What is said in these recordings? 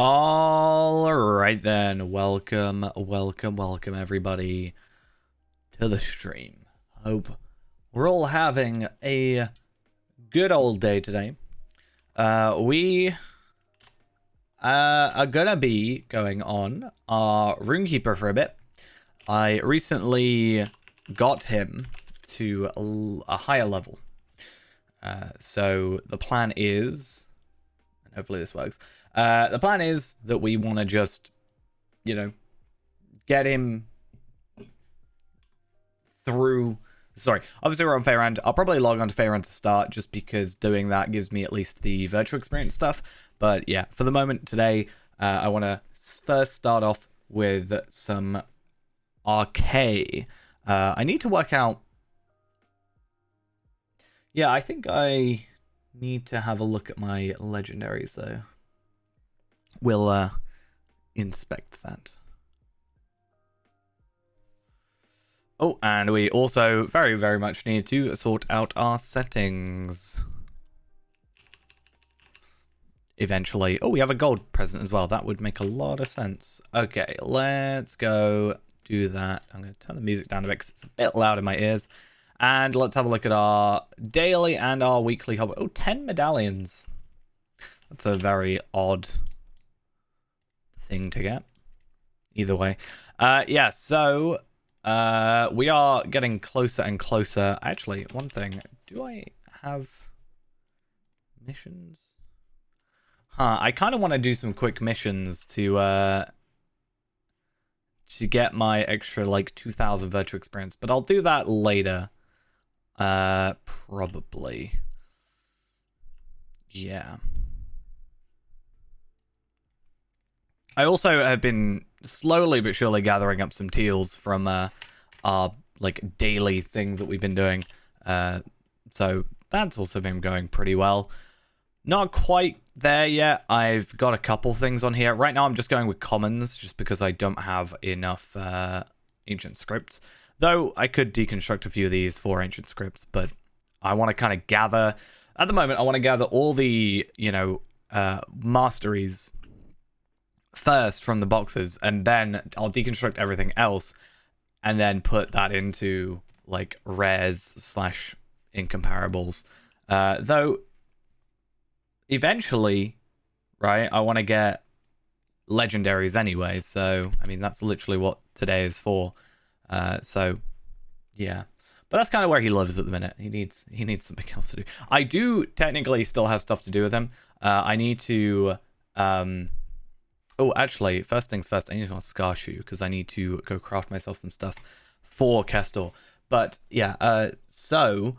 All right then, welcome everybody to the stream. Hope we're all having a good old day today. We are gonna be going on our Runekeeper for a bit. I recently got him to a higher level. So the plan is, and hopefully this works. The plan is that we want to just, get him through. Sorry, obviously we're on Faerun. I'll probably log on to Faerun to start, just because doing that gives me at least the virtual experience stuff. But yeah, for the moment today, I want to first start off with some RK. I need to work out. Yeah, I think I need to have a look at my legendaries though. We'll inspect that. Oh, and we also very much need to sort out our settings. Eventually. Oh, we have a gold present as well. That would make a lot of sense. Okay, let's go do that. I'm going to turn the music down a bit because it's a bit loud in my ears. And let's have a look at our daily and our weekly hobby. Oh, 10 medallions. That's a very odd thing to get. Either way. Yeah, so we are getting closer and closer. Actually, one thing. Do I have missions? I kind of want to do some quick missions to get my extra, like, 2,000 virtual experience. But I'll do that later. Probably. Yeah. I also have been slowly but surely gathering up some teals from our like daily thing that we've been doing. So that's also been going pretty well. Not quite there yet. I've got a couple things on here. Right now I'm just going with commons just because I don't have enough ancient scripts. Though I could deconstruct a few of these for ancient scripts, but I want to kind of gather, at the moment I want to gather all the, masteries first from the boxes, and then I'll deconstruct everything else and then put that into like rares / incomparables. Though eventually, right, I want to get legendaries anyway, so I mean that's literally what today is for. So yeah, but that's kind of where he lives at the minute. He needs something else to do. I do technically still have stuff to do with him. I need to oh, actually, first things first, I need to go on Scarshoe because I need to go craft myself some stuff for Kestor. But yeah, so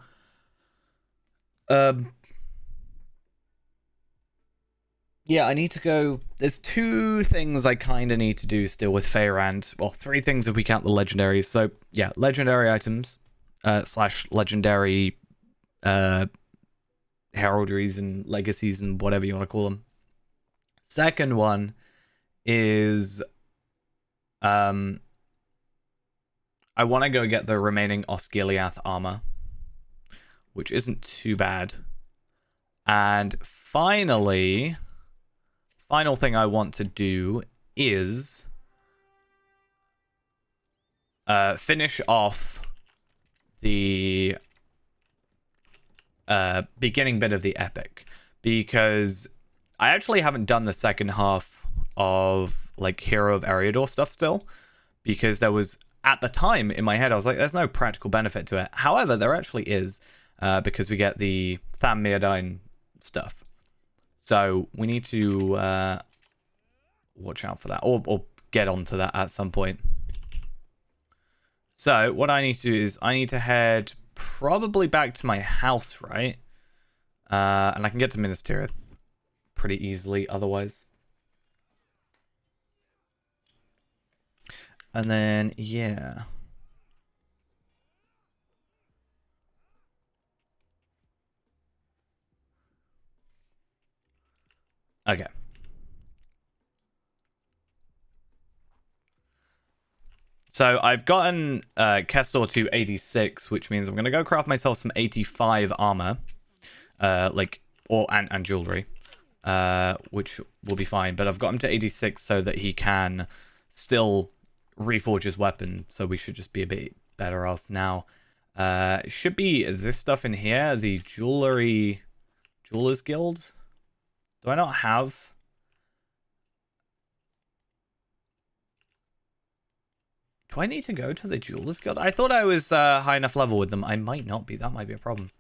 yeah, I need to go. There's two things I kind of need to do still with Faerun. Well, three things if we count the legendaries. So yeah, legendary items / legendary heraldries and legacies and whatever you want to call them. Second one is I want to go get the remaining Osgiliath armor, which isn't too bad. And finally, final thing I want to do is finish off the beginning bit of the epic, because I actually haven't done the second half of like Hero of Eriador stuff still, because there was, at the time in my head I was like, there's no practical benefit to it. However, there actually is, because we get the Tham Mirdain stuff, so we need to watch out for that, or get onto that at some point. So what I need to do is I need to head probably back to my house, right? And I can get to Minas Tirith pretty easily otherwise. And then, yeah. Okay. So I've gotten Kestor to 86, which means I'm going to go craft myself some 85 armor. And jewelry. which will be fine. But I've got him to 86 so that he can still reforge his weapon. So we should just be a bit better off now. It should be this stuff in here, the Jeweler's Guild. Do I not have... Do I need to go to the Jeweler's Guild? I thought I was high enough level with them. I might not be. That might be a problem.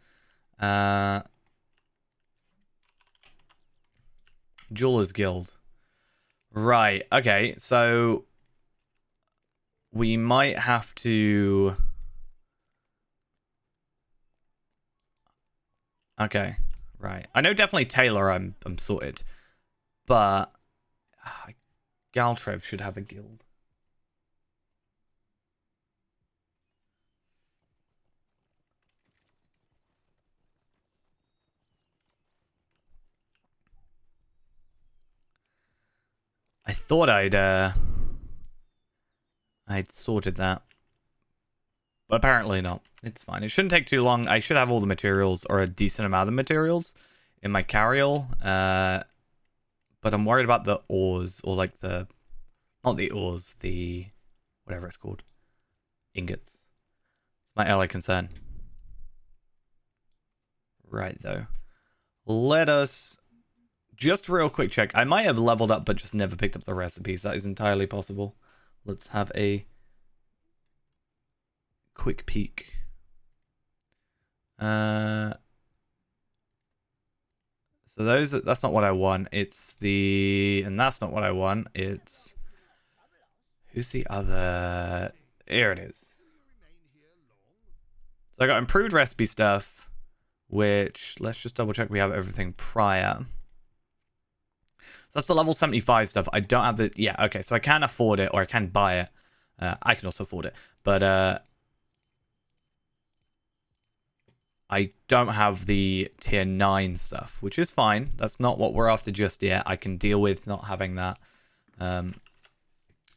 Jeweler's Guild. Right. Okay. So we might have to... Okay. Right. I know definitely Taylor I'm sorted. But Galtrev should have a guild. I thought I'd sorted that. But apparently not. It's fine. It shouldn't take too long. I should have all the materials, or a decent amount of materials, in my carryall. But I'm worried about the ores, or like the... Not the ores, the... Whatever it's called. Ingots. My only concern. Right, though. Let us... Just real quick check. I might have leveled up, but just never picked up the recipes. That is entirely possible. Let's have a quick peek. So that's not what I want. It's the... And that's not what I want. It's... Who's the other... Here it is. So I got improved recipe stuff, which... Let's just double check we have everything prior. So that's the level 75 stuff. I don't have the... Yeah, okay. So I can afford it, or I can buy it. I can also afford it. But I don't have the tier 9 stuff, which is fine. That's not what we're after just yet. I can deal with not having that.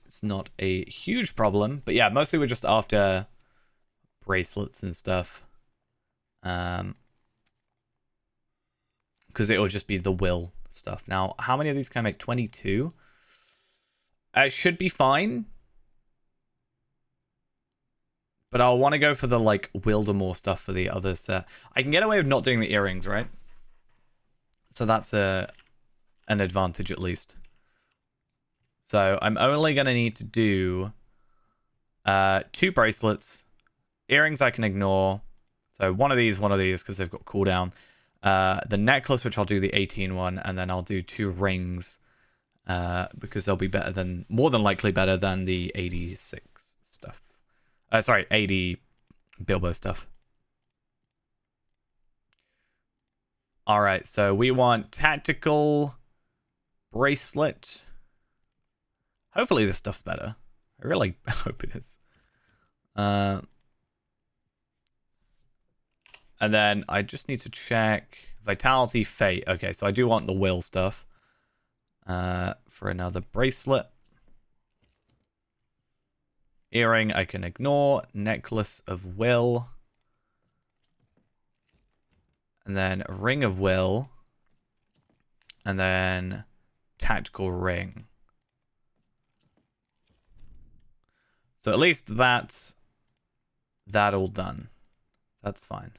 It's not a huge problem. But yeah, mostly we're just after bracelets and stuff. Because it will just be the will stuff. Now, how many of these can I make? 22? It should be fine. But I'll want to go for the, like, Wildemore stuff for the other set. I can get away with not doing the earrings, right? So that's an advantage, at least. So I'm only going to need to do 2 bracelets. Earrings I can ignore. So one of these, because they've got cooldown. The necklace, which I'll do the 18 one, and then I'll do 2 rings. Because they'll be better than... More than likely better than the 86 stuff. Sorry, 80 Bilbo stuff. Alright, so we want tactical bracelet. Hopefully this stuff's better. I really hope it is. And then I just need to check Vitality, Fate. Okay, so I do want the will stuff. For another bracelet. Earring I can ignore. Necklace of will. And then a ring of will. And then tactical ring. So at least that's that all done. That's fine.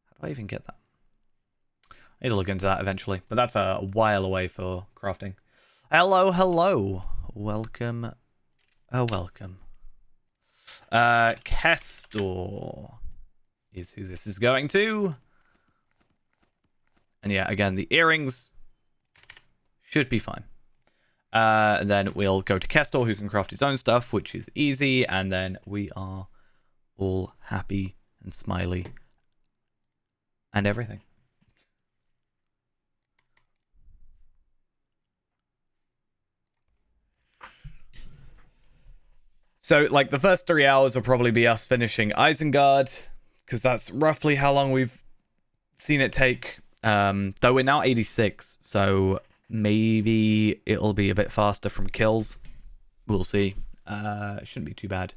How do I even get that? I need to look into that eventually. But that's a while away for crafting. Hello, hello. Welcome. Oh, welcome. Kestor is who this is going to. And yeah, again, the earrings should be fine. And then we'll go to Kestor, who can craft his own stuff, which is easy. And then we are all happy and smiley and everything. So, like, the first 3 hours will probably be us finishing Isengard, because that's roughly how long we've seen it take. Though we're now 86, so maybe it'll be a bit faster from kills. We'll see. It shouldn't be too bad.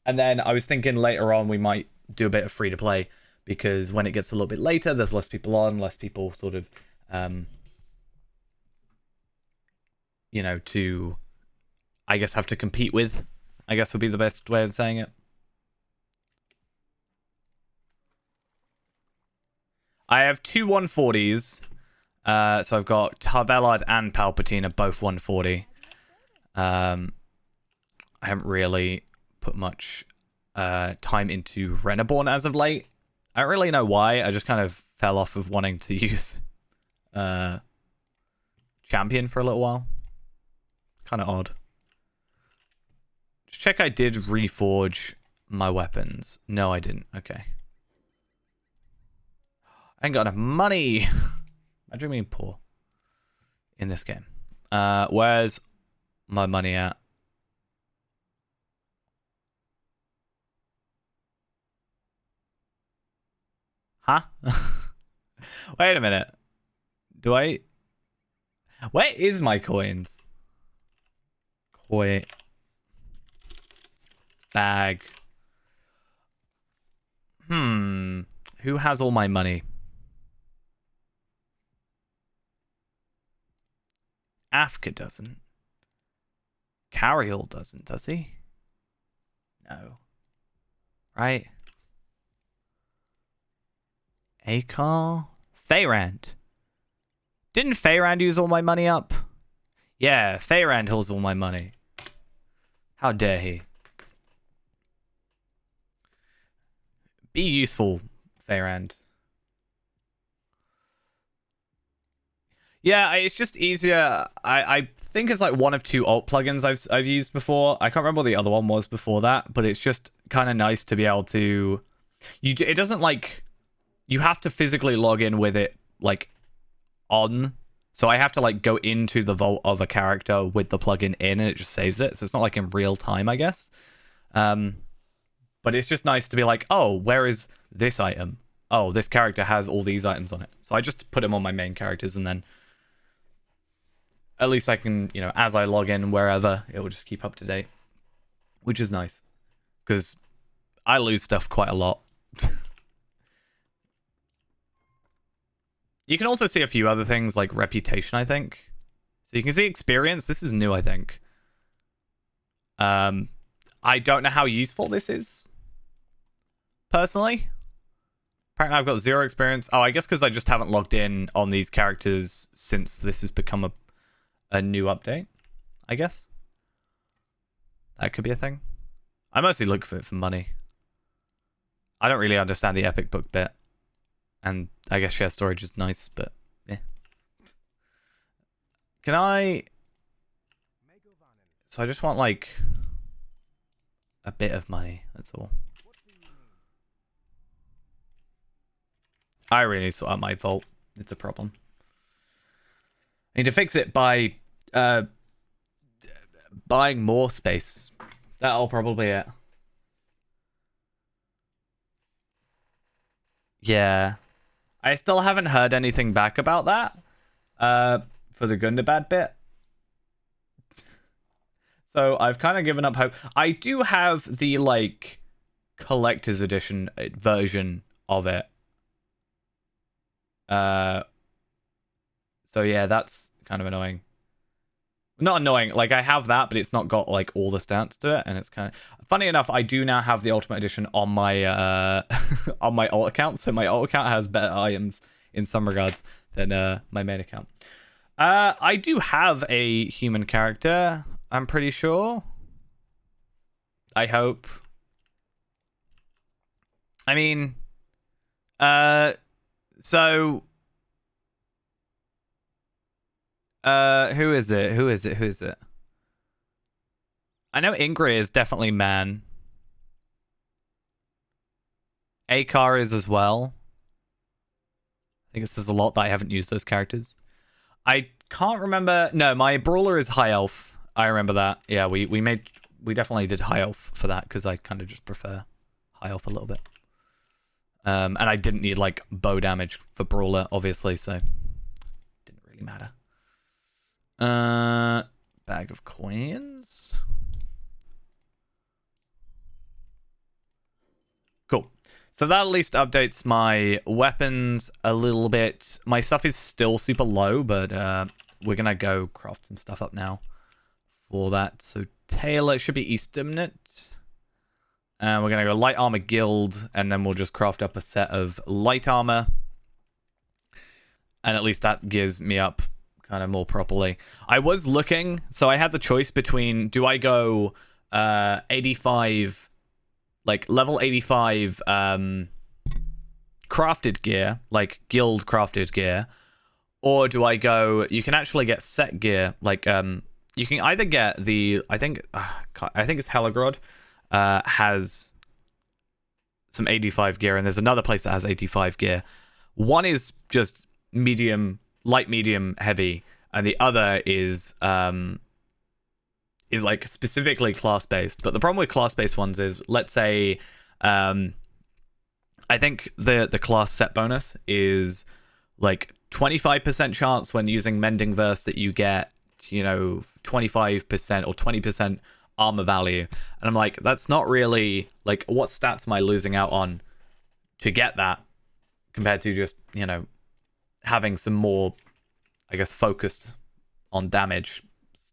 And then I was thinking later on we might do a bit of free-to-play, because when it gets a little bit later, there's less people on, less people sort of, you know, to, I guess, have to compete with, I guess would be the best way of saying it. I have two 140s. So I've got Tarvelard and Palpatine are both 140. I haven't really put much time into Reneborn as of late. I don't really know why. I just kind of fell off of wanting to use Champion for a little while. Kind of odd. Just check I did reforge my weapons. No, I didn't. Okay. I ain't got enough money. Imagine being poor in this game. Where's my money at? Huh? Wait a minute. Do I... Where is my coins? Coin. Bag. Who has all my money? Afka doesn't. Carriol doesn't, does he? No. Right? Akar? Feyrand. Didn't Feyrand use all my money up? Yeah, Feyrand holds all my money. How dare he? Be useful, Feyrand. Yeah, it's just easier. I think it's like one of two alt plugins I've used before. I can't remember what the other one was before that, but it's just kind of nice to be able to. It doesn't like you have to physically log in with it like on. So I have to like go into the vault of a character with the plugin in, and it just saves it. So it's not like in real time, I guess. But it's just nice to be like, oh, where is this item? Oh, this character has all these items on it. So I just put them on my main characters, and then at least I can, you know, as I log in wherever, it will just keep up to date, which is nice because I lose stuff quite a lot. You can also see a few other things like reputation, I think. So you can see experience. This is new, I think. I don't know how useful this is. Personally. Apparently I've got 0 experience. Oh, I guess because I just haven't logged in on these characters since this has become a new update, I guess. That could be a thing. I mostly look for it for money. I don't really understand the Epic Book bit. And I guess share storage is nice, but yeah. Can I... So I just want like a bit of money, that's all. I really need to sort out my vault. It's a problem. I need to fix it by buying more space. That'll probably it. Yeah. I still haven't heard anything back about that. For the Gundabad bit. So I've kind of given up hope. I do have the like collector's edition version of it. So yeah, that's kind of annoying. Not annoying, like I have that, but it's not got like all the stats to it, and it's kind of funny enough. I do now have the Ultimate Edition on my on my alt account, so my alt account has better items in some regards than my main account. I do have a human character, I'm pretty sure. I hope. I mean, so who is it? Who is it? Who is it? I know Ingrid is definitely man. Akar is as well. I think there's a lot that I haven't used those characters. I can't remember. No, my brawler is high elf. I remember that. Yeah, we definitely did high elf for that because I kind of just prefer high elf a little bit. And I didn't need like bow damage for brawler, obviously, so didn't really matter. Bag of coins. Cool. So that at least updates my weapons a little bit. My stuff is still super low, but we're going to go craft some stuff up now for that. So Taylor should be Easternit. And we're going to go Light Armor Guild, and then we'll just craft up a set of light armor. And at least that gears me up kind of more properly. I was looking, so I had the choice between, do I go 85, like level 85 crafted gear, like guild crafted gear, or do I go, you can actually get set gear, like you can either get the, I think it's Helagrod, has some 85 gear, and there's another place that has 85 gear. One is just medium, light, medium, heavy, and the other is like specifically class based. But the problem with class based ones is, let's say, I think the class set bonus is like 25% chance when using Mending Verse that you get, 25% or 20% armor value. And I'm like, that's not really, like, what stats am I losing out on to get that compared to just, having some more, I guess, focused on damage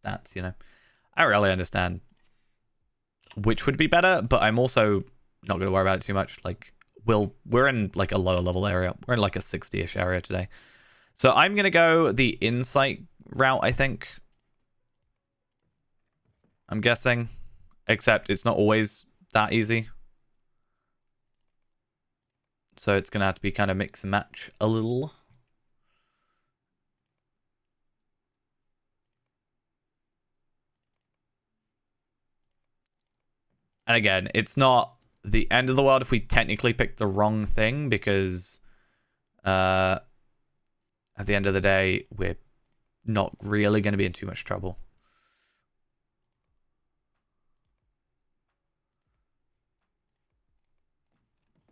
stats, I don't really understand which would be better, but I'm also not going to worry about it too much. Like, we're in like a lower level area. We're in like a 60-ish area today. So I'm going to go the insight route, I think. I'm guessing. Except it's not always that easy. So it's going to have to be kind of mix and match a little. And again, it's not the end of the world if we technically pick the wrong thing, because at the end of the day, we're not really going to be in too much trouble.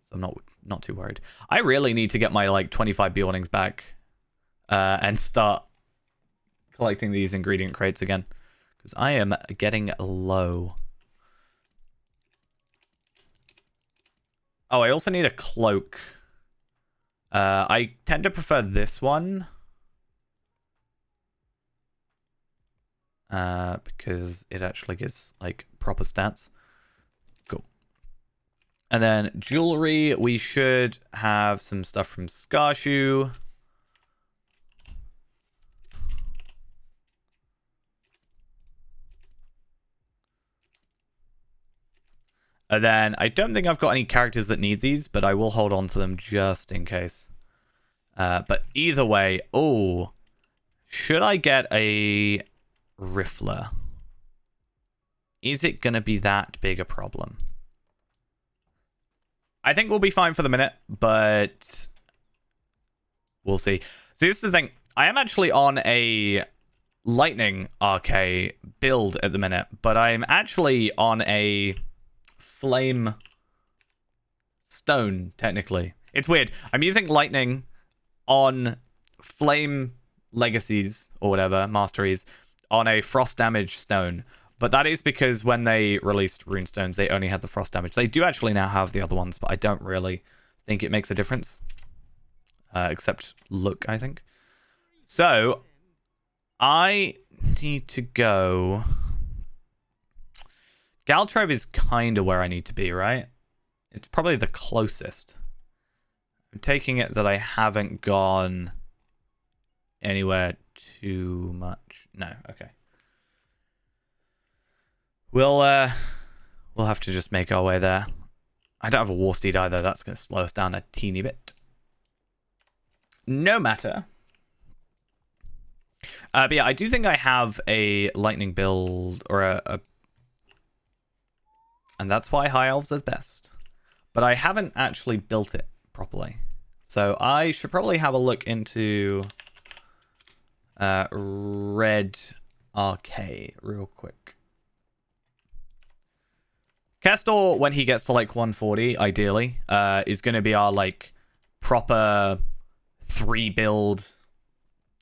So I'm not too worried. I really need to get my like 25 Beornings back and start collecting these ingredient crates again, because I am getting low. Oh, I also need a cloak. I tend to prefer this one. Because it actually gives, like, proper stats. Cool. And then jewelry, we should have some stuff from Skarshu. And then I don't think I've got any characters that need these, but I will hold on to them just in case. But either way, should I get a Riffler? Is it going to be that big a problem? I think we'll be fine for the minute, but we'll see. So this is the thing. I am actually on a Lightning RK build at the minute, but I'm actually on a Flame Stone, technically. It's weird. I'm using Lightning on Flame Legacies, or whatever, Masteries, on a Frost Damage Stone. But that is because when they released Runestones, they only had the Frost Damage. They do actually now have the other ones, but I don't really think it makes a difference. Except look, I think. So, I need to go... Galtrove is kind of where I need to be, right? It's probably the closest. I'm taking it that I haven't gone anywhere too much. No, okay. We'll have to just make our way there. I don't have a War Steed either. That's going to slow us down a teeny bit. No matter. But yeah, I do think I have a Lightning build, or a and that's why High Elves are best. But I haven't actually built it properly. So I should probably have a look into Red RK real quick. Kestor, when he gets to like 140, ideally, is going to be our like proper 3 build,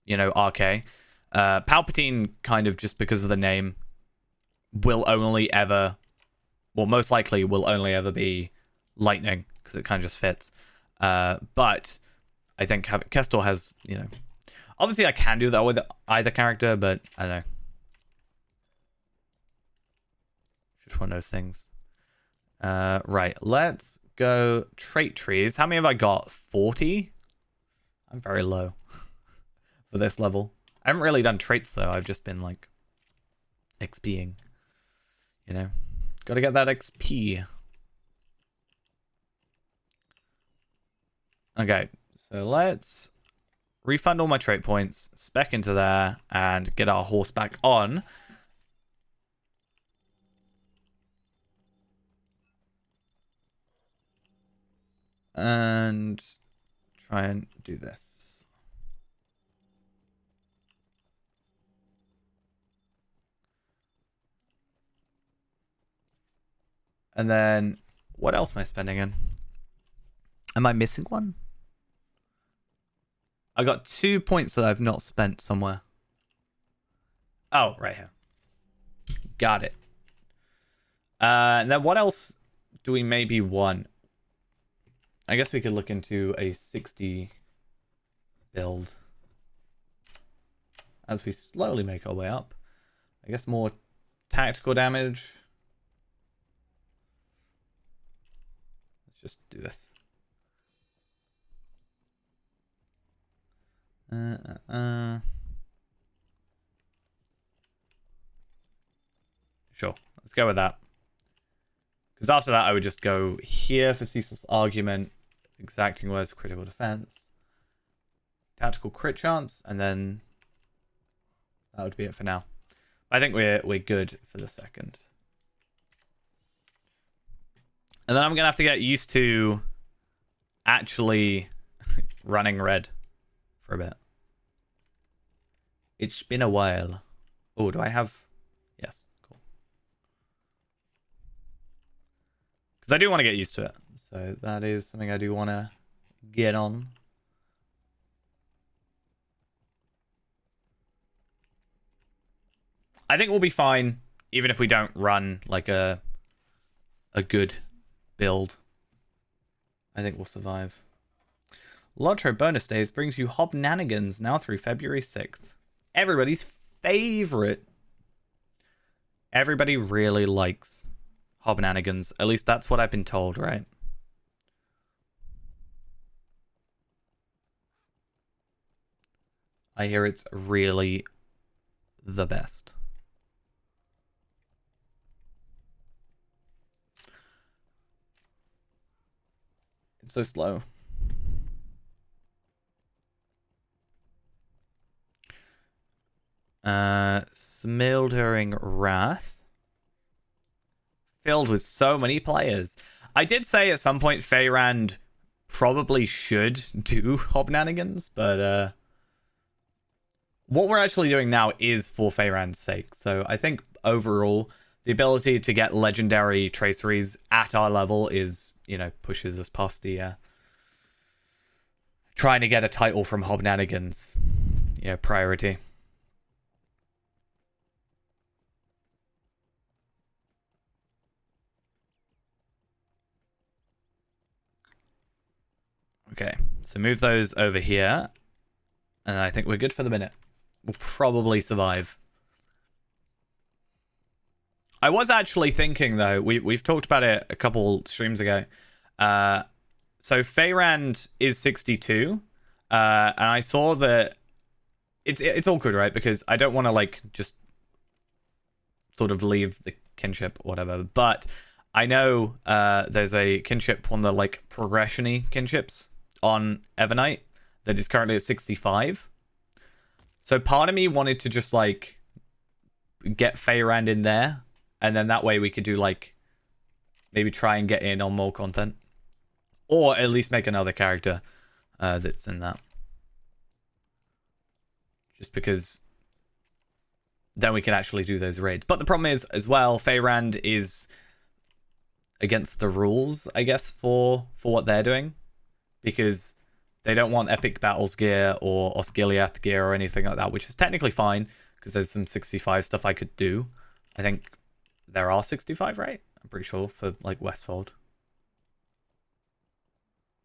RK. Palpatine, kind of just because of the name, will only ever... Well, most likely will only ever be Lightning, because because it kind of just fits. But I think Kestor has, you know, obviously I can do that with either character, but I don't know. Just one of those things. Right, let's go trait trees. How many have I got? 40? I'm very low for this level. I haven't really done traits though. I've just been like XPing. You know, gotta get that XP. Okay, so let's refund all my trait points, spec into there, and get our horse back on. And try and do this. And then, what else am I spending in? Am I missing one? I got 2 points that I've not spent somewhere. Oh, right here. Got it. And then what else do we maybe want? I guess we could look into a 60 build as we slowly make our way up. I guess more tactical damage. Let's just do this. Sure, let's go with that. Because after that, I would just go here for Ceaseless Argument, Exacting Words, Critical Defense, Tactical Crit Chance, and then that would be it for now. I think we're good for the second. And then I'm going to have to get used to actually running red for a bit. It's been a while. Oh, do I have... Yes. Because I do want to get used to it. So that is something I do want to get on. I think we'll be fine, even if we don't run like a good build. I think we'll survive. Lotro bonus days brings you Hobnanigans now through February 6th. Everybody's favorite. Everybody really likes Hobnanigans. At least that's what I've been told, right? I hear it's really the best. It's so slow. Smoldering Wrath. Filled with so many players. I did say at some point Feyrand probably should do Hobnanigans, but what we're actually doing now is for Feyrand's sake. So I think overall, the ability to get legendary traceries at our level is, you know, pushes us past the trying to get a title from Hobnanigans, you know, priority. Okay, so move those over here. And I think we're good for the minute. We'll probably survive. I was actually thinking, though, we've talked about it a couple streams ago. So Feyrand is 62. And I saw that it's awkward, right? Because I don't want to, like, just sort of leave the kinship or whatever. But I know there's a kinship, one of the, like, progression-y kinships on Evernight that is currently at 65. So part of me wanted to just, like, get Feyrand in there. And then that way we could do, like, maybe try and get in on more content. Or at least make another character that's in that. Just because then we can actually do those raids. But the problem is, as well, Feyrand is against the rules, I guess, for what they're doing. Because they don't want Epic Battles gear or Osgiliath gear or anything like that, which is technically fine, because there's some 65 stuff I could do. I think there are 65, right? I'm pretty sure, for, like, Westfold.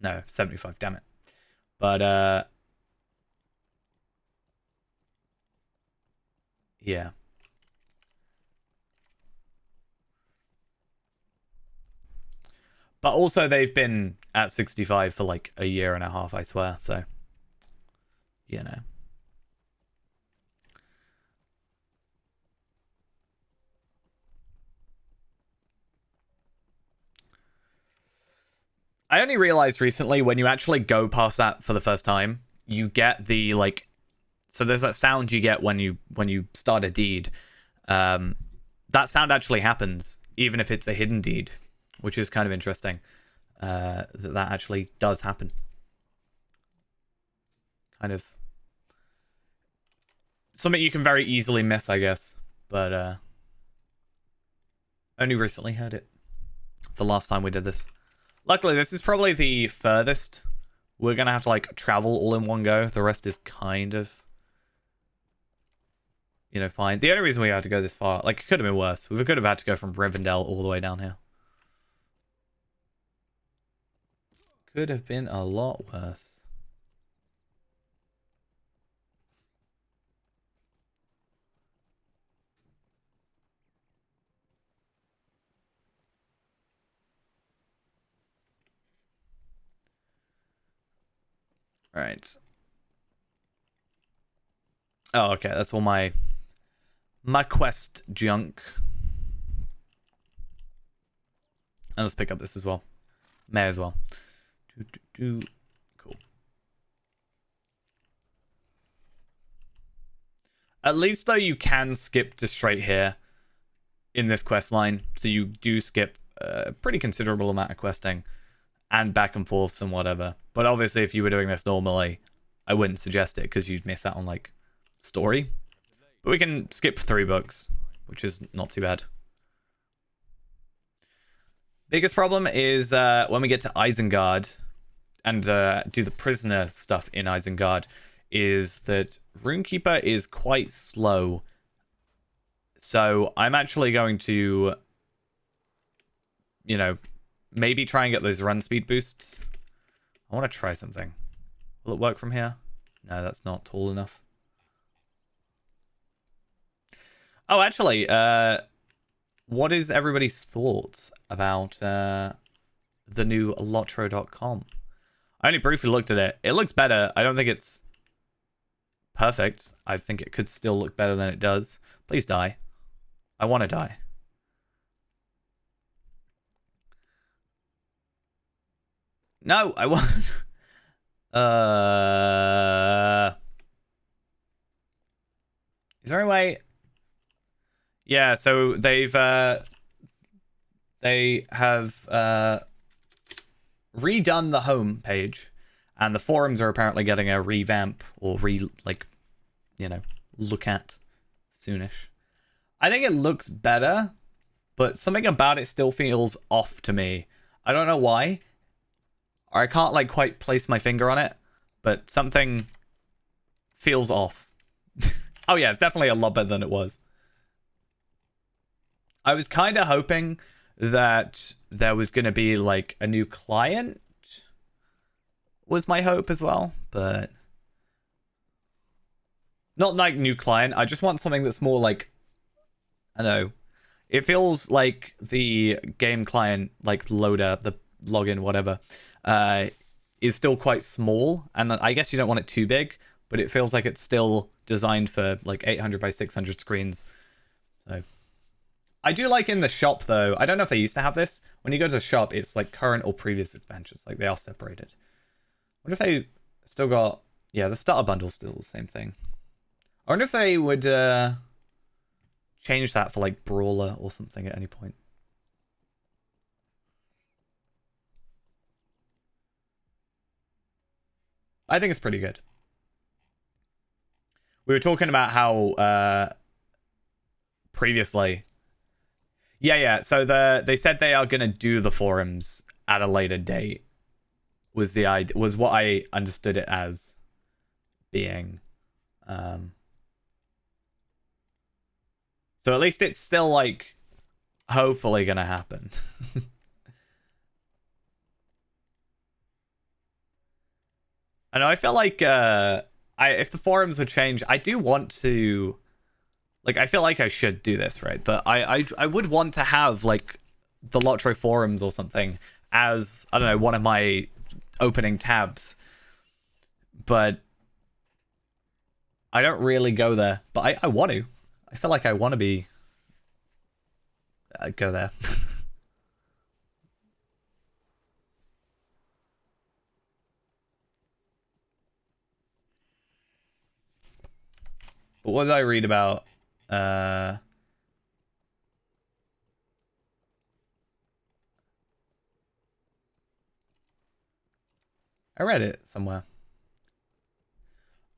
No, 75, damn it. But, yeah. But also, they've been at 65 for like a year and a half, I swear. So, you know. I only realized recently when you actually go past that for the first time, you get the like. So there's that sound you get when you start a deed. That sound actually happens even if it's a hidden deed, which is kind of interesting. That actually does happen. Kind of something you can very easily miss, I guess. But only recently heard it. The last time we did this. Luckily, this is probably the furthest we're gonna have to like travel all in one go. The rest is kind of, you know, fine. The only reason we had to go this far, like, it could have been worse. We could have had to go from Rivendell all the way down here. Could have been a lot worse. All right. Oh, okay. That's all my quest junk. And let's pick up this as well. May as well. Cool. At least though you can skip to straight here in this quest line, so you do skip a pretty considerable amount of questing and back and forths and whatever. But obviously, if you were doing this normally, I wouldn't suggest it because you'd miss out on like story. But we can skip 3 books, which is not too bad. Biggest problem is when we get to Isengard and do the prisoner stuff in Isengard, is that Runekeeper is quite slow. So I'm actually going to, you know, maybe try and get those run speed boosts. I want to try something. Will it work from here? No, that's not tall enough. Oh, actually, what is everybody's thoughts about the new Lotro.com? I only briefly looked at it. It looks better. I don't think it's perfect. I think it could still look better than it does. Please die. I want to die. No, I want... Is there any way... Yeah, so they have redone the home page, and the forums are apparently getting a revamp or look at soonish. I think it looks better, but something about it still feels off to me. I don't know why. Or I can't like quite place my finger on it, but something feels off. Oh yeah, it's definitely a lot better than it was. I was kind of hoping that there was going to be like a new client, was my hope as well, but not like new client. I just want something that's more like, I don't know. It feels like the game client, like loader, the login, whatever, is still quite small. And I guess you don't want it too big, but it feels like it's still designed for like 800 by 600 screens. So I do like in the shop though. I don't know if they used to have this. When you go to the shop, it's like current or previous adventures. Like they are separated. What if they still got... Yeah, the starter bundle's still the same thing. I wonder if they would change that for like Brawler or something at any point. I think it's pretty good. We were talking about how previously... Yeah. So they said they are going to do the forums at a later date. Was the idea, was what I understood it as being. So at least it's still like hopefully gonna happen. I know. I feel like if the forums would change, I do want to. Like, I feel like I should do this, right? But I would want to have like the Lotro forums or something as, I don't know, one of my opening tabs. But I don't really go there. But I want to. I feel like I want to be. Go there. But what did I read about? I read it somewhere.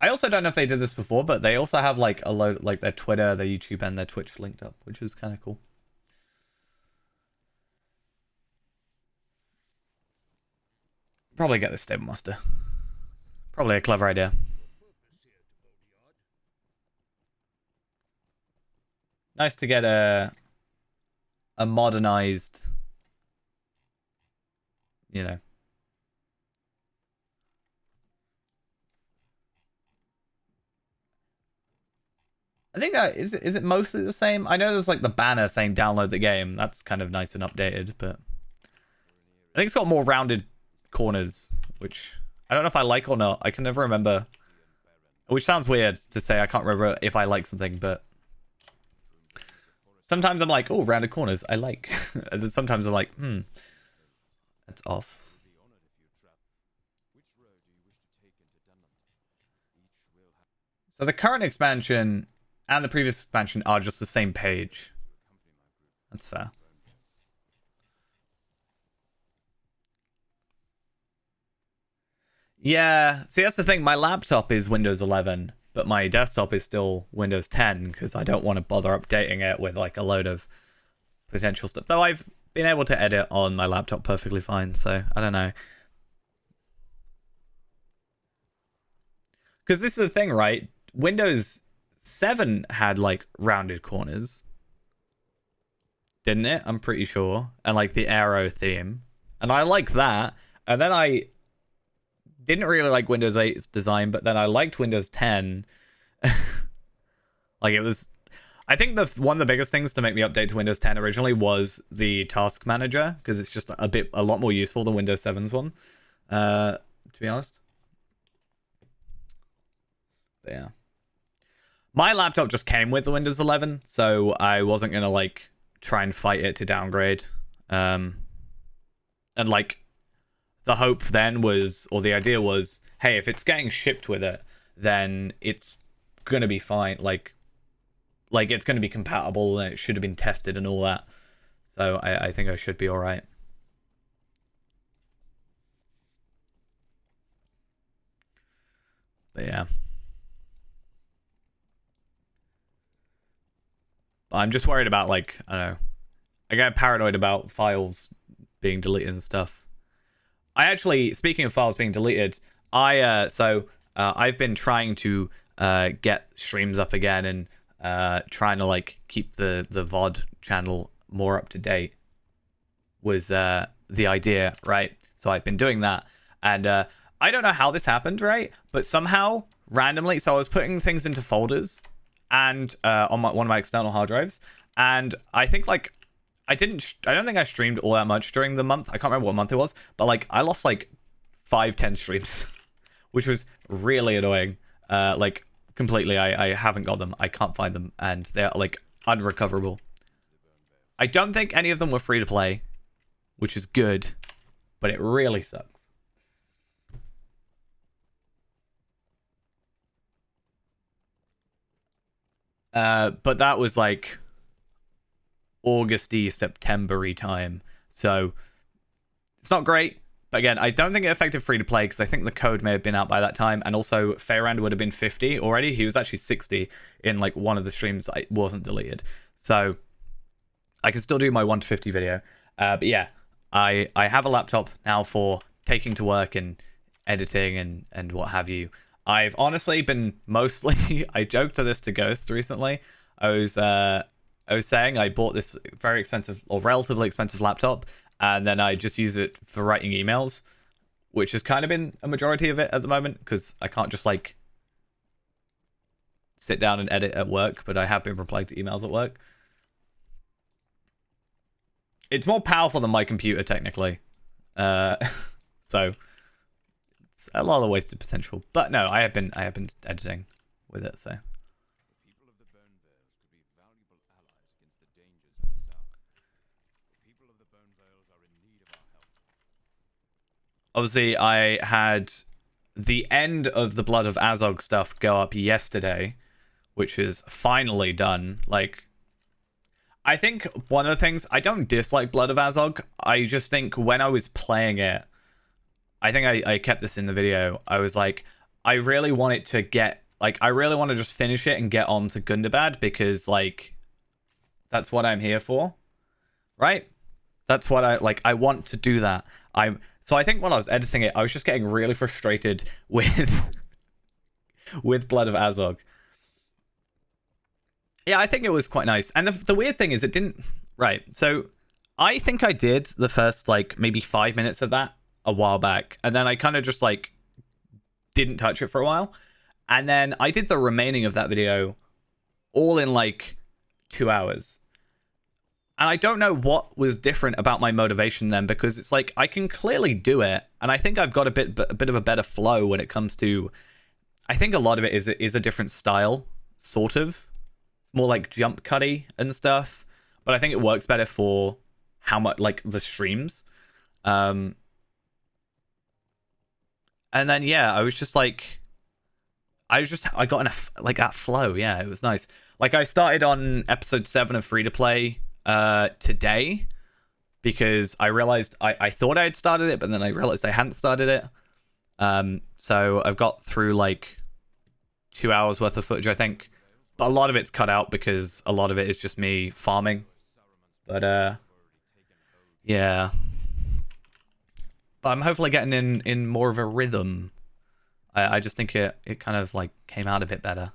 I also don't know if they did this before, but they also have like a load, like their Twitter, their YouTube, and their Twitch linked up, which is kind of cool. Probably get this Stable Master. Probably a clever idea. Nice to get a modernized, you know. I think that is it mostly the same? I know there's like the banner saying download the game. That's kind of nice and updated, but I think it's got more rounded corners, which I don't know if I like or not. I can never remember. Which sounds weird to say. I can't remember if I like something, but sometimes I'm like, oh, rounded corners, I like. And then sometimes I'm like, that's off. So the current expansion and the previous expansion are just the same page. That's fair. Yeah, see, that's the thing. My laptop is Windows 11, but my desktop is still Windows 10 because I don't want to bother updating it with like a load of potential stuff. Though I've been able to edit on my laptop perfectly fine, so I don't know. Because this is the thing, right? Windows 7 had like rounded corners, didn't it? I'm pretty sure. And like the arrow theme. And I like that. And then I didn't really like Windows 8's design, but then I liked Windows 10. Like it was, I think one of the biggest things to make me update to Windows 10 originally was the task manager, because it's just a lot more useful than Windows 7's one, to be honest. But yeah. My laptop just came with the Windows 11, so I wasn't gonna like try and fight it to downgrade. And like the hope then was, or the idea was, hey, if it's getting shipped with it, then it's gonna be fine. Like it's gonna be compatible, and it should have been tested and all that. So I think I should be all right. But yeah. I'm just worried about, like, I don't know. I get paranoid about files being deleted and stuff. I actually, speaking of files being deleted, I've been trying to get streams up again and trying to like keep the VOD channel more up to date was the idea, right? So I've been doing that, and I don't know how this happened, right? But somehow randomly, so I was putting things into folders and on one of my external hard drives, and I think like I don't think I streamed all that much during the month. I can't remember what month it was, but like I lost like 5-10 streams, which was really annoying. Like completely, I haven't got them. I can't find them, and they're like unrecoverable. I don't think any of them were free to play, which is good, but it really sucks. But that was like Augusty, September-y time, so it's not great. But again, I don't think it affected free to play because I think the code may have been out by that time, and also Fairand would have been 50 already. He was actually 60 in like one of the streams that wasn't deleted, so I can still do my 1 to 50 video. But yeah, I have a laptop now for taking to work and editing and what have you. I've honestly been mostly I joked to this to Ghost recently. I was saying I bought this very expensive or relatively expensive laptop, and then I just use it for writing emails, which has kind of been a majority of it at the moment, because I can't just like sit down and edit at work, but I have been replying to emails at work. It's more powerful than my computer, technically. So it's a lot of wasted potential. But no, I have been editing with it, so. Obviously, I had the end of the Blood of Azog stuff go up yesterday, which is finally done. Like, I think one of the things, I don't dislike Blood of Azog. I just think when I was playing it, I think I kept this in the video. I was like, I really want it to get, like, I really want to just finish it and get on to Gundabad, because, like, that's what I'm here for, right? That's what I want to do that. So I think when I was editing it, I was just getting really frustrated with with Blood of Azog. Yeah, I think it was quite nice. And the weird thing is it didn't... Right, so I think I did the first, like, maybe 5 minutes of that a while back. And then I kind of just, like, didn't touch it for a while. And then I did the remaining of that video all in, like, 2 hours. And I don't know what was different about my motivation then, because it's like, I can clearly do it. And I think I've got a bit of a better flow when it comes to... I think a lot of it is a different style, sort of. More like jump cutty and stuff, but I think it works better for how much, like, the streams. And then yeah, I was just like, I got in that flow. Yeah, it was nice. Like, I started on episode 7 of Free to Play today, because I realized I thought I had started it, but then I realized I hadn't started it. So I've got through like 2 hours worth of footage, I think. But a lot of it's cut out because a lot of it is just me farming. But yeah. But I'm hopefully getting in more of a rhythm. I just think it kind of like came out a bit better.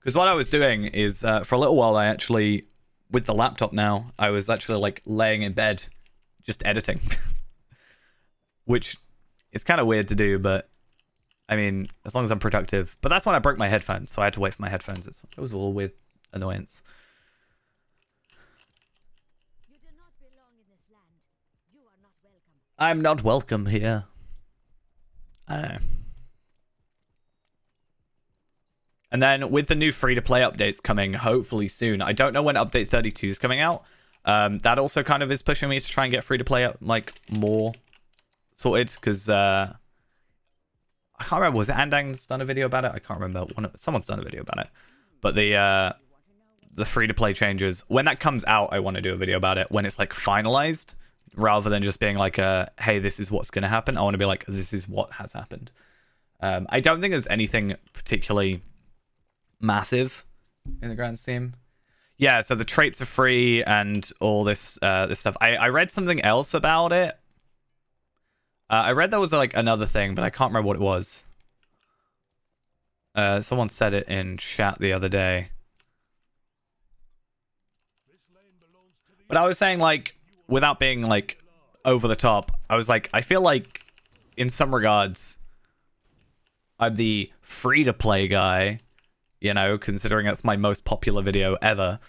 Because what I was doing is for a little while I actually, with the laptop now, I was actually like laying in bed just editing. Which is kind of weird to do, but I mean, as long as I'm productive. But that's when I broke my headphones, so I had to wait for my headphones. It was a little weird annoyance. You do not belong in this land. You are not welcome. I'm not welcome here. And then with the new free-to-play updates coming hopefully soon, I don't know when update 32 is coming out. That also kind of is pushing me to try and get free-to-play like more sorted, because I can't remember, was it Andang's done a video about it? I can't remember. Someone's done a video about it. But the free-to-play changes, when that comes out, I want to do a video about it when it's like finalized, rather than just being like, hey, this is what's going to happen. I want to be like, this is what has happened. I don't think there's anything particularly massive in the grand scheme. Yeah, so the traits are free and all this this stuff. I read something else about it. I read there was like another thing, but I can't remember what it was. Someone said it in chat the other day. But I was saying, like, without being like over the top, I was like, I feel like in some regards I'm the free-to-play guy, you know, considering that's my most popular video ever.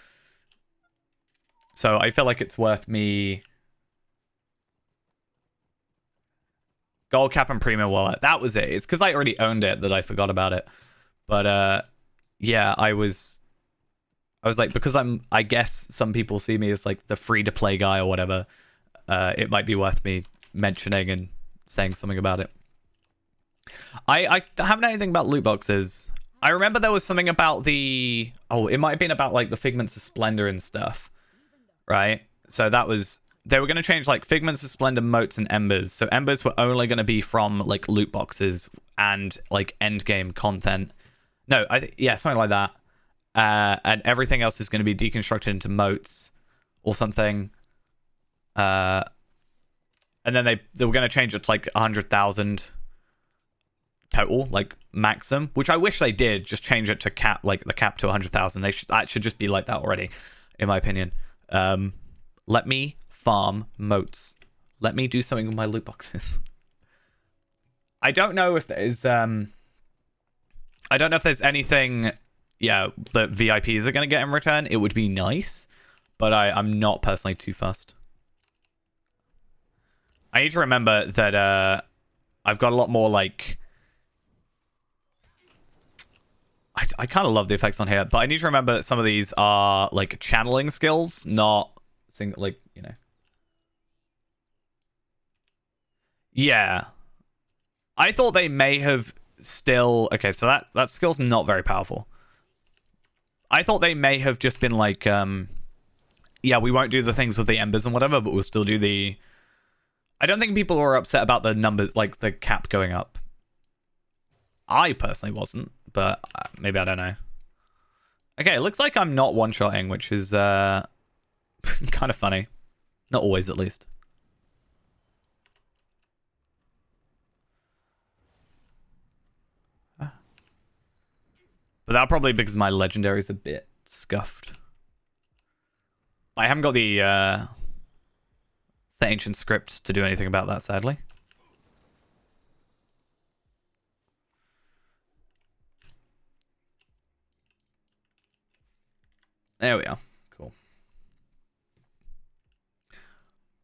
So I feel like it's worth me... Gold Cap and Premium Wallet. That was it. It's because I already owned it that I forgot about it. But yeah, I was like, because I guess some people see me as like the free-to-play guy or whatever. It might be worth me mentioning and saying something about it. I haven't know anything about loot boxes. I remember there was something about the... Oh, it might have been about like the Figments of Splendor and stuff. Right? So that was... They were going to change like Figments of Splendor, Motes, and Embers. So Embers were only going to be from like loot boxes and like end game content. No, yeah, something like that. And everything else is going to be deconstructed into Motes or something. And then they were going to change it to like 100,000 total, like maximum, which I wish they did. Just change it to cap, like the cap to 100,000. That should just be like that already, in my opinion. Let me farm moats. Let me do something with my loot boxes. I don't know if there's anything, yeah, that VIPs are going to get in return. It would be nice, but I'm not personally too fussed. I need to remember that I've got a lot more, like... I kind of love the effects on here, but I need to remember that some of these are, like, channeling skills, not, like, you know. Yeah. I thought they may have still... Okay, so that skill's not very powerful. I thought they may have just been like, yeah, we won't do the things with the embers and whatever, but we'll still do the... I don't think people were upset about the numbers, like the cap going up. I personally wasn't, but maybe I don't know. Okay, it looks like I'm not one-shotting, which is kind of funny. Not always, at least. But that probably because my legendary is a bit scuffed. I haven't got the ancient script to do anything about that, sadly. There we are. Cool.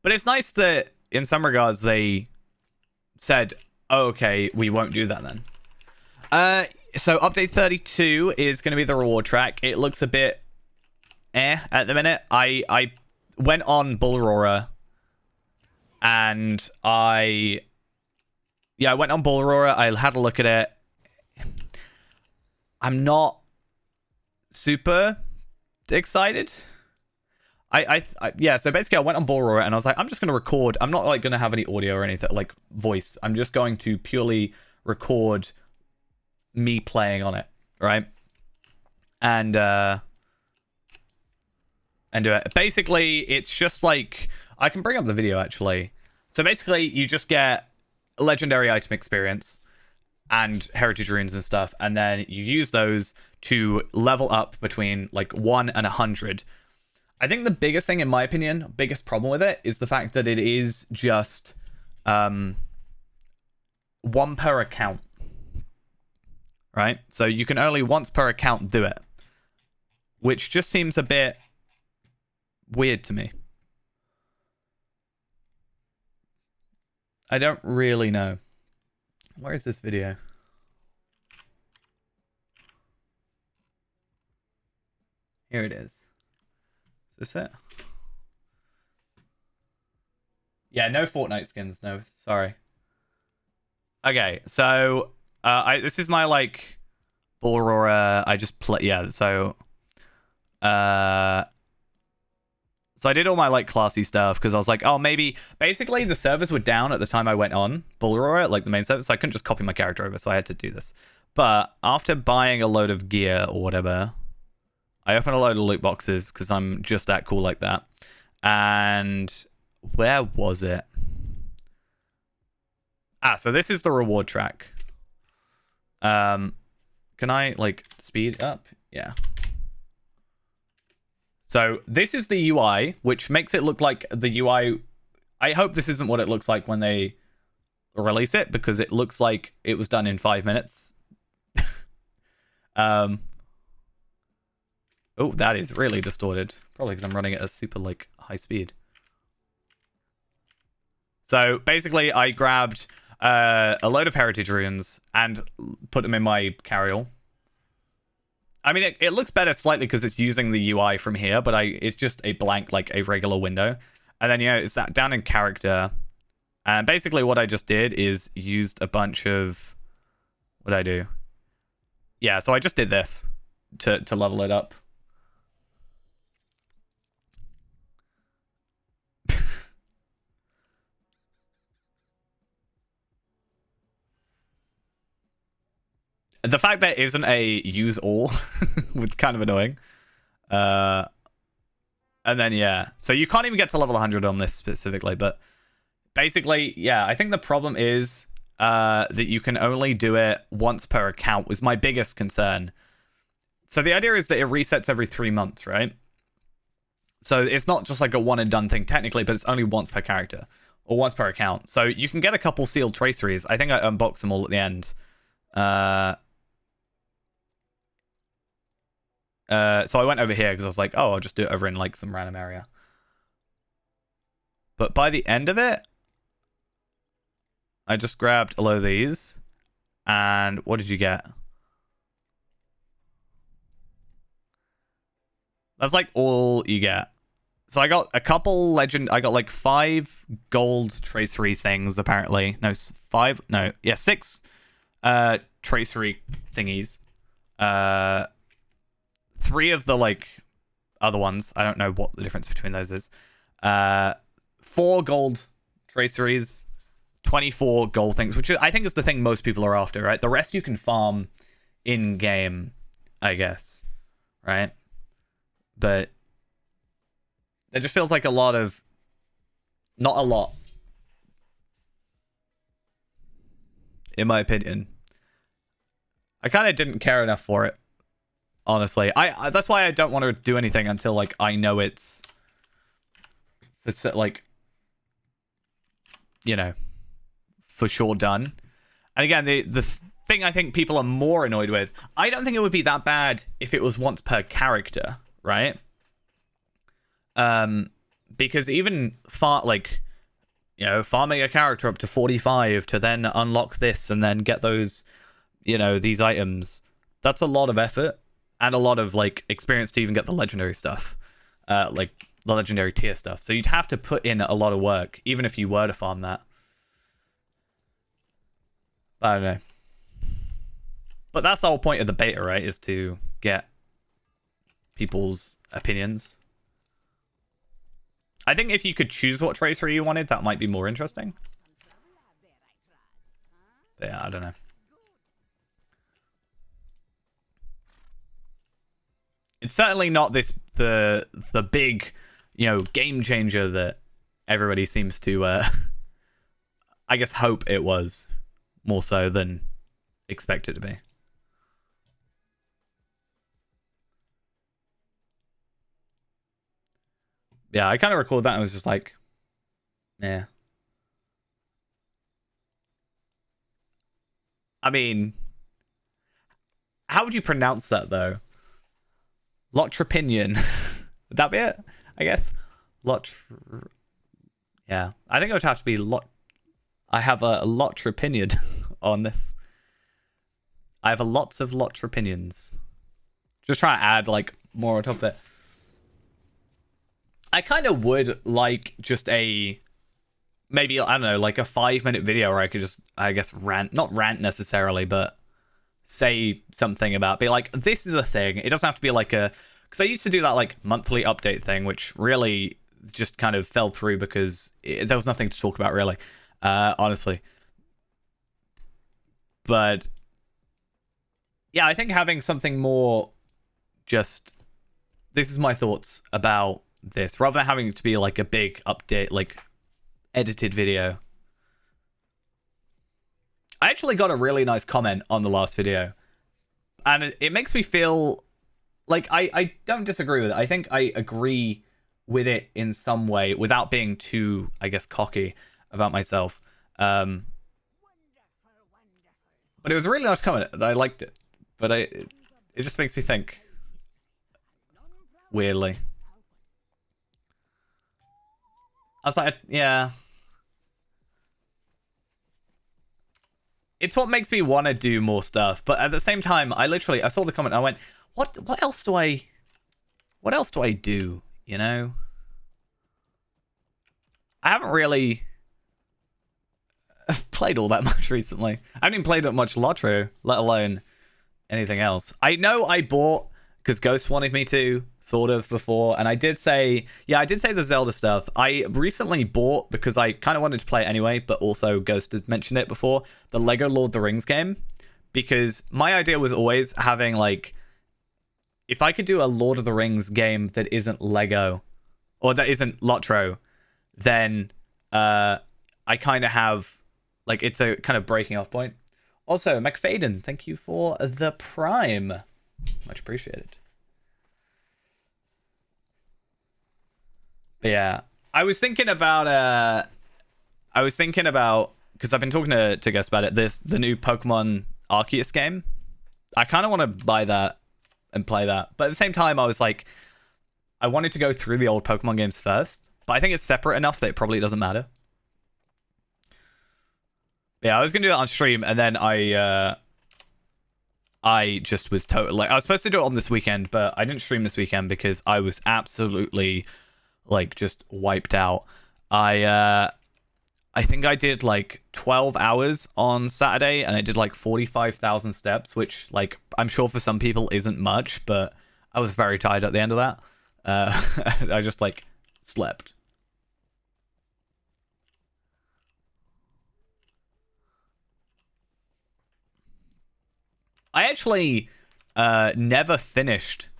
But it's nice that, in some regards, they said, oh, okay, we won't do that then. So update 32 is going to be the reward track. It looks a bit at the minute. I went on Bullroarer and I went on Bullroarer. I had a look at it. I'm not super excited. Yeah, so basically I went on Bullroarer and I was like, I'm just going to record. I'm not like going to have any audio or anything, like voice. I'm just going to purely record me playing on it, right? And do it. Basically, it's just like, I can bring up the video actually. So basically, you just get legendary item experience and heritage runes and stuff, and then you use those to level up between like 1 and 100. I think the biggest thing, in my opinion, biggest problem with it is the fact that it is just 1 per account. Right? So you can only once per account do it. Which just seems a bit weird to me. I don't really know. Where is this video? Here it is. Is this it? Yeah, no Fortnite skins. No, sorry. Okay, so... this is my, like, Bullroarer. I just play... Yeah, so... So I did all my, like, classy stuff, because I was like, oh, maybe... Basically, the servers were down at the time I went on Bullroarer, like, the main server, so I couldn't just copy my character over, so I had to do this. But after buying a load of gear or whatever, I opened a load of loot boxes, because I'm just that cool like that. And... where was it? So this is the reward track. Can I, like, speed up? Yeah. So this is the UI, which makes it look like the UI... I hope this isn't what it looks like when they release it, because it looks like it was done in 5 minutes. Oh, that is really distorted. Probably because I'm running at a super, like, high speed. So basically, I grabbed... a load of heritage runes and put them in my carryall. I mean, it looks better slightly because it's using the UI from here, but it's just a blank, like a regular window. And then, you know, it's that down in character. And basically what I just did is used a bunch of... What did I do? Yeah, so I just did this to level it up. The fact that it isn't a use all was kind of annoying. And then, yeah. So you can't even get to level 100 on this specifically. But basically, yeah, I think the problem is that you can only do it once per account was my biggest concern. So the idea is that it resets every 3 months, right? So it's not just like a one and done thing technically, but it's only once per character or once per account. So you can get a couple sealed traceries. I think I unboxed them all at the end. So I went over here because I was like, oh, I'll just do it over in like some random area. But by the end of it, I just grabbed a load of these. And what did you get? That's like all you get. So I got a couple legend. I got like 5 gold tracery things apparently. No, 5. No, yeah, 6 tracery thingies. 3 of the like other ones. I don't know what the difference between those is. 4 gold traceries, 24 gold things, which I think is the thing most people are after, right? The rest you can farm in game, I guess, right? But it just feels like a lot of, not a lot, in my opinion. I kind of didn't care enough for it, honestly. I that's why I don't want to do anything until like I know it's like, you know, for sure done. And again, the thing I think people are more annoyed with, I don't think it would be that bad if it was once per character, right? Because even farming a character up to 45 to then unlock this and then get those, these items, that's a lot of effort and a lot of like experience to even get the legendary stuff, like the legendary tier stuff. So you'd have to put in a lot of work, even if you were to farm that. I don't know. But that's the whole point of the beta, right? Is to get people's opinions. I think if you could choose what tracery you wanted, that might be more interesting. But yeah, I don't know. It's certainly not the big, game changer that everybody seems to, I guess, hope it was, more so than expect it to be. Yeah, I kind of recalled that and was just like, yeah. I mean, how would you pronounce that though? Lotrapinion. Would that be it? I guess. Yeah, I think it would have to be I have a Lotrapinion on this. I have lots of Lotrapinions. Just trying to add like more on top of it. I kind of would like just maybe, I don't know, like a 5-minute video where I could just, I guess, not rant necessarily, but say something about, be like, this is a thing. It doesn't have to be like because I used to do that like monthly update thing, which really just kind of fell through because there was nothing to talk about really, honestly. But yeah, I think having something more just, this is my thoughts about this, rather than having it to be like a big update, like edited video. I actually got a really nice comment on the last video, and it makes me feel like I don't disagree with it. I think I agree with it in some way without being too, I guess, cocky about myself. But it was a really nice comment and I liked it, but it just makes me think weirdly. I was like, yeah. It's what makes me want to do more stuff, but at the same time, I saw the comment and I went, what else do I do, I haven't really played all that much recently. I haven't even played that much Lotro, let alone anything else. I know I bought, because Ghost wanted me to, sort of, before, and I did say the Zelda stuff. I recently bought, because I kind of wanted to play it anyway, but also Ghost has mentioned it before, the Lego Lord of the Rings game, because my idea was always having, like, if I could do a Lord of the Rings game that isn't Lego, or that isn't Lotro, then I kind of have, like, it's a kind of breaking off point. Also, McFadden, thank you for the Prime. Much appreciated. But yeah, I was thinking about because I've been talking to guests about it. The new Pokemon Arceus game. I kind of want to buy that and play that, but at the same time, I was like, I wanted to go through the old Pokemon games first. But I think it's separate enough that it probably doesn't matter. But yeah, I was gonna do that on stream, and then I just was totally like I was supposed to do it on this weekend, but I didn't stream this weekend because I was absolutely like just wiped out. I think I did like 12 hours on Saturday, and I did like 45,000 steps, which like I'm sure for some people isn't much, but I was very tired at the end of that. I just like slept. I actually never finished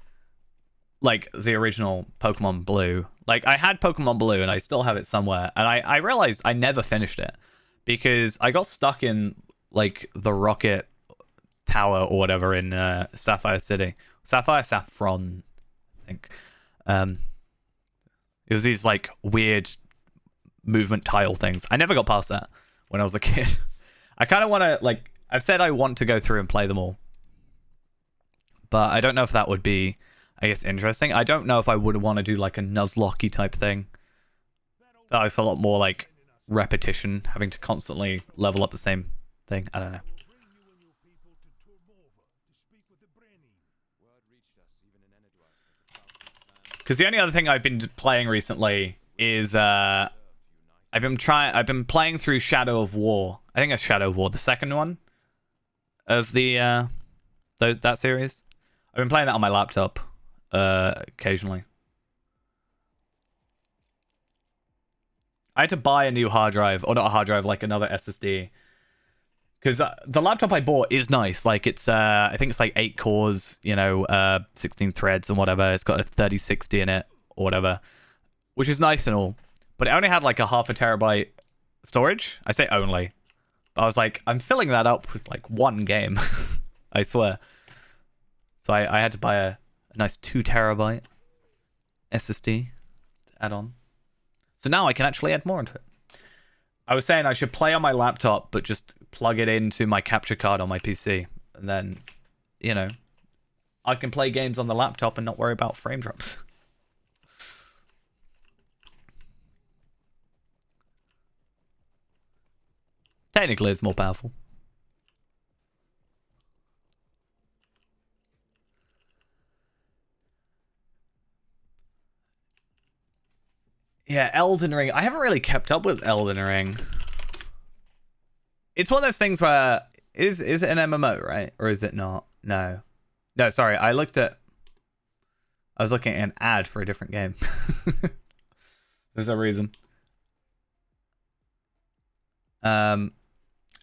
like the original Pokemon Blue. Like I had Pokemon Blue and I still have it somewhere, and I realized I never finished it because I got stuck in like the rocket tower or whatever in Sapphire City. Saffron, I think. It was these like weird movement tile things. I never got past that when I was a kid. I kind of want to like I've said I want to go through and play them all. But I don't know if that would be, I guess, interesting. I don't know if I would want to do like a Nuzlocke type thing. That's a lot more like repetition, having to constantly level up the same thing. I don't know. Because the only other thing I've been playing recently is I've been playing through Shadow of War. I think it's Shadow of War, the second one of the that series. I've been playing that on my laptop occasionally. I had to buy a new hard drive, or not a hard drive, like another SSD. Because the laptop I bought is nice. Like it's, I think it's like 8 cores, 16 threads and whatever. It's got a 3060 in it or whatever, which is nice and all. But it only had like a half a terabyte storage. I say only. But I was like, I'm filling that up with like one game. I swear. So I had to buy a nice 2 terabyte SSD to add on. So now I can actually add more into it. I was saying I should play on my laptop, but just plug it into my capture card on my PC. And then, I can play games on the laptop and not worry about frame drops. Technically, it's more powerful. Yeah, Elden Ring. I haven't really kept up with Elden Ring. It's one of those things where is it an MMO, right? Or is it not? No. No, sorry. I was looking at an ad for a different game. There's a reason. Elden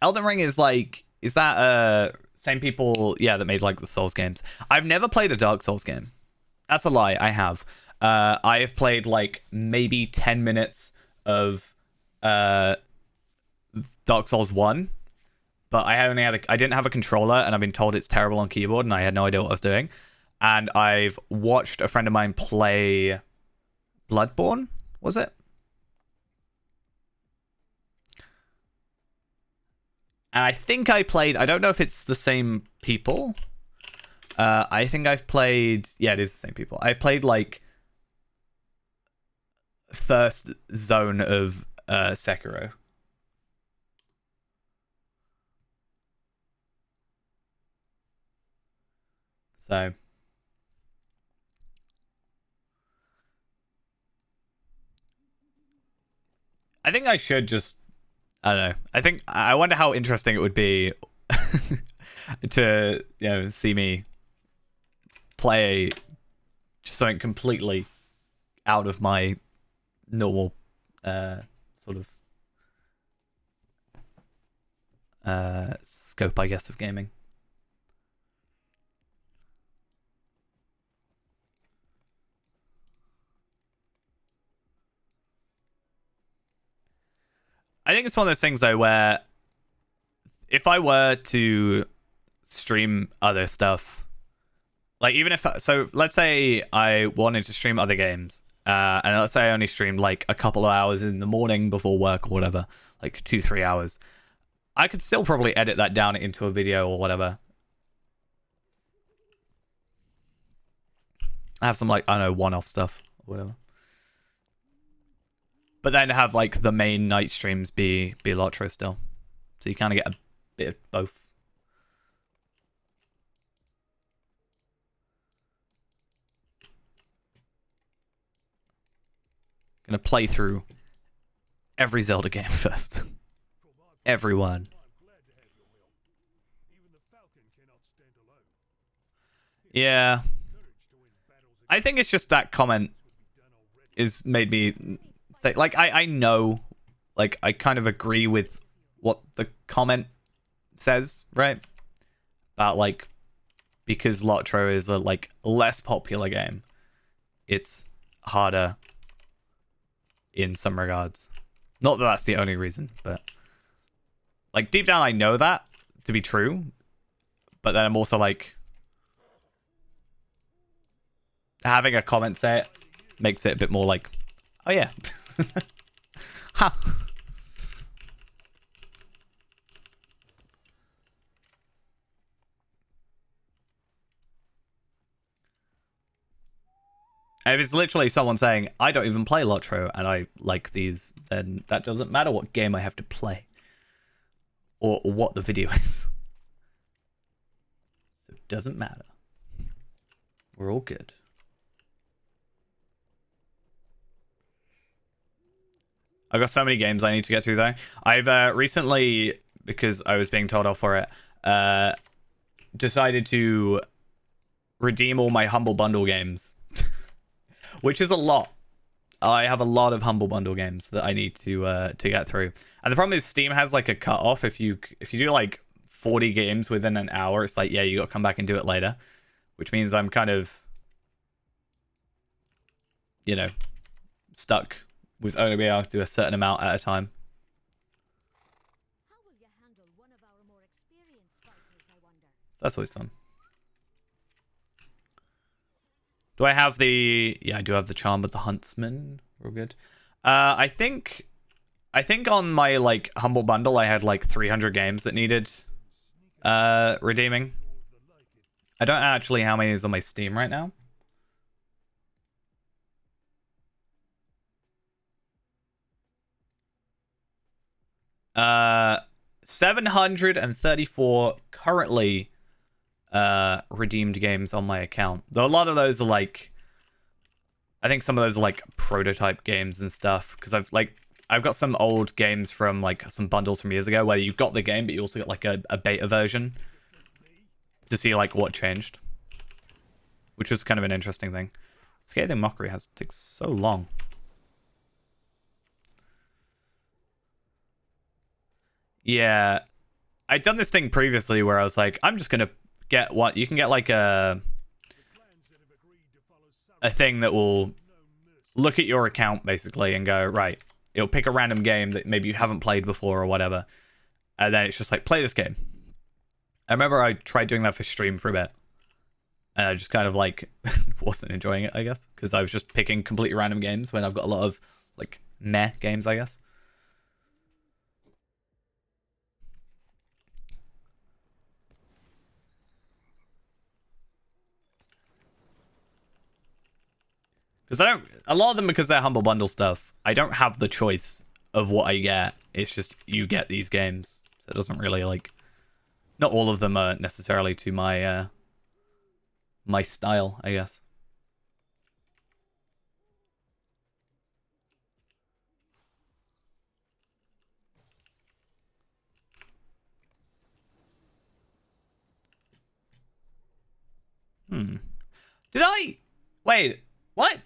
Ring is that same people that made like the Souls games. I've never played a Dark Souls game. That's a lie. I have. I have played like maybe 10 minutes of Dark Souls 1, but I didn't have a controller, and I've been told it's terrible on keyboard, and I had no idea what I was doing. And I've watched a friend of mine play Bloodborne, was it? And I think I don't know if it's the same people. I think I've played, it is the same people. I played like first zone of Sekiro. So I think I should just, I don't know. I wonder how interesting it would be to see me play just something completely out of my normal sort of scope, I guess, of gaming. I think it's one of those things though where if I were to stream other stuff, like even if let's say I wanted to stream other games and let's say I only streamed like a couple of hours in the morning before work or whatever, like 2-3 hours, I could still probably edit that down into a video or whatever. I have some like, I don't know, one-off stuff or whatever. But then have like the main night streams be Lotro still. So you kind of get a bit of both. Gonna play through every Zelda game first. Everyone. Yeah. I think it's just that comment is made me think, like, I know, like, I kind of agree with what the comment says, right? About, like, because Lotro is a, like, less popular game, it's harder in some regards. Not that that's the only reason, but, like, deep down I know that to be true, but then I'm also, like, having a comment say it makes it a bit more like, oh yeah. Huh. And if it's literally someone saying, I don't even play Lotro and I like these, then that doesn't matter what game I have to play. Or what the video is. So it doesn't matter. We're all good. I've got so many games I need to get through though. I've recently, because I was being told off for it, decided to redeem all my Humble Bundle games. Which is a lot. I have a lot of Humble Bundle games that I need to get through. And the problem is Steam has like a cutoff. If you do like 40 games within an hour, it's like, yeah, you got to come back and do it later. Which means I'm kind of, you know, stuck with only being able to do a certain amount at a time. How will you handle one of our more experienced fighters, I wonder? That's always fun. Do I have the... Yeah, I do have the Charm of the Huntsman. Real good. I think on my, like, Humble Bundle, I had, like, 300 games that needed redeeming. I don't actually how many is on my Steam right now. 734 currently redeemed games on my account. Though a lot of those are like, I think some of those are like prototype games and stuff, because I've got some old games from like some bundles from years ago where you got the game but you also got like a beta version to see like what changed, which was kind of an interesting thing. Scathing Mockery takes so long. Yeah, I'd done this thing previously where I was like, I'm just gonna get what you can get, like a thing that will look at your account basically and go, right, it'll pick a random game that maybe you haven't played before or whatever, and then it's just like, play this game. I remember I tried doing that for stream for a bit, and I just kind of like wasn't enjoying it, I guess, because I was just picking completely random games when I've got a lot of like meh games, I guess. Because a lot of them, because they're Humble Bundle stuff, I don't have the choice of what I get. It's just, you get these games. So it doesn't really, like, not all of them are necessarily to my, my style, I guess. Did I... Wait, what?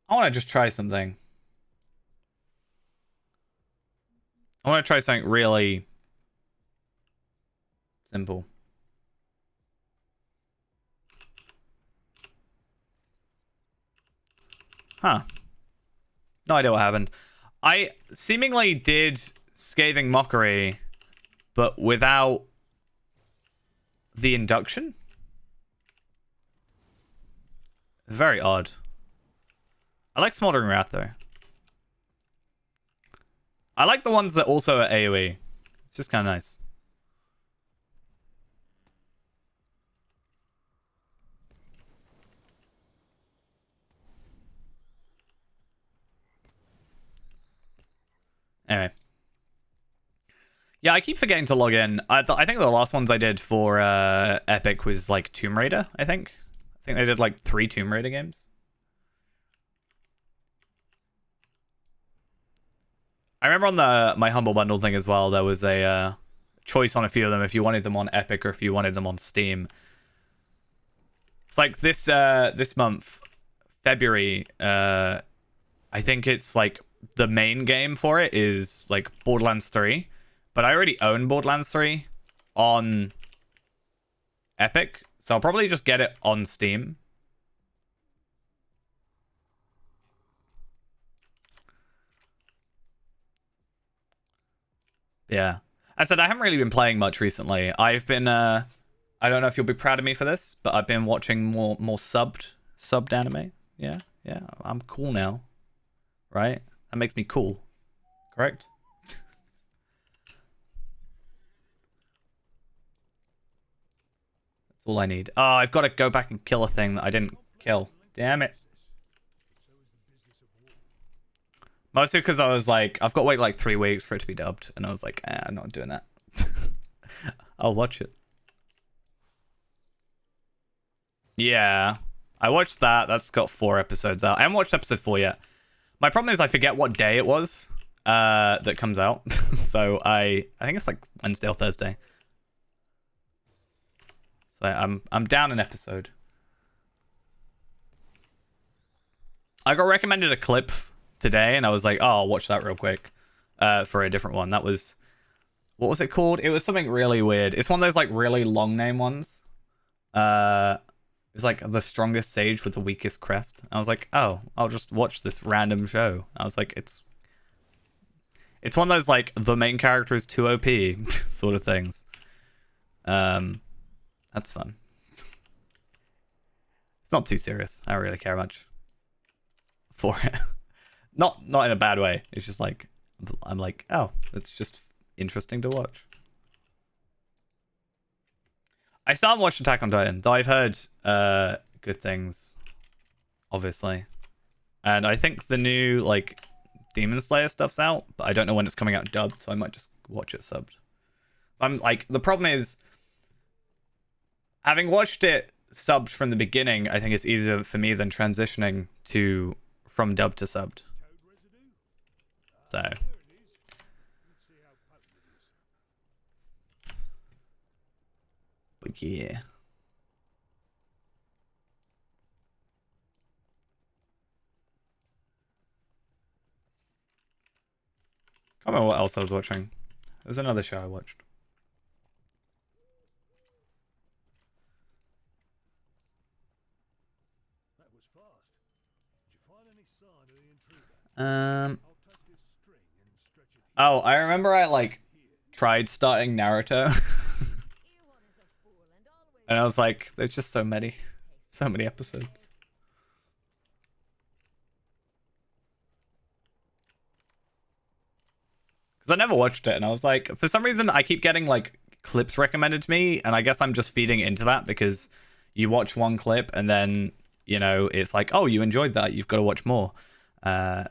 I want to just try something. I want to try something really simple. Huh. No idea what happened. I seemingly did Scathing Mockery, but without the induction? Very odd. I like Smoldering Wrath though. I like the ones that also are AoE. It's just kind of nice. Anyway. Yeah, I keep forgetting to log in. I think the last ones I did for Epic was like Tomb Raider, I think. I think they did like 3 Tomb Raider games. I remember on the My Humble Bundle thing as well, there was a choice on a few of them if you wanted them on Epic or if you wanted them on Steam. It's like this month, February, I think it's like the main game for it is like Borderlands 3. But I already own Borderlands 3 on Epic, so I'll probably just get it on Steam. Yeah. I said I haven't really been playing much recently. I've been I don't know if you'll be proud of me for this, but I've been watching more subbed anime. Yeah. Yeah. I'm cool now. Right? That makes me cool. Correct? That's all I need. Oh, I've got to go back and kill a thing that I didn't kill. Damn it. Mostly because I was like, I've got to wait like 3 weeks for it to be dubbed. And I was like, I'm not doing that. I'll watch it. Yeah. I watched that. That's got 4 episodes out. I haven't watched episode 4 yet. My problem is I forget what day it was that comes out. So I think it's like Wednesday or Thursday. So I'm down an episode. I got recommended a clip today and I was like, oh, I'll watch that real quick for a different one. That was, what was it called? It was something really weird. It's one of those like really long name ones. It's like the strongest sage with the weakest crest. I was like, oh, I'll just watch this random show. I was like, it's one of those like the main character is too OP sort of things. That's fun. It's not too serious. I don't really care much for it. Not in a bad way. It's just like I'm like, oh, it's just interesting to watch. I still haven't watched Attack on Titan, though I've heard good things, obviously. And I think the new like Demon Slayer stuff's out, but I don't know when it's coming out dubbed, so I might just watch it subbed. I'm like, the problem is having watched it subbed from the beginning, I think it's easier for me than transitioning to from dubbed to subbed. So but yeah. I don't remember what else I was watching. There's another show I watched. That was fast. Did you find any sign of the intruder? I'll take this string and stretch it. Oh, I remember I like tried starting Naruto. And I was like, there's just so many episodes. Because I never watched it, and I was like, for some reason, I keep getting like clips recommended to me, and I guess I'm just feeding into that because you watch one clip and then, you know, it's like, oh, you enjoyed that, you've got to watch more. The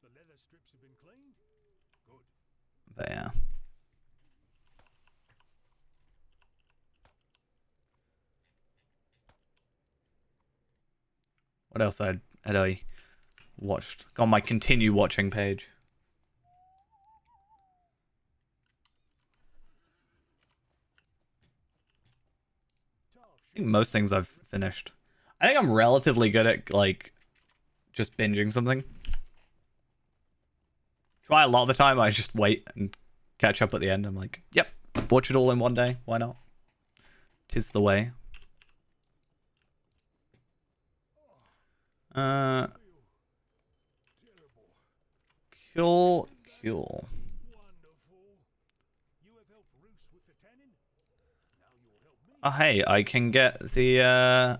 leather strips have been cleaned? Good. But yeah. What else had I watched? On my continue watching page. I think most things I've finished. I think I'm relatively good at like just binging something. Try a lot of the time, I just wait and catch up at the end. I'm like, yep, watch it all in one day. Why not? 'Tis the way. Cool. Wonderful. You have helped Roos with the tannin. Now you'll help me. Oh, hey, I can get the,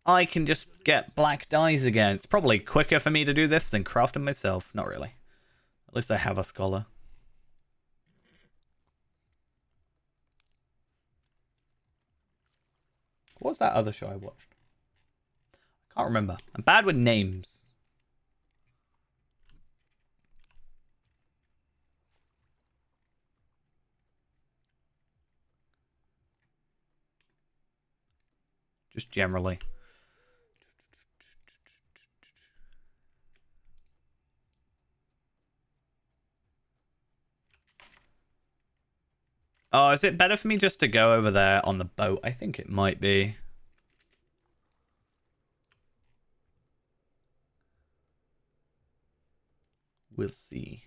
I can just get black dyes again. It's probably quicker for me to do this than craft them myself. Not really. At least I have a scholar. What was that other show I watched? I can't remember. I'm bad with names. Just generally. Oh, is it better for me just to go over there on the boat? I think it might be. We'll see.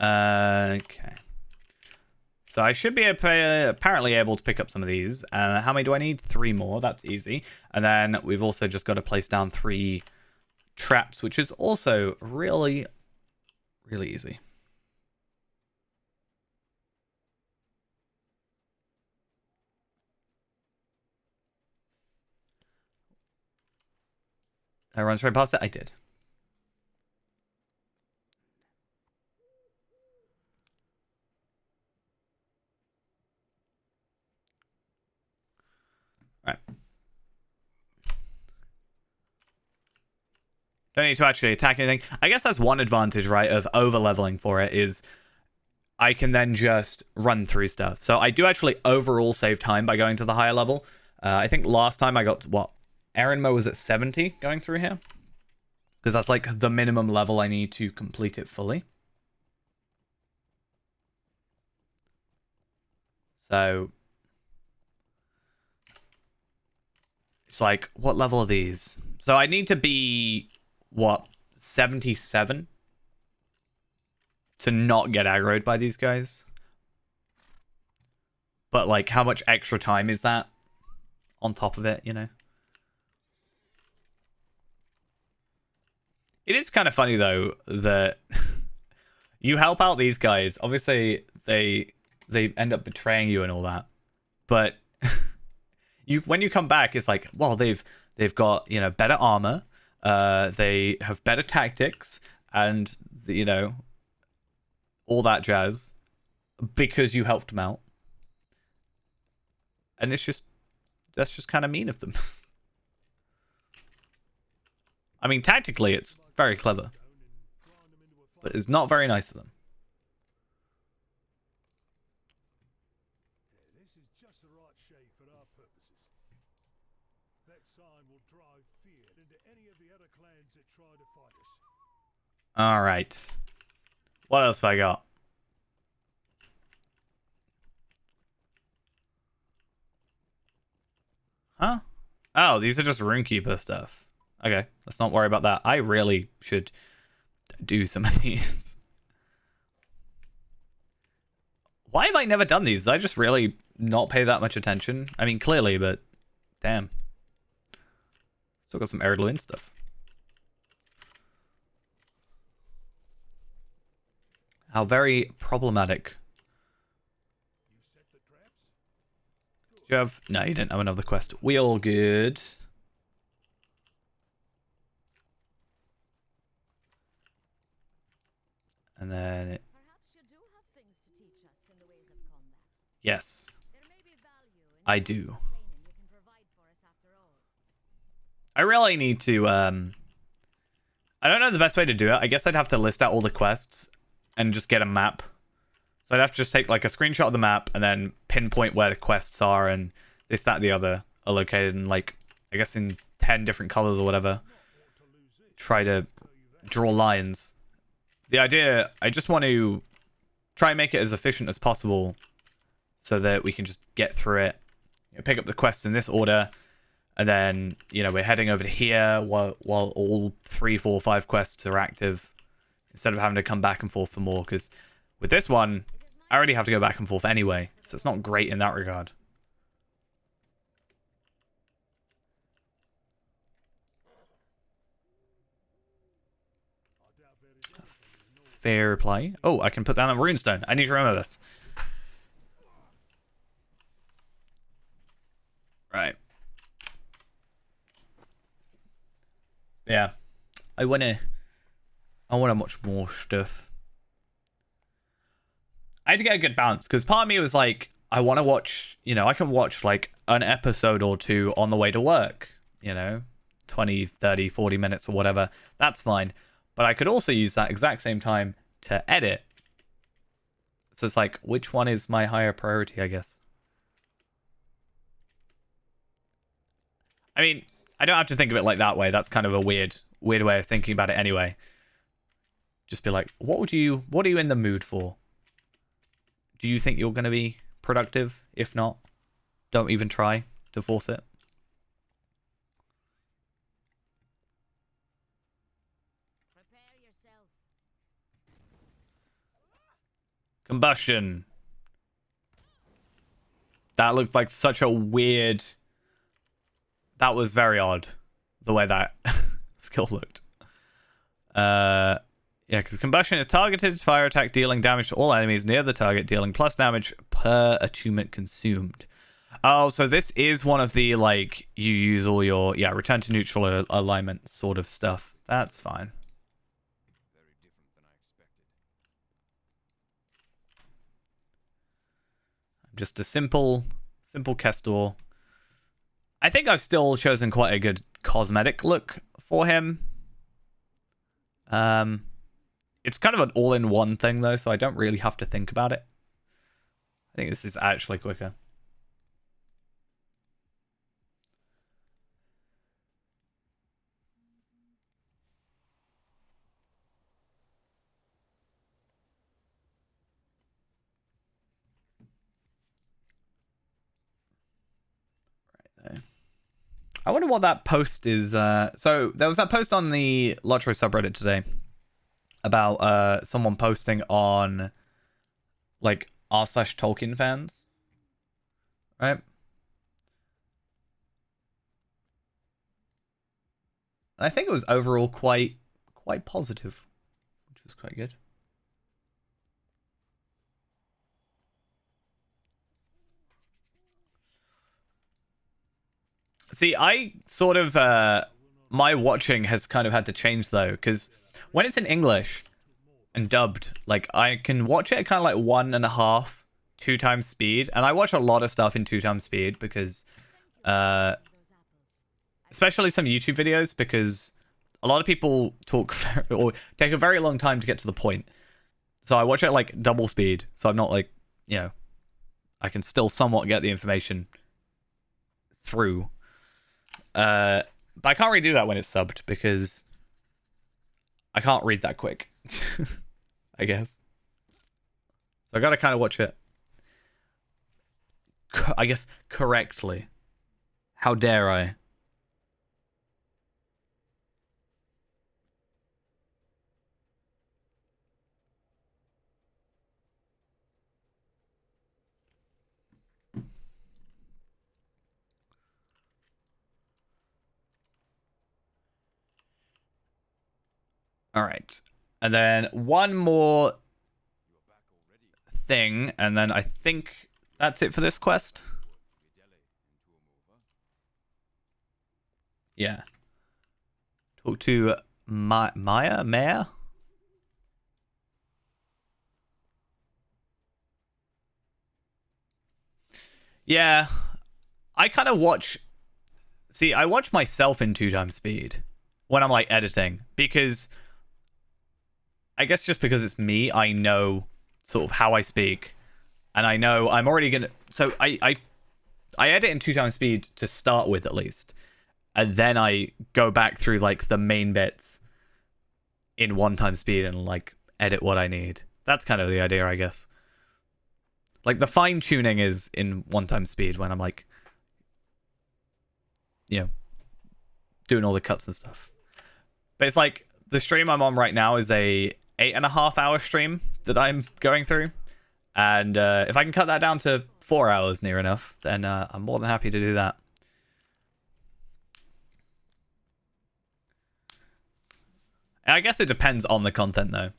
Okay. So I should be apparently able to pick up some of these. How many do I need? 3 more. That's easy. And then we've also just got to place down 3 traps, which is also really, really easy. I run straight past it? I did. Right. Don't need to actually attack anything. I guess that's one advantage, right, of over-leveling for it is I can then just run through stuff. So I do actually overall save time by going to the higher level. I think last time I got, what, Erinmo was at 70 going through here? Because that's like the minimum level I need to complete it fully. So it's like, what level are these? So I need to be, what, 77 to not get aggroed by these guys. But like, how much extra time is that on top of it, you know? It is kind of funny though that you help out these guys. Obviously, they end up betraying you and all that, but when you come back, it's like, well, they've got, you know, better armor, they have better tactics, and you know, all that jazz because you helped them out, and that's just kind of mean of them. I mean, tactically, it's very clever, but it's not very nice of them. This is just the right shape for our purposes. That sign will drive fear into any of the other clans that try to fight us. All right. What else have I got? Huh? Oh, these are just Runekeeper stuff. Okay, let's not worry about that. I really should do some of these. Why have I never done these? Did I just really not pay that much attention? I mean, clearly, but damn. Still got some Eredluin stuff. How very problematic. You set the traps? Do you have... No, you didn't have another quest. We all good. And then... Perhaps you do have things to teach us in the ways of combat. Yes, There may be value in I the do. training you can provide for us after all. I really need to, I don't know the best way to do it. I guess I'd have to list out all the quests and just get a map. So I'd have to just take like a screenshot of the map and then pinpoint where the quests are and this, that, and the other are located in like, I guess in 10 different colors or whatever. Try to draw lines. The idea, I just want to try and make it as efficient as possible so that we can just get through it. You know, pick up the quests in this order. And then, you know, we're heading over to here while all 3, 4, 5 quests are active. Instead of having to come back and forth for more. Because with this one, I already have to go back and forth anyway. So it's not great in that regard. Fair play. Oh, I can put down a runestone. I need to remember this. Right. Yeah. I wanna watch more stuff. I had to get a good balance because part of me was like, I want to watch, I can watch like an episode or two on the way to work, 20, 30, 40 minutes or whatever. That's fine. But I could also use that exact same time to edit. So it's like, which one is my higher priority, I guess? I mean, I don't have to think of it like that way. That's kind of a weird way of thinking about it anyway. Just be like, what are you in the mood for? Do you think you're going to be productive? If not, don't even try to force it. Prepare yourself. Combustion. That looked like such a weird... That was very odd, the way that skill looked. Yeah, because combustion is targeted fire attack, dealing damage to all enemies near the target, dealing plus damage per attunement consumed. Oh, so this is one of the, like, you use all your, return to neutral alignment sort of stuff. That's fine. Very different than I expected. Just a simple Kestor. I think I've still chosen quite a good cosmetic look for him. It's kind of an all-in-one thing, though, so I don't really have to think about it. I think this is actually quicker. Right there. I wonder what that post is. So there was that post on the Lotro subreddit today about someone posting on like r/Tolkien fans, right? And I think it was overall quite positive, which was quite good. See, I sort of my watching has kind of had to change though, because when it's in English and dubbed, like I can watch it at kind of like 1.5, 2 times speed, and I watch a lot of stuff in 2 times speed because, especially some YouTube videos, because a lot of people talk or take a very long time to get to the point. So I watch it at like double speed, so I'm not like, I can still somewhat get the information through. But I can't really do that when it's subbed because I can't read that quick. I guess. So I gotta kind of watch it. I guess correctly. How dare I? All right. And then one more thing, and then I think that's it for this quest. Yeah. Talk to Maya? Yeah. I kind of watch... See, I watch myself in 2 times speed when I'm, like, editing, because... I guess just because it's me, I know sort of how I speak, and I know I'm already gonna. So I edit in 2 times speed to start with at least, and then I go back through like the main bits in 1 time speed and like edit what I need. That's kind of the idea, I guess. Like the fine tuning is in 1 time speed when I'm like, doing all the cuts and stuff. But it's like the stream I'm on right now is a 8.5 hour stream that I'm going through, and if I can cut that down to 4 hours near enough, then I'm more than happy to do that. I guess it depends on the content though.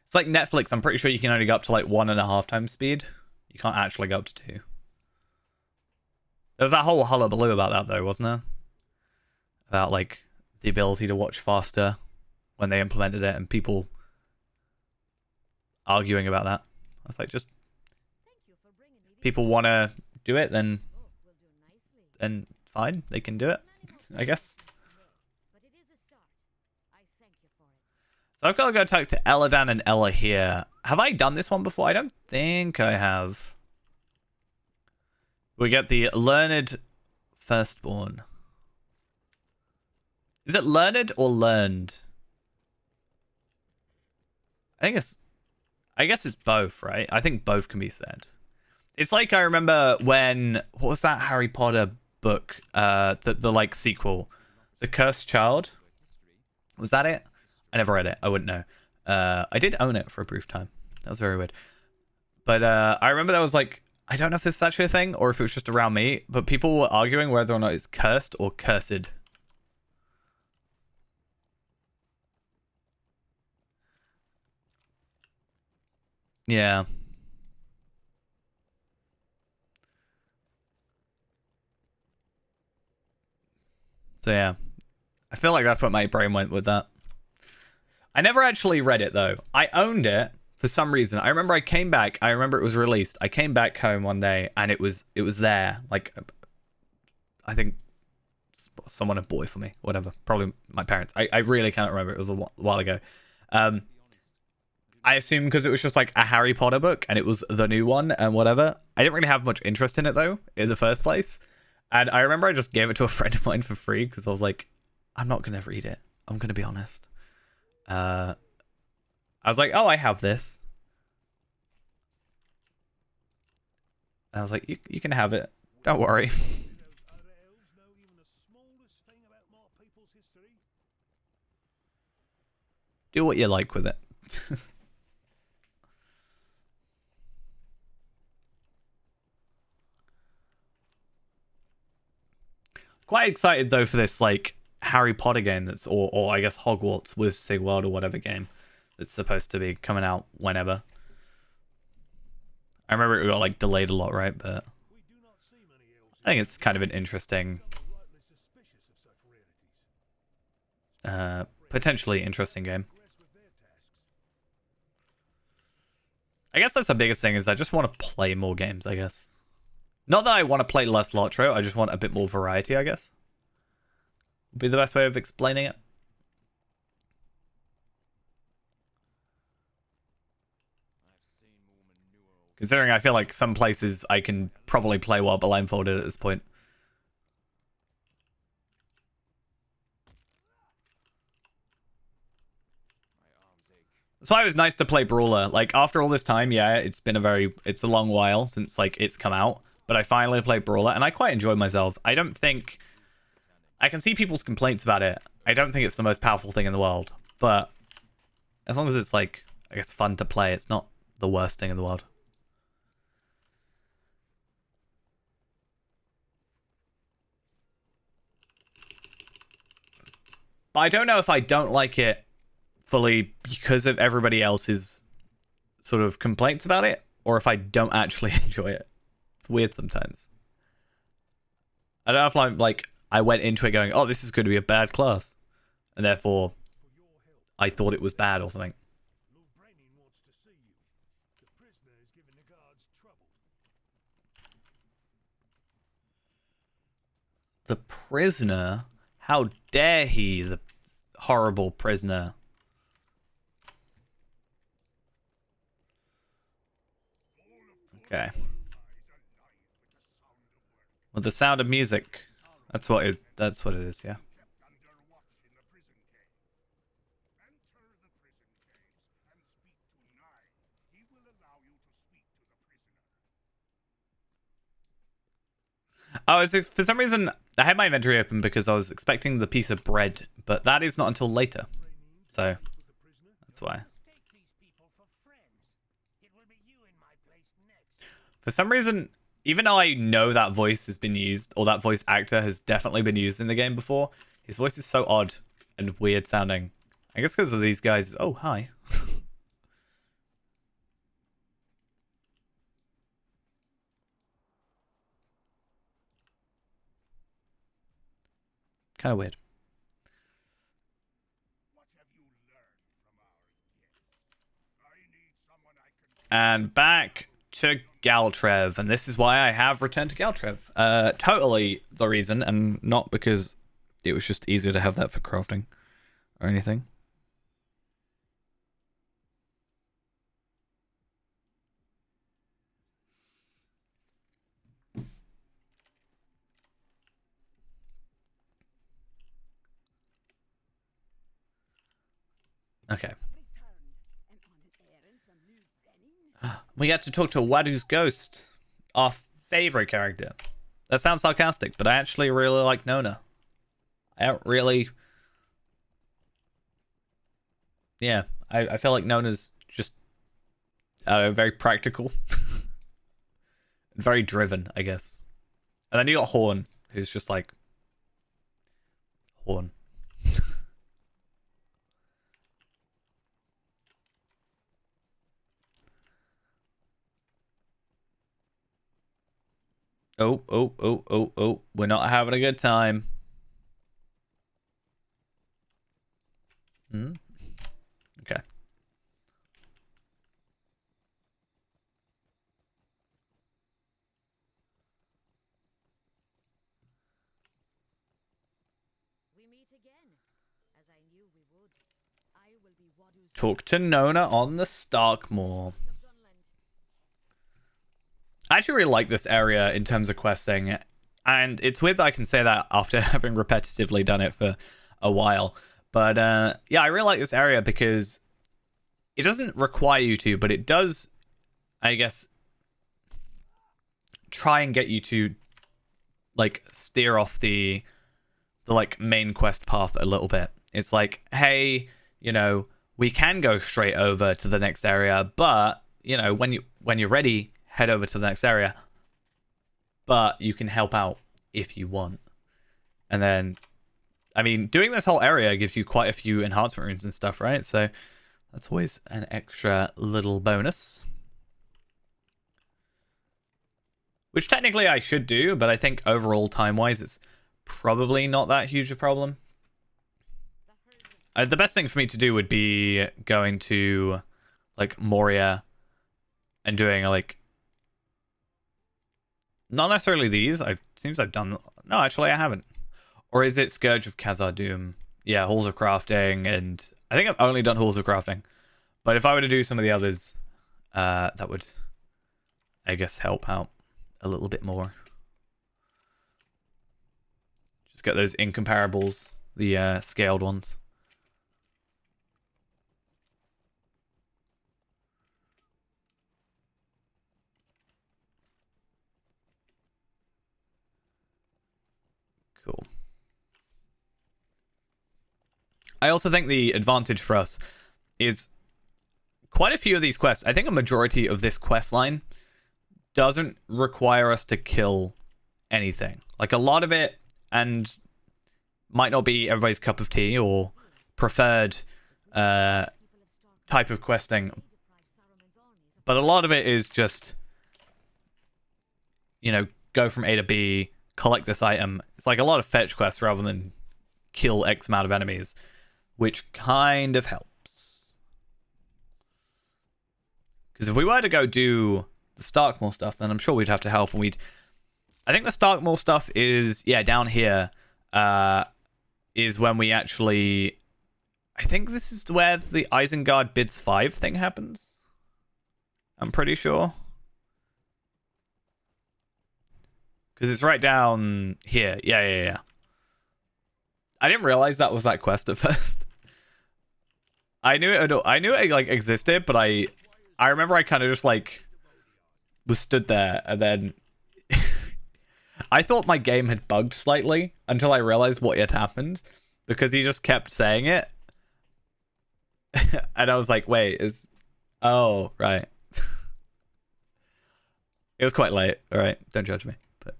It's like Netflix. I'm pretty sure you can only go up to like 1.5 times speed. You can't actually go up to 2. There was that whole hullabaloo about that though, wasn't there? About like the ability to watch faster when they implemented it, and people arguing about that. I was like, just people want to do it, then fine, they can do it, I guess. But it is a start. I thank you for it. So I've got to go talk to Eladan and Ella here. Have I done this one before? I don't think I have. We get the Learned Firstborn. Is it learned or learned? I guess it's both, right? I think both can be said. It's like I remember when, what was that Harry Potter book? The like sequel, The Cursed Child. Was that it? I never read it. I wouldn't know. I did own it for a brief time. That was very weird. But I remember that was like, I don't know if it's actually a thing or if it was just around me, but people were arguing whether or not it's cursed or cursed. Yeah. So yeah. I feel like that's what my brain went with that. I never actually read it though. I owned it for some reason. I remember I came back. I remember it was released. I came back home one day and it was there. Like, I think someone had bought it for me. Whatever. Probably my parents. I really cannot remember. It was a while ago. I assume because it was just like a Harry Potter book and it was the new one and whatever. I didn't really have much interest in it though in the first place. And I remember I just gave it to a friend of mine for free because I was like, I'm not going to read it. I'm going to be honest. I was like, oh, I have this. And I was like, you can have it. Don't worry. Those other elves know even the smallest thing about my people's history. Do what you like with it. Quite excited though for this like Harry Potter game that's or I guess Hogwarts Wizarding World or whatever game that's supposed to be coming out whenever. I remember it got like delayed a lot, right? But We do not see many elves. I think it's kind of an interesting, Some are rightly suspicious of such rarities. potentially interesting game. Progress with their tasks. I guess that's the biggest thing is I just want to play more games, I guess. Not that I want to play less Lotro, I just want a bit more variety, I guess. Would be the best way of explaining it. I've seen more manure. Considering I feel like some places I can probably play while blindfolded at this point. My arms ache. That's why it was nice to play Brawler. Like, after all this time, yeah, it's a long while since, like, it's come out. But I finally played Brawler, and I quite enjoyed myself. I don't think... I can see people's complaints about it. I don't think it's the most powerful thing in the world. But as long as it's, like, I guess fun to play, it's not the worst thing in the world. But I don't know if I don't like it fully because of everybody else's sort of complaints about it, or if I don't actually enjoy it. It's weird sometimes. I don't know if I'm like, I went into it going, oh, this is going to be a bad class, and therefore For your help, I thought it was bad or something. Lord Brandon wants to see you. The prisoner is giving the guards trouble. The prisoner? How dare he, the horrible prisoner. Okay. With the sound of music. That's what it is, yeah. Kept under watch in the prison cave. Enter the prison caves and speak to Nine. He will allow you to speak to the prisoner. Oh, for some reason, I had my inventory open because I was expecting the piece of bread, but that is not until later. So, With the prisoner, that's why. Mistake these people for friends. It will be you in my place next. For some reason, even though I know that voice has been used, or that voice actor has definitely been used in the game before, his voice is so odd and weird sounding. I guess because of these guys. Oh, hi. Kind of weird. What have you learned from our guest? I need someone I can. And back to Galtrev, and this is why I have returned to Galtrev. Totally the reason, and not because it was just easier to have that for crafting or anything. Okay. We got to talk to Wadu's ghost, our favorite character. That sounds sarcastic, but I actually really like Nona. I don't really... Yeah, I feel like Nona's just very practical. Very driven, I guess. And then you got Horn, who's just like... Horn. Oh. We're not having a good time. Okay. We meet again, as I knew we would. I will be Wadu's Talk to Nona on the Starkmoor. of Dunland. I actually really like this area in terms of questing, and it's weird that I can say that after having repetitively done it for a while. But yeah, I really like this area because it doesn't require you to, but it does, I guess, try and get you to like steer off the like main quest path a little bit. It's like, hey, you know, we can go straight over to the next area, but you know, when you're ready, head over to the next area. But you can help out if you want. And then, I mean, doing this whole area gives you quite a few enhancement runes and stuff, right? So that's always an extra little bonus. Which technically I should do, but I think overall time-wise it's probably not that huge a problem. The best thing for me to do would be going to like Moria and doing like not necessarily these. Seems I've done. No, actually I haven't. Or is it Scourge of Khazad-dûm? Yeah, Halls of Crafting, and I think I've only done Halls of Crafting. But if I were to do some of the others, that would, I guess, help out a little bit more. Just get those incomparables, the scaled ones. Cool. I also think the advantage for us is quite a few of these quests. I think a majority of this quest line doesn't require us to kill anything. Like a lot of it, and might not be everybody's cup of tea or preferred type of questing, but a lot of it is just, you know, go from A to B, collect this item. It's like a lot of fetch quests rather than kill X amount of enemies, which kind of helps. Because if we were to go do the Starkmoor stuff, then I'm sure we'd have to help, and I think the Starkmoor stuff is, yeah, down here, is when we actually, I think this is where the Isengard Bids 5 thing happens. I'm pretty sure. Because it's right down here. Yeah. I didn't realize that was that quest at first. I knew it like existed, but I remember I kind of just like was stood there, and then I thought my game had bugged slightly until I realized what had happened, because he just kept saying it. And I was like, wait, oh, right. It was quite late. All right, don't judge me. But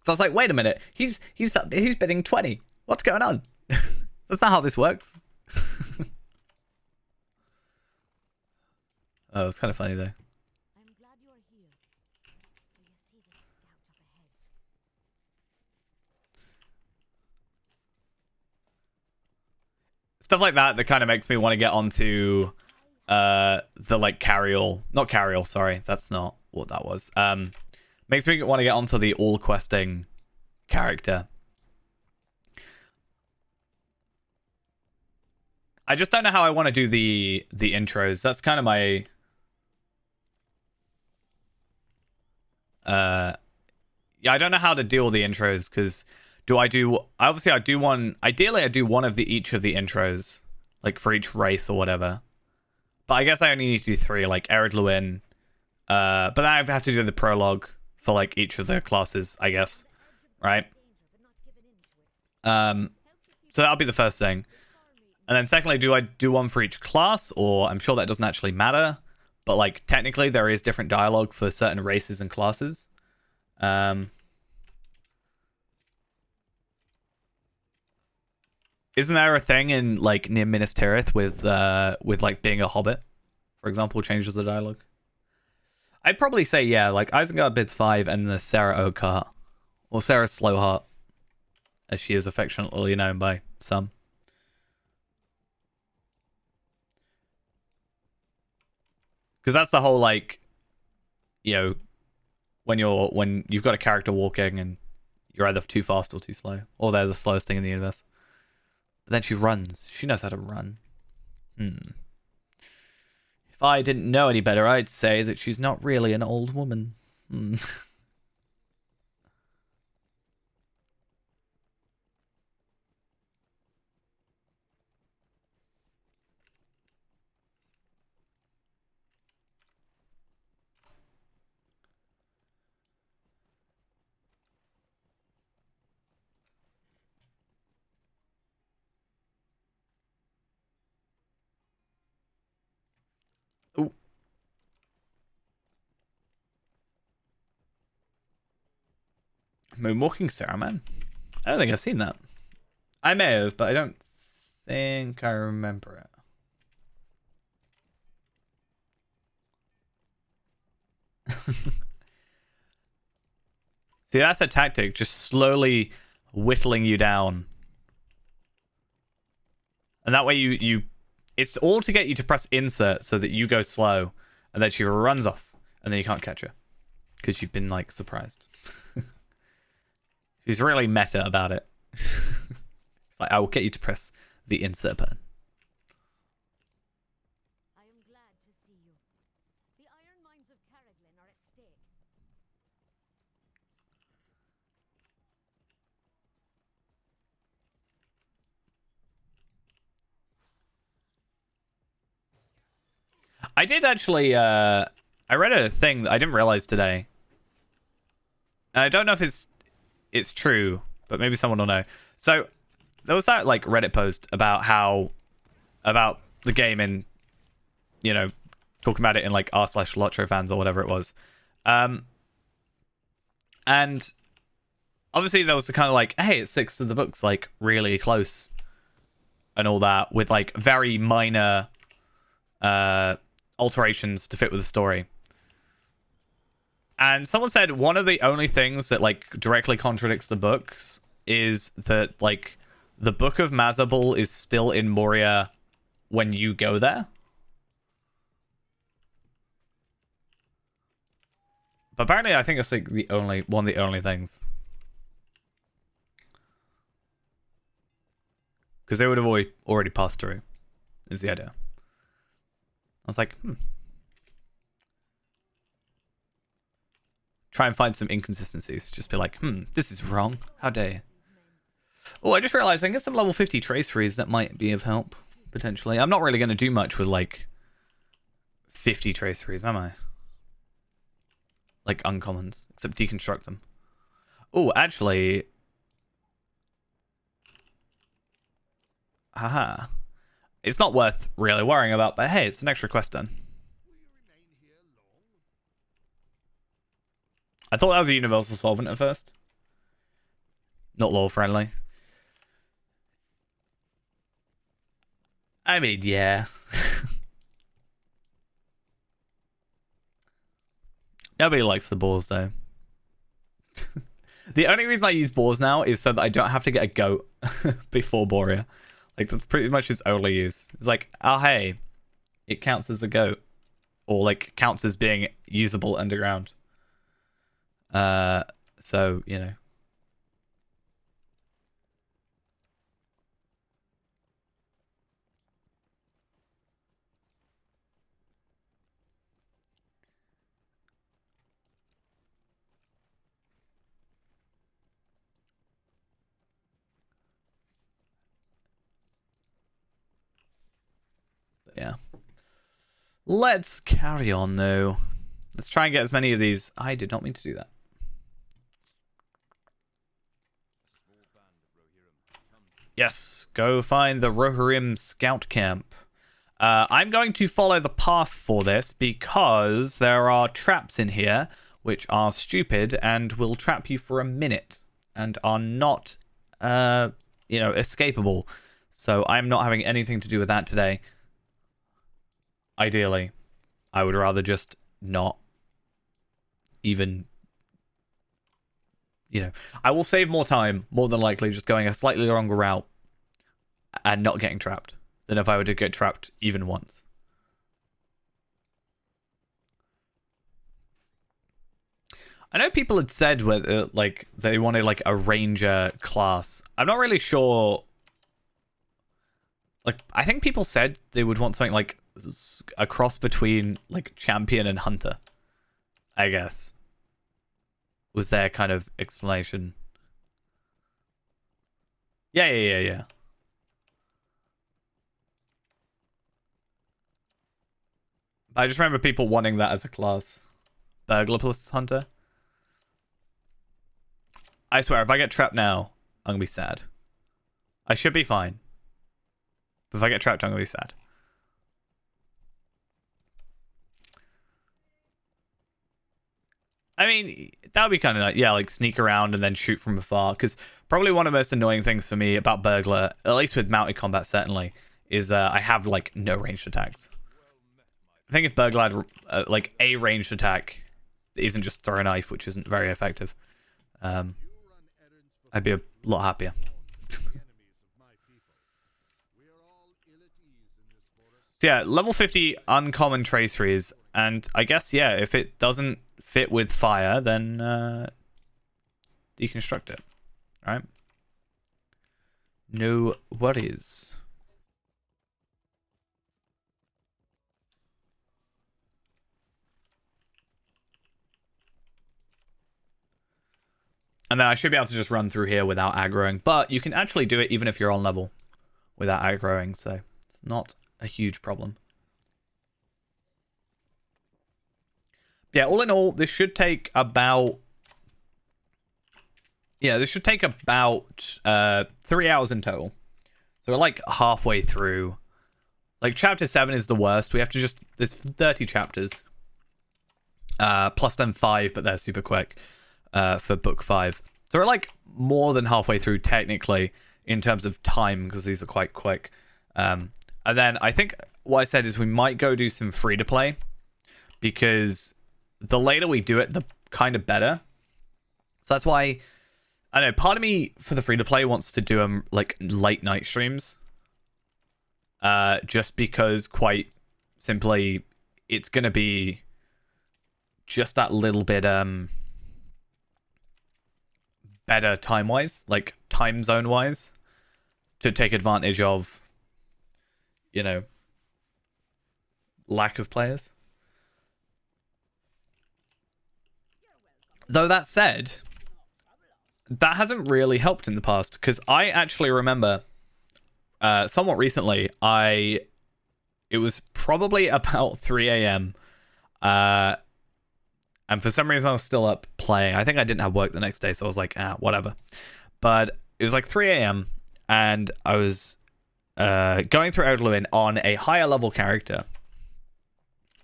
so I was like, wait a minute, he's bidding 20. What's going on? That's not how this works. Oh, it's kind of funny though. I'm glad you are here. Do you see the scout up ahead? Stuff like that kind of makes me want to get onto the like carry-all. Not carry-all, sorry. That's not what that was. Makes me want to get onto the all questing character. I just don't know how I want to do the intros. That's kind of my yeah, I don't know how to deal with the intros because obviously I do one, ideally I do one of each of the intros, like for each race or whatever. But I guess I only need to do 3, like Ered Luin. But then I have to do the prologue for like each of the classes, I guess. Right? So that'll be the first thing. And then secondly, do I do one for each class? Or I'm sure that doesn't actually matter. But like technically there is different dialogue for certain races and classes. Isn't there a thing in like near Minas Tirith with like being a hobbit, for example, changes the dialogue? I'd probably say yeah, like Isengard Bids 5 and the Sarah Oakheart, or Sarah Slowheart, as she is affectionately known by some. Because that's the whole like, you know, when you've got a character walking and you're either too fast or too slow, or they're the slowest thing in the universe. But then she runs. She knows how to run. If I didn't know any better, I'd say that she's not really an old woman. Ooh. Moonwalking Saruman? I don't think I've seen that. I may have, but I don't think I remember it. See, that's a tactic, just slowly whittling you down. And that way you it's all to get you to press insert so that you go slow, and then she runs off, and then you can't catch her. Because you've been, like, surprised. She's really meta about it. It's like, I will get you to press the insert button. I am glad to see you. The iron mines of Caraglen are at stake. I did actually, I read a thing that I didn't realize today. And I don't know if it's true, but maybe someone will know. So there was that like Reddit post about the game and, you know, talking about it in like r/Lotro fans or whatever it was. And obviously there was the kind of like, hey, it sticks to the books like really close and all that with like very minor alterations to fit with the story. And someone said one of the only things that like directly contradicts the books is that like the Book of Mazabul is still in Moria when you go there. But apparently I think it's like one of the only things. Because they would have already passed through, is the idea. I was like, Try and find some inconsistencies. Just be like, this is wrong. How dare you? Oh, I just realized I can get some level 50 trace frees that might be of help, potentially. I'm not really going to do much with, like, 50 trace frees, am I? Like, uncommons. Except deconstruct them. Oh, actually... Haha. It's not worth really worrying about, but hey, it's an extra quest done. I thought that was a universal solvent at first. Not lore friendly. I mean, yeah. Nobody likes the boars, though. The only reason I use boars now is so that I don't have to get a goat before Borea. Like, that's pretty much its only use. It's like, oh, hey, it counts as a goat. Or, like, counts as being usable underground. So, you know. But yeah. Let's carry on, though. Let's try and get as many of these. I did not mean to do that. Yes, go find the Rohirrim scout camp. I'm going to follow the path for this because there are traps in here which are stupid and will trap you for a minute and are not, escapable. So I'm not having anything to do with that today. Ideally, I would rather just not even, I will save more time, more than likely, just going a slightly longer route and not getting trapped than if I were to get trapped even once. I know people had said whether, like, they wanted, like, a ranger class. I'm not really sure. Like, I think people said they would want something like a cross between, like, champion and hunter, I guess, was their kind of explanation. Yeah. I just remember people wanting that as a class. Burglar plus hunter. I swear, if I get trapped now, I'm gonna be sad. I should be fine. But if I get trapped, I'm gonna be sad. I mean, that would be kind of nice. Yeah, like sneak around and then shoot from afar. Because probably one of the most annoying things for me about Burglar, at least with mounted combat certainly, is I have like no ranged attacks. I think if Burglar had like a ranged attack that isn't just throw a knife, which isn't very effective, I'd be a lot happier. So yeah, level 50 uncommon traceries, and I guess, yeah, if it doesn't fit with fire, then deconstruct it, right? No worries. And then I should be able to just run through here without aggroing, but you can actually do it even if you're on level without aggroing, so it's not a huge problem. Yeah, all in all, this should take about... Yeah, this should take about 3 hours in total. So we're like halfway through. Like, chapter 7 is the worst. We have to just... There's 30 chapters. Plus then 5, but they're super quick for book 5. So we're like more than halfway through, technically, in terms of time, because these are quite quick. And then I think what I said is we might go do some free-to-play, because the later we do it, the kind of better. So that's why, I don't know, part of me for the free-to-play wants to do them like late night streams. Just because, quite simply, it's going to be just that little bit better time-wise, like time zone-wise, to take advantage of, you know, lack of players. Though that said, that hasn't really helped in the past, because I actually remember somewhat recently, it was probably about 3 a.m. And for some reason I was still up playing. I think I didn't have work the next day, so I was like, whatever. But it was like 3 a.m. and I was going through Odluin on a higher level character,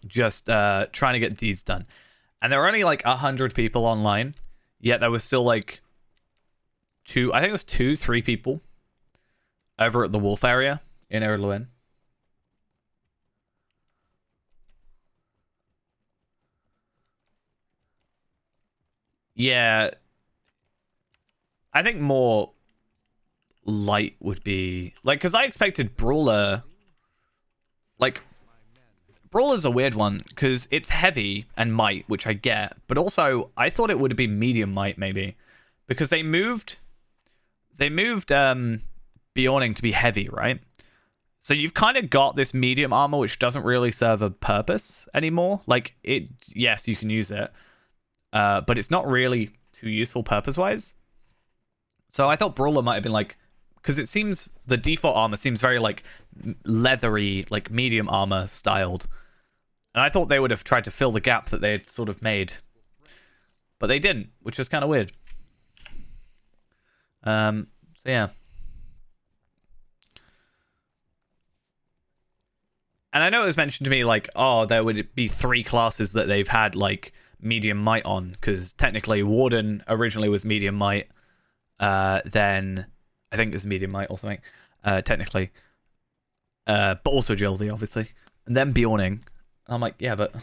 just trying to get deeds done. And there were only like 100 people online, yet there was still like 3 people over at the wolf area in Erluin. Yeah. I think more light would be like, because I expected Brawler. Like, Brawler's a weird one because it's heavy and might, which I get, but also I thought it would have been medium might maybe, because they moved Bjorning to be heavy, right? So you've kind of got this medium armor which doesn't really serve a purpose anymore. Like, it, yes, you can use it, but it's not really too useful purpose-wise. So I thought Brawler might have been like, because it seems the default armor seems very like leathery, like medium armor styled, and I thought they would have tried to fill the gap that they had sort of made, but they didn't, which is kind of weird. So yeah. And I know it was mentioned to me like, oh, there would be 3 classes that they've had like medium might on, because technically Warden originally was medium might, then I think it was medium might or something, technically, but also agility obviously, and then Bjorning. And I'm like, yeah, but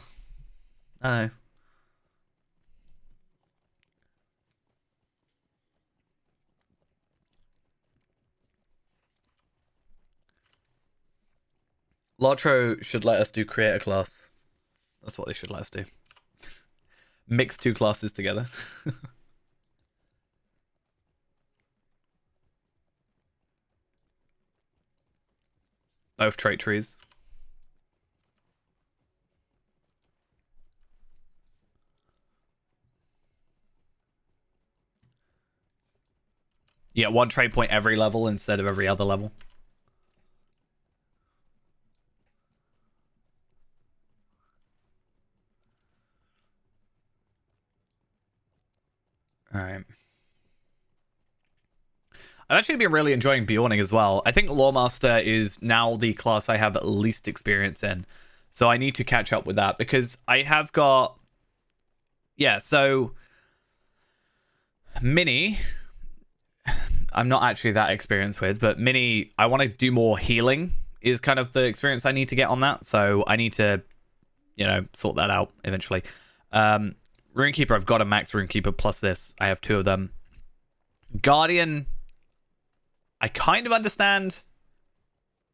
I don't know. Lotro should let us do creator class. That's what they should let us do. Mix 2 classes together. Both trait trees. Yeah, 1 trait point every level instead of every other level. Alright. I've actually been really enjoying Bjorning as well. I think Lawmaster is now the class I have least experience in. So I need to catch up with that because I have got... Yeah, so... Mini... I'm not actually that experienced with, but Mini, I want to do more healing is kind of the experience I need to get on that. So I need to, you know, sort that out eventually. Runekeeper, I've got a max Runekeeper plus this. I have 2 of them. Guardian, I kind of understand,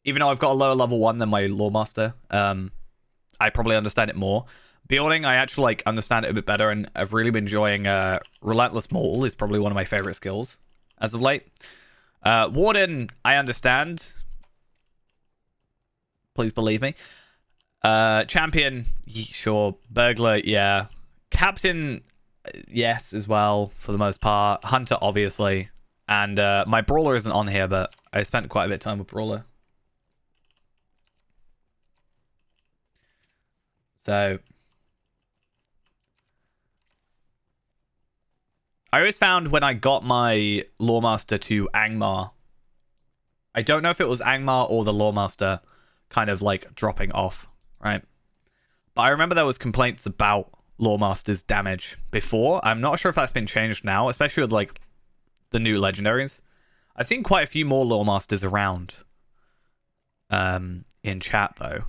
even though I've got a lower level 1 than my Lawmaster. I probably understand it more. Bjorning, I actually like understand it a bit better, and I've really been enjoying Relentless Maul is probably one of my favorite skills as of late. Warden, I understand. Please believe me. Champion, sure. Burglar, yeah. Captain, yes, as well, for the most part. Hunter, obviously. And my Brawler isn't on here, but I spent quite a bit of time with Brawler. So... I always found when I got my Lawmaster to Angmar, I don't know if it was Angmar or the Lawmaster kind of like dropping off, right? But I remember there was complaints about Lawmaster's damage before. I'm not sure if that's been changed now, especially with like the new legendaries. I've seen quite a few more Lawmasters around in chat though.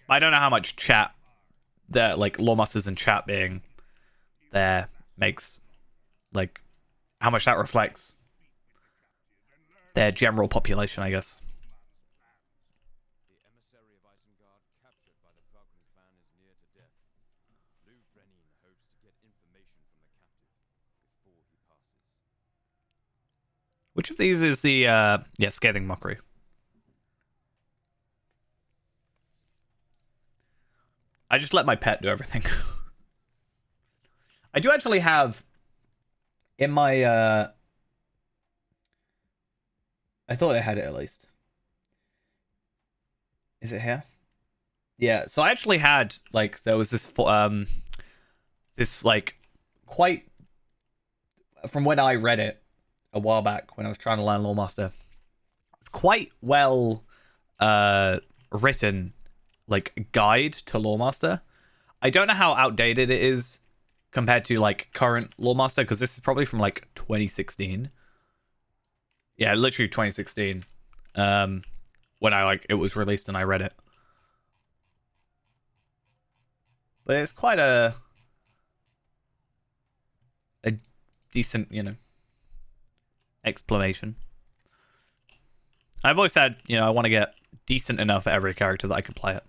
I don't know how much chat there, like Lawmasters in chat being there makes, like, how much that reflects their general population, I guess. The emissary of Isengard captured by the Falcon clan is near to death. Lou Brenin hopes to get information from the captive before he passes. Which of these is the, yeah, Scathing Mockery? I just let my pet do everything. I do actually have in my I thought I had it at least. Is it here? Yeah, so I actually had like there was this this like quite from when I read it a while back when I was trying to learn Lawmaster. It's quite well written like guide to Lawmaster. I don't know how outdated it is compared to like current Lawmaster, because this is probably from like 2016. Yeah, literally 2016. When I like it was released and I read it. But it's quite a a decent, you know, explanation. I've always said, you know, I want to get decent enough at every character that I can play it.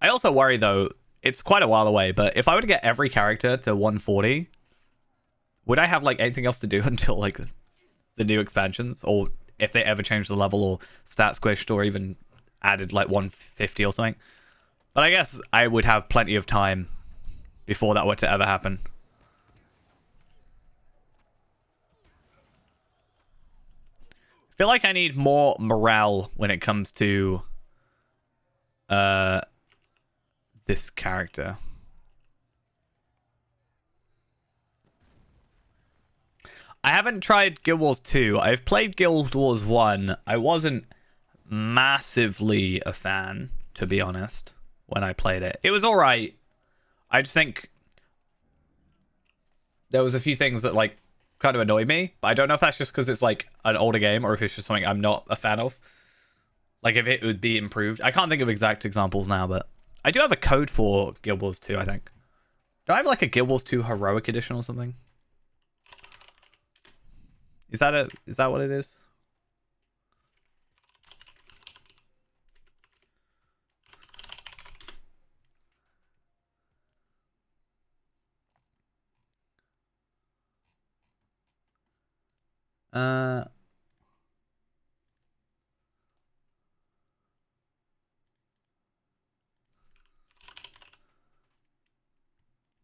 I also worry, though, it's quite a while away, but if I were to get every character to 140, would I have, like, anything else to do until, like, the new expansions? Or if they ever change the level or stat squished or even added, like, 150 or something? But I guess I would have plenty of time before that were to ever happen. I feel like I need more morale when it comes to this character. I haven't tried Guild Wars 2. I've played Guild Wars 1. I wasn't massively a fan, to be honest, when I played it. It was alright. I just think there was a few things that, like, kind of annoyed me. But I don't know if that's just because it's, like, an older game or if it's just something I'm not a fan of. Like, if it would be improved. I can't think of exact examples now, but I do have a code for Guild Wars 2, I think. Do I have, like, a Guild Wars 2 Heroic Edition or something? Is that what it is?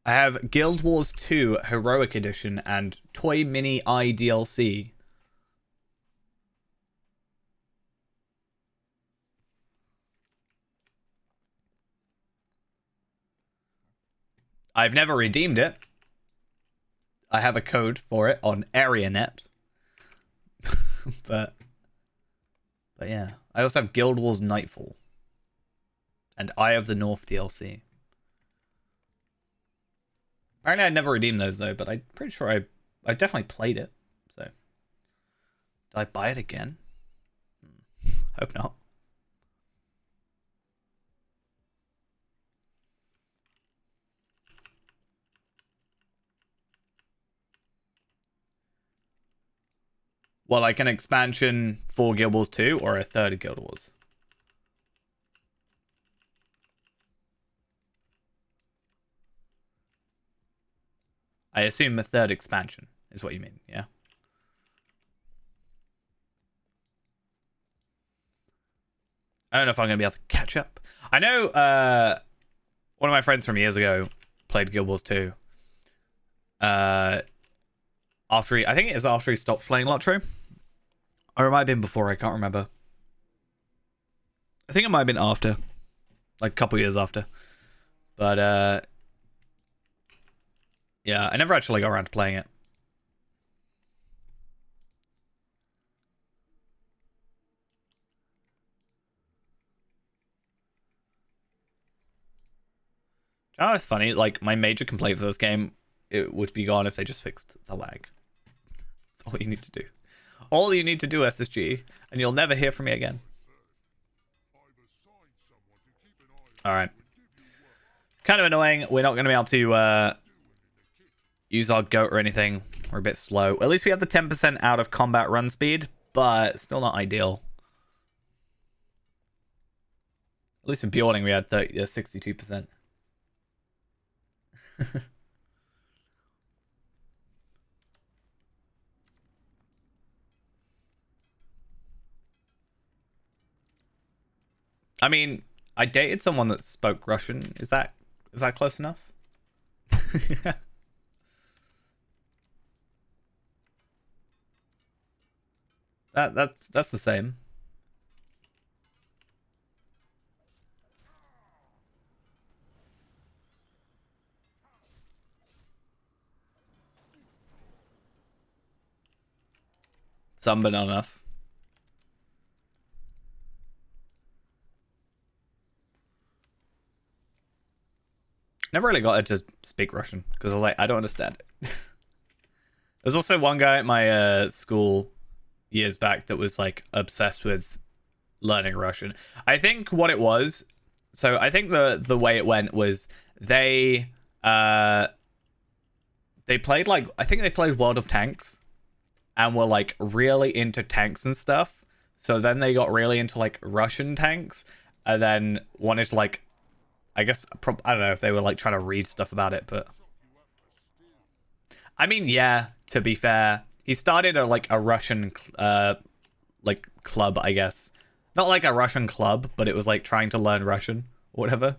I have Guild Wars 2 Heroic Edition and Toy Mini I DLC. I've never redeemed it. I have a code for it on AreaNet. but yeah. I also have Guild Wars Nightfall. And Eye of the North DLC. Apparently I never redeemed those though, but I'm pretty sure I definitely played it. So, did I buy it again? Hope not. Well, like an expansion for Guild Wars 2 or a third Guild Wars? I assume a third expansion is what you mean, yeah? I don't know if I'm going to be able to catch up. I know one of my friends from years ago played Guild Wars 2. I think it is after he stopped playing Lotro. Or it might have been before, I can't remember. I think it might have been after. Like a couple years after. But yeah, I never actually got around to playing it. Oh, it's funny. Like, my major complaint for this game, it would be gone if they just fixed the lag. That's all you need to do. All you need to do, SSG, and you'll never hear from me again. Alright. Kind of annoying. We're not going to be able to use our goat or anything. We're a bit slow. At least we have the 10% out of combat run speed, but still not ideal. At least in Bjorning we had 62%. I mean, I dated someone that spoke Russian. Is that close enough? That's the same. Some, but not enough. Never really got her to speak Russian because I was like, I don't understand it. There's also one guy at my school years back that was like obsessed with learning Russian. I think what it was, so I think the way it went was they they played like I think they played World of Tanks and were like really into tanks and stuff. So then they got really into like Russian tanks and then wanted to like I guess I don't know if they were like trying to read stuff about it, but I mean, yeah, to be fair, he started a Russian like club, I guess. Not like a Russian club, but it was like trying to learn Russian or whatever.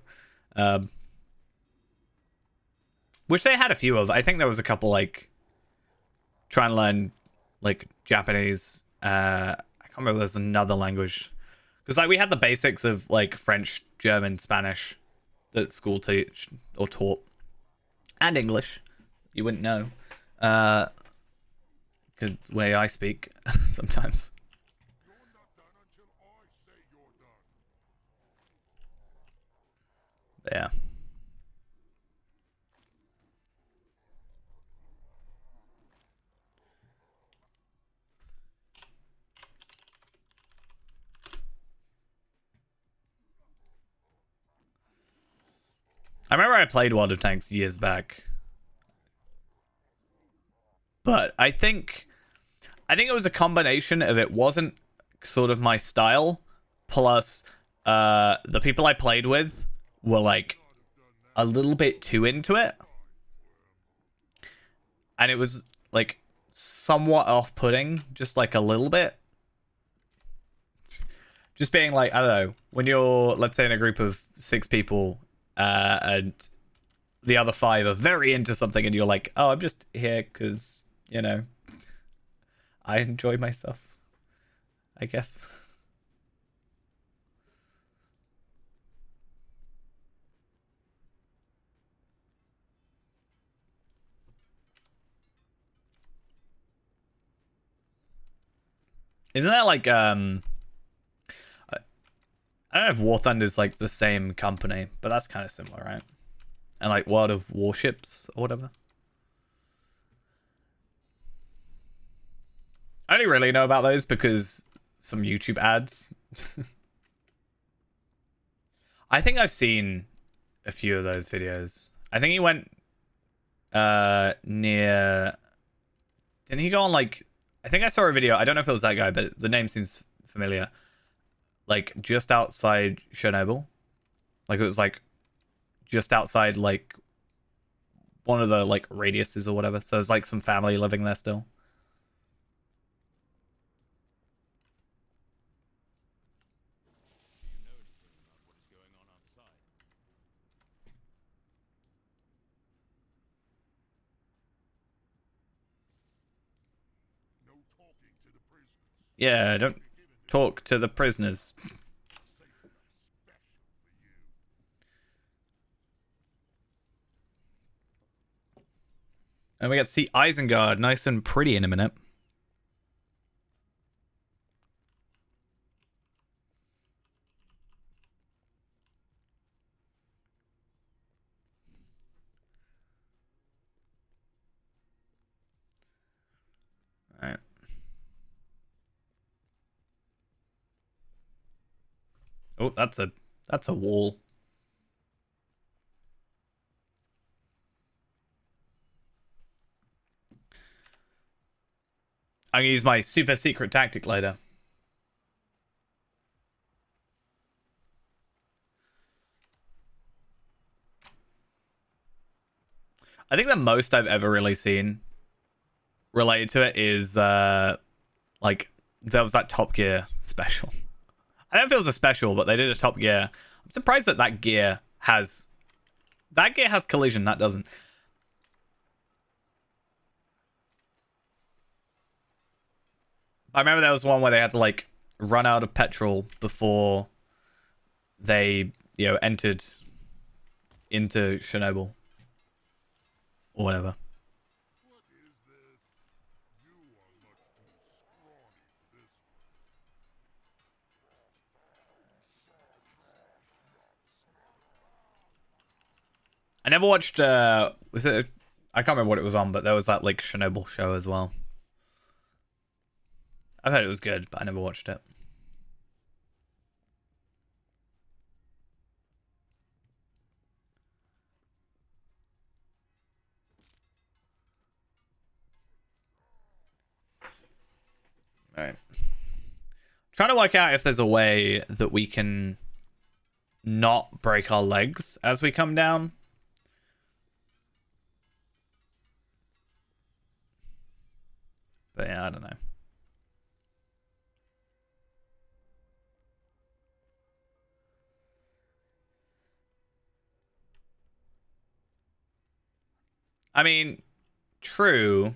Which they had a few of. I think there was a couple like trying to learn like Japanese. I can't remember. There's another language because like we had the basics of like French, German, Spanish that school teach or taught, and English. You wouldn't know, the way I speak sometimes. Yeah. I remember I played World of Tanks years back. But I think it was a combination of it wasn't sort of my style, plus the people I played with were like a little bit too into it. And it was like somewhat off-putting, just like a little bit. Just being like, I don't know, when you're, let's say, in a group of 6 people, and the other 5 are very into something, and you're like, oh, I'm just here because, you know, I enjoy myself, I guess. Isn't that like I don't know if War Thunder is like the same company, but that's kind of similar, right? And like World of Warships or whatever. I only really know about those because some YouTube ads. I think I've seen a few of those videos. I think he went near. Didn't he go on like? I think I saw a video. I don't know if it was that guy, but the name seems familiar. Like just outside Chernobyl, like it was like just outside like one of the like radiuses or whatever. So there's like some family living there still. Do you know anything about what is going on outside? No talking to the prisoners. Yeah, don't talk to the prisoners. Safe enough special for you. And we get to see Isengard, nice and pretty in a minute. Alright. Oh, that's a wall. I'm gonna use my super secret tactic later. I think the most I've ever really seen related to it is like there was that Top Gear special. I don't know if it was a special, but they did a Top Gear. I'm surprised that gear has collision, that doesn't. I remember there was one where they had to like run out of petrol before they, you know, entered into Chernobyl or whatever. What is this? You are much too scrawny for this I never watched was it I can't remember what it was on, but there was that like Chernobyl show as well. I've heard it was good, but I never watched it. Alright. Trying to work out if there's a way that we can not break our legs as we come down. But yeah, I don't know. I mean, true.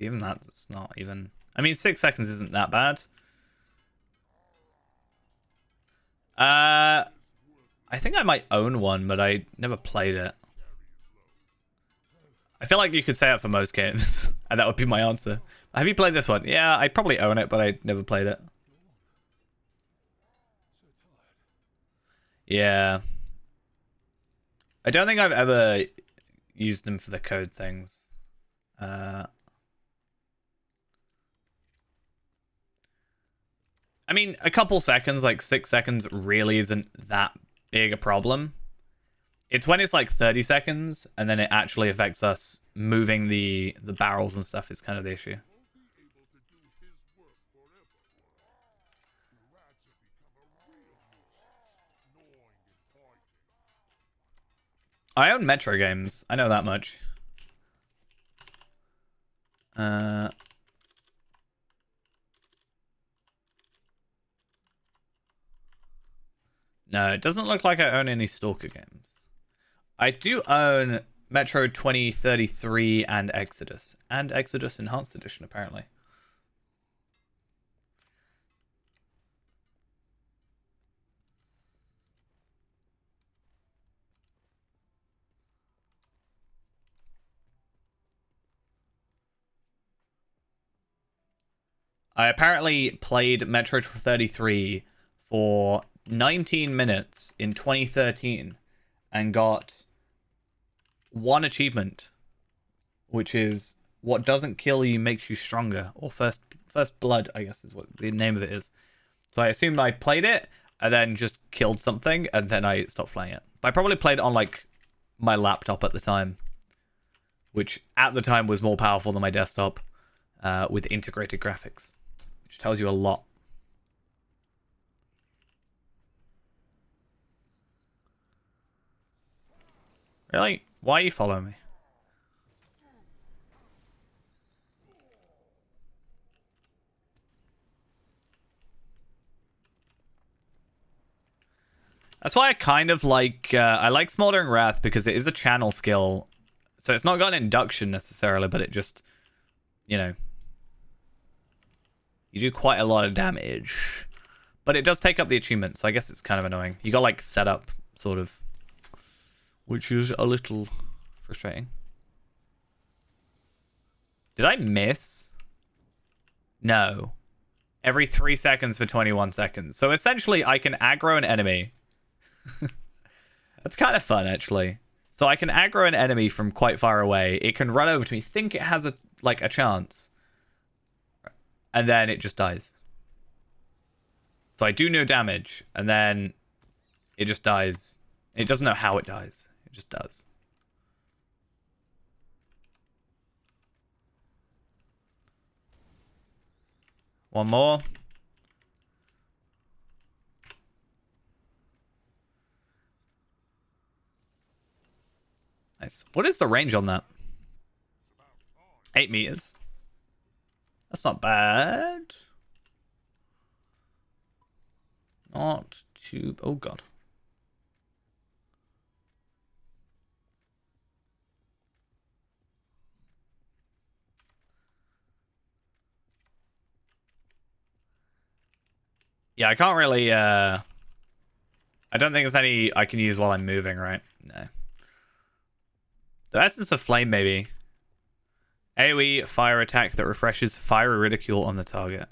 Even that's not even... I mean, 6 seconds isn't that bad. I think I might own one, but I never played it. I feel like you could say that for most games, and that would be my answer. Have you played this one? Yeah, I probably own it, but I never played it. Yeah. I don't think I've ever used them for the code things. I mean, a couple seconds, like 6 seconds, really isn't that big a problem. It's when it's like 30 seconds, and then it actually affects us moving the barrels and stuff is kind of the issue. I own Metro games. I know that much. No, it doesn't look like I own any Stalker games. I do own Metro 2033 and Exodus. And Exodus Enhanced Edition, apparently. I apparently played Metro 33 for 19 minutes in 2013 and got one achievement, which is what doesn't kill you makes you stronger, or first blood, I guess is what the name of it is. So I assumed I played it and then just killed something and then I stopped playing it. But I probably played it on like my laptop at the time, which at the time was more powerful than my desktop with integrated graphics, which tells you a lot. Really? Why are you following me? That's why I kind of like... I like Smoldering Wrath because it is a channel skill. So it's not got an induction necessarily, but it just... You know... You do quite a lot of damage. But it does take up the achievement, so I guess it's kind of annoying. You got like setup, sort of. Which is a little frustrating. Did I miss? No. Every 3 seconds for 21 seconds. So essentially, I can aggro an enemy. That's kind of fun, actually. So I can aggro an enemy from quite far away. It can run over to me, think it has a chance. And then it just dies. So I do no damage, and then it just dies. It doesn't know how it dies. It just does. One more. Nice. What is the range on that? 8 meters. That's not bad. Not too... Oh, God. Yeah, I can't really... I don't think there's any I can use while I'm moving, right? No. The Essence of Flame, maybe. AoE fire attack that refreshes fiery ridicule on the target.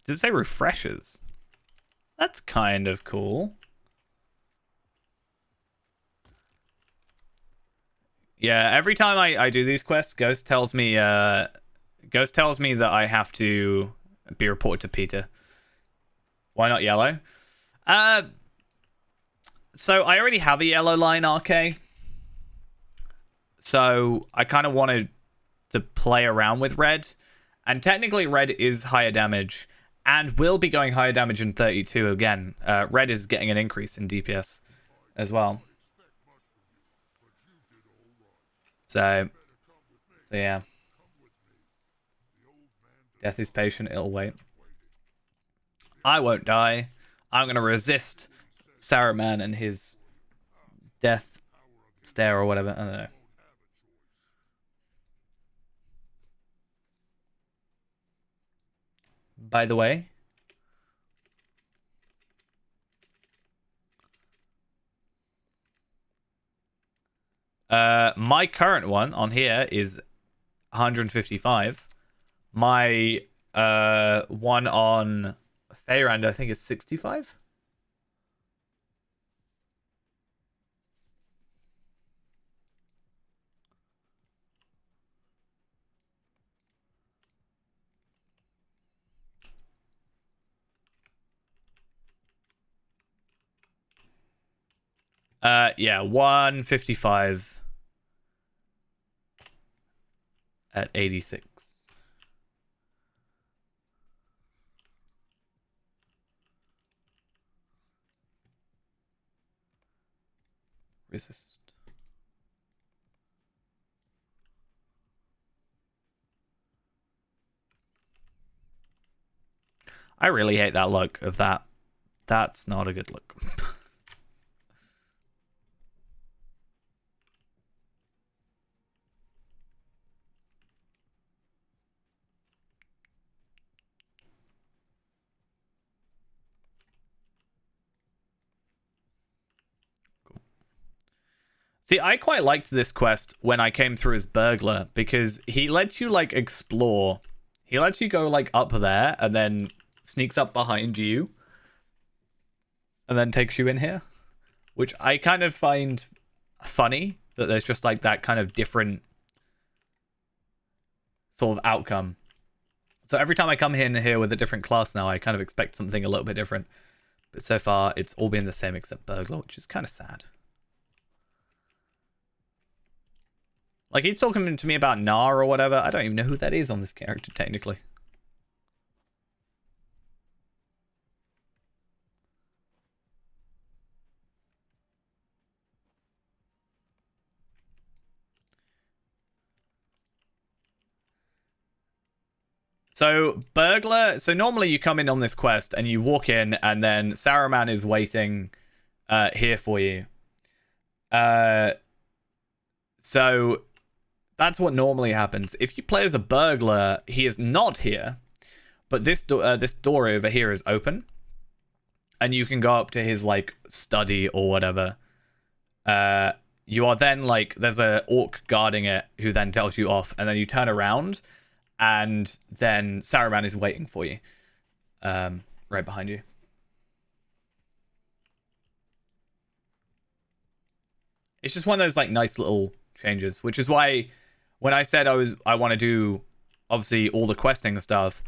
Did it say refreshes? That's kind of cool. Yeah, every time I do these quests, Ghost tells me that I have to be reported to Peter. Why not yellow? So I already have a yellow line RK. So I kind of wanted to play around with red. And technically red is higher damage and will be going higher damage in 32 again. Red is getting an increase in DPS as well. So yeah. Death is patient, it'll wait. I won't die. I'm going to resist Saruman and his death stare or whatever. I don't know. By the way, my current one on here is 155. My one on Feyrand, I think, is 65. Yeah, 155 at 86. Resist. I really hate that look of that. That's not a good look. See, I quite liked this quest when I came through as burglar because he lets you like explore. He lets you go like up there and then sneaks up behind you and then takes you in here, which I kind of find funny that there's just like that kind of different sort of outcome. So every time I come in here with a different class now, I kind of expect something a little bit different. But so far, it's all been the same except burglar, which is kind of sad. Like, he's talking to me about Gnar or whatever. I don't even know who that is on this character, technically. So, burglar... So, normally you come in on this quest and you walk in and then Saruman is waiting here for you. So... That's what normally happens. If you play as a burglar, he is not here, but this door over here is open, and you can go up to his like study or whatever. You are then like there's a orc guarding it who then tells you off, and then you turn around, and then Saruman is waiting for you, right behind you. It's just one of those like nice little changes, which is why. When I said I want to do, obviously, all the questing and stuff,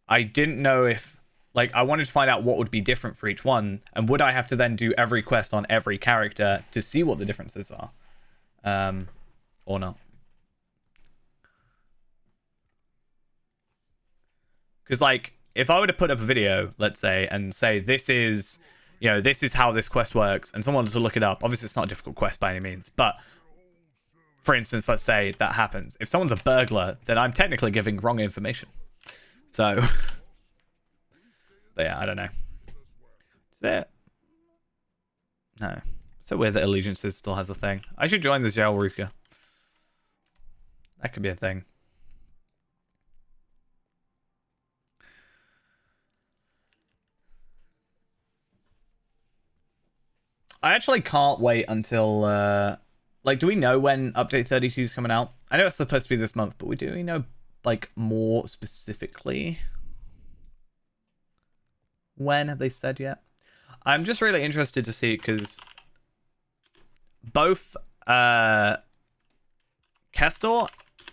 I didn't know if, like, I wanted to find out what would be different for each one, and would I have to then do every quest on every character to see what the differences are, or not. Because, like, if I were to put up a video, let's say, and say, this is, you know, this is how this quest works, and someone was to look it up, obviously it's not a difficult quest by any means, but... For instance, let's say that happens. If someone's a burglar, then I'm technically giving wrong information. So, but yeah, I don't know. Is there? No. So weird that Allegiances still has a thing. I should join the Zhaoruka. That could be a thing. I actually can't wait until... Like, do we know when Update 32 is coming out? I know it's supposed to be this month, but do we know, like, more specifically? When have they said yet? I'm just really interested to see, because both Kestor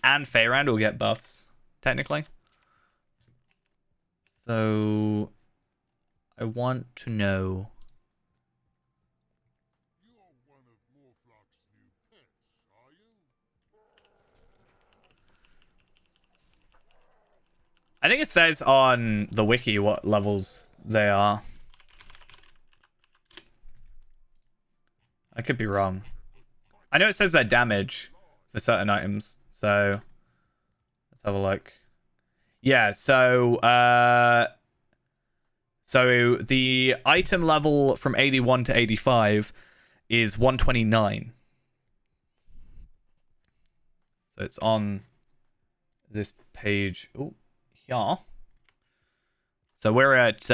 and Feyrand will get buffs, technically. So, I want to know I think it says on the wiki what levels they are. I could be wrong. I know it says their damage for certain items, so let's have a look. Yeah, so the item level from 81 to 85 is 129. So it's on this page. Oh, yeah. So we're at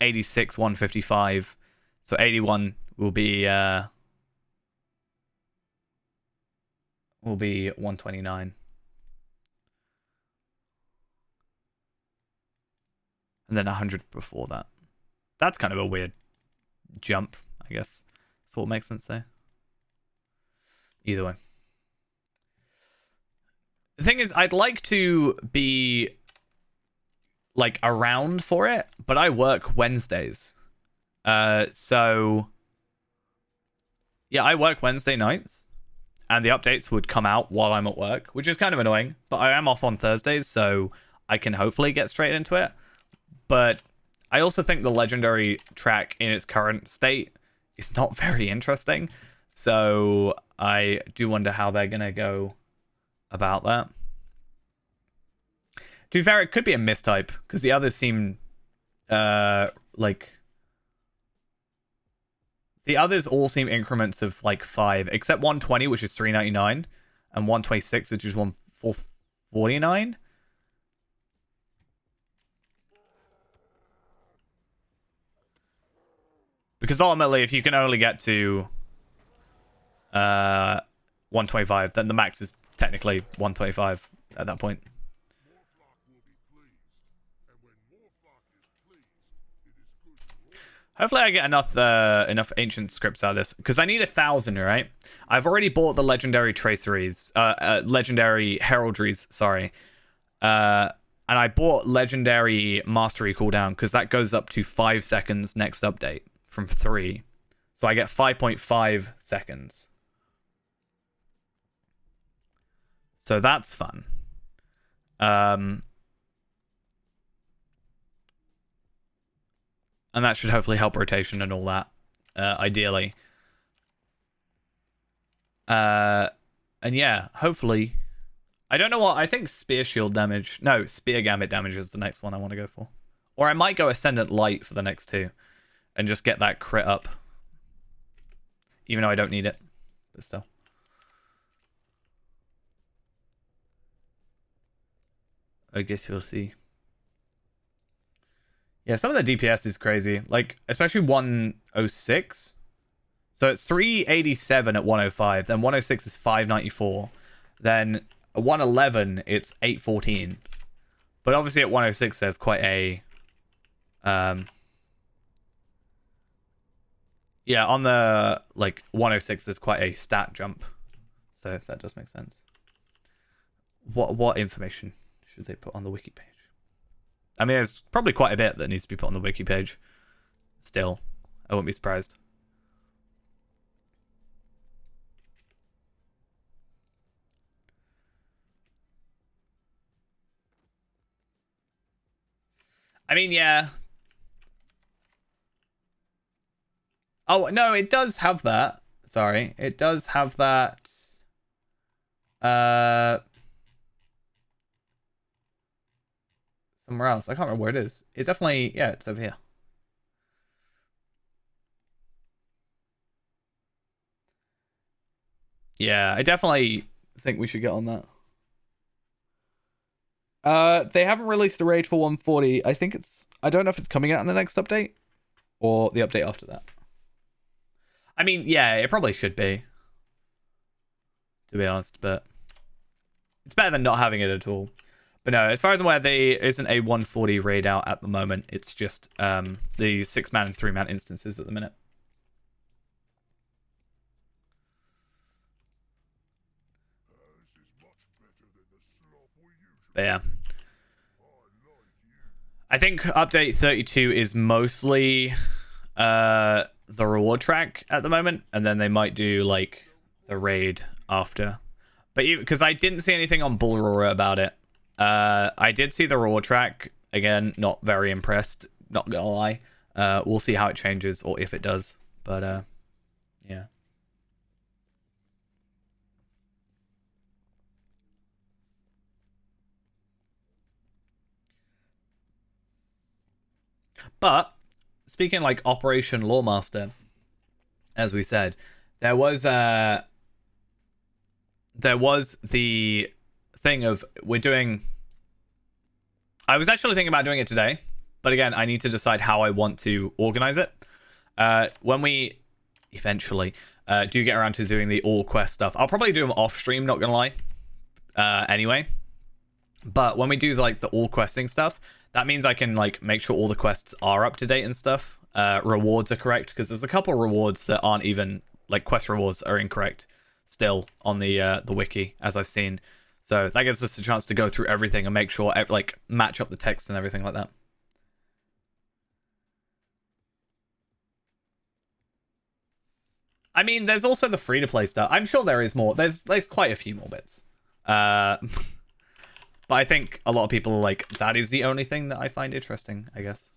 86, 155. So 81 will be 129. And then 100 before that. That's kind of a weird jump, I guess. That's what makes sense there. Either way. The thing is, I'd like to be like around for it, but I work Wednesdays. So yeah, I work Wednesday nights, and the updates would come out while I'm at work, which is kind of annoying, but I am off on Thursdays, so I can hopefully get straight into it. But I also think the legendary track in its current state is not very interesting, so I do wonder how they're gonna go about that. To be fair, it could be a mistype, because the others seem like the others all seem increments of like 5, except 120, which is 399, and 126, which is 449. Because ultimately, if you can only get to 125, then the max is technically 125 at that point. Hopefully I get enough ancient scripts out of this, because I need 1,000, right? I've already bought the legendary traceries, legendary heraldries, sorry. And I bought legendary mastery cooldown, because that goes up to 5 seconds next update from 3. So I get 5.5 seconds. So that's fun. And that should hopefully help rotation and all that, ideally. And yeah, hopefully. I don't know what, I think spear shield damage. No, spear gambit damage is the next one I want to go for. Or I might go Ascendant Light for the next 2. And just get that crit up. Even though I don't need it. But still. I guess we'll see. Yeah, some of the DPS is crazy. Like, especially 106. So it's 387 at 105. Then 106 is 594. Then at 111, it's 814. But obviously at 106, there's quite a... yeah, on the, like, 106, there's quite a stat jump. So that does make sense. What information should they put on the wiki page? I mean, there's probably quite a bit that needs to be put on the wiki page. Still, I wouldn't be surprised. I mean, yeah. Oh, no, it does have that. Sorry. It does have that. Somewhere else. I can't remember where it is. It definitely, yeah, it's over here. Yeah, I definitely think we should get on that. They haven't released a raid for 140. I think it's, I don't know if it's coming out in the next update or the update after that. I mean, yeah, it probably should be, to be honest, but it's better than not having it at all. But no, as far as I'm aware, there isn't a 140 raid out at the moment. It's just the 6-man and 3-man instances at the minute. But yeah. I think update 32 is mostly the reward track at the moment, and then they might do like the raid after. But because I didn't see anything on Bull Roarer about it, I did see the reward track. Again, not very impressed, not gonna lie. We'll see how it changes, or if it does. But, yeah. But, speaking like Operation Lawmaster, as we said, there was the thing of we're doing. I was actually thinking about doing it today, but again, I need to decide how I want to organize it. When we eventually do get around to doing the all quest stuff, I'll probably do them off stream, not gonna lie. Anyway, but when we do like the all questing stuff, that means I can like make sure all the quests are up to date and stuff. Rewards are correct, because there's a couple rewards that aren't even like quest rewards are incorrect still on the wiki, as I've seen. So that gives us a chance to go through everything and make sure like match up the text and everything like that. I mean, there's also the free to play stuff. I'm sure there is more. There's quite a few more bits. But I think a lot of people are like, that is the only thing that I find interesting, I guess.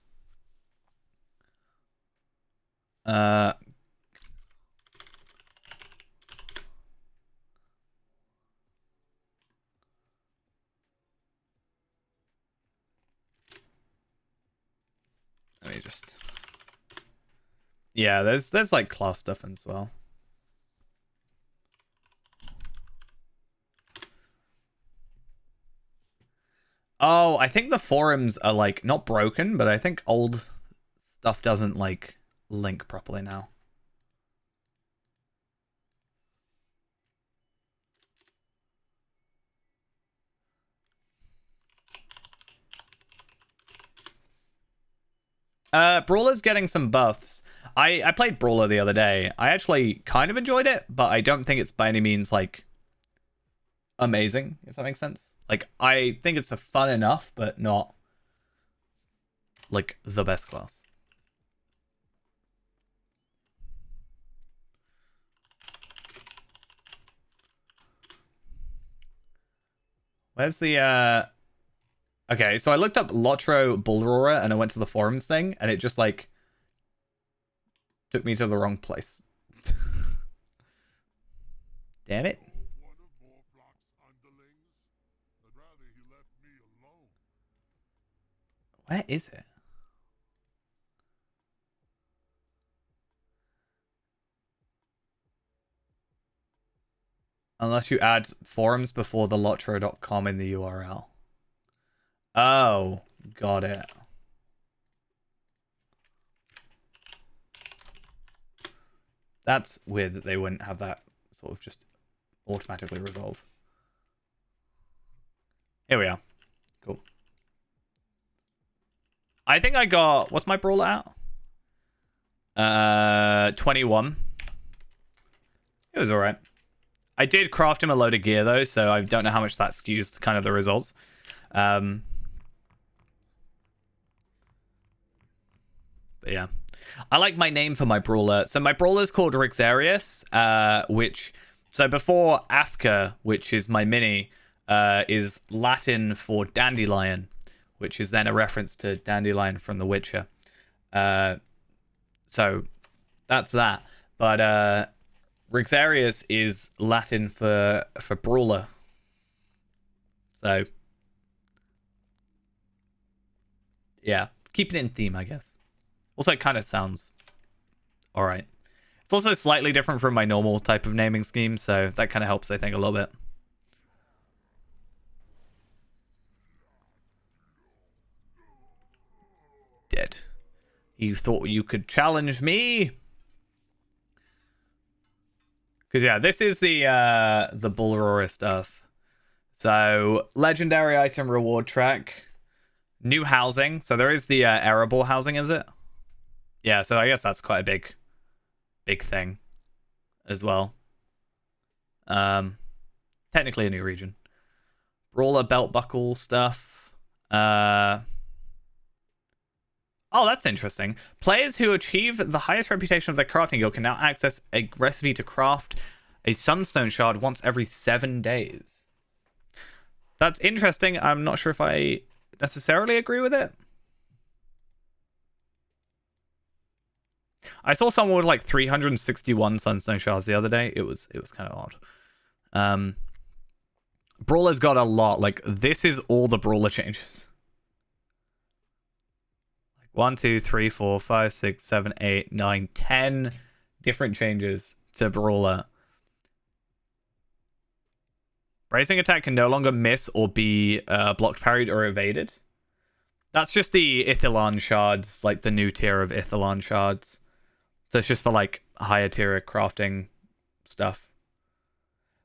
Let me just... Yeah, there's like class stuff as well. Oh, I think the forums are like not broken, but I think old stuff doesn't like link properly now. Brawler's getting some buffs. I played Brawler the other day. I actually kind of enjoyed it, but I don't think it's by any means like amazing, if that makes sense. Like, I think it's a fun enough, but not like the best class. Where's the Okay, so I looked up Lotro Bullroarer and I went to the forums thing, and it just like took me to the wrong place. Damn it. One of Morflock's underlings. I'd rather he left me alone. Where is it? Unless you add forums before the lotro.com in the URL. Oh, got it. That's weird that they wouldn't have that sort of just automatically resolve. Here we are. Cool. I think I got... What's my brawler at? 21. It was alright. I did craft him a load of gear, though, so I don't know how much that skews kind of the results. But yeah. I like my name for my brawler. So my brawler is called Rixarius, which... So before Afka, which is my mini, is Latin for dandelion, which is then a reference to Dandelion from The Witcher. So that's that. But Rixarius is Latin for brawler. So yeah, keep it in theme, I guess. Also, it kind of sounds all right. It's also slightly different from my normal type of naming scheme, so that kind of helps, I think, a little bit. Dead. You thought you could challenge me? Because, yeah, this is the Bullroarer stuff. So, legendary item reward track. New housing. So, there is the Erebor housing, is it? Yeah, so I guess that's quite a big thing as well. Technically a new region. Brawler belt buckle stuff. Oh, that's interesting. Players who achieve the highest reputation of their crafting guild can now access a recipe to craft a sunstone shard once every 7 days. That's interesting. I'm not sure if I necessarily agree with it. I saw someone with like 361 Sunstone Shards the other day. It was kind of odd. Brawler's got a lot. Like, this is all the Brawler changes. 1, 2, 3, 4, 5, 6, 7, 8, 9, 10 different changes to Brawler. Bracing attack can no longer miss or be blocked, parried, or evaded. That's just the Ithilon shards, like the new tier of Ithilon shards. So it's just for like higher tier crafting stuff.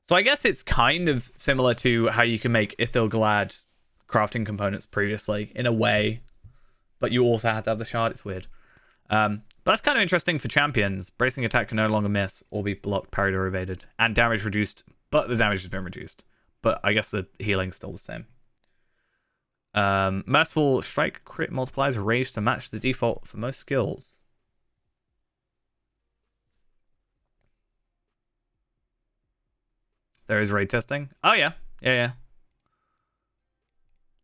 So I guess it's kind of similar to how you can make Ithilglad crafting components previously, in a way. But you also have to have the shard. It's weird. But that's kind of interesting for champions. Bracing attack can no longer miss or be blocked, parried, or evaded. And damage reduced, but the damage has been reduced. But I guess the healing's still the same. Merciful Strike crit multiplies rage to match the default for most skills. There is raid testing. Oh, yeah. Yeah.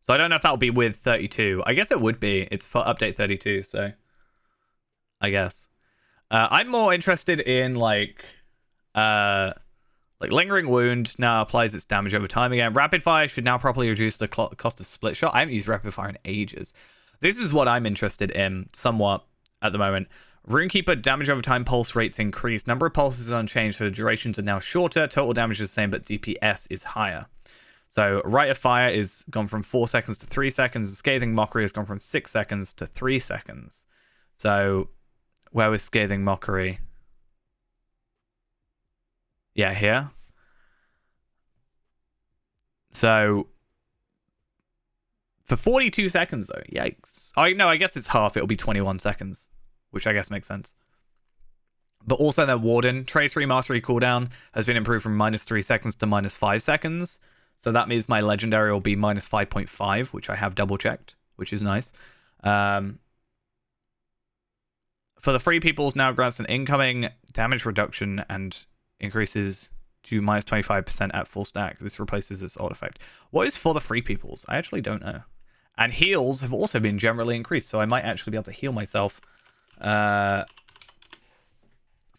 So I don't know if that'll be with 32. I guess it would be. It's for update 32, so I guess. I'm more interested in like Lingering Wound now applies its damage over time again. Rapid Fire should now properly reduce the cost of Split Shot. I haven't used Rapid Fire in ages. This is what I'm interested in somewhat at the moment. Runekeeper damage over time pulse rates increase. Number of pulses is unchanged, so the durations are now shorter. Total damage is the same, but DPS is higher. So Rite of Fire is gone from 4 seconds to 3 seconds. Scathing Mockery has gone from 6 seconds to 3 seconds. So where was Scathing Mockery? Yeah, here. So for 42 seconds though, yikes. I guess it's half. It'll be 21 seconds, which I guess makes sense. But also the Warden Trace Remastery cooldown has been improved from -3 seconds to -5 seconds. So that means my legendary will be -5.5, which I have double checked, which is nice. For the free peoples, now grants an incoming damage reduction and increases to -25% at full stack. This replaces its old effect. What is for the free peoples? I actually don't know. And heals have also been generally increased, so I might actually be able to heal myself for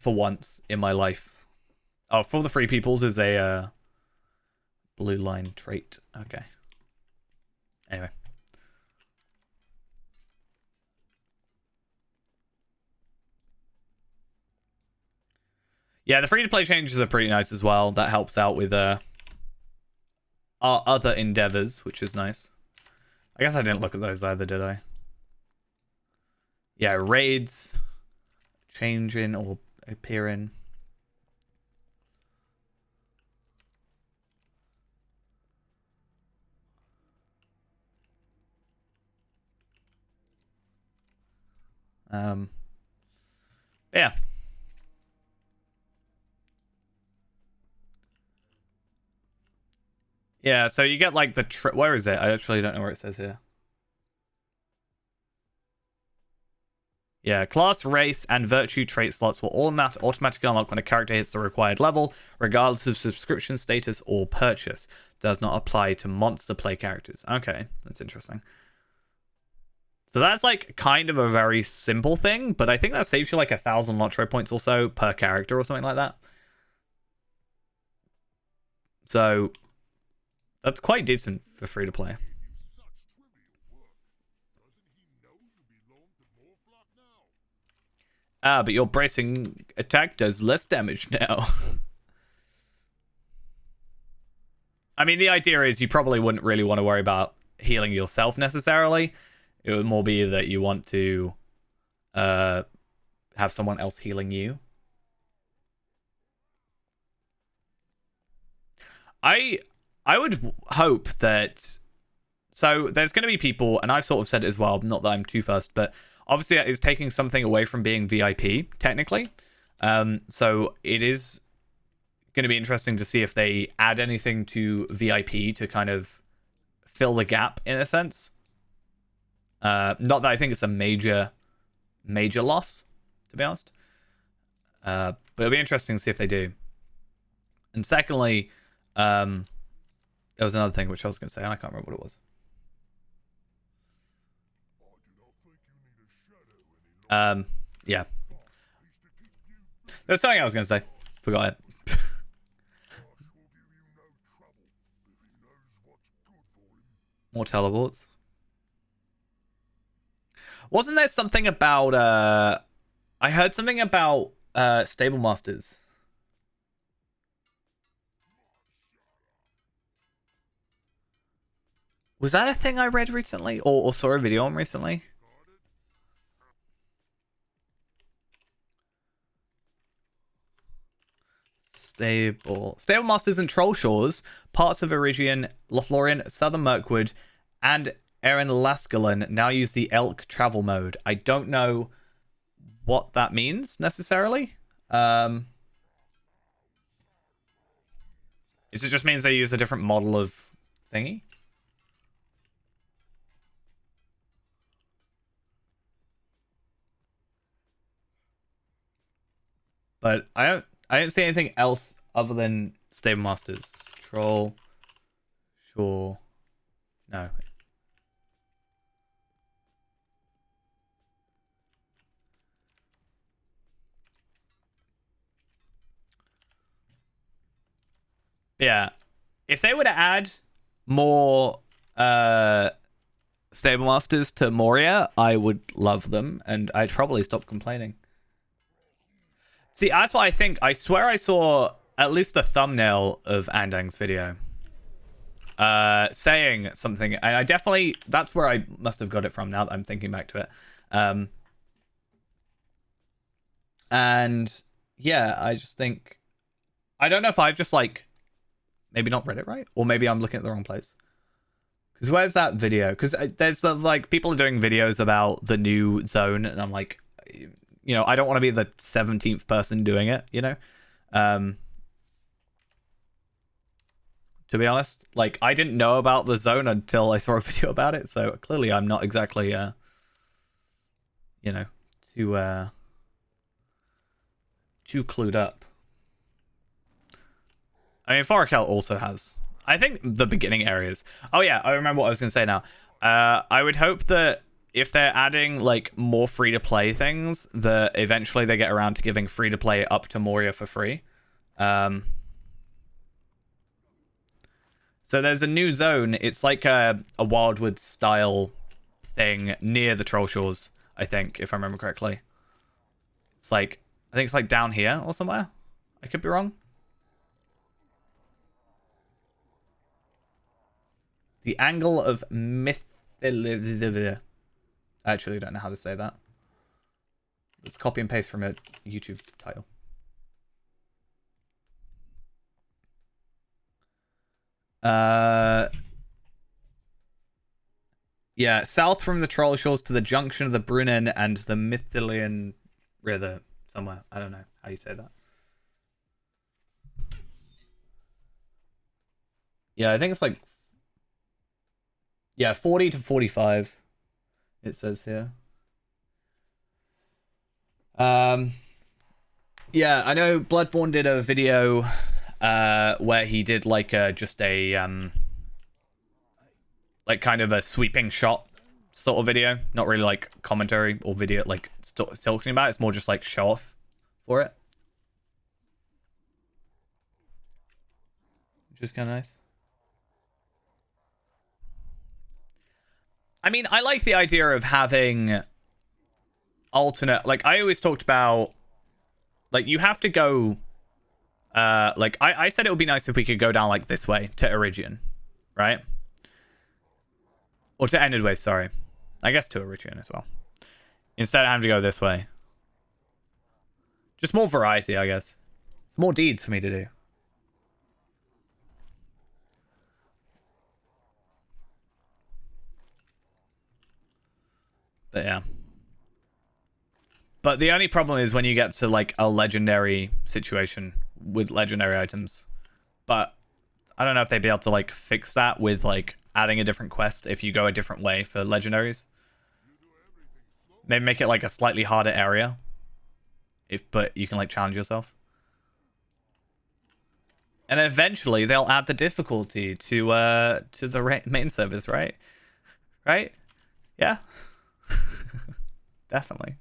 once in my life. Oh, for the free peoples is a blue line trait. Okay. Anyway. Yeah, the free-to-play changes are pretty nice as well. That helps out with our other endeavors, which is nice. I guess I didn't look at those either, did I? Yeah, raids changing or appearing. Yeah. Yeah, so you get like the where is it? I actually don't know where it says here. Yeah, class, race, and virtue trait slots will automatically unlock when a character hits the required level, regardless of subscription status or purchase. Does not apply to monster play characters. Okay, that's interesting. So that's like kind of a very simple thing, but I think that saves you like 1,000 Lotro points or so per character or something like that. So that's quite decent for free to play. Ah, but your bracing attack does less damage now. I mean, the idea is you probably wouldn't really want to worry about healing yourself necessarily. It would more be that you want to have someone else healing you. I would hope that... So there's going to be people, and I've sort of said it as well, not that I'm too fussed, but obviously that is taking something away from being VIP, technically. So it is going to be interesting to see if they add anything to VIP to kind of fill the gap, in a sense. Not that I think it's a major loss, to be honest. But it'll be interesting to see if they do. And secondly, there's There was another thing which I was going to say, and I can't remember what it was. Yeah. There's something I was going to say. Forgot it. More teleports. Wasn't there something about I heard something about Stable Masters. Was that a thing I read recently or saw a video on recently? Stable Masters and Troll Shores, parts of Erigian, Lothlorien, Southern Mirkwood, and Erin Laskalin now use the Elk travel mode. I don't know what that means necessarily. It just means they use a different model of thingy? But I don't see anything else other than Stable Masters. Troll. Sure. No. Yeah. If they were to add more Stable Masters to Moria, I would love them, and I'd probably stop complaining. See, that's what I think. I swear I saw at least a thumbnail of Andang's video saying something, and I definitely, that's where I must have got it from now that I'm thinking back to it. And yeah, I just think, I don't know if I've just like maybe not read it right, or maybe I'm looking at the wrong place. Because where's that video? Because there's like people are doing videos about the new zone, and I'm like, you know, I don't want to be the 17th person doing it, you know? To be honest, like, I didn't know about the zone until I saw a video about it, so clearly I'm not exactly, you know, too clued up. I mean, Forakel also has, I think, the beginning areas. Oh yeah, I remember what I was going to say now. I would hope that if they're adding like more free-to-play things, that eventually they get around to giving free-to-play up to Moria for free. So there's a new zone. It's like a Wildwood style thing near the Troll Shores, I think, if I remember correctly. It's like, I think it's like down here or somewhere. I could be wrong. The Angle of Mythilivia. I actually don't know how to say that. Let's copy and paste from a YouTube title. Yeah, south from the Troll Shores to the junction of the Brunnen and the Mythilian River somewhere. I don't know how you say that. Yeah, I think it's like, yeah, 40 to 45. It says here. Yeah, I know Bloodborne did a video where he did like just a like kind of a sweeping shot sort of video, not really like commentary or video like talking about it. It's more just like show off for it, which is kind of nice. I mean, I like the idea of having alternate, like I always talked about, like you have to go, like I said it would be nice if we could go down like this way to Erigian, right? Or to Endedway, sorry. I guess to Erigian as well. Instead of having to go this way. Just more variety, I guess. It's more deeds for me to do. But yeah. But the only problem is when you get to like a legendary situation with legendary items. But I don't know if they'd be able to like fix that with like adding a different quest if you go a different way for legendaries. Maybe make it like a slightly harder area. But you can like challenge yourself. And eventually they'll add the difficulty to the main service, right? Right? Yeah. Definitely.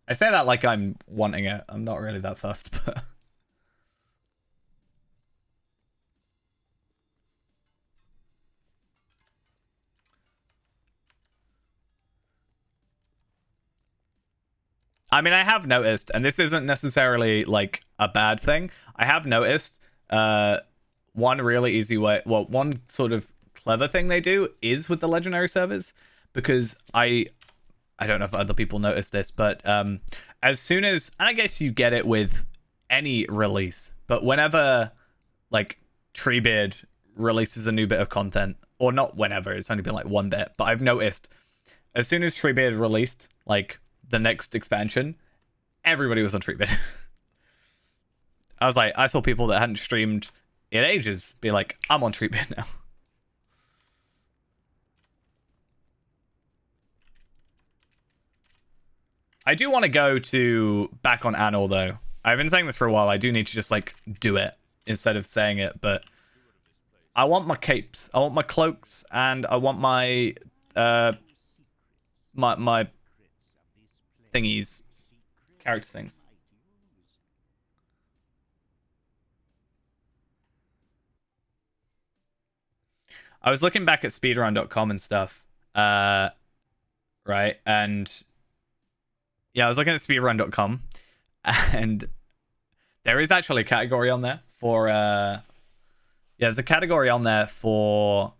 I say that like I'm wanting it. I'm not really that fussed, but I mean, I have noticed, and this isn't necessarily like a bad thing. I have noticed one really easy way, well, one sort of clever thing they do is with the legendary servers, because I don't know if other people notice this, but as soon as, and I guess you get it with any release, but whenever like Treebeard releases a new bit of content, or not whenever, it's only been like one bit, but I've noticed as soon as Treebeard released like the next expansion, everybody was on Treebeard. I was like, I saw people that hadn't streamed in ages be like, I'm on Treebeard now. I do want to go to back on Anor though. I've been saying this for a while. I do need to just like do it instead of saying it, but I want my capes, I want my cloaks, and I want my my thingies, character things. I was looking back at speedrun.com and stuff, right? And yeah, I was looking at speedrun.com, and there is actually a category on there for yeah, there's a category on there for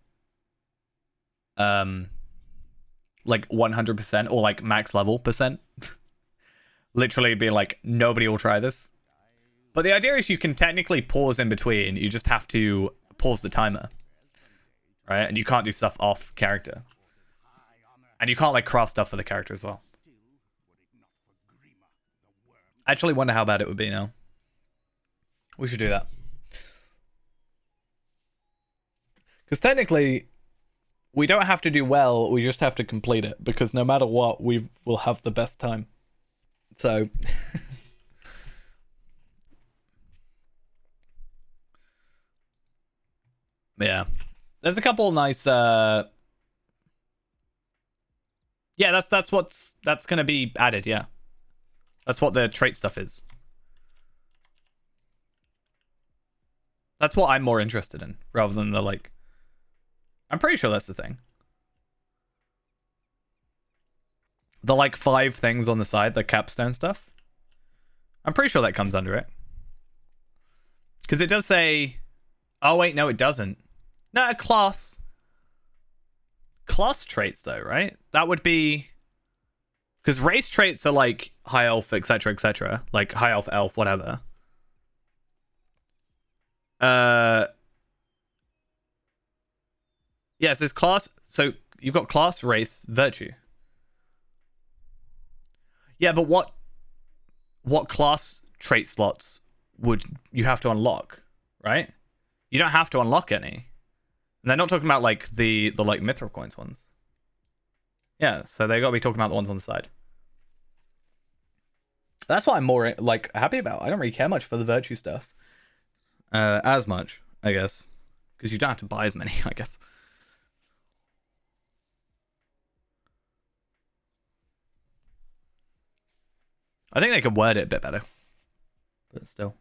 like 100% or like max level percent. Literally be like, nobody will try this. But the idea is you can technically pause in between. You just have to pause the timer, right? And you can't do stuff off character, and you can't like craft stuff for the character as well. I actually wonder how bad it would be now. We should do that. Because technically, we don't have to do well, we just have to complete it. Because no matter what, we will have the best time. So... yeah. There's a couple nice... yeah, that's gonna be added, yeah. That's what the trait stuff is. That's what I'm more interested in, rather than the, like... I'm pretty sure that's the thing. The, like, 5 things on the side, the capstone stuff. I'm pretty sure that comes under it. Because it does say... Oh, wait, no, it doesn't. No, a class. Class traits, though, right? That would be... Because race traits are like high elf, etc., etc. Like high elf, elf, whatever. Yeah, so there's class. So you've got class, race, virtue. Yeah, but what class trait slots would you have to unlock, right? You don't have to unlock any. And they're not talking about like the like mithril coins ones. Yeah, so they got to be talking about the ones on the side. That's what I'm more like happy about. I don't really care much for the virtue stuff, as much, I guess, because you don't have to buy as many, I guess. I think they could word it a bit better, but still,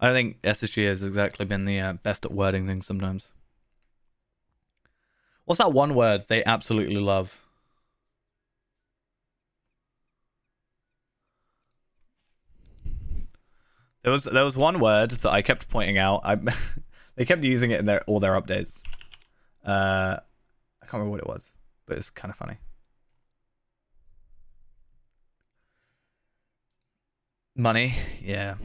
I don't think SSG has exactly been the best at wording things sometimes. What's that one word they absolutely love? There was one word that I kept pointing out. They kept using it in all their updates. I can't remember what it was, but it's kind of funny. Money, yeah.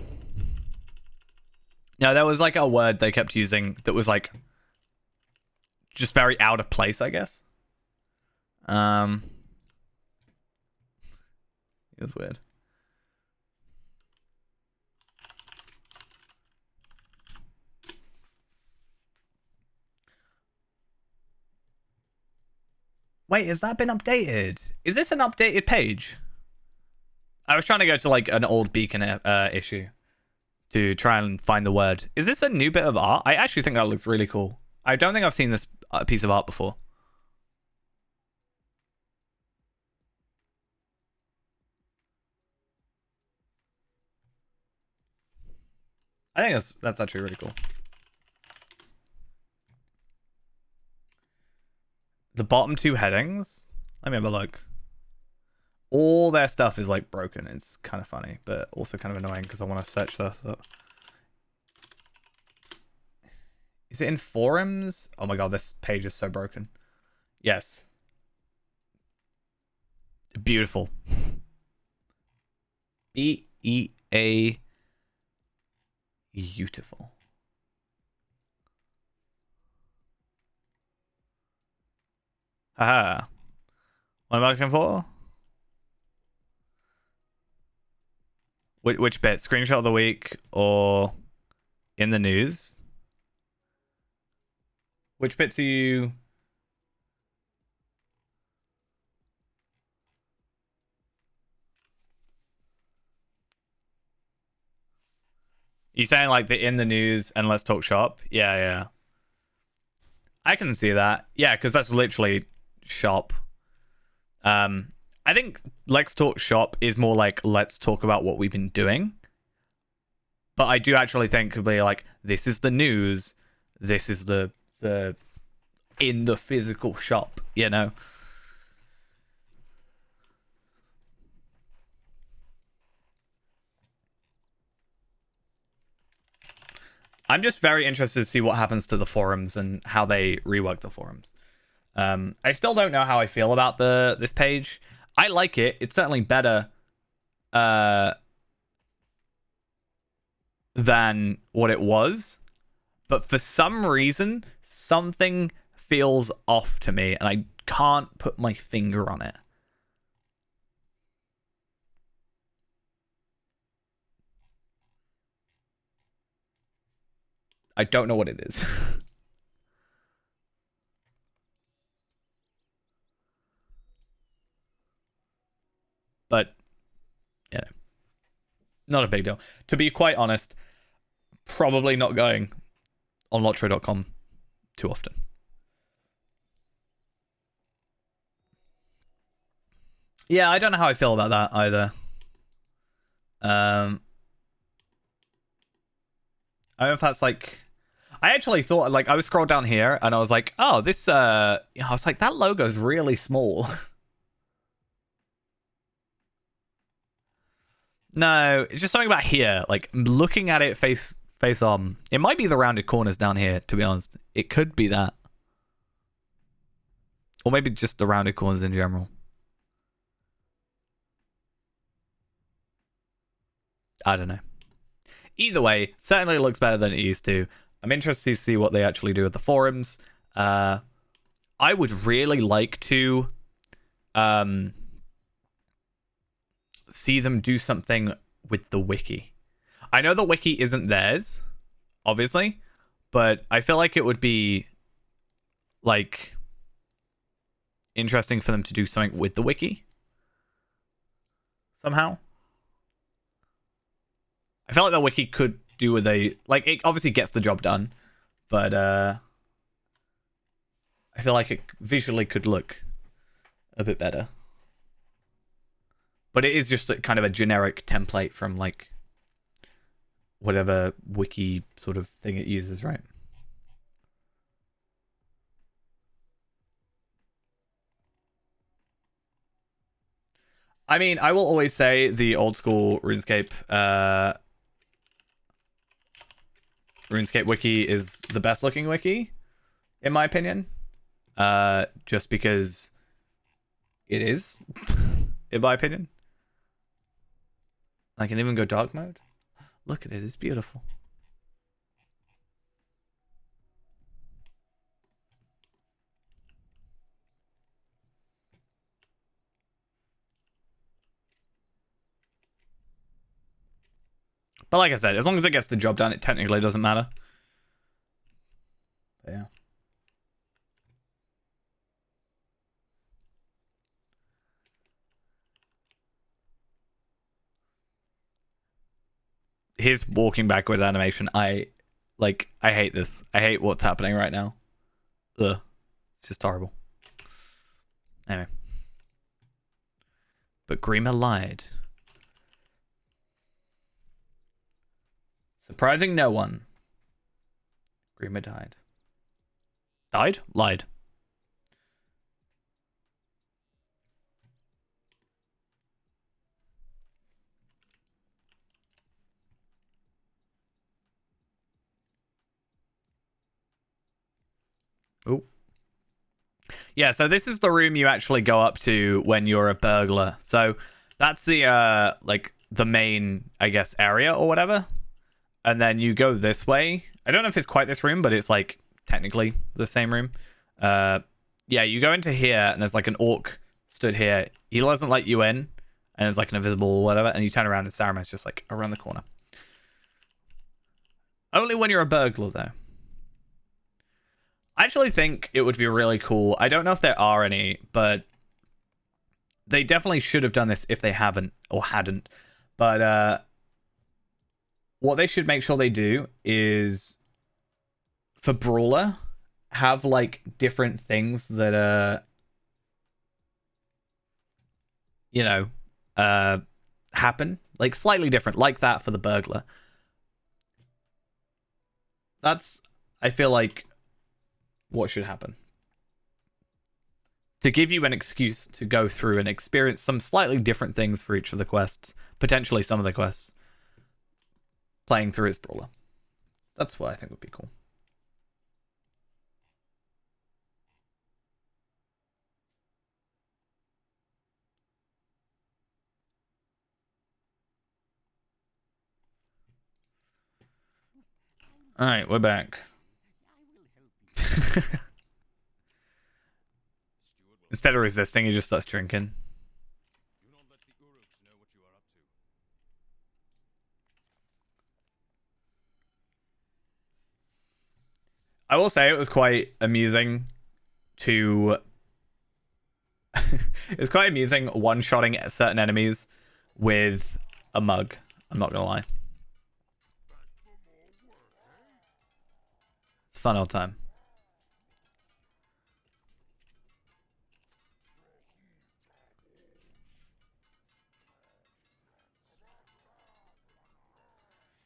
No, there was like a word they kept using that was like just very out of place, I guess. It was weird. Wait, has that been updated? Is this an updated page? I was trying to go to like an old Beacon issue to try and find the word. Is this a new bit of art? I actually think that looks really cool. I don't think I've seen this piece of art before. I think that's actually really cool. The bottom two headings. Let me have a look. All their stuff is like broken. It's kind of funny, but also kind of annoying because I want to search this up. Is it in forums? Oh my god, this page is so broken. Yes. Beautiful. BEA. Beautiful. Haha. What am I looking for? Which bit? Screenshot of the week or in the news? Which bits are you... You saying like the in the news and let's talk shop? Yeah, yeah. I can see that. Yeah, because that's literally shop. I think let's talk shop is more like let's talk about what we've been doing. But I do actually think it'll be like this is the news, this is the in the physical shop, you know. I'm just very interested to see what happens to the forums and how they rework the forums. I still don't know how I feel about this page. I like it. It's certainly better than what it was. But for some reason, something feels off to me, and I can't put my finger on it. I don't know what it is. But, yeah, not a big deal. To be quite honest, probably not going on Lotro.com too often. Yeah, I don't know how I feel about that either. I don't know if that's like... I actually thought, like, I was scrolled down here and I was like, oh, this, I was like, that logo's really small. No, it's just something about here. Like, looking at it face on. It might be the rounded corners down here, to be honest. It could be that. Or maybe just the rounded corners in general. I don't know. Either way, certainly it looks better than it used to. I'm interested to see what they actually do with the forums. I would really like to see them do something with the wiki. I know the wiki isn't theirs, obviously, but I feel like it would be like interesting for them to do something with the wiki somehow. I feel like the wiki could do with a... Like, it obviously gets the job done, but I feel like it visually could look a bit better. But it is just kind of a generic template from, like, whatever wiki sort of thing it uses, right? I mean, I will always say the old school RuneScape wiki is the best looking wiki, in my opinion. Just because it is, in my opinion. I can even go dark mode. Look at it, it's beautiful. But like I said, as long as it gets the job done, it technically doesn't matter. But yeah. his walking backward animation, I hate this. I hate what's happening right now. Ugh. It's just horrible. Anyway. But Grima lied. Surprising no one. Grima died. Died? Lied. Oh. Yeah, so this is the room you actually go up to when you're a burglar. So that's the like the main, I guess, area or whatever. And then you go this way. I don't know if it's quite this room, but it's like technically the same room. Yeah, you go into here and there's like an orc stood here. He doesn't let you in, and there's like an invisible or whatever, and you turn around and Saruman's just like around the corner. Only when you're a burglar though. I actually think it would be really cool. I don't know if there are any, but they definitely should have done this if they haven't or hadn't. But what they should make sure they do is for Brawler, have like different things that are, you know, happen. Like slightly different, like that for the burglar. That's, I feel like, what should happen. To give you an excuse to go through and experience some slightly different things for each of the quests. Potentially some of the quests. Playing through as Brawler. That's what I think would be cool. Alright, we're back. Instead of resisting, he just starts drinking. Do not let the Uruks know what you are up to. I will say it was quite amusing to... it's quite amusing one-shotting certain enemies with a mug. I'm not gonna lie. It's a fun old time.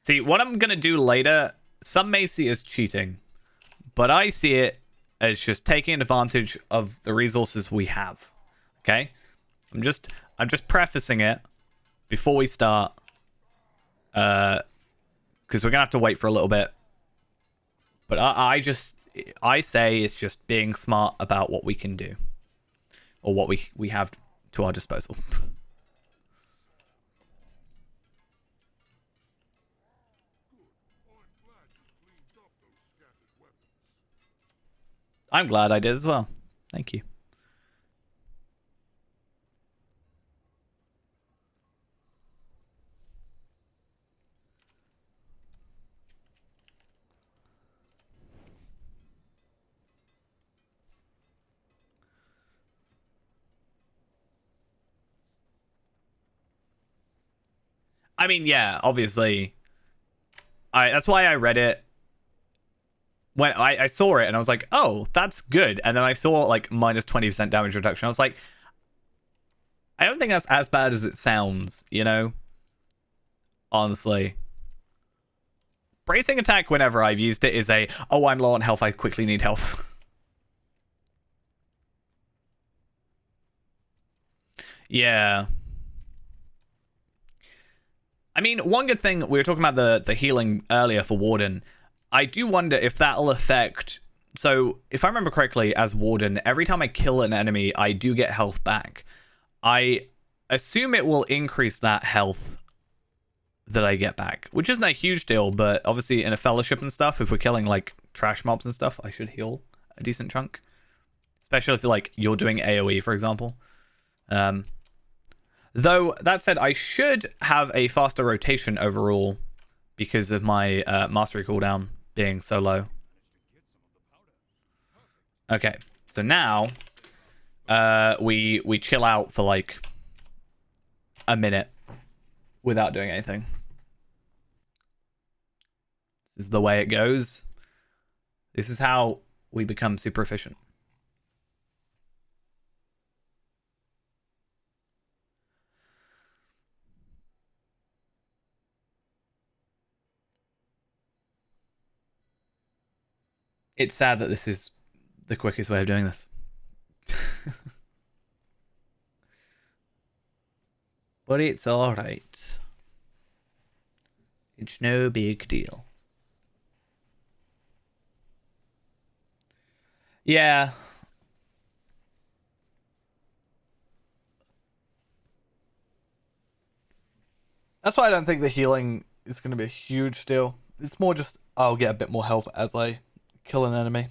See, what I'm going to do later, some may see as cheating, but I see it as just taking advantage of the resources we have. Okay? I'm just prefacing it before we start, because we're going to have to wait for a little bit. But I say it's just being smart about what we can do, or what we have to our disposal. I'm glad I did as well. Thank you. I mean, yeah, obviously. That's why I read it. When I saw it and I was like, oh, that's good. And then I saw like minus 20% damage reduction. I was like, I don't think that's as bad as it sounds, you know? Honestly. Bracing attack, whenever I've used it, is a, oh, I'm low on health, I quickly need health. Yeah. I mean, one good thing, we were talking about the healing earlier for Warden. I do wonder if that'll affect... So, if I remember correctly, as Warden, every time I kill an enemy, I do get health back. I assume it will increase that health that I get back, which isn't a huge deal, but obviously in a fellowship and stuff, if we're killing, like, trash mobs and stuff, I should heal a decent chunk. Especially if, like, you're doing AoE, for example. Though, that said, I should have a faster rotation overall because of my mastery cooldown being so low. Okay, so now we chill out for like a minute without doing anything. This is the way it goes. This is how we become super efficient. It's sad that this is the quickest way of doing this. But it's alright. It's no big deal. Yeah. That's why I don't think the healing is going to be a huge deal. It's more just I'll get a bit more health as I kill an enemy.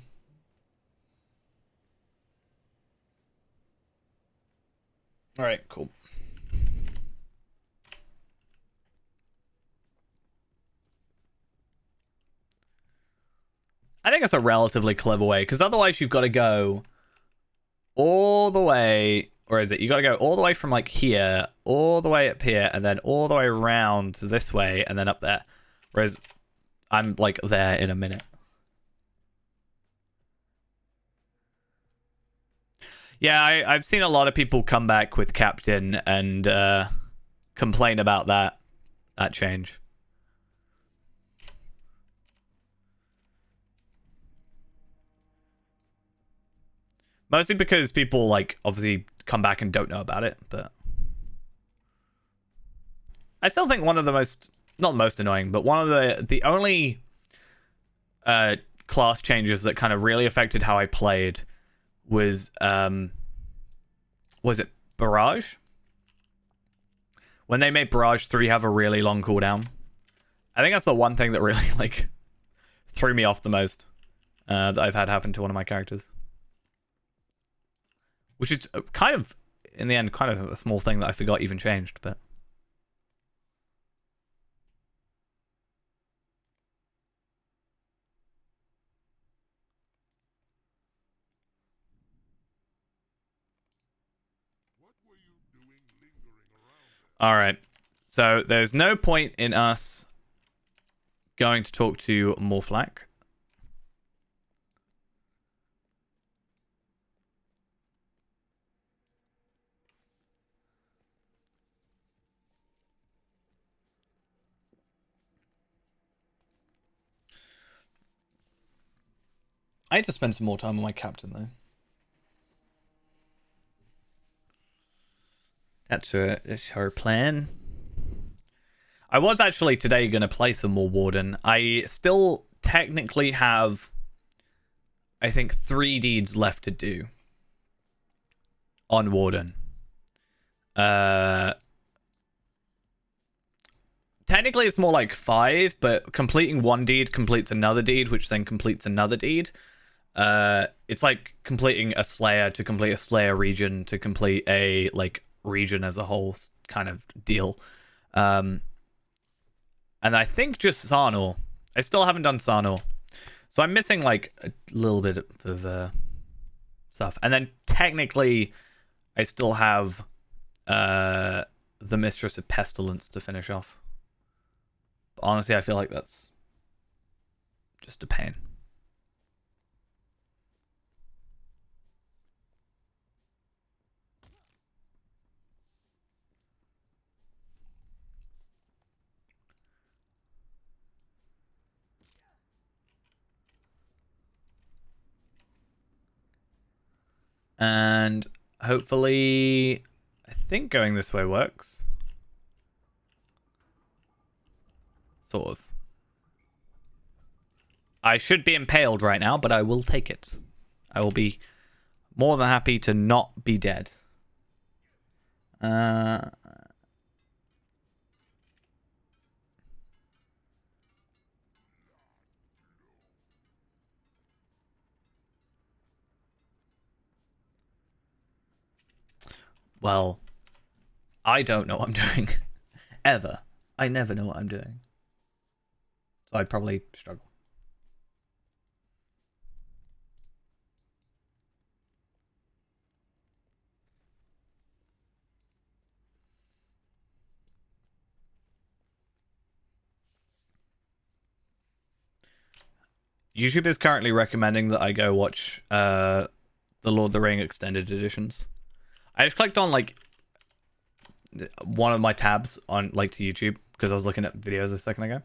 Alright, cool. I think it's a relatively clever way, because otherwise you've got to go all the way, or is it? You got to go all the way from like here, all the way up here, and then all the way around this way, and then up there. Whereas I'm like there in a minute. Yeah, I've seen a lot of people come back with Captain and complain about that change. Mostly because people like obviously come back and don't know about it, but I still think one of the most, not most annoying, but one of the only class changes that kind of really affected how I played was it Barrage? When they made Barrage 3 have a really long cooldown. I think that's the one thing that really like threw me off the most that I've had happen to one of my characters. Which is kind of, in the end, kind of a small thing that I forgot even changed, but... Alright, so there's no point in us going to talk to Morflack. I need to spend some more time on my captain, though. That's her plan. I was actually today going to play some more Warden. I still technically have, I think, 3 deeds left to do on Warden. Technically, it's more like 5, but completing one deed completes another deed, which then completes another deed. It's like completing a Slayer to complete a Slayer region to complete a like region as a whole kind of deal. And I think just Sarnor. I still haven't done Sarnor. So I'm missing like a little bit of stuff. And then technically I still have the Mistress of Pestilence to finish off. But honestly, I feel like that's just a pain. And hopefully, I think going this way works. Sort of. I should be impaled right now, but I will take it. I will be more than happy to not be dead. Well, I don't know what I'm doing. Ever. I never know what I'm doing. So I'd probably struggle. YouTube is currently recommending that I go watch the Lord of the Ring extended editions. I just clicked on like one of my tabs on like to YouTube because I was looking at videos a second ago,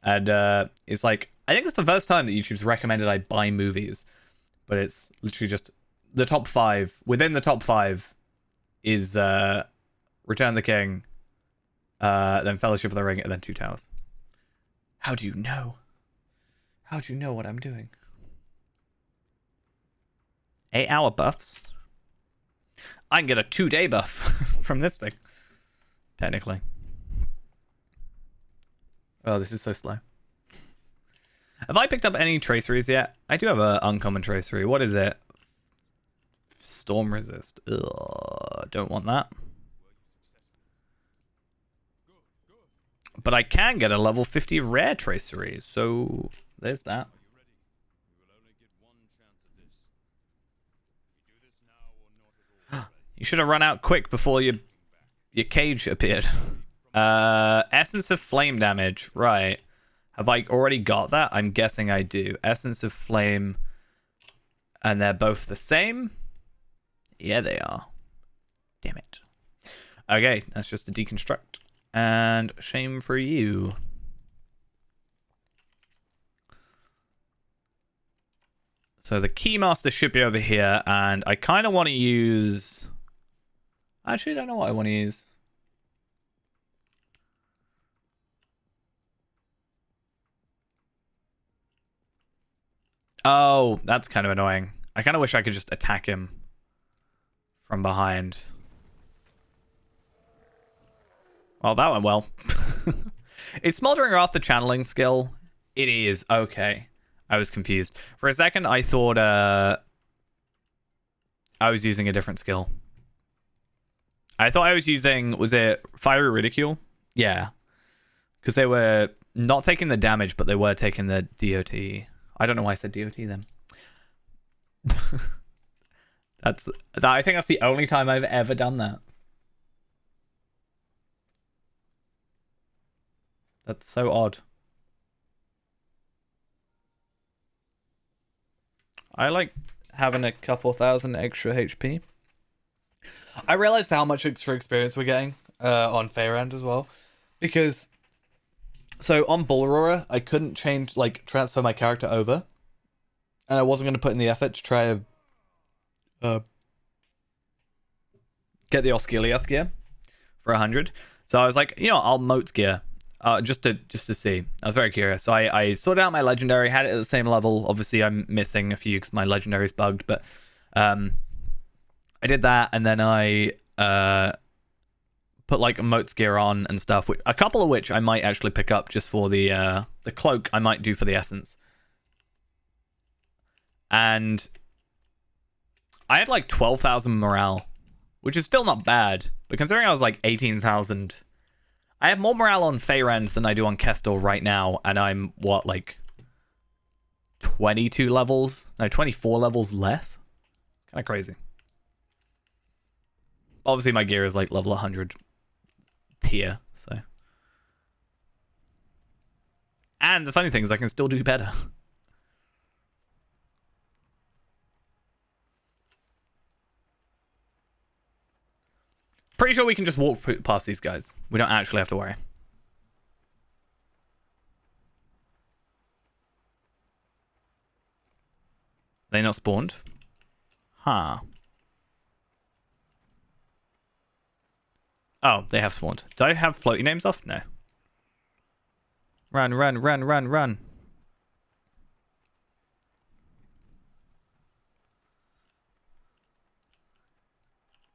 and it's like I think it's the first time that YouTube's recommended I buy movies, but it's literally just the top 5. Within the top 5 is Return of the King, then Fellowship of the Ring, and then Two Towers. How do you know? How do you know what I'm doing? 8-hour buffs? I can get a 2-day buff from this thing. Technically. Oh, this is so slow. Have I picked up any traceries yet? I do have an uncommon tracery. What is it? Storm resist. Ugh, don't want that. But I can get a level 50 rare tracery, so there's that. You should have run out quick before your cage appeared. Essence of flame damage, right. Have I already got that? I'm guessing I do. Essence of flame, and they're both the same? Yeah, they are. Damn it. Okay, that's just a deconstruct. And shame for you. So the Keymaster should be over here, and I kind of want to use... Actually, I don't know what I want to use. Oh, that's kind of annoying. I kind of wish I could just attack him from behind. Well, that went well. Is Smoldering Wrath the channeling skill? It is. Okay. I was confused. For a second, I thought I was using a different skill. I thought I was using... Was it Fiery Ridicule? Yeah. Because they were not taking the damage, but they were taking the DOT. I don't know why I said DOT then. I think that's the only time I've ever done that. That's so odd. I like having a couple thousand extra HP. I realized how much extra experience we're getting on Faerend as well. Because, so on Bull Aurora, I couldn't transfer my character over. And I wasn't going to put in the effort to try to get the Osgiliath gear for 100. So I was like, I'll Moat's gear. Just to see. I was very curious. So I sorted out my legendary, had it at the same level. Obviously, I'm missing a few because my legendary's bugged, but I did that, and then I put like Moat's gear on and stuff. A couple of which I might actually pick up just for the cloak. I might do for the essence. And I had like 12,000 morale, which is still not bad, but considering I was like 18,000. I have more morale on Faerend than I do on Kestor right now, and I'm, what, like 22 levels? No, 24 levels less? Kind of crazy. Obviously, my gear is like level 100 tier, so. And the funny thing is I can still do better. Pretty sure we can just walk past these guys. We don't actually have to worry. They not spawned? Huh. Oh, they have spawned. Do I have floaty names off? No. Run, run, run, run, run.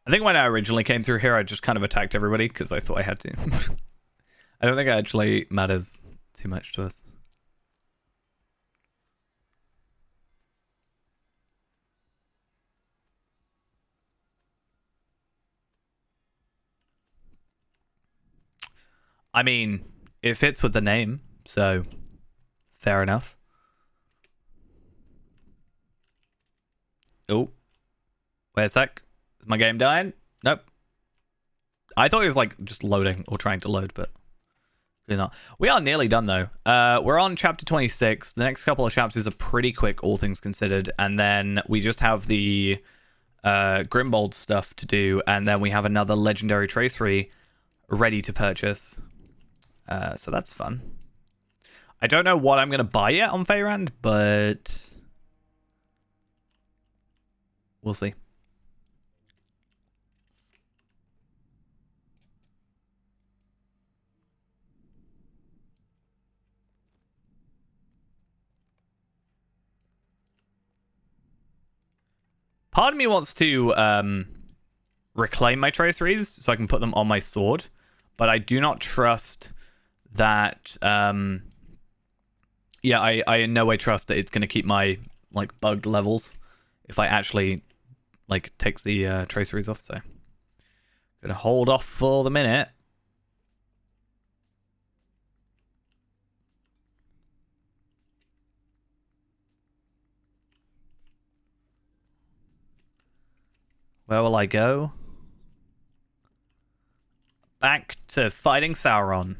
I think when I originally came through here, I just kind of attacked everybody because I thought I had to. I don't think it actually matters too much to us. I mean, it fits with the name, so fair enough. Oh, wait a sec. Is my game dying? Nope. I thought it was like just loading or trying to load, but Clearly not. We are nearly done though. We're on chapter 26. The next couple of chapters are pretty quick, all things considered, and then we just have the Grimbold stuff to do, and then we have another legendary tracery ready to purchase. So that's fun. I don't know what I'm gonna buy yet on Feyrand, but we'll see. Part of me wants to reclaim my traceries so I can put them on my sword, but I do not trust that. Yeah, I in no way trust that it's going to keep my like bugged levels if I actually like take the traceries off. So, gonna hold off for the minute. Where will I go? Back to fighting Sauron.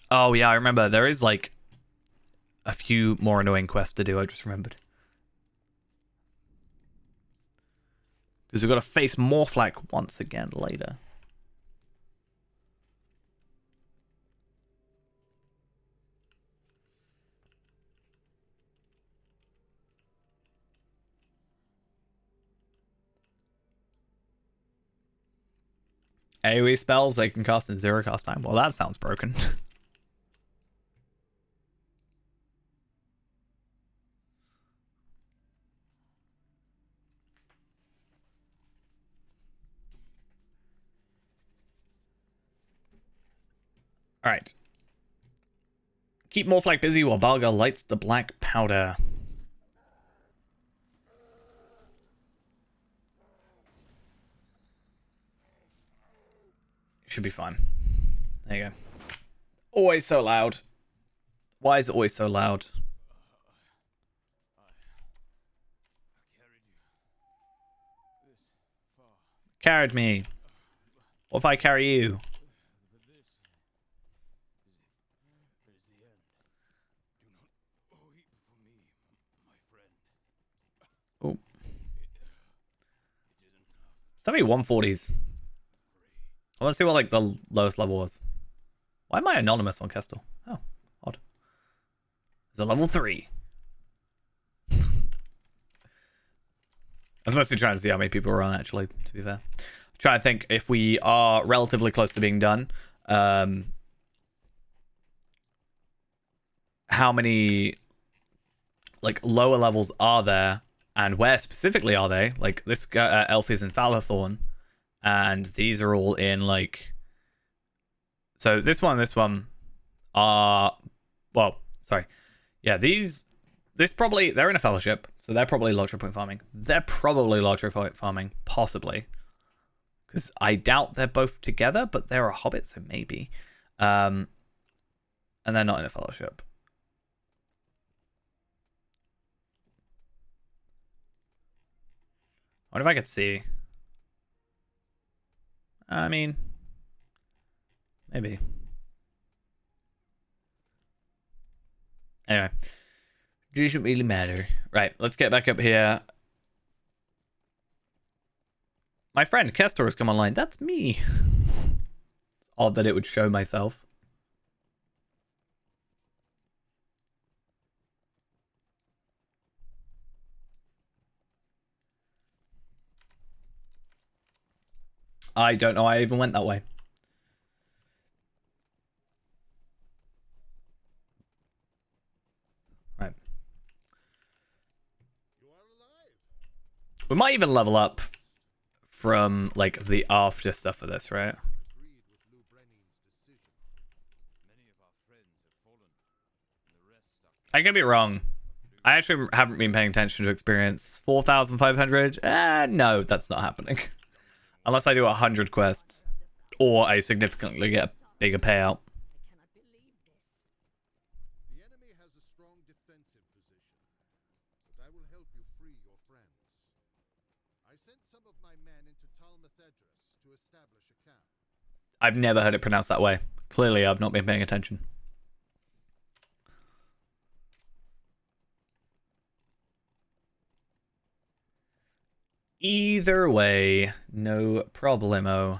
Oh yeah, I remember. There is like a few more annoying quests to do. I just remembered. Because we've got to face Morflack once again later. AoE spells they can cast in 0 cast time. Well, that sounds broken. All right. Keep Morflack busy while Balga lights the black powder. Should be fine. There you go. Always so loud. Why is it always so loud? Carried me. What if I carry you? Oh. So many 140s. I want to see what like the lowest level was. Why am I anonymous on Kestel? Oh, odd. There's a level 3. I was mostly trying to see how many people are on, actually, to be fair. Trying to think if we are relatively close to being done. How many like lower levels are there, and where specifically are they? Like this elf is in Falathorn, and these are all in like. So this one are, well, sorry, yeah, this probably they're in a fellowship, so they're probably Lotro point farming. They're probably Lotro point farming, possibly, because I doubt they're both together, but they're a hobbit, so maybe, and they're not in a fellowship. I wonder if I could see. I mean, maybe. Anyway, it doesn't really matter. Right, let's get back up here. My friend Kestor has come online. That's me. It's odd that it would show myself. I don't know I even went that way. Right. We might even level up from like the after stuff for this, right? I could be wrong. I actually haven't been paying attention to experience. 4,500? No, that's not happening. Unless I do 100 quests. Or I significantly get a bigger payout. The enemy has a strong defensive position, but I will help you free your friends. I sent some of my men into Talmethedrus to establish a camp. I've never heard it pronounced that way. Clearly, I've not been paying attention. Either way, no problemo.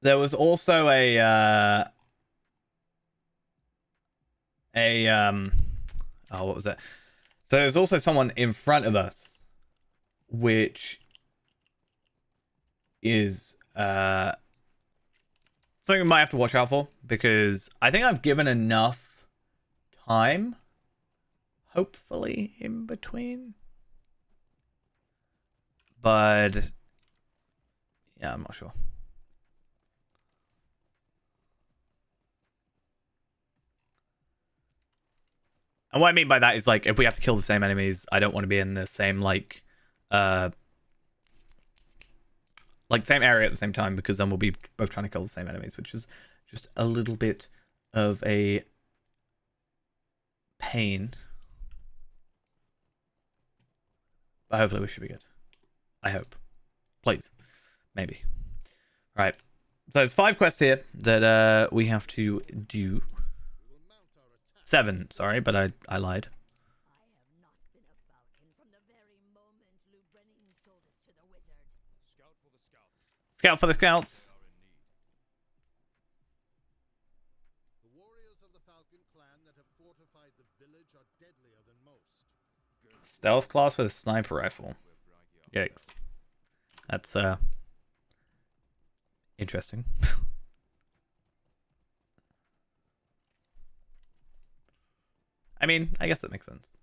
There was also oh, what was it? So there's also someone in front of us, which is something we might have to watch out for, because I think I've given enough time, hopefully, in between. But yeah, I'm not sure. And what I mean by that is, like, if we have to kill the same enemies, I don't want to be in the same, like same area at the same time, because then we'll be both trying to kill the same enemies, which is just a little bit of a pain. But hopefully we should be good. I hope. Please. Maybe. Right. So there's 5 quests here that we have to do. 7, sorry, but I lied. I have not been a falcon from the very moment Lou Brenin sold us to the wizard. Scout for the scouts. Scout for the scouts. Are in need. The warriors of the Falcon clan that have fortified the village are deadlier than most. Stealth class with a sniper rifle. Where Bragi are. Yikes. That's interesting. I mean, I guess that makes sense.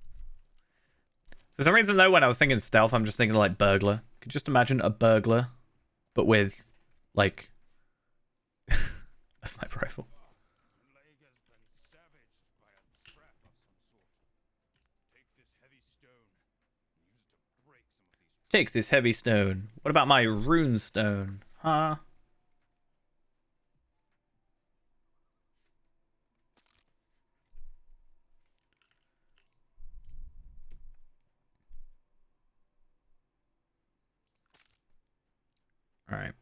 For some reason, though, when I was thinking stealth, I'm just thinking, like, burglar. Could you just imagine a burglar, but with, like, a sniper rifle? Leg has been savaged by a trap of some sort. Take this heavy stone and use it to break some of these. Takes this heavy stone. What about my rune stone? Huh? All right.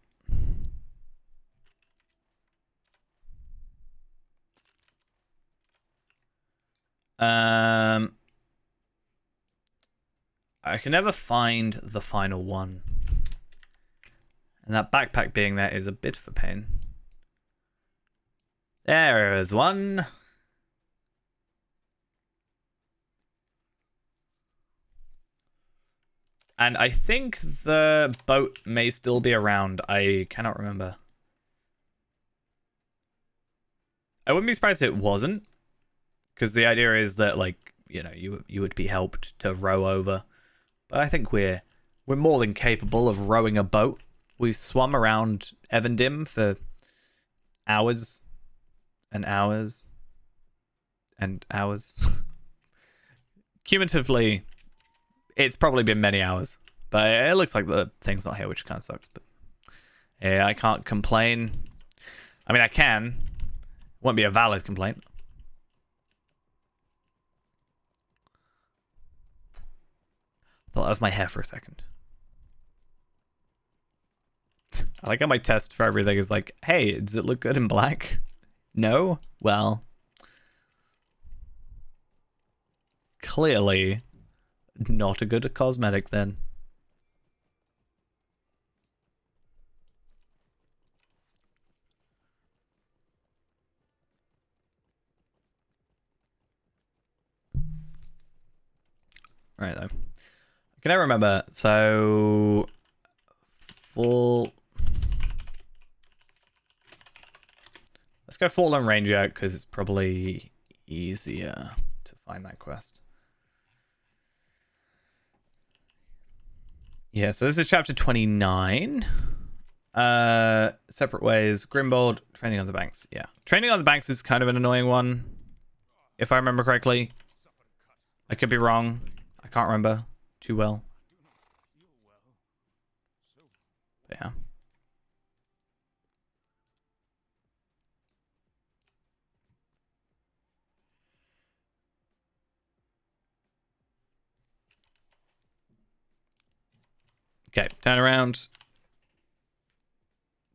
I can never find the final one. And that backpack being there is a bit of a pain. There is one. And I think the boat may still be around. I cannot remember. I wouldn't be surprised if it wasn't. Because the idea is that, like, you know, you would be helped to row over. But I think we're more than capable of rowing a boat. We've swum around Evendim for hours and hours and hours. Cumulatively, it's probably been many hours. But it looks like the thing's not here, which kind of sucks. But yeah, I can't complain. I mean, I can. Won't be a valid complaint. Thought that was my hair for a second. I like how my test for everything is like, hey, does it look good in black? No? Well, clearly not a good cosmetic then. Right though. Can I remember? So full. Let's go Fallen Ranger because it's probably easier to find that quest. Yeah, so this is chapter 29. Separate ways. Grimbold, training on the banks. Yeah. Training on the banks is kind of an annoying one. If I remember correctly. I could be wrong. I can't remember too well. Yeah. Okay, turn around.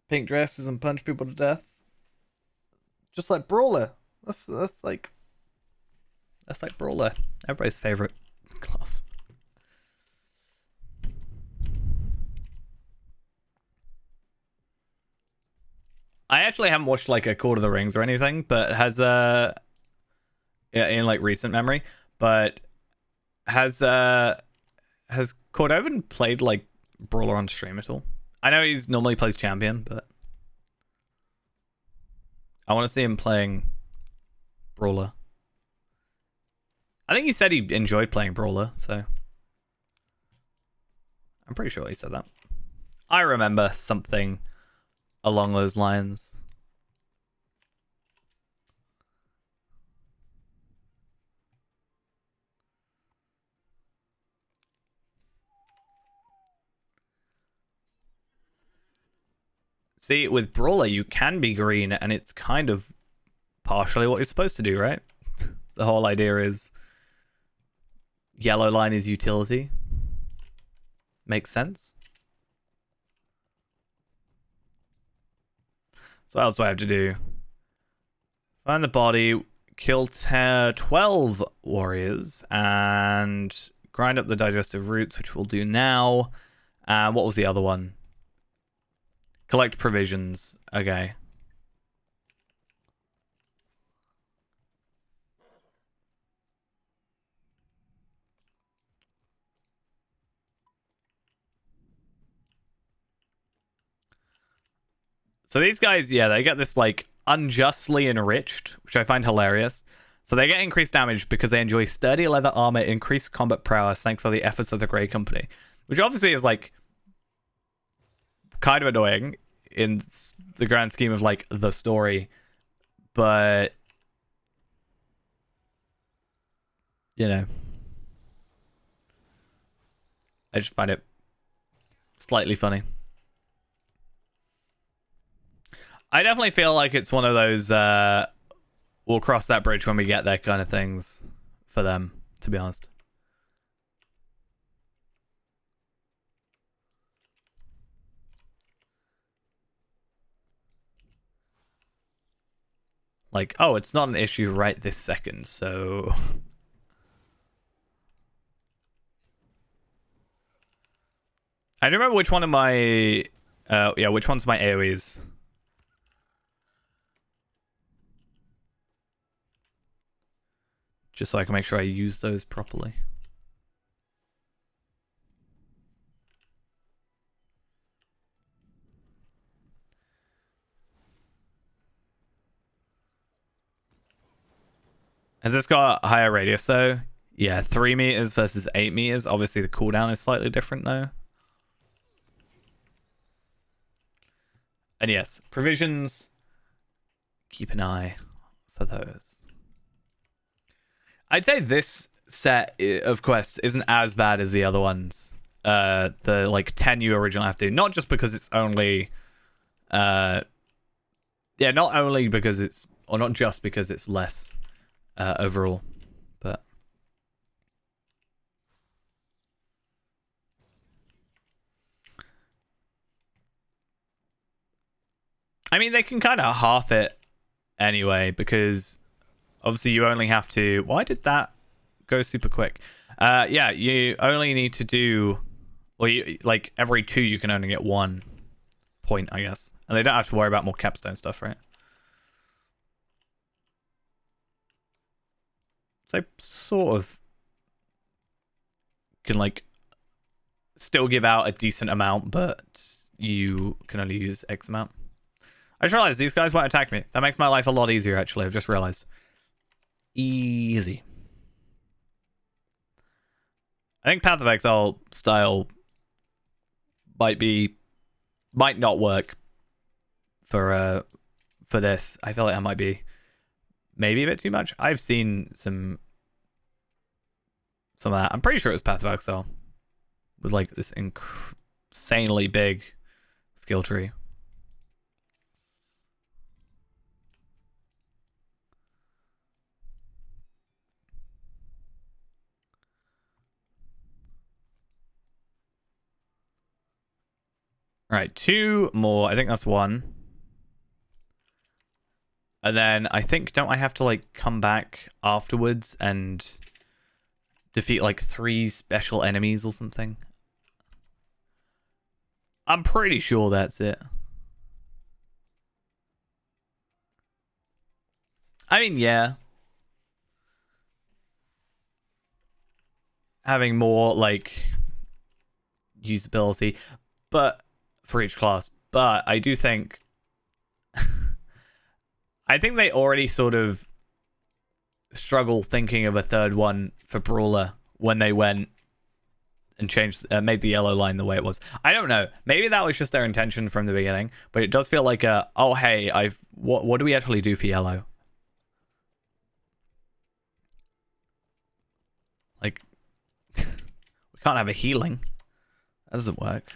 Pink dresses and punch people to death. Just like Brawler. That's like Brawler. Everybody's favorite class. I actually haven't watched like a Court of the Rings or anything, but has yeah, in like recent memory, but has Cordovan played like Brawler on stream at all? I know he's normally plays champion, but I want to see him playing Brawler. I think he said he enjoyed playing Brawler, so I'm pretty sure he said that. I remember something along those lines. See, with Brawler, you can be green, and it's kind of partially what you're supposed to do, right? The whole idea is yellow line is utility. Makes sense. So what else do I have to do? Find the body, kill 12 warriors, and grind up the digestive roots, which we'll do now. And what was the other one? Collect provisions. Okay. So these guys, yeah, they get this like unjustly enriched, which I find hilarious. So they get increased damage because they enjoy sturdy leather armor, increased combat prowess thanks to the efforts of the Grey Company, which obviously is like kind of annoying in the grand scheme of like the story, but you know, I just find it slightly funny. I definitely feel like it's one of those we'll cross that bridge when we get there kind of things for them, to be honest. Like, oh, it's not an issue right this second, so I don't remember which one of my yeah, which one's my AoEs. Just so I can make sure I use those properly. Has this got a higher radius though? Yeah, 3 meters versus 8 meters. Obviously the cooldown is slightly different though. And yes, provisions. Keep an eye for those. I'd say this set of quests isn't as bad as the other ones. The like 10 you originally have to. Not just because it's only yeah, not only because it's, or not just because it's less overall, but I mean they can kind of half it anyway, because obviously you only have to, why did that go super quick? Yeah, you only need to do, well, you, like every 2 you can only get 1 point, I guess, and they don't have to worry about more capstone stuff, right? So sort of can like still give out a decent amount, but you can only use X amount. I just realized these guys won't attack me. That makes my life a lot easier, actually. I've just realized. Easy. I think Path of Exile style might not work for this. I feel like that might be maybe a bit too much. I've seen some of that. I'm pretty sure it was Path of Exile with like this insanely big skill tree. All right, 2 more. I think that's 1. And then I think, don't I have to like come back afterwards and defeat like 3 special enemies or something? I'm pretty sure that's it. I mean, yeah. Having more like usability, but for each class. But I do think I think they already sort of struggle thinking of a third one for Brawler when they went and changed, made the yellow line the way it was. I don't know. Maybe that was just their intention from the beginning, but it does feel like oh hey, what do we actually do for yellow? Like, we can't have a healing. That doesn't work.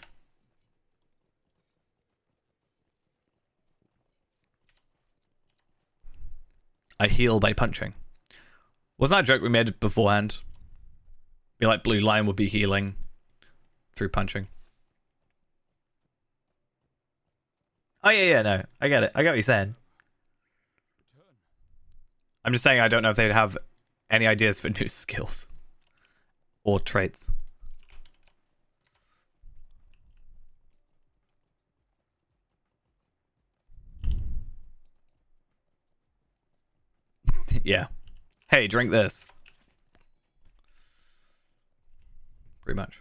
I heal by punching. Wasn't that a joke we made beforehand? Be like blue line would be healing through punching. Oh yeah, no. I get it. I get what you're saying. I'm just saying I don't know if they'd have any ideas for new skills. Or traits. Yeah. Hey, drink this. Pretty much.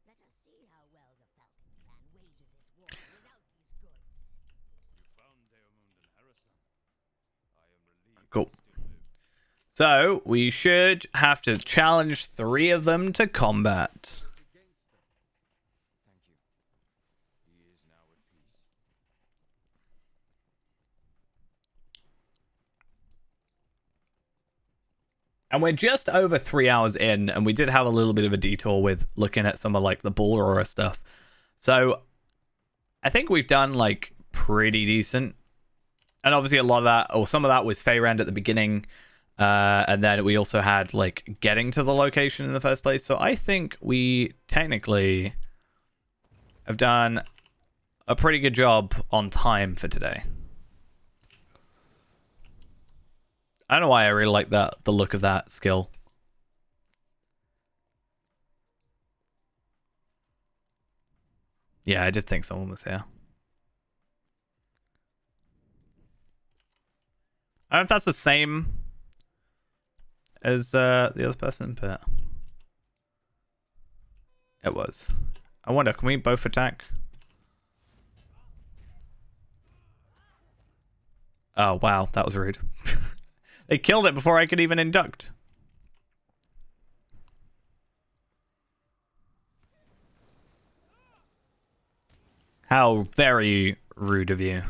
Let us see how well the Falcon Clan wages its war without these goods. You found Deomund and Harrison. I am relieved Cool. you still live. So, we should have to challenge 3 of them to combat. Against them. Thank you. He is now at peace. And we're just over 3 hours in, and we did have a little bit of a detour with looking at some of like the Ball Aurora stuff. So I think we've done like pretty decent. And obviously a lot of that, or some of that was Feyrand at the beginning. And then we also had like getting to the location in the first place. So I think we technically have done a pretty good job on time for today. I don't know why I really like that, the look of that skill. Yeah, I just think someone was here. I don't know if that's the same as the other person, but it was. I wonder, can we both attack? Oh, wow, that was rude. They killed it before I could even induct. How very rude of you.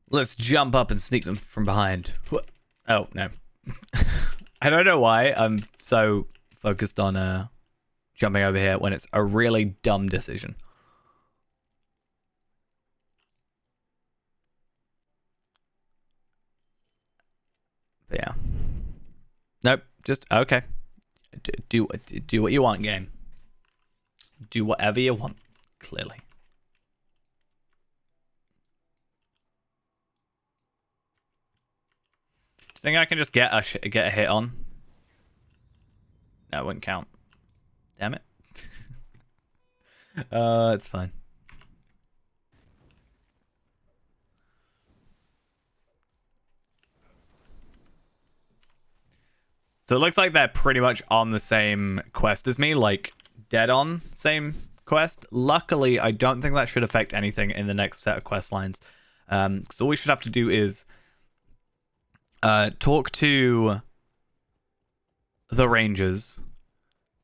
Let's jump up and sneak them from behind. Oh, no. I don't know why I'm so focused on jumping over here when it's a really dumb decision. But yeah. Nope. Just okay. Do what you want, game. Do whatever you want. Clearly. Do you think I can just get a hit on? No, it wouldn't count. Damn it. It's fine. So it looks like they're pretty much on the same quest as me, like dead on same quest. Luckily, I don't think that should affect anything in the next set of quest lines. So all we should have to do is talk to the Rangers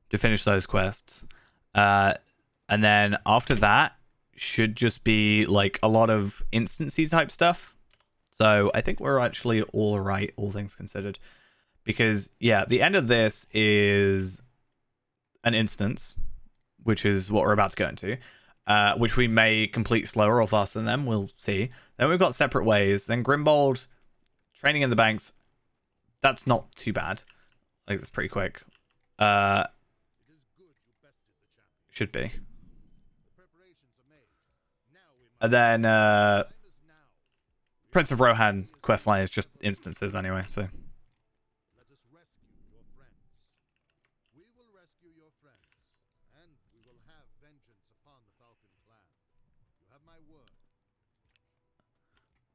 to finish those quests. And then after that should just be like a lot of instancy type stuff. So I think we're actually all right, all things considered. Because, yeah, the end of this is an instance, which is what we're about to go into, which we may complete slower or faster than them. We'll see. Then we've got Separate Ways. Then Grimbold, Training in the Banks. That's not too bad. Like, that's pretty quick. It is good you bested the champion. Should be. The preparations are made. Now we must. And then Time is now. Prince of Rohan questline is just instances anyway, so... Let us rescue your friends. We will rescue your friends, and we will have vengeance upon the Falcon clan. You have my word.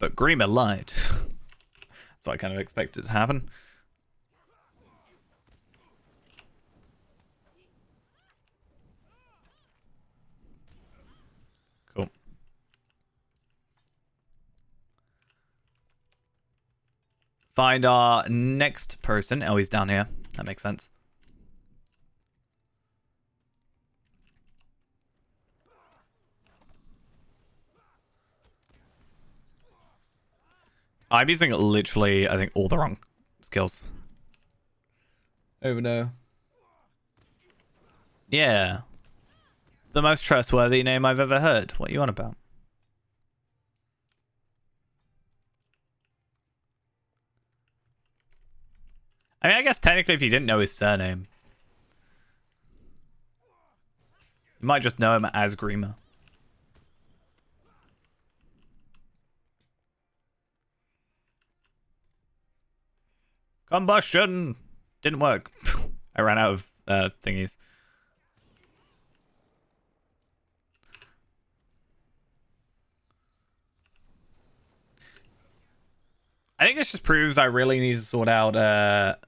But Grima lied. That's what I kind of expected to happen. Cool. Find our next person. Oh, he's down here. That makes sense. I'm using literally, I think, all the wrong skills. Over no. Yeah. The most trustworthy name I've ever heard. What are you on about? I mean, I guess technically if you didn't know his surname, you might just know him as Grima. Combustion! Didn't work. I ran out of thingies. I think this just proves I really need to sort out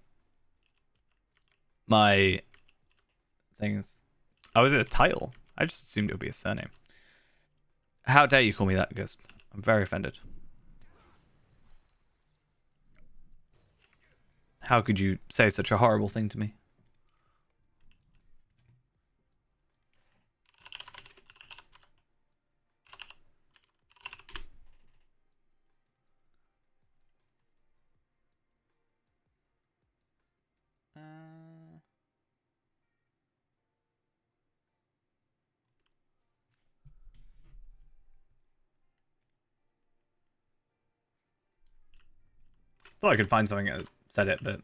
my things. Oh, is it a title? I just assumed it would be a surname. How dare you call me that, Ghost? I'm very offended. How could you say such a horrible thing to me? Thought I could find something that said it, but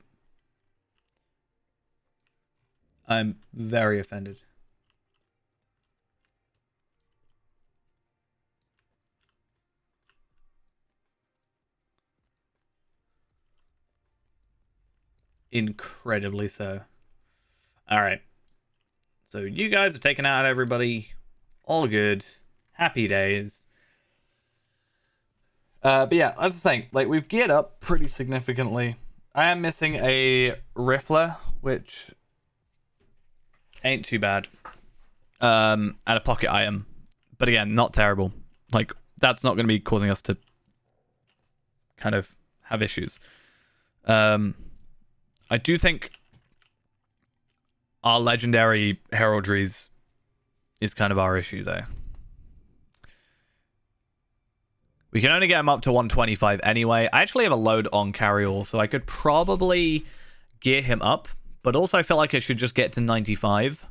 I'm very offended. Incredibly so. Alright. So you guys are taking out everybody. All good. Happy days. But yeah, as I was saying, like, we've geared up pretty significantly. I am missing a Riffler, which ain't too bad. And a pocket item. But again, not terrible. Like, that's not going to be causing us to kind of have issues. I do think our legendary heraldries is kind of our issue, though. We can only get him up to 125 anyway. I actually have a load on Carryall, so I could probably gear him up. But also I feel like I should just get to 95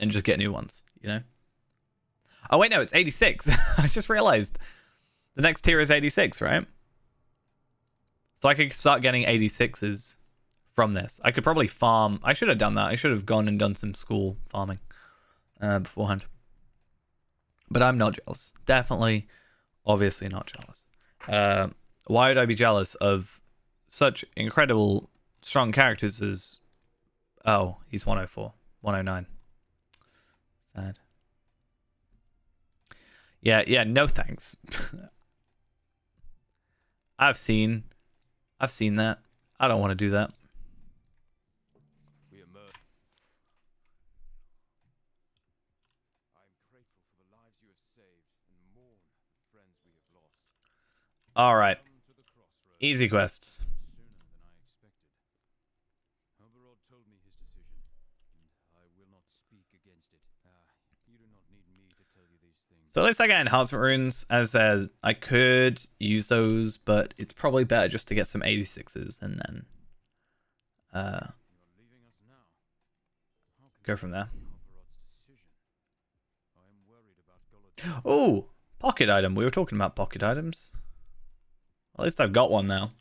and just get new ones, you know? Oh, wait, no, it's 86. I just realized. The next tier is 86, right? So I could start getting 86s from this. I could probably farm. I should have done that. I should have gone and done some school farming beforehand. But I'm not jealous. Definitely, obviously not jealous. Why would I be jealous of such incredible, strong characters as... Oh, he's 104. 109. Sad. Yeah, no thanks. I've seen that. I don't want to do that. We emerge. I am grateful for the lives you have saved and mourn the friends we have lost. All right. Come to the crossroads Easy quests. sooner than I expected. Oberod told me his decision, and I will not speak against it. You do not need me to tell you these things. So at least I get enhancement runes. As says, I could use those, but it's probably better just to get some 86s and then You're leaving us now. How can go you from there. question Hopperod's decision? I am worried about Golodar. Oh, pocket item. We were talking about pocket items. At least I've got one now.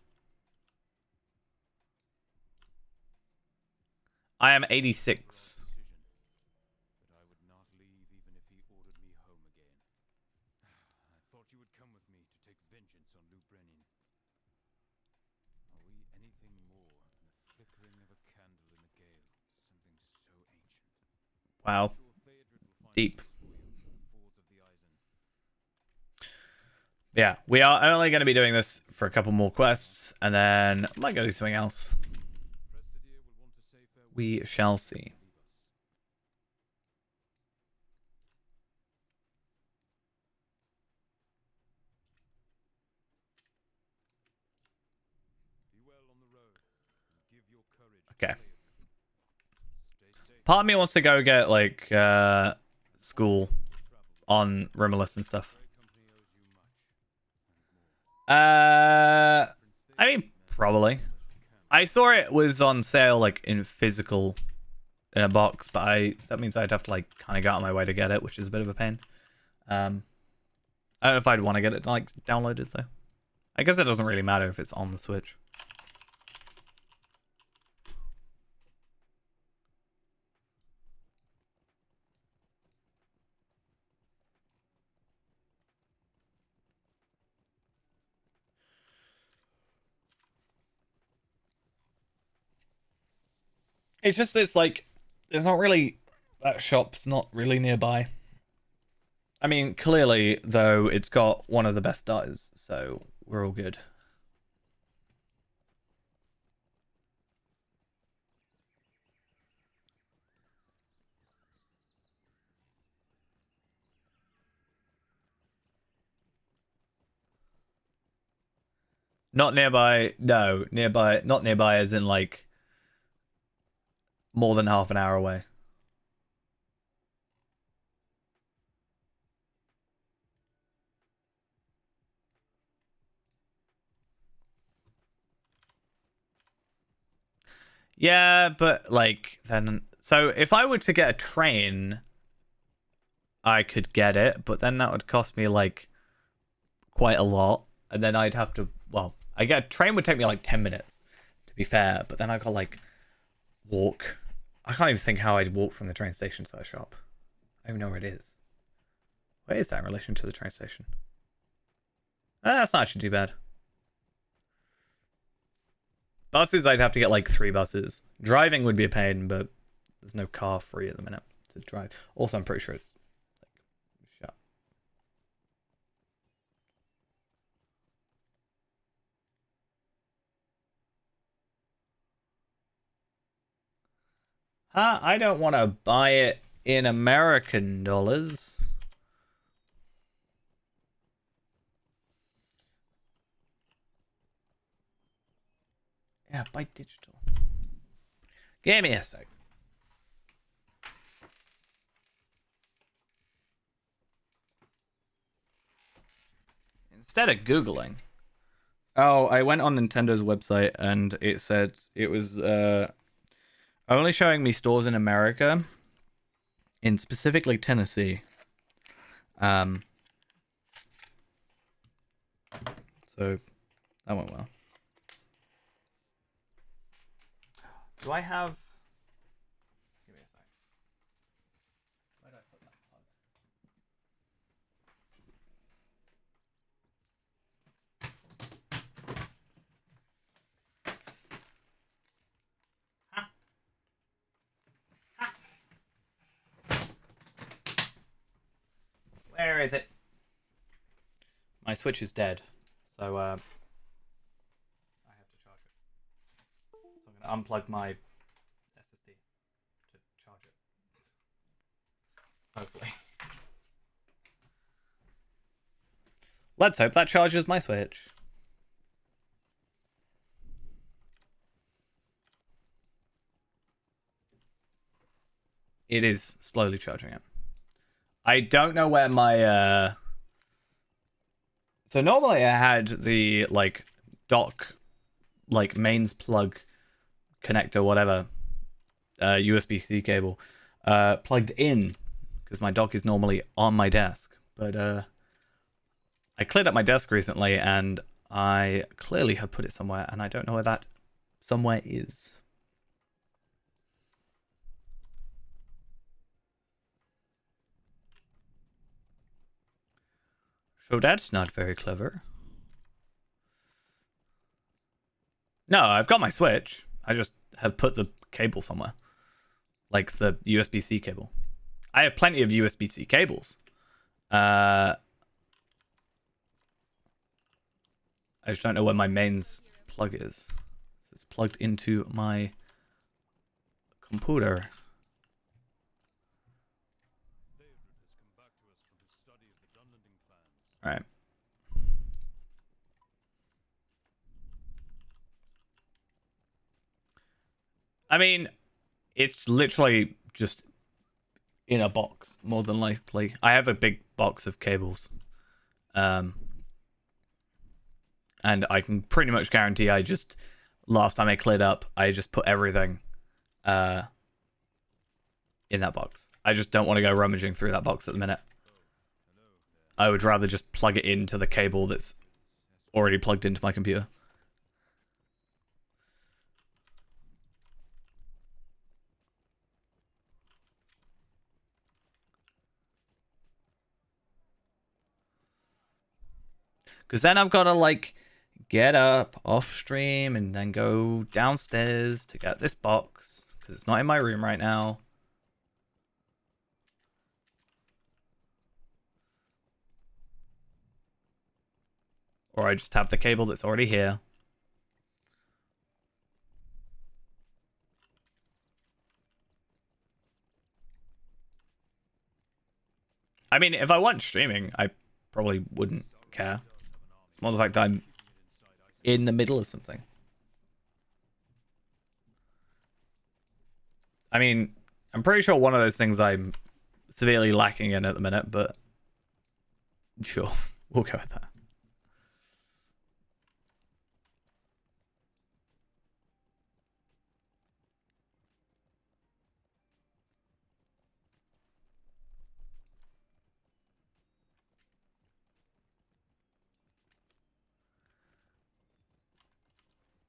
I am 86. Decision. But I would not leave even if he ordered me home again. I thought you would come with me to take vengeance on Lou Brenin. Are we anything more than the flickering of a candle in a gale to something so ancient? Wow. Sure Theodred will find Deep. a place for you in the fords of the Eisen. Yeah, we are only going to be doing this for a couple more quests, and then I might go do something else. Prestidir will want to say farewell. We shall see. Leave us. Be well on the road and give your courage to Okay. Theodred. Stay safe. Part of me wants to go get, like, school Travel. on Rimulus and stuff. Grey Company owes you much and more. I mean, probably. I saw it was on sale, like, in physical in a box, but that means I'd have to, like, kind of go out of my way to get it, which is a bit of a pain. I don't know if I'd want to get it, like, downloaded, though. I guess it doesn't really matter if it's on the Switch. It's just, it's like, there's not really, that shop's not really nearby. I mean, clearly, though, it's got one of the best starters, so we're all good. Not nearby, no, nearby, not nearby as in, like, more than half an hour away. Yeah, but like then so if I were to get a train, I could get it, but then that would cost me like quite a lot, and then I'd have to I get a train would take me like 10 minutes to be fair, but then I got like walk. I can't even think how I'd walk from the train station to that shop. I don't even know where it is. Where is that in relation to the train station? That's not actually too bad. Buses, I'd have to get like 3 buses. Driving would be a pain, but there's no car free at the minute to drive. Also, I'm pretty sure it's like shut. I don't want to buy it in American dollars. Yeah, buy digital. Give me a sec. Instead of Googling. Oh, I went on Nintendo's website and it said it was only showing me stores in America, in specifically Tennessee. So that went well. Do I have? Give me a sec. Where did I put that plug? Ha. Ha. Where is it? My Switch is dead, so I have to charge it. So I'm gonna unplug my SSD to charge it. Hopefully. Let's hope that charges my Switch. It is slowly charging it. I don't know where my so normally I had the like dock like mains plug connector, whatever, USB-C cable, plugged in, because my dock is normally on my desk. But I cleared up my desk recently, and I clearly have put it somewhere, and I don't know where that somewhere is. So that's not very clever. No, I've got my Switch. I just have put the cable somewhere. Like the USB-C cable. I have plenty of USB-C cables. I just don't know where my mains plug is. It's plugged into my computer. Alright. I mean, it's literally just in a box, more than likely. I have a big box of cables. And I can pretty much guarantee last time I cleared up, I just put everything in that box. I just don't want to go rummaging through that box at the minute. I would rather just plug it into the cable that's already plugged into my computer. Because then I've got to, like, get up off stream and then go downstairs to get this box. Because it's not in my room right now. Or I just have the cable that's already here. I mean, if I want streaming, I probably wouldn't care. It's more the fact I'm in the middle of something. I mean, I'm pretty sure one of those things I'm severely lacking in at the minute, but sure, we'll go with that.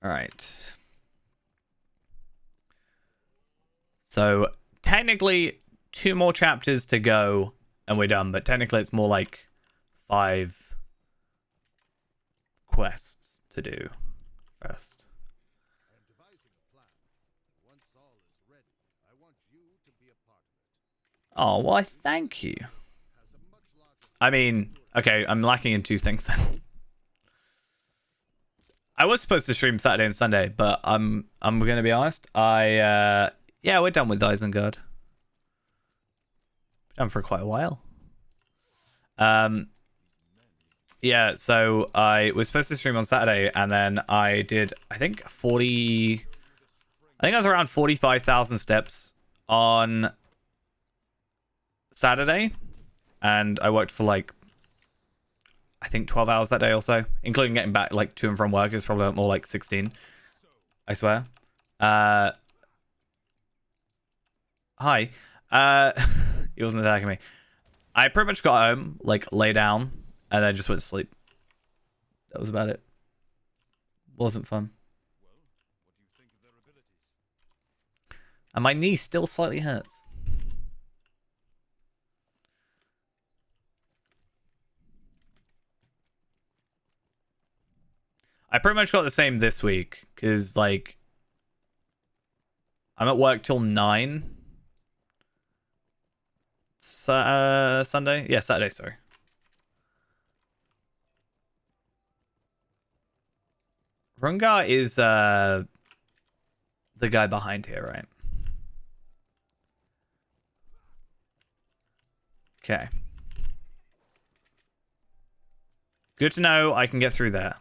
All right. So technically 2 more chapters to go and we're done, but technically it's more like 5 quests to do first. I am devising a plan. Once all is ready, I want you to be a part of it. Oh, well, thank you. Has a much larger I mean, okay, I'm lacking in 2 things then. I was supposed to stream Saturday and Sunday, but I'm gonna be honest. Yeah, we're done with Isengard. Done for quite a while. Yeah, so I was supposed to stream on Saturday, and then I did, I think I was around 45,000 steps on Saturday, and I worked for like, I think 12 hours that day or so, including getting back like to and from work. It was probably more like 16, I swear. Hi. He wasn't attacking me. I pretty much got home, like lay down, and then just went to sleep. That was about it. Wasn't fun. And my knee still slightly hurts. I pretty much got the same this week, because, like, I'm at work till 9. Sunday? Yeah, Saturday, sorry. Rungar is, the guy behind here, right? Okay. Good to know I can get through there.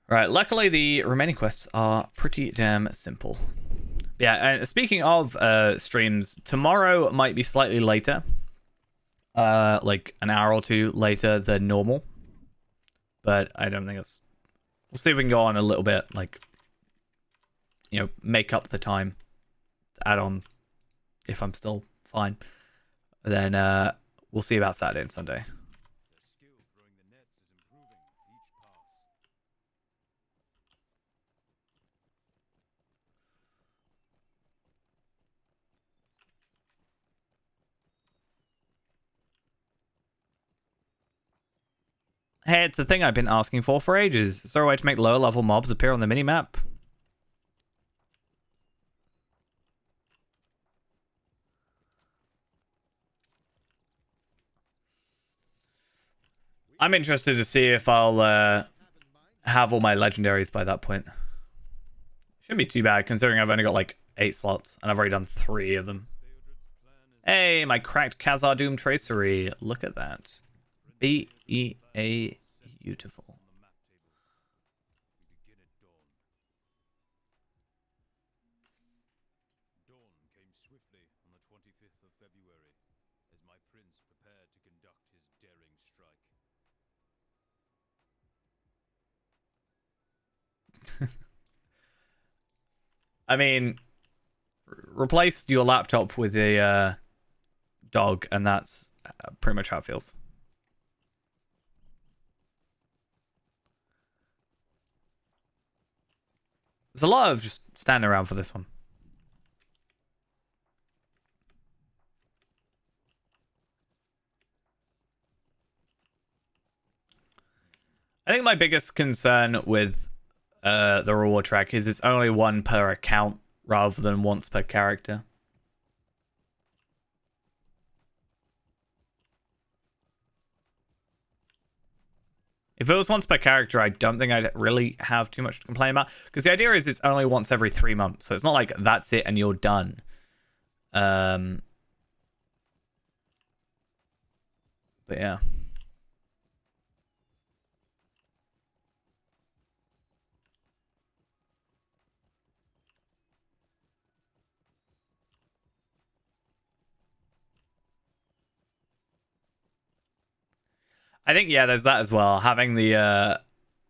Right, luckily the remaining quests are pretty damn simple. Yeah, and speaking of streams, tomorrow might be slightly later. like an hour or two later than normal. But I don't think it's... We'll see if we can go on a little bit, like, you know, make up the time to add on if I'm still fine. Then we'll see about Saturday and Sunday. Their skill throwing the nets is improving with each pass. Hey, it's a thing I've been asking for ages. Is there a way to make lower level mobs appear on the minimap? I'm interested to see if I'll have all my legendaries by that point. Shouldn't be too bad considering I've only got like 8 slots and I've already done 3 of them. Hey, my cracked Khazar Doom tracery. Look at that. BEA beautiful. On the map table. We begin at dawn. Dawn came swiftly on the 25th of February, as my prince prepared to conduct his daring strike. I mean, replace your laptop with a dog, and that's pretty much how it feels. There's a lot of just standing around for this one. I think my biggest concern with the reward track is it's only one per account rather than once per character. If it was once per character, I don't think I'd really have too much to complain about. Because the idea is it's only once every 3 months. So it's not like that's it and you're done. But yeah. I think, yeah, there's that as well. Having the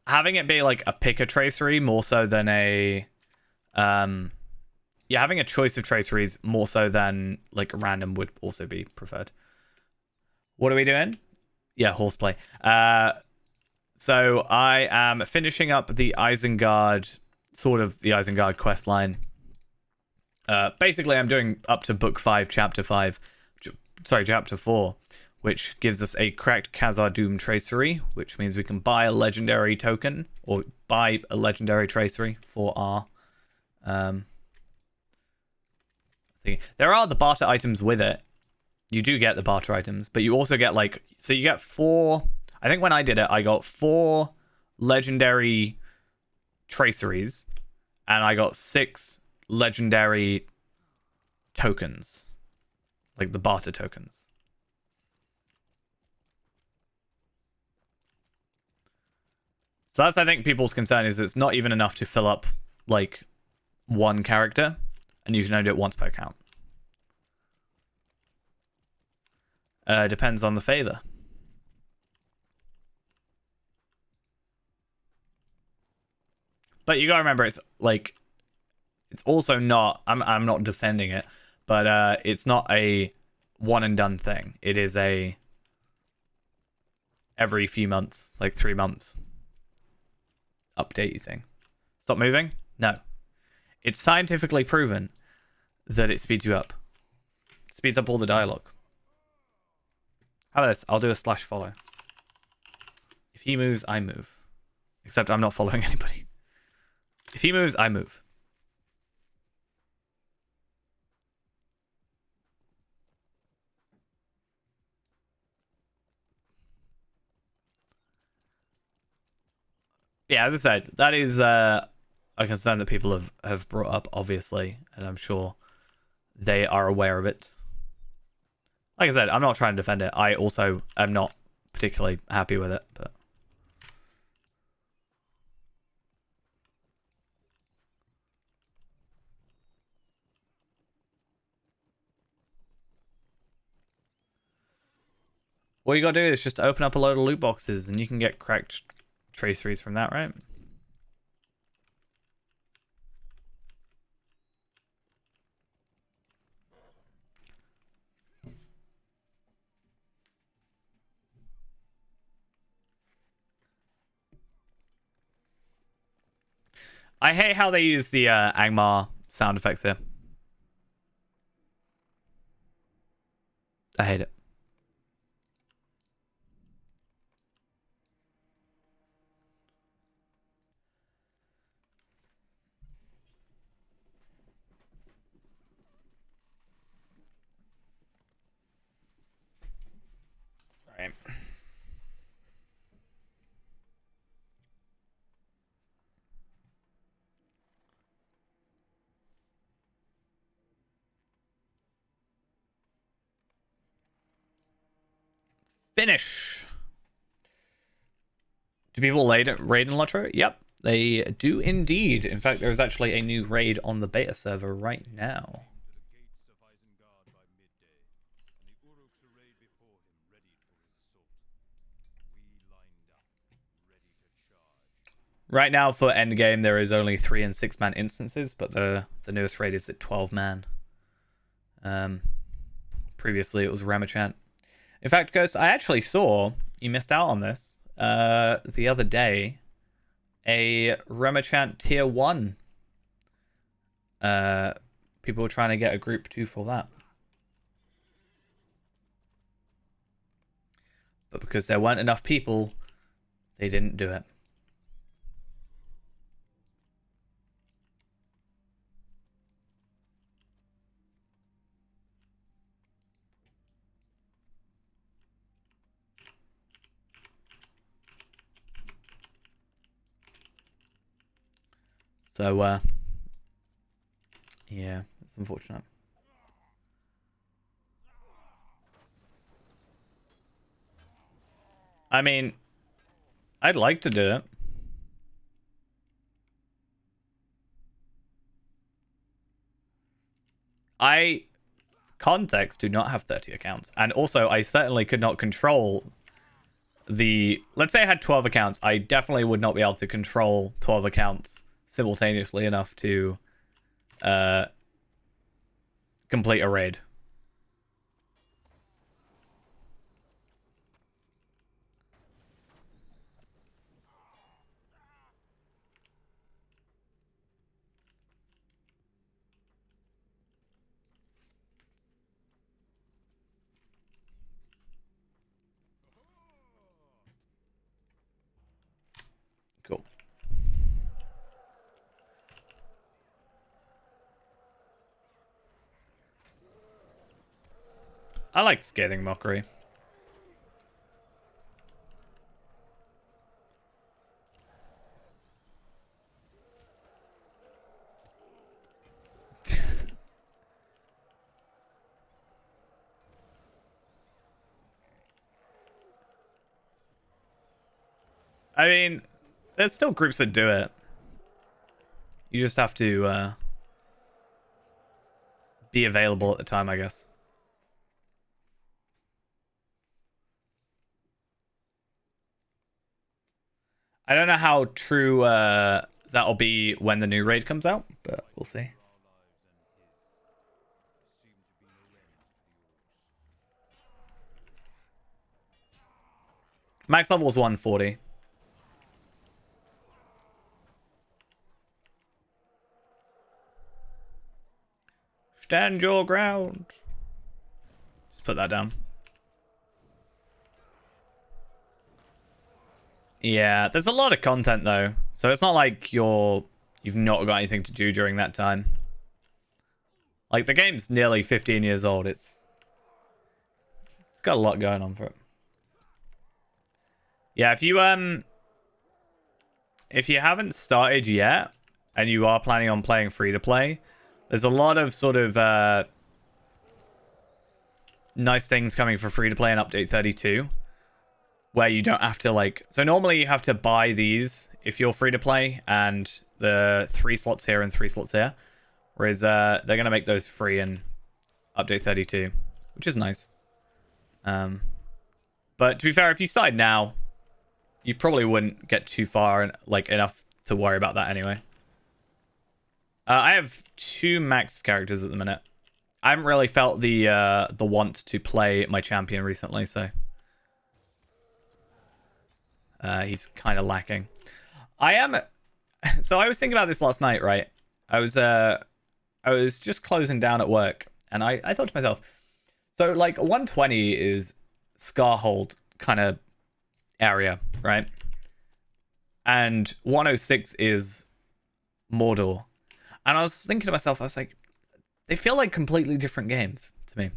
having it be like a pick a tracery more so than a yeah, having a choice of traceries more so than like random would also be preferred. What are we doing? Yeah, horseplay. So I am finishing up the Isengard, sort of the Isengard quest line. Basically, I'm doing up to book 5, chapter 5. Sorry, chapter 4, which gives us a cracked Khazar Doom tracery, which means we can buy a legendary token or buy a legendary tracery for our thing. There are the barter items with it. You do get the barter items, but you also get like, so you get 4. I think when I did it, I got 4 legendary traceries, and I got 6 legendary tokens, like the barter tokens. So that's, I think, people's concern is it's not even enough to fill up like one character, and you can only do it once per account. Depends on the favor. But you gotta remember, it's like, it's also not. I'm not defending it, but it's not a one and done thing. It is a every few months, like 3 months, update thing. Stop moving? No. It's scientifically proven that it speeds you up. It speeds up all the dialogue. How about this? I'll do a /follow. If he moves, I move. Except I'm not following anybody. If he moves, I move. Yeah, as I said, that is a concern that people have brought up, obviously, and I'm sure they are aware of it. Like I said, I'm not trying to defend it. I also am not particularly happy with it, but All you gotta do is just open up a load of loot boxes and you can get cracked traceries from that, right? I hate how they use the Angmar sound effects here. I hate it. All right. Finish. Do people raid in Lotro? Yep, they do indeed. In fact, there's actually a new raid on the beta server right now. Right now for endgame, there is only 3 and 6 man instances, but the newest raid is at 12 man. Previously, it was Ramachant. In fact, Ghost, I actually saw, you missed out on this, the other day, a Ramachant tier 1. People were trying to get a group 2 for that. But because there weren't enough people, they didn't do it. So, yeah, it's unfortunate. I mean, I'd like to do it. Context, do not have 30 accounts. And also, I certainly could not control the... Let's say I had 12 accounts. I definitely would not be able to control 12 accounts simultaneously enough to complete a raid. Cool. I like Scathing Mockery. I mean, there's still groups that do it. You just have to be available at the time, I guess. I don't know how true that'll be when the new raid comes out, but we'll see. Max level is 140. Stand your ground. Just put that down. Yeah, there's a lot of content though, so it's not like you've not got anything to do during that time. Like, the game's nearly 15 years old. It's got a lot going on for it. Yeah, if you haven't started yet and you are planning on playing free to play, there's a lot of sort of nice things coming for free to play in update 32. Where you don't have to, like... So normally you have to buy these if you're free to play, and the 3 slots here and 3 slots here. Whereas they're going to make those free in update 32, which is nice. But to be fair, if you started now, you probably wouldn't get too far and like enough to worry about that anyway. I have 2 maxed characters at the minute. I haven't really felt the want to play my champion recently, so he's kind of lacking. So I was thinking about this last night, right? I was just closing down at work, and I thought to myself, so like 120 is Scarhold kind of area, right? And 106 is Mordor. And I was thinking to myself, I was like, they feel like completely different games to me.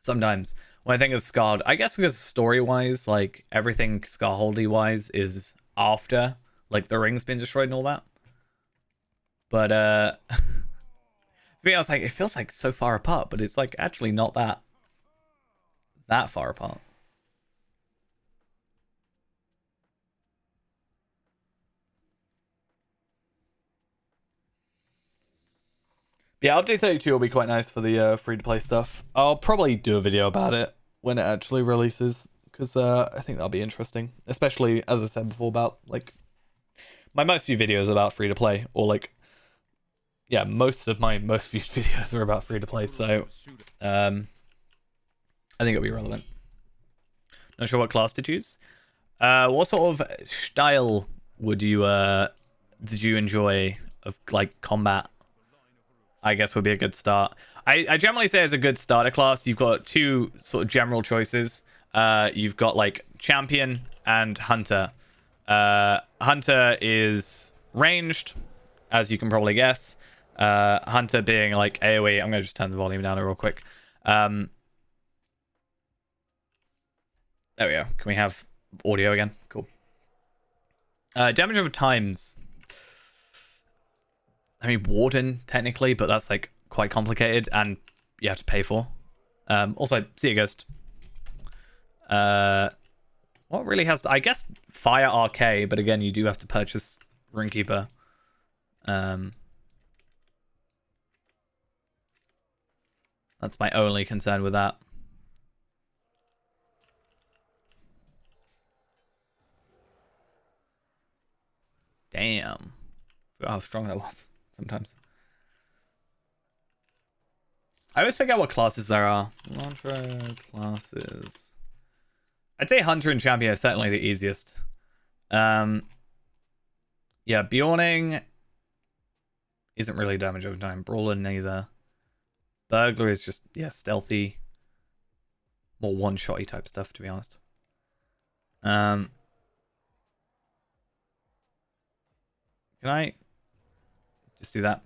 Sometimes when I think of Scarred, I guess because story-wise, like everything Scarholdy-wise is after like the ring's been destroyed and all that. But for me, I was like, it feels like so far apart, but it's like actually not that far apart. Yeah, update 32 will be quite nice for the free-to-play stuff. I'll probably do a video about it when it actually releases, because I think that'll be interesting. Especially, as I said before, about, like, my most viewed videos about free-to-play, or, like, yeah, most of my most viewed videos are about free-to-play, so I think it'll be relevant. Not sure what class to choose. What sort of style did you enjoy of, like, combat? I guess would be a good start. I generally say as a good starter class, you've got 2 sort of general choices. You've got like champion and hunter. Hunter is ranged, as you can probably guess. Hunter being like AoE. I'm gonna just turn the volume down real quick. There we go. Can we have audio again? Cool. Damage over times. I mean, Warden, technically, but that's, like, quite complicated, and you have to pay for. Also, See a Ghost. What really has... I guess Fire RK, but again, you do have to purchase Runekeeper. That's my only concern with that. Damn. Forgot how strong that was. Sometimes. I always forget what classes there are. Launcher classes. I'd say Hunter and Champion are certainly the easiest. Yeah, Bjorning isn't really damage over time. Brawler neither. Burglar is just, yeah, stealthy. More one-shotty type stuff, to be honest. Can I just do that?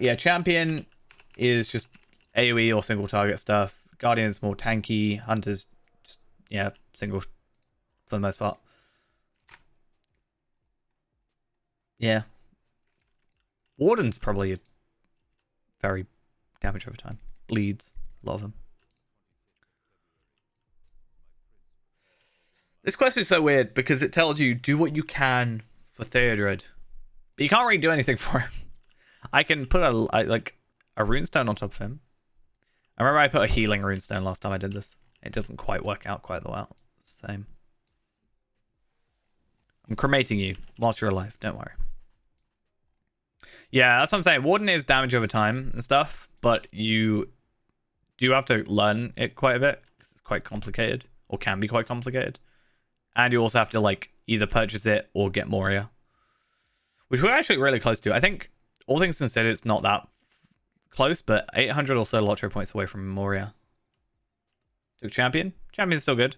Yeah, Champion is just AoE or single target stuff. Guardian's more tanky. Hunter's just, yeah, single for the most part. Yeah. Warden's probably a very damage over time. Bleeds. A lot of them. This quest is so weird because it tells you do what you can for Theodred, but you can't really do anything for him. I can put a runestone on top of him. I remember I put a healing runestone last time I did this. It doesn't quite work out quite the well. Same. I'm cremating you whilst you're alive. Don't worry. Yeah, that's what I'm saying. Warden is damage over time and stuff, but you do have to learn it quite a bit because it's quite complicated, or can be quite complicated. And you also have to like either purchase it or get Moria, which we're actually really close to. I think all things considered, it's not that close, but 800 or so Lottery points away from Moria. Took Champion. Champion's still good.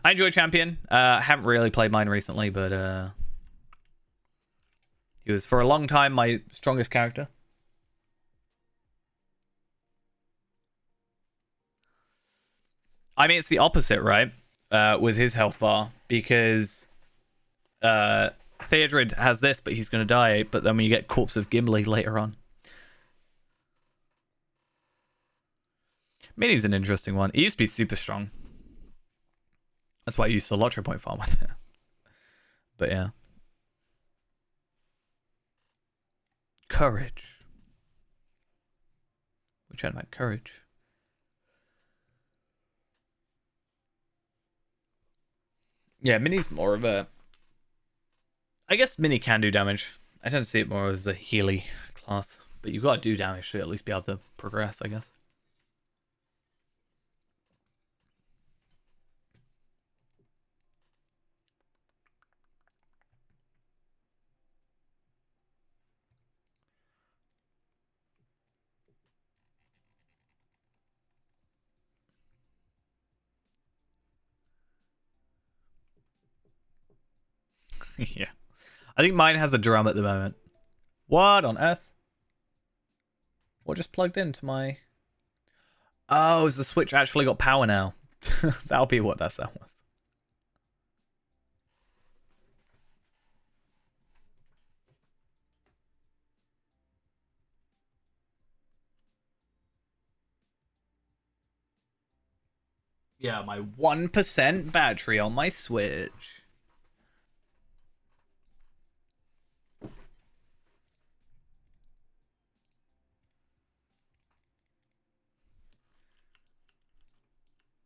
I enjoy Champion. I haven't really played mine recently, but he was for a long time my strongest character. I mean, it's the opposite, right? With his health bar, because Theodred has this, but he's going to die. But then when you get Corpse of Gimli later on. Mini's an interesting one. It used to be super strong. That's why I used the Lottery point farm with it. But yeah. Courage. Which had my courage. Yeah, Mini's more of a... I guess Mini can do damage. I tend to see it more as a Healy class. But you've got to do damage to at least be able to progress, I guess. Yeah. I think mine has a drum at the moment. What on earth? What just plugged into my... Oh, is the Switch actually got power now? That'll be what that sound was. Yeah, my 1% battery on my Switch.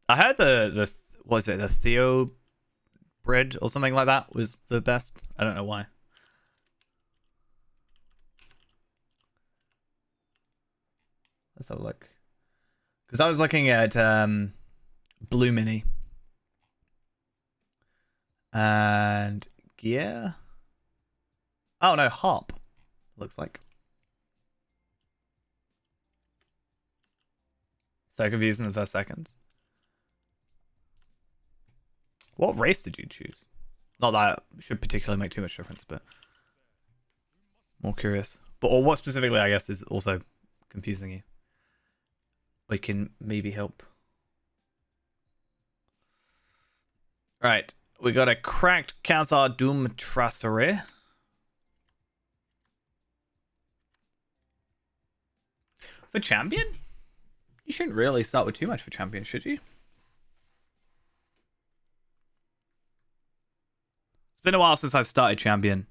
I heard the was it the Theo bread or something like that was the best. I don't know why. Let's have a look. Because I was looking at Blue Mini and Gear. Oh no, Hop. Looks like. So confused in the first seconds. What race did you choose? Not that it should particularly make too much difference, but more curious. But or what specifically, I guess, is also confusing you. We can maybe help. Right, we got a cracked Khazar Doom Tracery. For champion? You shouldn't really start with too much for champion, should you? It's been a while since I've started champion.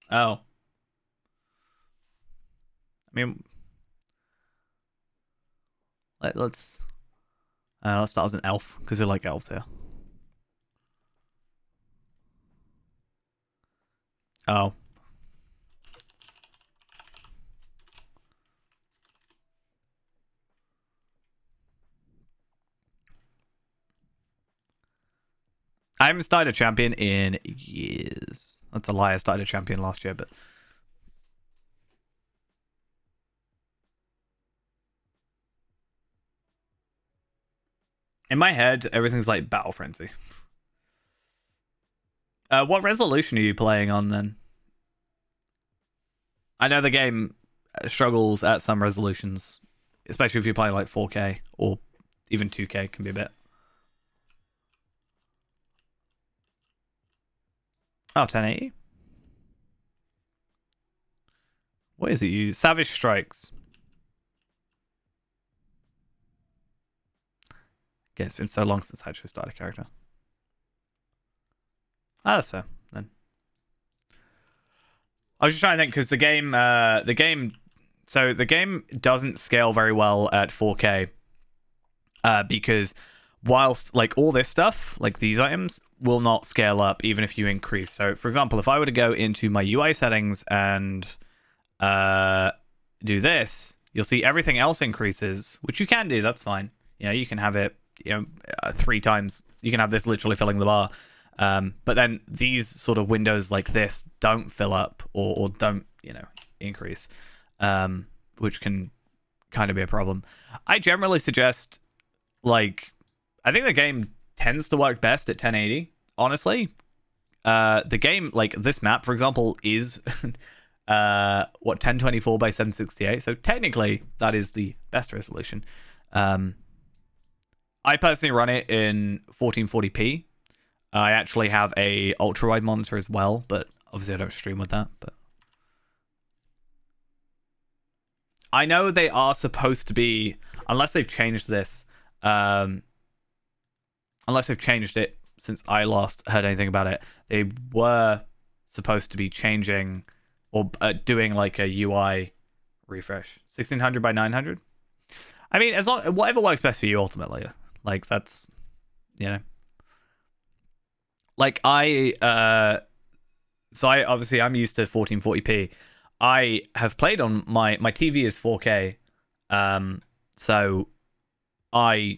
Oh. I mean, let's start as an elf because we like elves here. Oh. I haven't started a champion in years. That's a lie. I started a champion last year, but in my head, everything's like Battle Frenzy. What resolution are you playing on then? I know the game struggles at some resolutions, especially if you're playing like 4K or even 2K can be a bit. Oh, 1080. What is it you use? Savage Strikes. Yeah, it's been so long since I actually started a character. Ah, that's fair then. I was just trying to think because the game doesn't scale very well at 4K. Because whilst like all this stuff, like these items, will not scale up even if you increase. So, for example, if I were to go into my UI settings and do this, you'll see everything else increases, which you can do. That's fine. You know, you can have it, 3 times. You can have this literally filling the bar. But then these sort of windows like this don't fill up or don't, increase, which can kind of be a problem. I generally suggest, I think the game tends to work best at 1080, honestly. The game, like this map, for example, is 1024 by 768. So technically, that is the best resolution. I personally run it in 1440p. I actually have a ultra wide monitor as well, but obviously I don't stream with that. But I know they are supposed to be, unless they've changed this, unless they've changed it since I last heard anything about it, they were supposed to be changing or doing like a UI refresh. 1600 by 900. I mean, as long whatever works best for you ultimately. Like that's, you know. Like so I obviously I'm used to 1440p. I have played on my TV is 4K. So I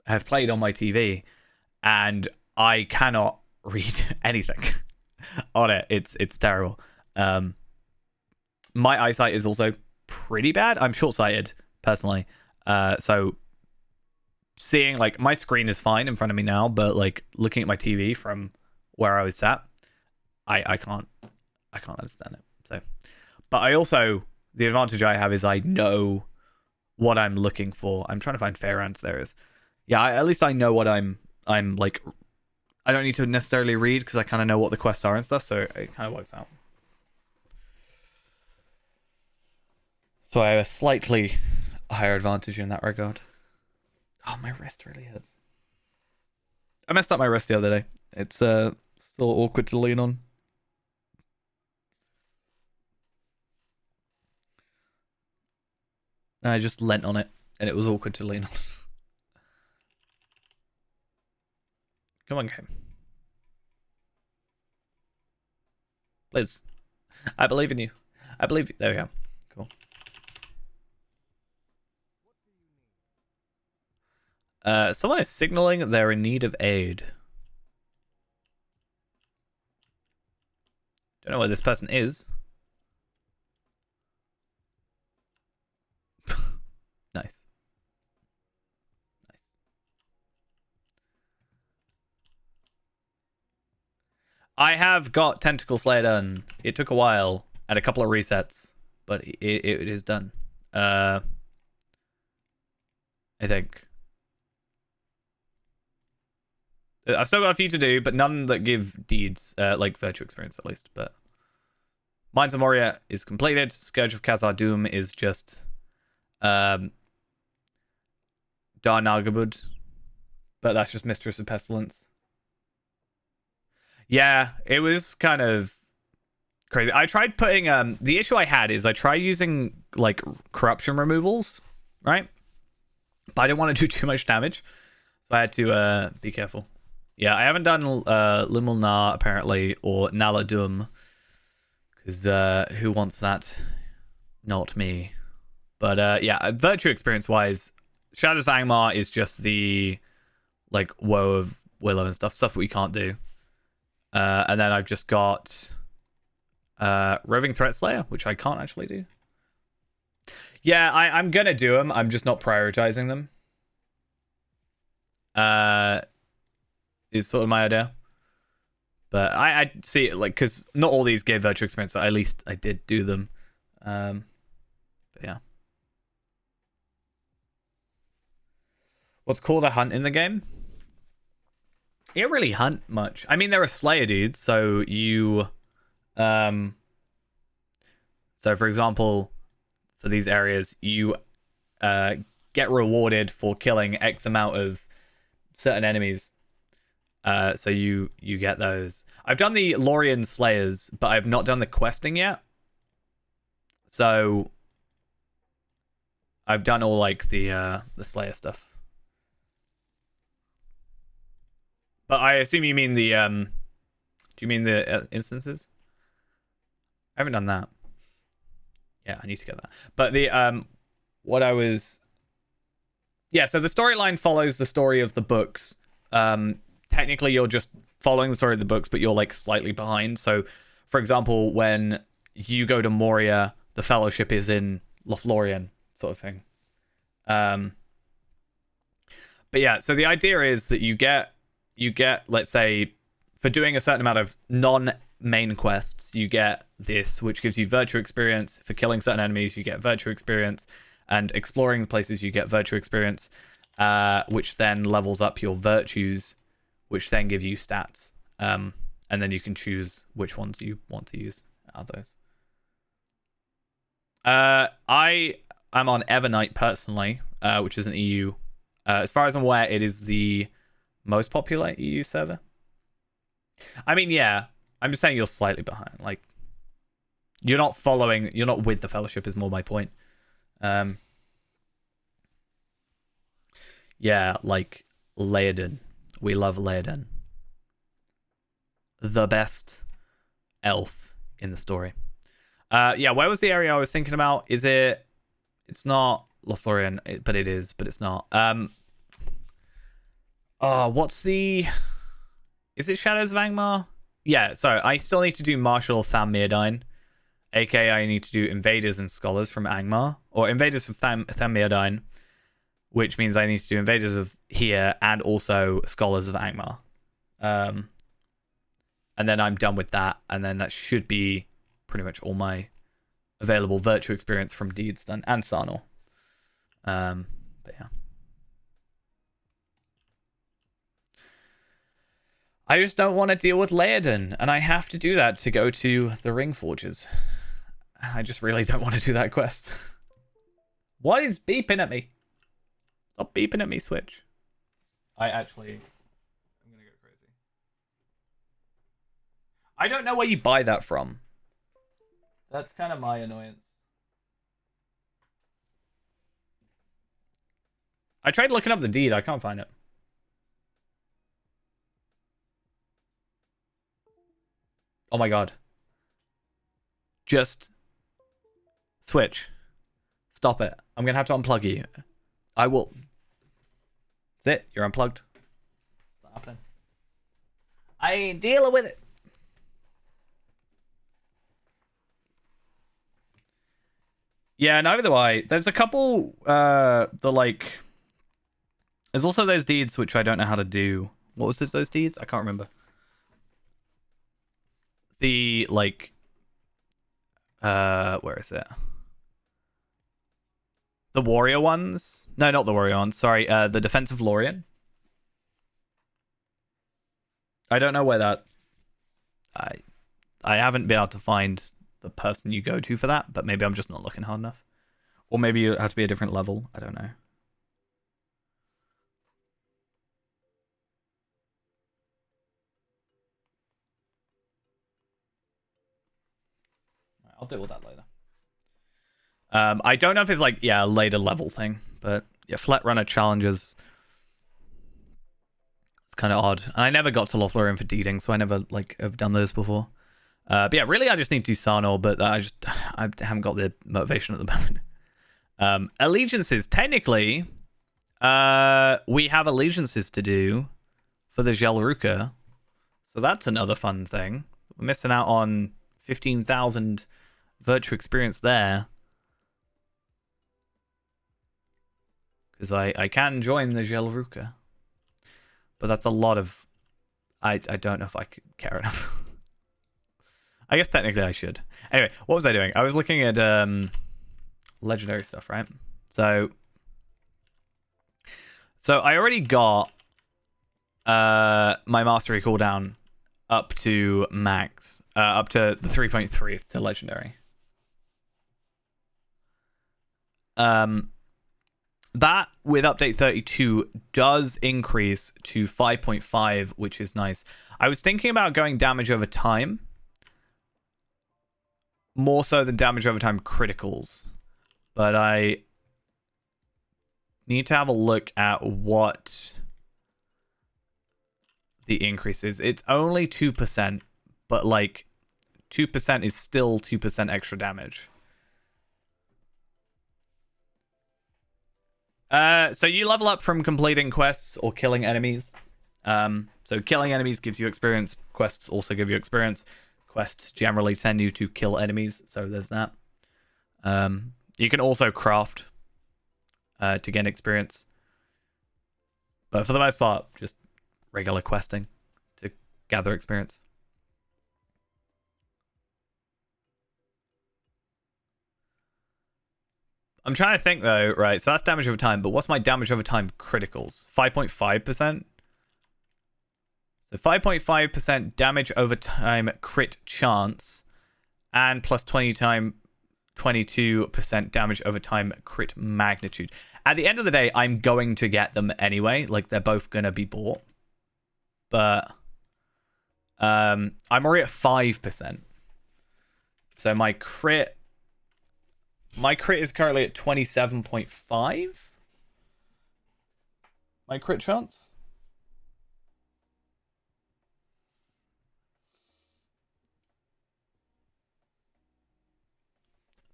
have played on my TV and I cannot read anything on it. It's terrible. My eyesight is also pretty bad. I'm short-sighted personally. So seeing like my screen is fine in front of me now, but like looking at my TV from where I was sat, I can't understand it. So, but I also, the advantage I have is I know what I'm looking for. I'm trying to find Fairance. There is. Yeah, at least I know what I'm like. I don't need to necessarily read because I kind of know what the quests are and stuff, so it kind of works out. So I have a slightly higher advantage in that regard. Oh, my wrist really hurts. I messed up my wrist the other day. It's still awkward to lean on. I just leant on it, and it was awkward to lean on. Come on, game. Liz, I believe in you. I believe you. There we go. Cool. Someone is signaling they're in need of aid. Don't know where this person is. Nice. Nice. I have got Tentacle Slayer done. It took a while and a couple of resets, but it is done. I think. I've still got a few to do, but none that give deeds, like virtue experience at least. But Mines of Moria is completed. Scourge of Khazad-dûm is just Dar Nargabud, but that's just Mistress of Pestilence. Yeah, it was kind of crazy. I tried putting the issue I had is I tried using like corruption removals, right? But I didn't want to do too much damage, so I had to be careful. Yeah, I haven't done Limul Na apparently or Naladum because who wants that? Not me. But yeah, virtue experience wise, Shadows of Angmar is just the like Woe of Willow and stuff that we can't do. And then I've just got Roving Threat Slayer, which I can't actually do. Yeah, I'm gonna do them. I'm just not prioritizing them. Is sort of my idea. But I see it like because not all these gave virtue experience. So at least I did do them. But yeah. What's called a hunt in the game? You don't really hunt much. I mean, there are Slayer dudes, so you so for example, for these areas, you get rewarded for killing X amount of certain enemies. So you get those. I've done the Lorien Slayers, but I've not done the questing yet. So I've done all like the Slayer stuff. But I assume you mean the do you mean the instances? I haven't done that. Yeah, I need to get that. But the what I was yeah, so the storyline follows the story of the books. Technically you're just following the story of the books, but you're like slightly behind. So for example, when you go to Moria, the Fellowship is in Lothlorien, sort of thing. But yeah, so the idea is that you get, let's say, for doing a certain amount of non-main quests, you get this, which gives you virtue experience. For killing certain enemies, you get virtue experience. And exploring places, you get virtue experience, which then levels up your virtues, which then give you stats. And then you can choose which ones you want to use out of those. I am on Evernight personally, which is an EU. As far as I'm aware, it is the most popular EU server. I mean, yeah, I'm just saying you're slightly behind. Like, you're not with the Fellowship is more my point. Yeah, like Laoden. We love Laoden. The best elf in the story. Yeah, where was the area I was thinking about? Is it? It's not Lothlorien, but it is, but it's not. Oh, what's the? Is it Shadows of Angmar? Yeah, sorry, I still need to do Marshal of Tham Mirdain, aka I need to do Invaders and Scholars from Angmar, or Invaders of Tham Mirdain, which means I need to do Invaders of here and also Scholars of Angmar. And then I'm done with that, and then that should be pretty much all my available virtue experience from Deeds done, and Sarnor. But yeah. I just don't want to deal with Laoden, and I have to do that to go to the Ring Forges. I just really don't want to do that quest. What is beeping at me? Stop beeping at me, Switch. I'm gonna go crazy. I don't know where you buy that from. That's kind of my annoyance. I tried looking up the deed. I can't find it. Oh my god. Just Switch. Stop it. I'm going to have to unplug you. I will. That's it. You're unplugged. Stop happening. I ain't dealing with it. Yeah, neither do I. There's a couple, there's also those deeds which I don't know how to do. What was those deeds? I can't remember. The, where is it? The warrior ones? No, not the warrior ones. Sorry, the Defense of Lorien. I don't know where that... I haven't been able to find the person you go to for that, but maybe I'm just not looking hard enough. Or maybe it has to be a different level. I don't know. I'll deal with that later. I don't know if it's a later level thing, but yeah, flat runner challenges. It's kind of odd. And I never got to Lothlorien for deeding, so I never have done those before. But yeah, really I just need to do Sarnor, but I haven't got the motivation at the moment. Allegiances, technically, we have allegiances to do for the Gelruka. So that's another fun thing. We're missing out on 15,000 virtue experience there. Because I can join the Gelruka. But that's a lot of... I don't know if I could care enough. I guess technically I should. Anyway, what was I doing? I was looking at legendary stuff, right? So I already got my mastery cooldown up to max, up to the 3.3 to legendary. That with update 32 does increase to 5.5, which is nice. I was thinking about going damage over time, more so than damage over time criticals, but I need to have a look at what the increase is. It's only 2%, but 2% is still 2% extra damage. So you level up from completing quests or killing enemies. So killing enemies gives you experience. Quests also give you experience. Quests generally tend you to kill enemies, so there's that. You can also craft to gain experience. But for the most part, just regular questing to gather experience. I'm trying to think though, right? So that's damage over time, but what's my damage over time criticals? 5.5%? So 5.5% damage over time crit chance, and plus 22% damage over time crit magnitude. At the end of the day, I'm going to get them anyway. They're both going to be bought. But I'm already at 5%. So my crit My crit is currently at 27.5. My crit chance.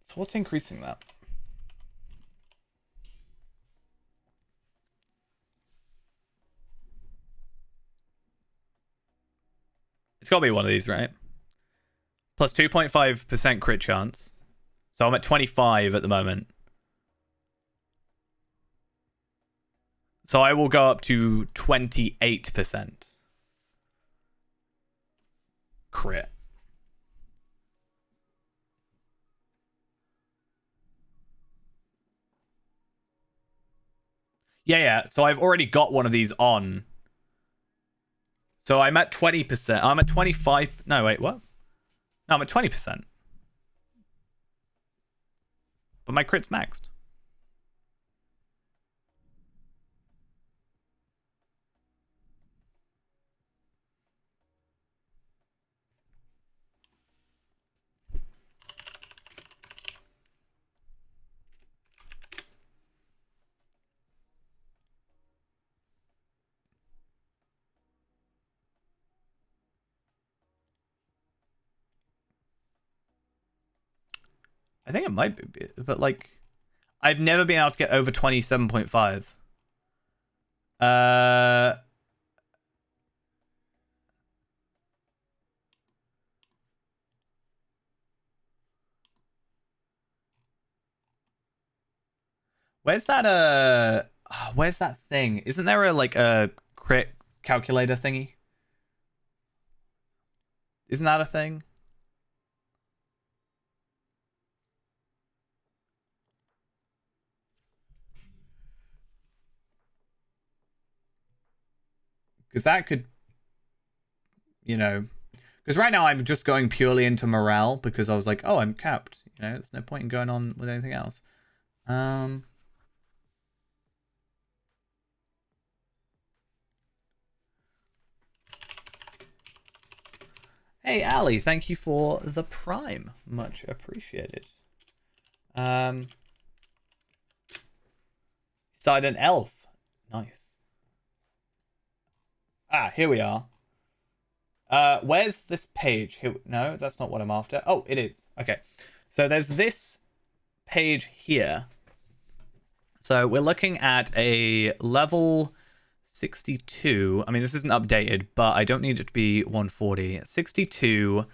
So what's increasing that? It's got to be one of these, right? Plus 2.5% crit chance. So I'm at 25 at the moment. So I will go up to 28% crit. Yeah. So I've already got one of these on. So I'm at 20%. I'm at 25. No, wait, what? No, I'm at 20%. But my crit's maxed. I think it might be, but like, I've never been able to get over 27.5. Where's that where's that thing? Isn't there a crit calculator thingy? Isn't that a thing? Because that could, because right now I'm just going purely into morale because I was like, oh, I'm capped. There's no point in going on with anything else. Hey, Ali, thank you for the Prime. Much appreciated. Started an elf. Nice. Here we are. Where's this page? Here, no, that's not what I'm after. Oh, it is. Okay. So there's this page here. So we're looking at a level 62. I mean, this isn't updated, but I don't need it to be 140. 62.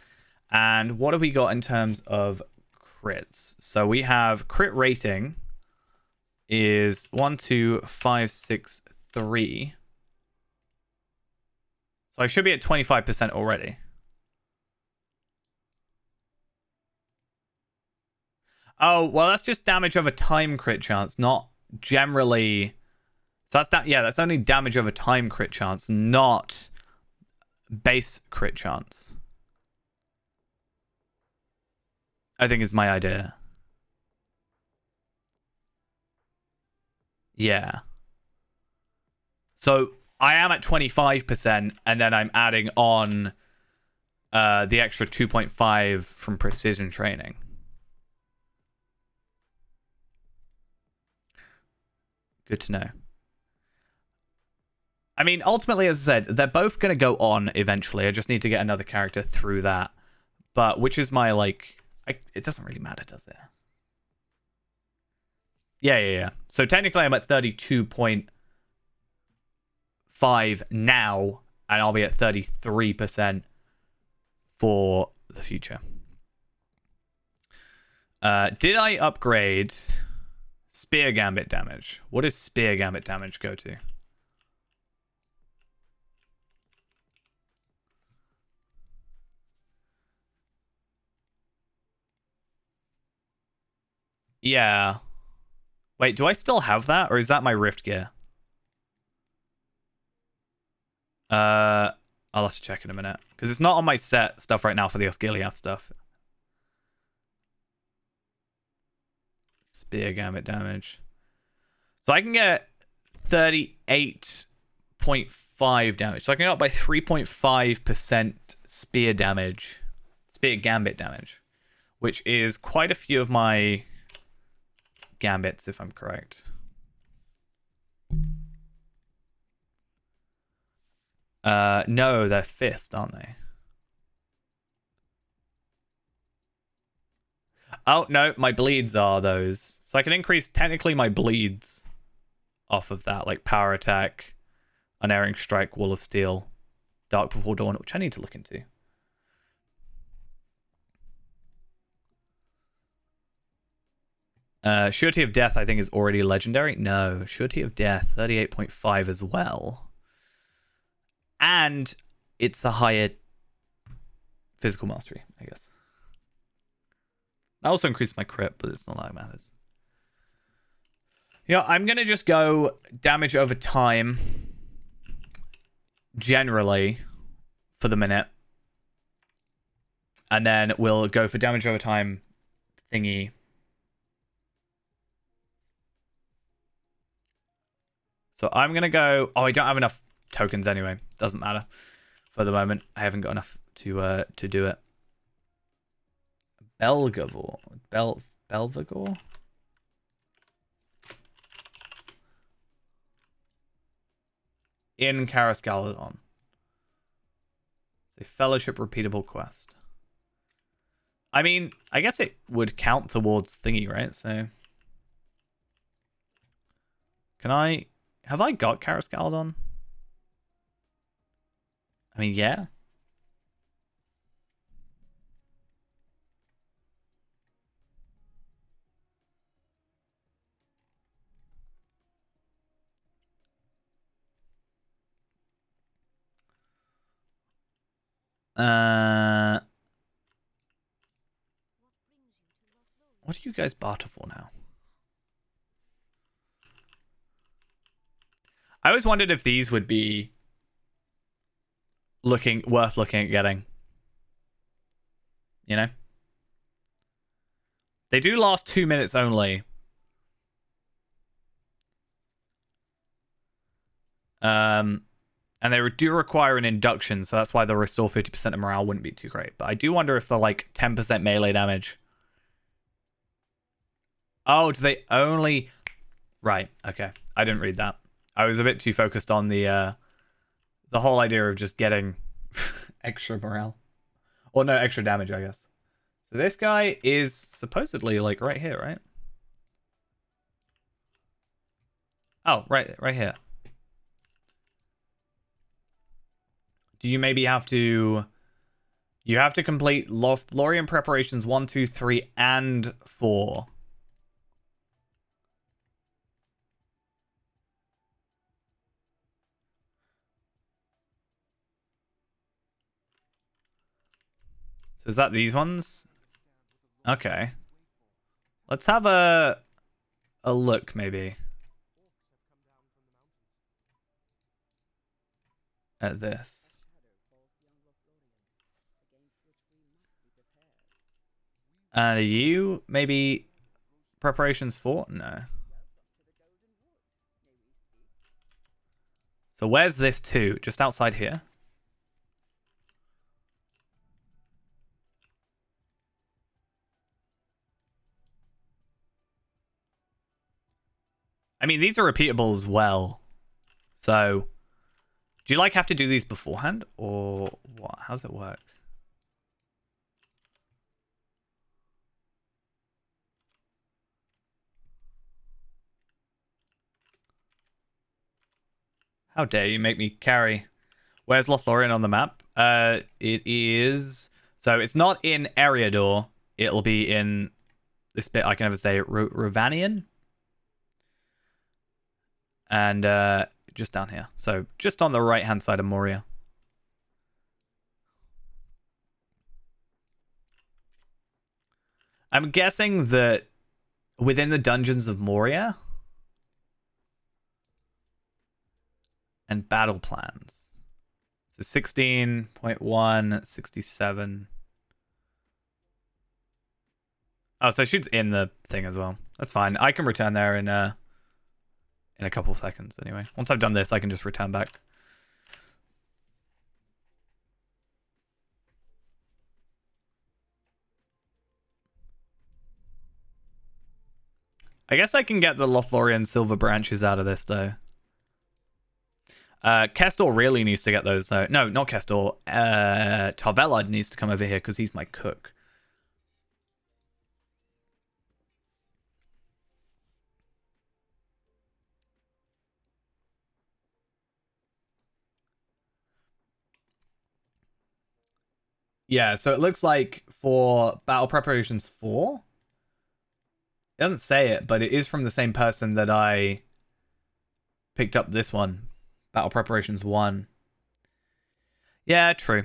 And what have we got in terms of crits? So we have crit rating is 1, 2, 5, 6, 3. So I should be at 25% already. Oh, well, that's just damage over time crit chance, not generally. So that's that's only damage over time crit chance, not base crit chance. I think is my idea. Yeah. So I am at 25%, and then I'm adding on the extra 2.5 from precision training. Good to know. I mean, ultimately, as I said, they're both going to go on eventually. I just need to get another character through that. But which is my, it doesn't really matter, does it? Yeah. So technically, I'm at 32.5 now, and I'll be at 33% for the future. Did I upgrade Spear Gambit damage? What does Spear Gambit damage go to? Yeah. Wait, do I still have that, or is that my Rift gear? I'll have to check in a minute, because it's not on my set stuff right now for the Osgiliath stuff. Spear Gambit damage. So I can get 38.5 damage. So I can go up by 3.5% spear damage. Spear Gambit damage. Which is quite a few of my gambits, if I'm correct. No, they're fist, aren't they? Oh, no, my bleeds are those. So I can increase, technically, my bleeds off of that, like power attack, unerring strike, wall of steel, dark before dawn, which I need to look into. Surety of Death, I think, is already legendary. No, Surety of Death, 38.5 as well. And it's a higher physical mastery, I guess. I also increased my crit, but it's not that it matters. Yeah, I'm going to just go damage over time, generally, for the minute. And then we'll go for damage over time thingy. So I'm going to go... Oh, I don't have enough tokens anyway. Doesn't matter. For the moment, I haven't got enough to do it. Belgavor. Belvagor? In Karas Galadon. It's a fellowship repeatable quest. I mean, I guess it would count towards thingy, right? So... Can I... Have I got Karas Galadon? I mean, yeah. What are you guys barter for now? I always wondered if these would be worth looking at getting. You know? They do last 2 minutes only. And they do require an induction, so that's why the restore 50% of morale wouldn't be too great. But I do wonder if they're like 10% melee damage. Oh, do they only... Right, okay. I didn't read that. I was a bit too focused on the whole idea of just getting extra morale. Or no, extra damage, I guess. So this guy is supposedly like right here, right? Oh, right here. Do you maybe have to... You have to complete Lothlorien preparations 1, 2, 3, and 4. So is that these ones? Okay. Let's have a look, maybe. At this. And are you maybe preparations for? No. So where's this to? Just outside here? I mean, these are repeatable as well. So, do you like have to do these beforehand? Or what? How does it work? How dare you make me carry? Where's Lothlorien on the map? It is... So it's not in Eriador. It'll be in this bit I can never say. Rhovanion? And just down here. So just on the right-hand side of Moria. I'm guessing that within the dungeons of Moria and battle plans. So 16.1, 67. Oh, so she's in the thing as well. That's fine. I can return there in a couple of seconds anyway. Once I've done this, I can just return back. I guess I can get the Lothlorien silver branches out of this, though. Kestor really needs to get those, though. No, not Kestor. Tarvelad needs to come over here because he's my cook. Yeah, so it looks like for Battle Preparations 4, it doesn't say it, but it is from the same person that I picked up this one, Battle Preparations 1. Yeah, true.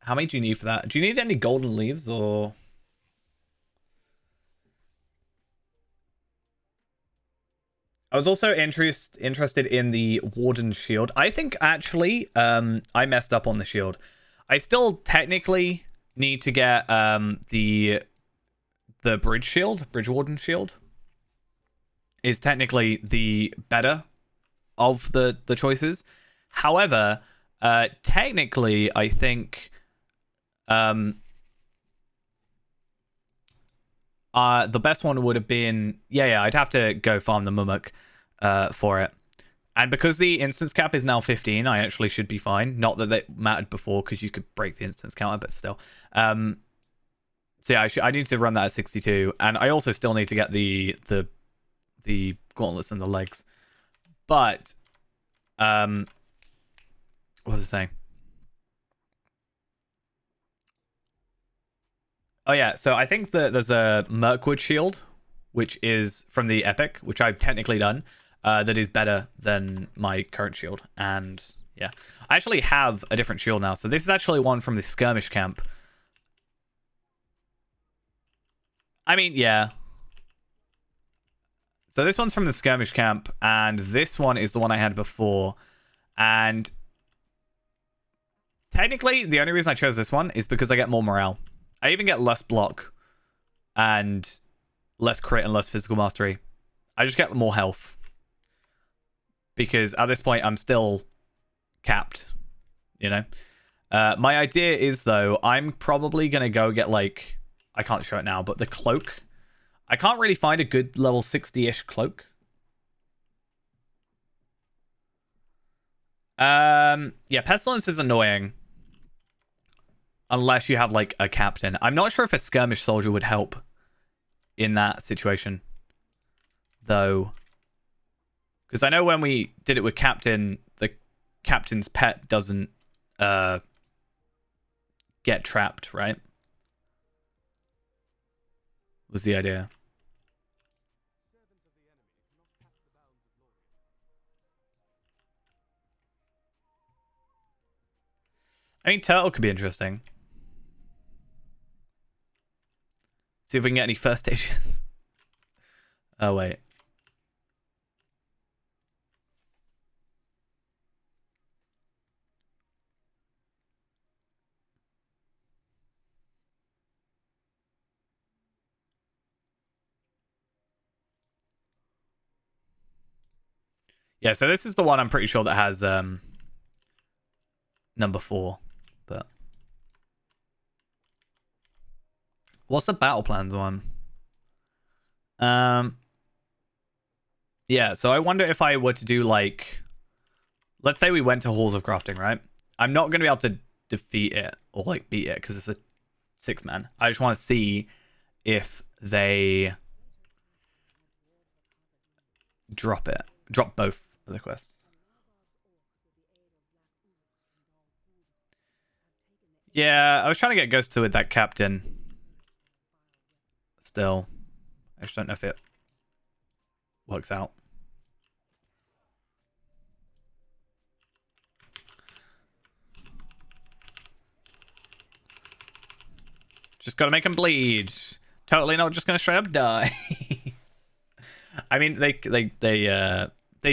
How many do you need for that? Do you need any golden leaves or... I was also interested in the Warden shield. I think actually I messed up on the shield. I still technically need to get the bridge shield, Bridge Warden shield. Is technically the better of the choices. However, technically I think the best one would have been... Yeah, I'd have to go farm the Mumuk for it. And because the instance cap is now 15, I actually should be fine. Not that it mattered before, because you could break the instance counter, but still. So yeah, I need to run that at 62. And I also still need to get the gauntlets and the legs. But, what was I saying? Oh yeah, so I think that there's a Mirkwood shield, which is from the Epic, which I've technically done, that is better than my current shield. And yeah, I actually have a different shield now. So this is actually one from the Skirmish Camp. I mean, yeah. So this one's from the Skirmish Camp, and this one is the one I had before. And technically, the only reason I chose this one is because I get more morale. I even get less block and less crit and less physical mastery. I just get more health. Because at this point, I'm still capped, you know? My idea is, though, I'm probably going to go get, like... I can't show it now, but the cloak. I can't really find a good level 60-ish cloak. Yeah, Pestilence is annoying. Unless you have, like, a captain. I'm not sure if a skirmish soldier would help in that situation. Though. Because I know when we did it with Captain, the captain's pet doesn't get trapped, right? Was the idea. I mean, Turtle could be interesting. See if we can get any first stations. Oh, wait. Yeah, so this is the one I'm pretty sure that has number 4. But what's the battle plans one? Yeah, so I wonder if I were to do, like, let's say we went to Halls of Crafting, right? I'm not going to be able to defeat it or, like, beat it because it's a 6-man. I just want to see if they drop it. Drop both of the quests. Yeah, I was trying to get Ghost with that captain. Still. I just don't know if it works out. Just gotta make him bleed. Totally not just gonna straight up die. I mean, they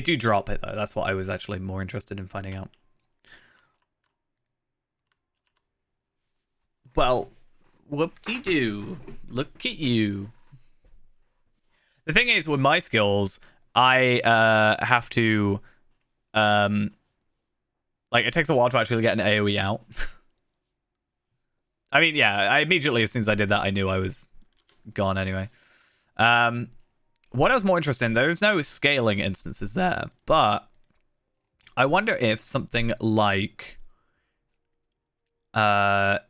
do drop it though. That's what I was actually more interested in finding out. Well, whoop-de-doo. Look at you. The thing is, with my skills, I have to... like, it takes a while to actually get an AoE out. I mean, yeah, I immediately, as soon as I did that, I knew I was gone anyway. What I was more interested in, there's no scaling instances there, but I wonder if something like not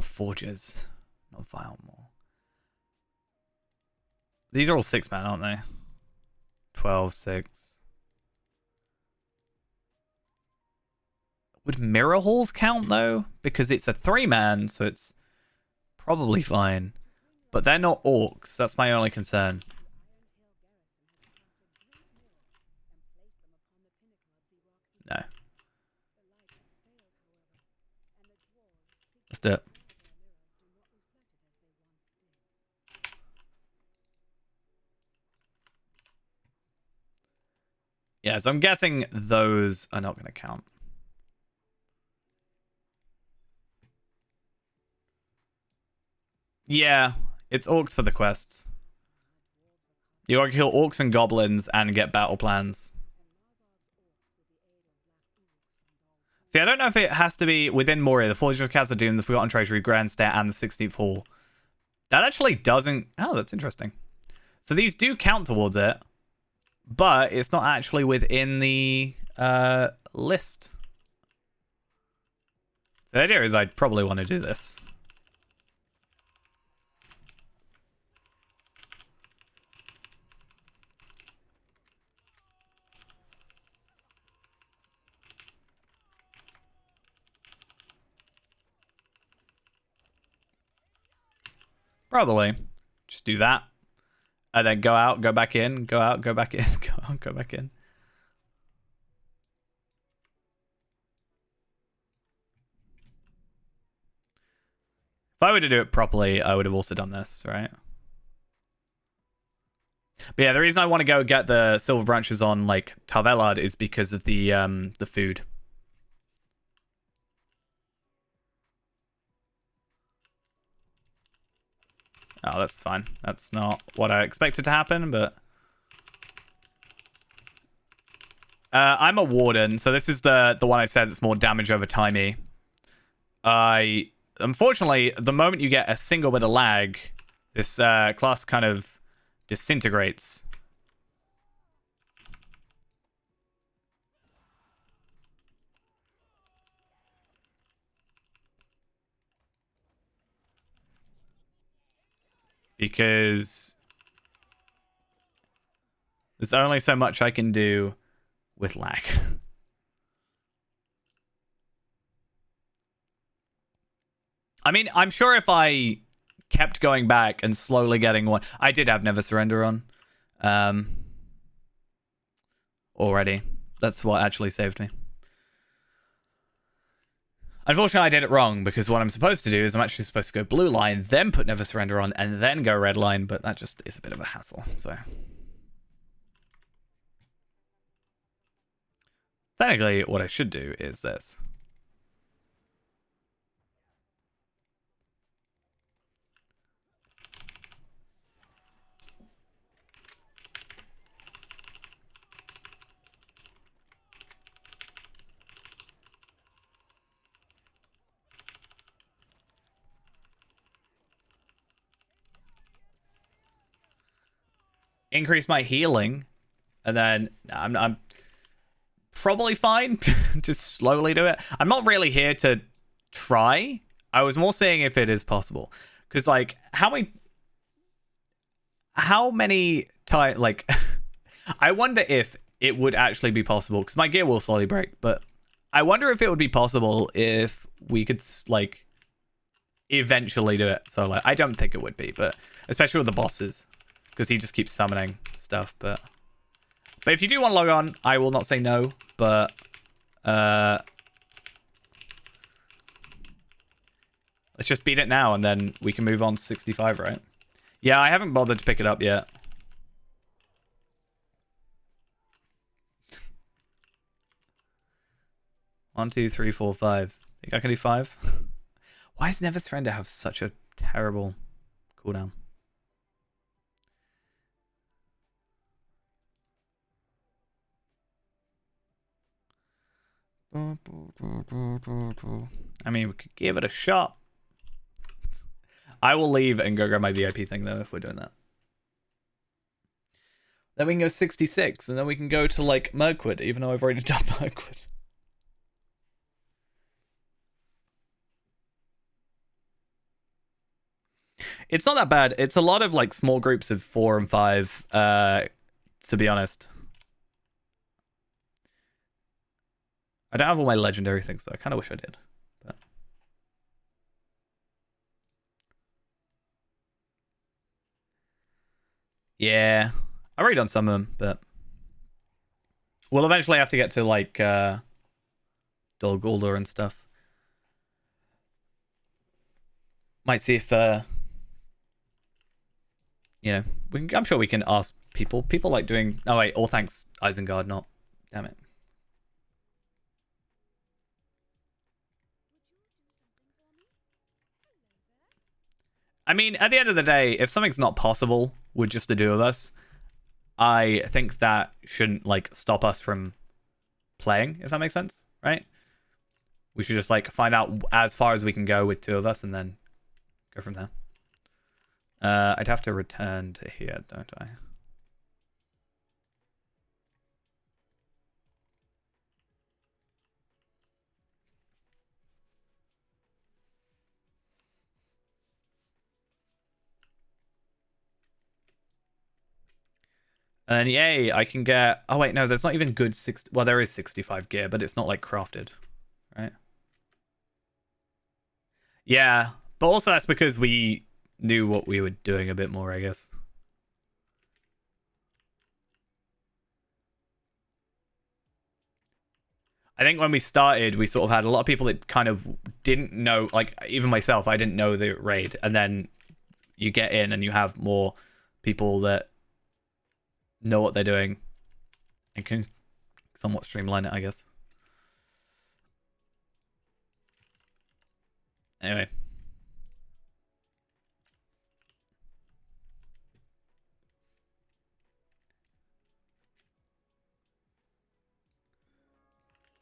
forges, not Vilemore. These are all 6-man, aren't they? 12, 6. Would Mirror Halls count though? Because it's a 3-man, so it's probably fine. But they're not orcs, that's my only concern. No. Let's do it. Yeah, so I'm guessing those are not going to count. Yeah, it's orcs for the quests. You gotta kill orcs and goblins and get battle plans. See, I don't know if it has to be within Moria, the Forges of Khazad-dûm, the Forgotten Treasury, Grand Stair, and the 16th Hall. That actually doesn't... Oh, that's interesting. So these do count towards it, but it's not actually within the list. The idea is I'd probably want to do this. Probably. Just do that. And then go out, go back in, go out, go back in, go out, go back in. If I were to do it properly, I would have also done this, right? But yeah, the reason I want to go get the silver branches on like Tar Valon is because of the food. Oh, that's fine. That's not what I expected to happen, but... I'm a warden, so this is the one I said that's more damage over timey. Unfortunately, the moment you get a single bit of lag, this class kind of disintegrates. Because there's only so much I can do with lag. I mean, I'm sure if I kept going back and slowly getting one... I did have Never Surrender on. Already. That's what actually saved me. Unfortunately, I did it wrong, because what I'm supposed to do is I'm actually supposed to go blue line, then put Never Surrender on, and then go red line, but that just is a bit of a hassle, so... Technically, what I should do is this. Increase my healing, and then I'm probably fine. Just slowly do it. I'm not really here to try. I was more saying if it is possible, because like how many times, like I wonder if it would actually be possible, because my gear will slowly break, but I wonder if it would be possible if we could like eventually do it. So like I don't think it would be, but especially with the bosses, because he just keeps summoning stuff. But if you do want to log on, I will not say no, but let's just beat it now, and then we can move on to 65, right? Yeah, I haven't bothered to pick it up yet. One, two, three, four, five. Think I can do 5? Why does Never Surrender have such a terrible cooldown? I mean, we could give it a shot. I will leave and go grab my VIP thing, though, if we're doing that. Then we can go 66, and then we can go to, like, Mirkwood, even though I've already done Mirkwood. It's not that bad. It's a lot of, like, small groups of 4 and 5, to be honest. I don't have all my legendary things, though. I kind of wish I did. But... yeah. I've already done some of them, but... we'll eventually have to get to, like, Dol Guldur and stuff. Might see if, you know, I'm sure we can ask people. People like doing... oh, wait. All thanks, Isengard, not... damn it. I mean, at the end of the day, if something's not possible with just the two of us, I think that shouldn't, like, stop us from playing, if that makes sense, right? We should just, like, find out as far as we can go with two of us and then go from there. I'd have to return to here, don't I? And yay, I can get... oh, wait, no, there's not even good 60... well, there is 65 gear, but it's not, like, crafted, right? Yeah, but also that's because we knew what we were doing a bit more, I guess. I think when we started, we sort of had a lot of people that kind of didn't know, like, even myself, I didn't know the raid. And then you get in and you have more people that know what they're doing and can somewhat streamline it, I guess. Anyway.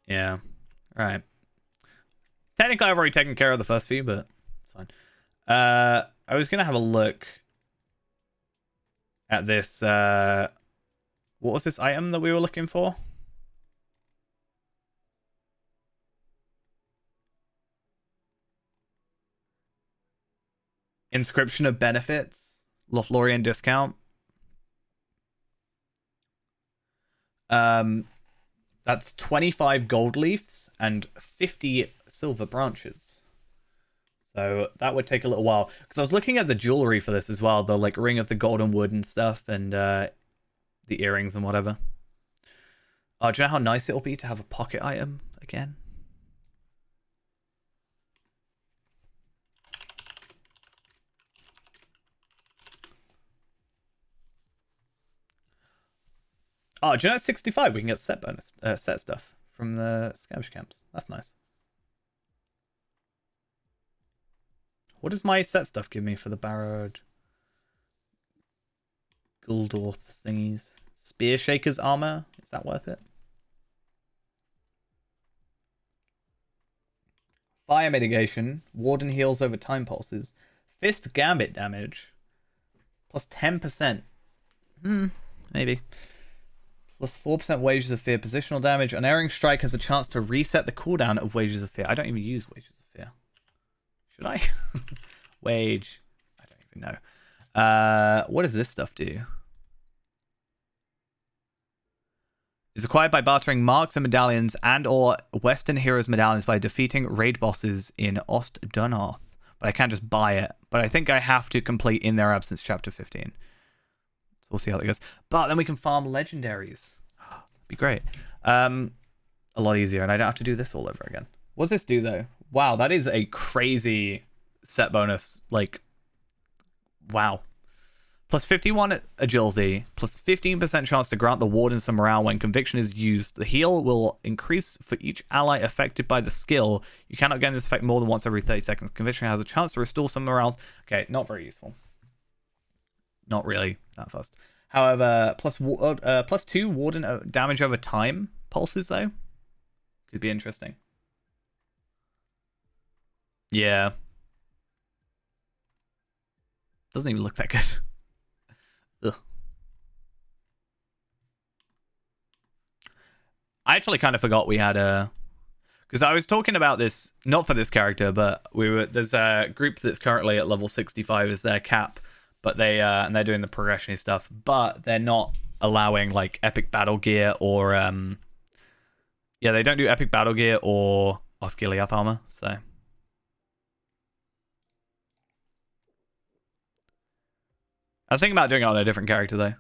Yeah. All right. Technically, I've already taken care of the first few, but it's fine. I was going to have a look at this. What was this item that we were looking for? Inscription of Benefits. Lothlorien discount. That's 25 gold leaves and 50 silver branches. So that would take a little while. Because I was looking at the jewelry for this as well. The, like, ring of the golden wood and stuff. And the earrings and whatever. Oh, do you know how nice it'll be to have a pocket item again? Oh, do you know at 65 we can get set bonus, set stuff from the skirmish camps? That's nice. What does my set stuff give me for the Barrowed Guldur thingies? Spear Shaker's armor? Is that worth it? Fire mitigation. Warden heals over time pulses. Fist gambit damage. Plus 10%. Maybe. Plus 4% Wages of Fear positional damage. Unerring Strike has a chance to reset the cooldown of Wages of Fear. I don't even use Wages of Fear. Should I? Wage. I don't even know. What does this stuff do? Is acquired by bartering marks and medallions and or Western Heroes medallions by defeating raid bosses in Ost Dunarth. But I can't just buy it. But I think I have to complete In Their Absence Chapter 15. So we'll see how that goes. But then we can farm legendaries. Be great. A lot easier, and I don't have to do this all over again. What does this do, though? Wow, that is a crazy set bonus. Like, wow. Plus 51 agility, plus 15% chance to grant the warden some morale when conviction is used. The heal will increase for each ally affected by the skill. You cannot gain this effect more than once every 30 seconds. Conviction has a chance to restore some morale. Okay, not very useful. Not really that fast. However, plus 2 warden damage over time pulses, though. Could be interesting. Yeah. Doesn't even look that good. Ugh. I actually kind of forgot we had a... Because I was talking about this, not for this character, but there's a group that's currently at level 65 is their cap, but and they're doing the progression stuff, but they're not allowing like epic battle gear or yeah, they don't do epic battle gear or Osgiliath armor, so I was thinking about doing it on a different character though.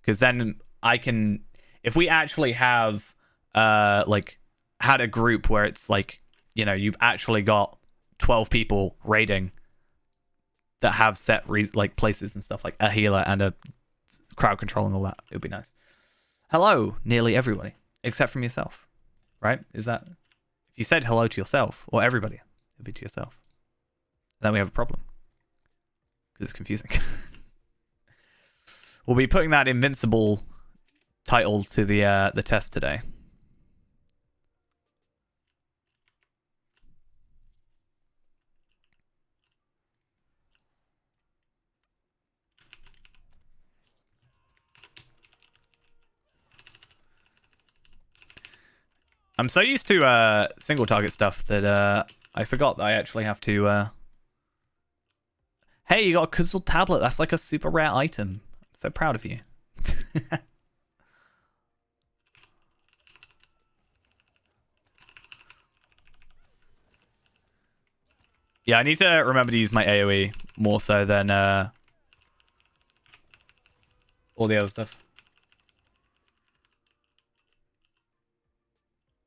Because then I can, if we actually have like had a group where it's like, you know, you've actually got 12 people raiding that have set like places and stuff, like a healer and a crowd control and all that, it would be nice. Hello, nearly everybody, except from yourself, right? Is that, if you said hello to yourself or everybody, it'd be to yourself. Then we have a problem because it's confusing. We'll be putting that invincible title to the test today. I'm so used to single target stuff that I forgot that I actually have to... Hey, you got a Kuzzle tablet. That's like a super rare item. I'm so proud of you. Yeah, I need to remember to use my AoE more so than all the other stuff.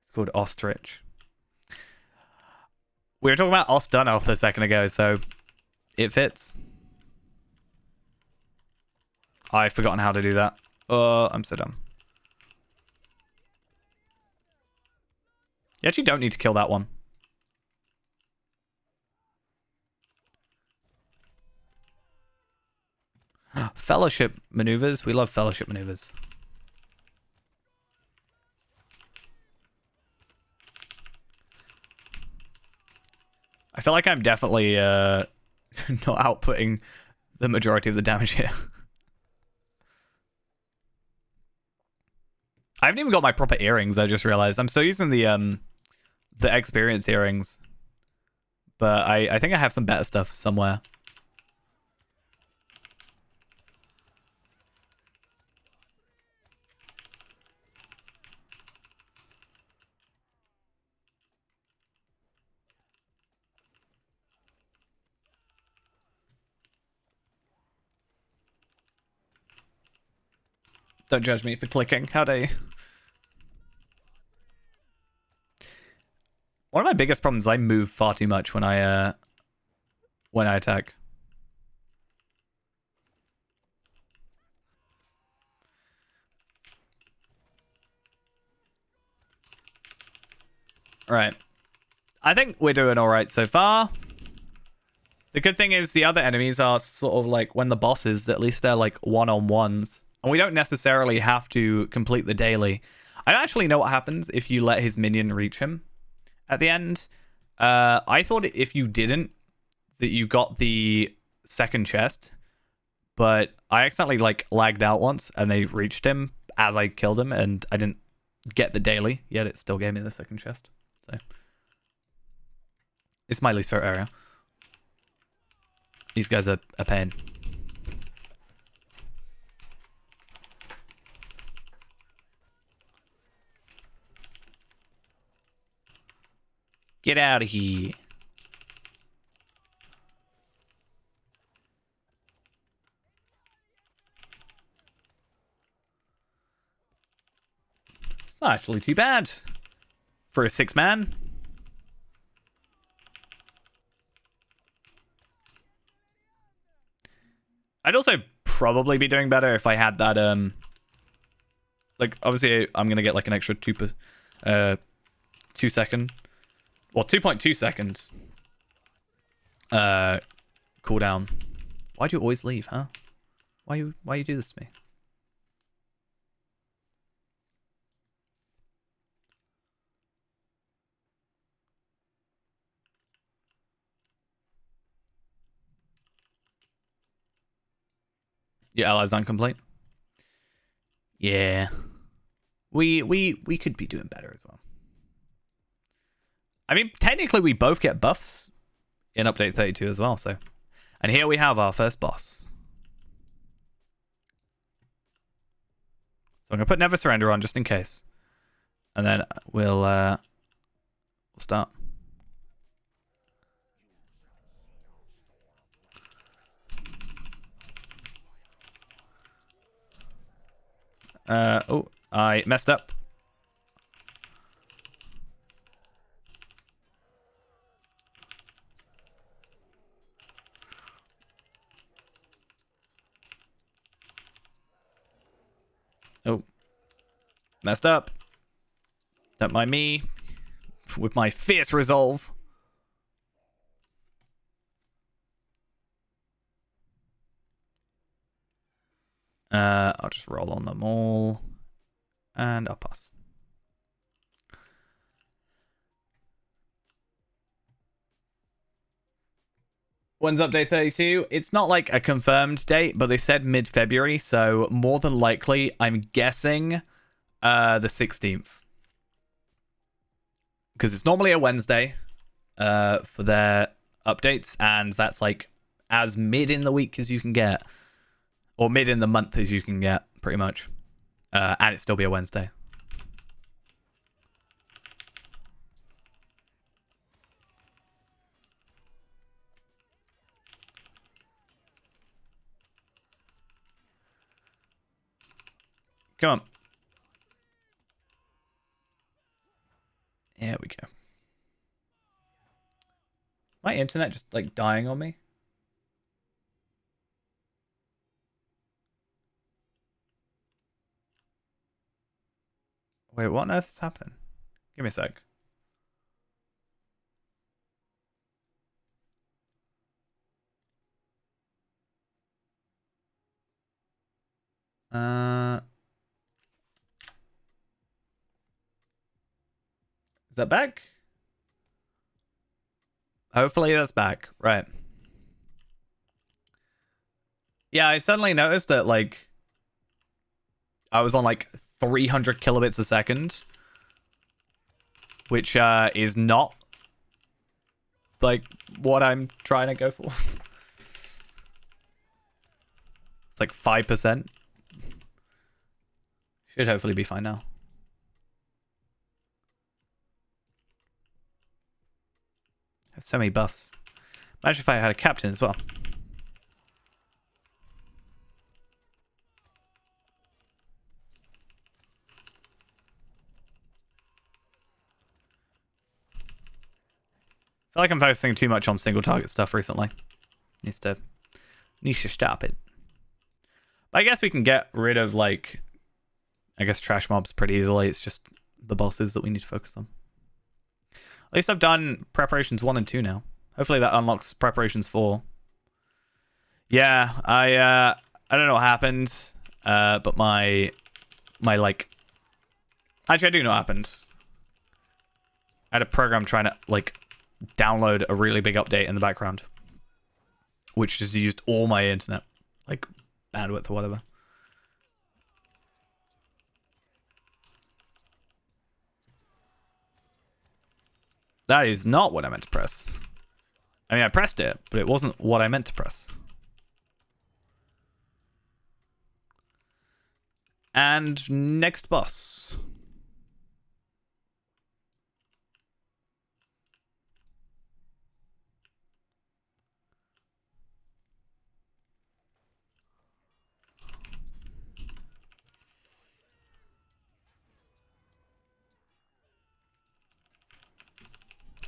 It's called Ostrich. We were talking about Ostdunelf a second ago, so it fits. I've forgotten how to do that. Oh, I'm so dumb. You actually don't need to kill that one. Fellowship maneuvers. We love fellowship maneuvers. I feel like I'm definitely not outputting the majority of the damage here. I haven't even got my proper earrings, I just realized. I'm still using the experience earrings. But I think I have some better stuff somewhere. Don't judge me for clicking. How dare you? One of my biggest problems is I move far too much when I attack. Right. I think we're doing alright so far. The good thing is the other enemies are sort of like when the bosses, at least they're like one-on-ones. And we don't necessarily have to complete the daily. I don't actually know what happens if you let his minion reach him at the end. I thought if you didn't, that you got the second chest. But I accidentally like lagged out once and they reached him as I killed him and I didn't get the daily, yet it still gave me the second chest. So it's my least favorite area. These guys are a pain. Get out of here. It's not actually too bad for a 6-man. I'd also probably be doing better if I had that like obviously I'm gonna get like an extra 2 second, well 2.2 seconds cooldown. Why do you always leave, huh? Why you do this to me? Your allies incomplete? Yeah. We could be doing better as well. I mean, technically we both get buffs in update 32 as well, so. And here we have our first boss. So I'm gonna put Never Surrender on just in case. And then we'll start. Oh, I messed up. Oh, messed up. Don't mind me with my fierce resolve. I'll just roll on them all. And I'll pass. When's update 32? It's not like a confirmed date, but they said mid-February, so more than likely, I'm guessing the 16th. Because it's normally a Wednesday for their updates, and that's like as mid in the week as you can get. Or mid in the month as you can get, pretty much. And it'd still be a Wednesday. Come on. There we go. Is my internet just like dying on me? Wait, what on earth is happening? Give me a sec. Is that back? Hopefully that's back. Right. Yeah, I suddenly noticed that, like, I was on, like, 300 kilobits a second. Which, is not, like, what I'm trying to go for. It's like 5%. Should hopefully be fine now. I have so many buffs. Imagine if I had a captain as well. I feel like I'm focusing too much on single target stuff recently. Needs to stop it. But I guess we can get rid of, like, I guess trash mobs pretty easily. It's just the bosses that we need to focus on. At least I've done preparations 1 and 2 now. Hopefully that unlocks preparations 4. Yeah, I don't know what happened, but my like, actually I do know what happened. I had a program trying to like download a really big update in the background, which just used all my internet, like bandwidth or whatever. That is not what I meant to press. I mean, I pressed it, but it wasn't what I meant to press. And next boss.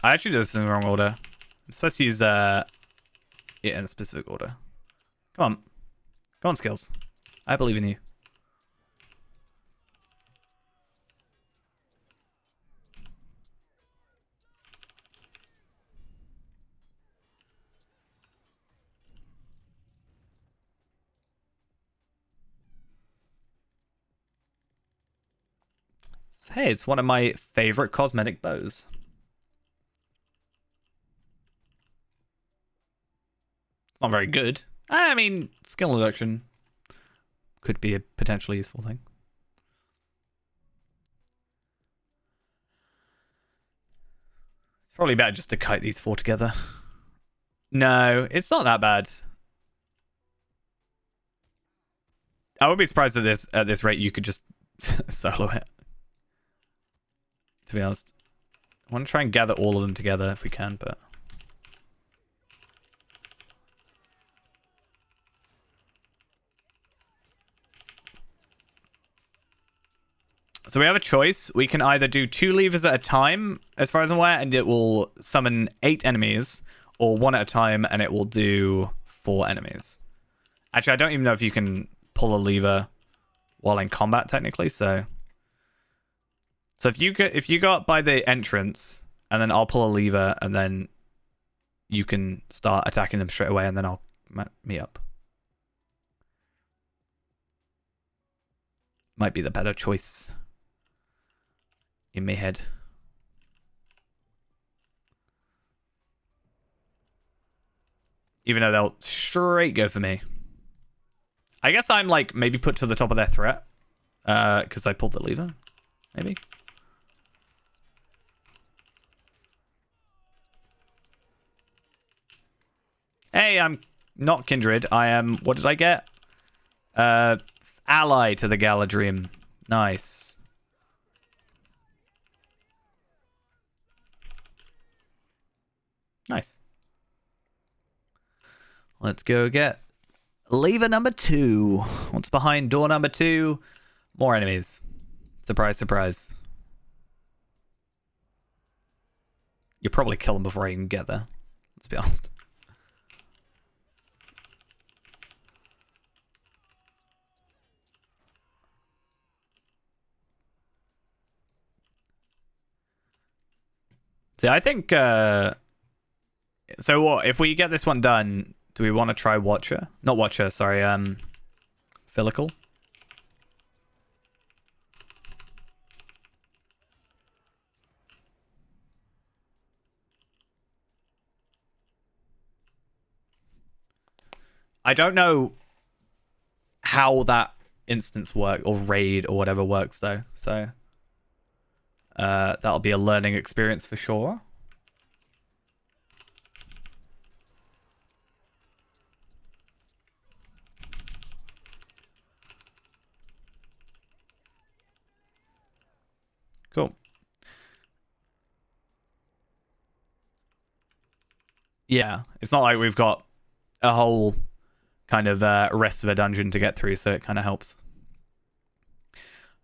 I actually did this in the wrong order. I'm supposed to use it in a specific order. Come on. Come on, skills. I believe in you. Hey, it's one of my favorite cosmetic bows. Not very good. I mean, skill reduction could be a potentially useful thing. Probably better just to kite these 4 together. No, it's not that bad. I would be surprised at this rate you could just solo it. To be honest. I want to try and gather all of them together if we can, but... So we have a choice. We can either do 2 levers at a time, as far as I'm aware, and it will summon 8 enemies, or 1 at a time, and it will do 4 enemies. Actually, I don't even know if you can pull a lever while in combat, technically, so... So if you go up by the entrance, and then I'll pull a lever, and then you can start attacking them straight away, and then I'll meet up. Might be the better choice. In my head. Even though they'll straight go for me. I guess I'm like maybe put to the top of their threat. Because I pulled the lever. Maybe. Hey, I'm not Kindred. I am... What did I get? Ally to the Galadrim. Nice. Nice. Let's go get lever number 2. What's behind door number 2? More enemies. Surprise, surprise. You'll probably kill them before I even get there. Let's be honest. See, I think... So what, if we get this one done, do we want to try Watcher? Not Watcher, sorry, Filical? I don't know how that instance work or raid or whatever works though, so that'll be a learning experience for sure. Cool. Yeah, it's not like we've got a whole kind of rest of a dungeon to get through, so it kind of helps.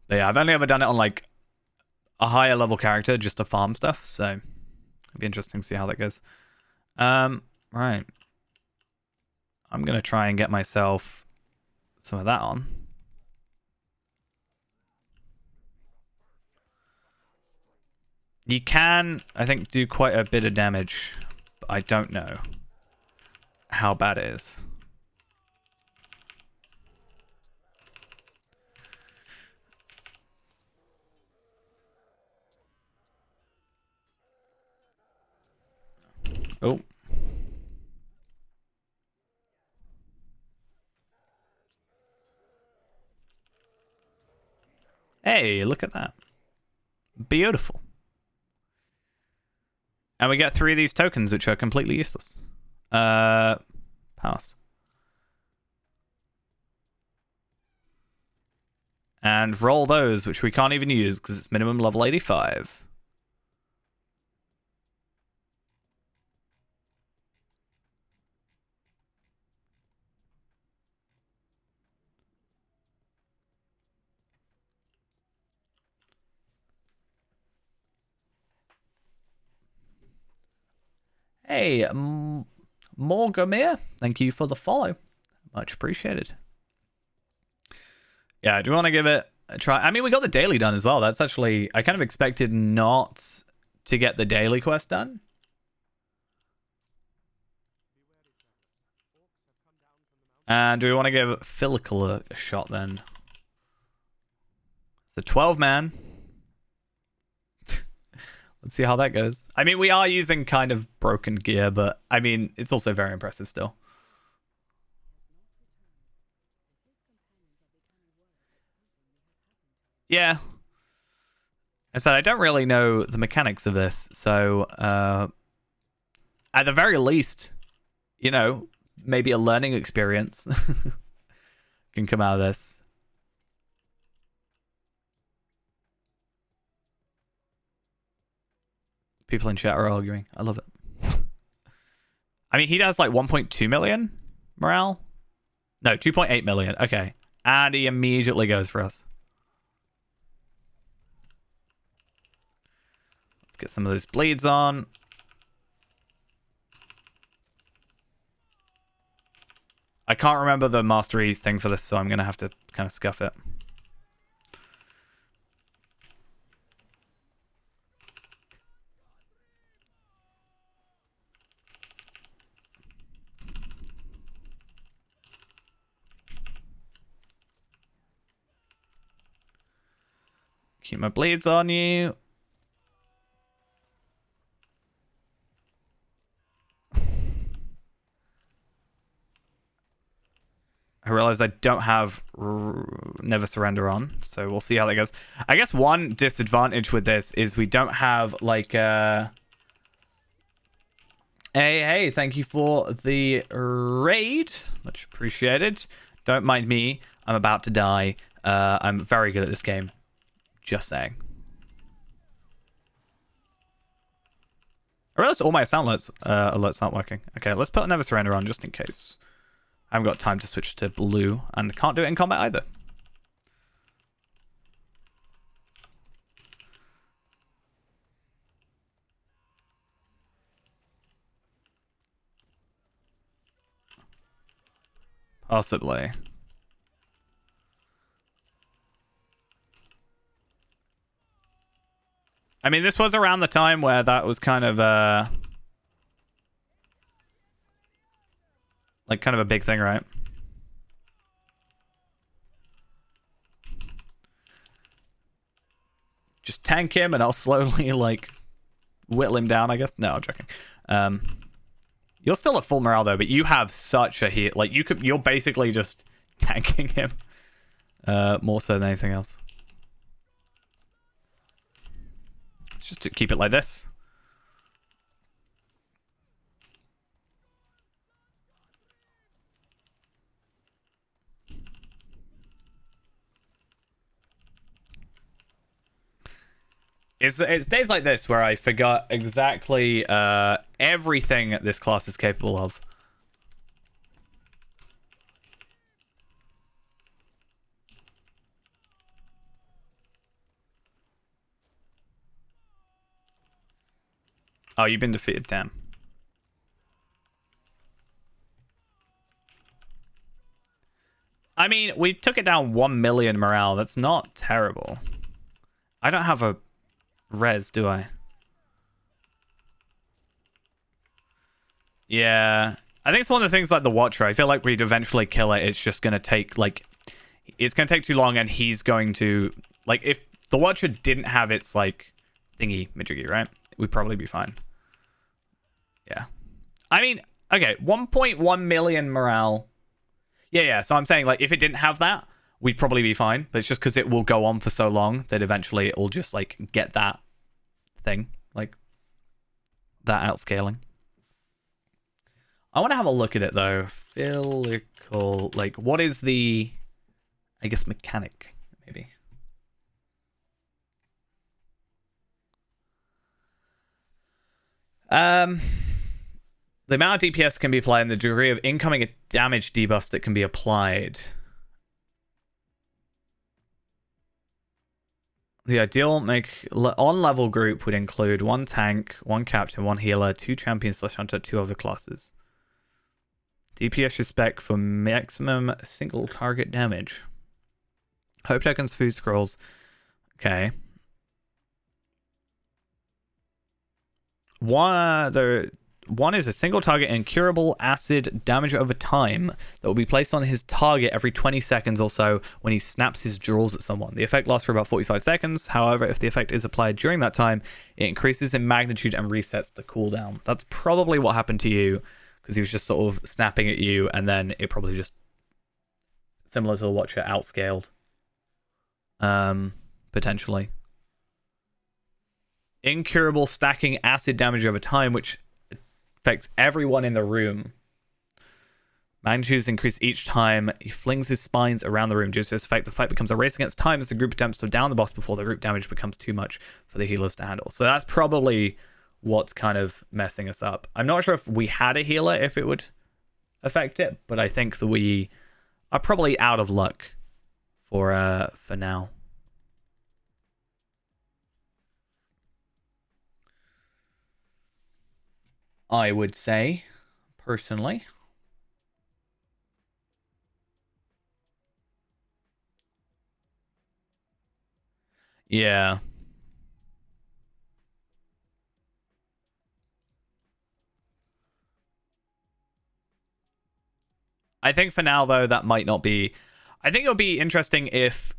But yeah, I've only ever done it on like a higher level character just to farm stuff, so it'd be interesting to see how that goes. Right. I'm gonna try and get myself some of that on. You can, I think, do quite a bit of damage, but I don't know how bad it is. Oh. Hey, look at that. Beautiful. And we get 3 of these tokens, which are completely useless. Pass. And roll those, which we can't even use because it's minimum level 85. Hey, Morgamir, thank you for the follow. Much appreciated. Yeah, do you want to give it a try? I mean, we got the daily done as well. That's actually... I kind of expected not to get the daily quest done. And do we want to give Filical a shot then? It's a 12-man. Let's see how that goes. I mean, we are using kind of broken gear, but I mean, it's also very impressive still. Yeah. I said I don't really know the mechanics of this, so at the very least, you know, maybe a learning experience can come out of this. People in chat are arguing. I love it. I mean, he does like 1.2 million morale. No, 2.8 million. Okay. And he immediately goes for us. Let's get some of those bleeds on. I can't remember the mastery thing for this, so I'm going to have to kind of scuff it. Keep my bleeds on you. I realized I don't have Never Surrender on, so we'll see how that goes. I guess one disadvantage with this is we don't have like Hey, thank you for the raid. Much appreciated. Don't mind me. I'm about to die. I'm very good at this game. Just saying. I realized all my sound alerts aren't working. Okay, let's put Never Surrender on just in case. I haven't got time to switch to blue, and can't do it in combat either. Possibly. I mean, this was around the time where that was kind of like kind of a big thing, right? Just tank him and I'll slowly like whittle him down, I guess. No, I'm joking. You're still at full morale though, but you have such a hit. Like you're basically just tanking him more so than anything else. Just to keep it like this. It's days like this where I forgot exactly everything this class is capable of. Oh, you've been defeated, damn. I mean, we took it down 1 million morale. That's not terrible. I don't have a res, do I? Yeah. I think it's one of the things like the Watcher. I feel like we'd eventually kill it. It's just going to take, like... It's going to take too long, and he's going to... Like, if the Watcher didn't have its, like, thingy-majiggy, right? We'd probably be fine. Yeah. I mean, okay, 1.1 million morale. Yeah, so I'm saying, like, if it didn't have that, we'd probably be fine. But it's just because it will go on for so long that eventually it will just, like, get that thing. Like, that outscaling. I want to have a look at it, though. Physical, like, what is the, I guess, mechanic, maybe? The amount of DPS can be applied and the degree of incoming damage debuffs that can be applied. The ideal on-level group would include 1 tank, 1 captain, 1 healer, 2 champions / hunter, 2 other classes. DPS respect for maximum single target damage. Hope tokens, food scrolls. Okay. One is a single target incurable acid damage over time that will be placed on his target every 20 seconds or so when he snaps his jaws at someone. The effect lasts for about 45 seconds. However, if the effect is applied during that time, it increases in magnitude and resets the cooldown. That's probably what happened to you, because he was just sort of snapping at you, and then it probably just, similar to the Watcher, outscaled. Potentially. incurable stacking acid damage over time, which affects everyone in the room. Magnitudes increase each time he flings his spines around the room. Due to this effect, the fight becomes a race against time as the group attempts to down the boss before the group damage becomes too much for the healers to handle. So that's probably what's kind of messing us up. I'm not sure if we had a healer, if it would affect it, but I think that we are probably out of luck for now. I would say, personally. Yeah. I think for now, though, that might not be... I think it would be interesting if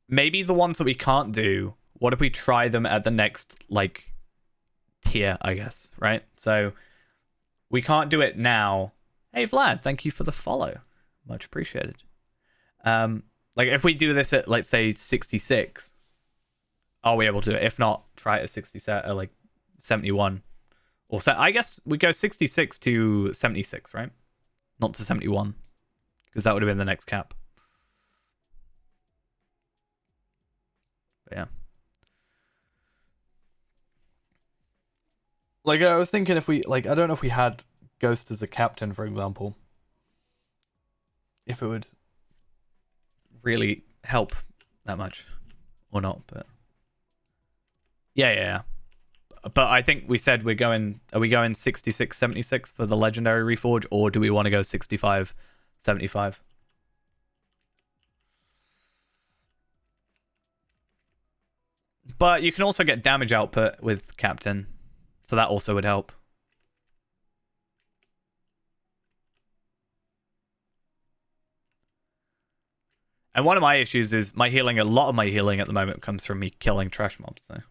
maybe the ones that we can't do, what if we try them at the next, like, tier, I guess, right? So we can't do it now. Hey, Vlad, thank you for the follow. Much appreciated. Like, if we do this at, let's say, 66, are we able to do it? If not, try it at 67, like 71. Or I guess we go 66 to 76, right? Not to 71. Because that would have been the next cap. But yeah. Like, I was thinking if we... Like, I don't know if we had Ghost as a captain, for example. If it would really help that much. Or not, but... Yeah. But I think we said we're going... Are we going 66, 76 for the Legendary Reforge? Or do we want to go 65, 75? But you can also get damage output with Captain. So that also would help. And one of my issues is my healing, a lot of my healing at the moment comes from me killing trash mobs, so...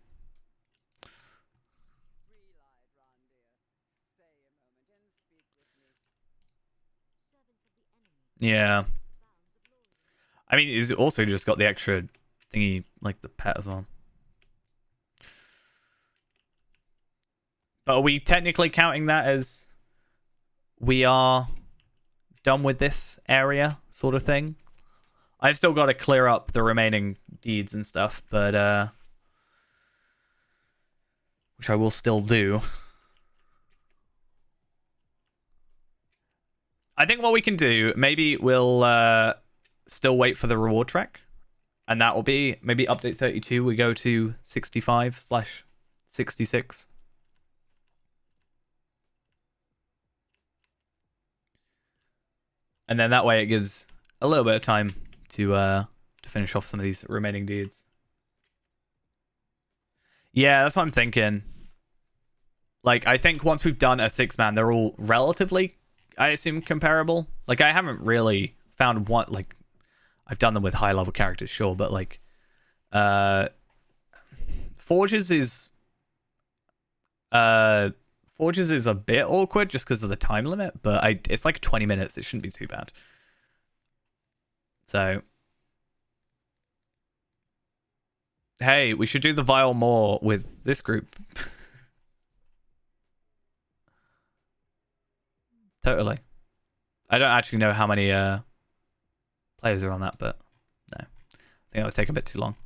Yeah. I mean, it's also just got the extra thingy, like the pet as well. But are we technically counting that as we are done with this area sort of thing? I've still got to clear up the remaining deeds and stuff, but which I will still do. I think what we can do, maybe we'll still wait for the reward track. And that will be maybe update 32. We go to 65/66. And then that way it gives a little bit of time to finish off some of these remaining deeds. Yeah, that's what I'm thinking. Like, I think once we've done a 6-man, they're all relatively, I assume, comparable. Like, I haven't really found one, like, I've done them with high-level characters, sure, but, like, Forges is a bit awkward just because of the time limit, but it's like 20 minutes. It shouldn't be too bad. So, hey, we should do the Vile more with this group. Totally. I don't actually know how many players are on that, but no. I think it would take a bit too long.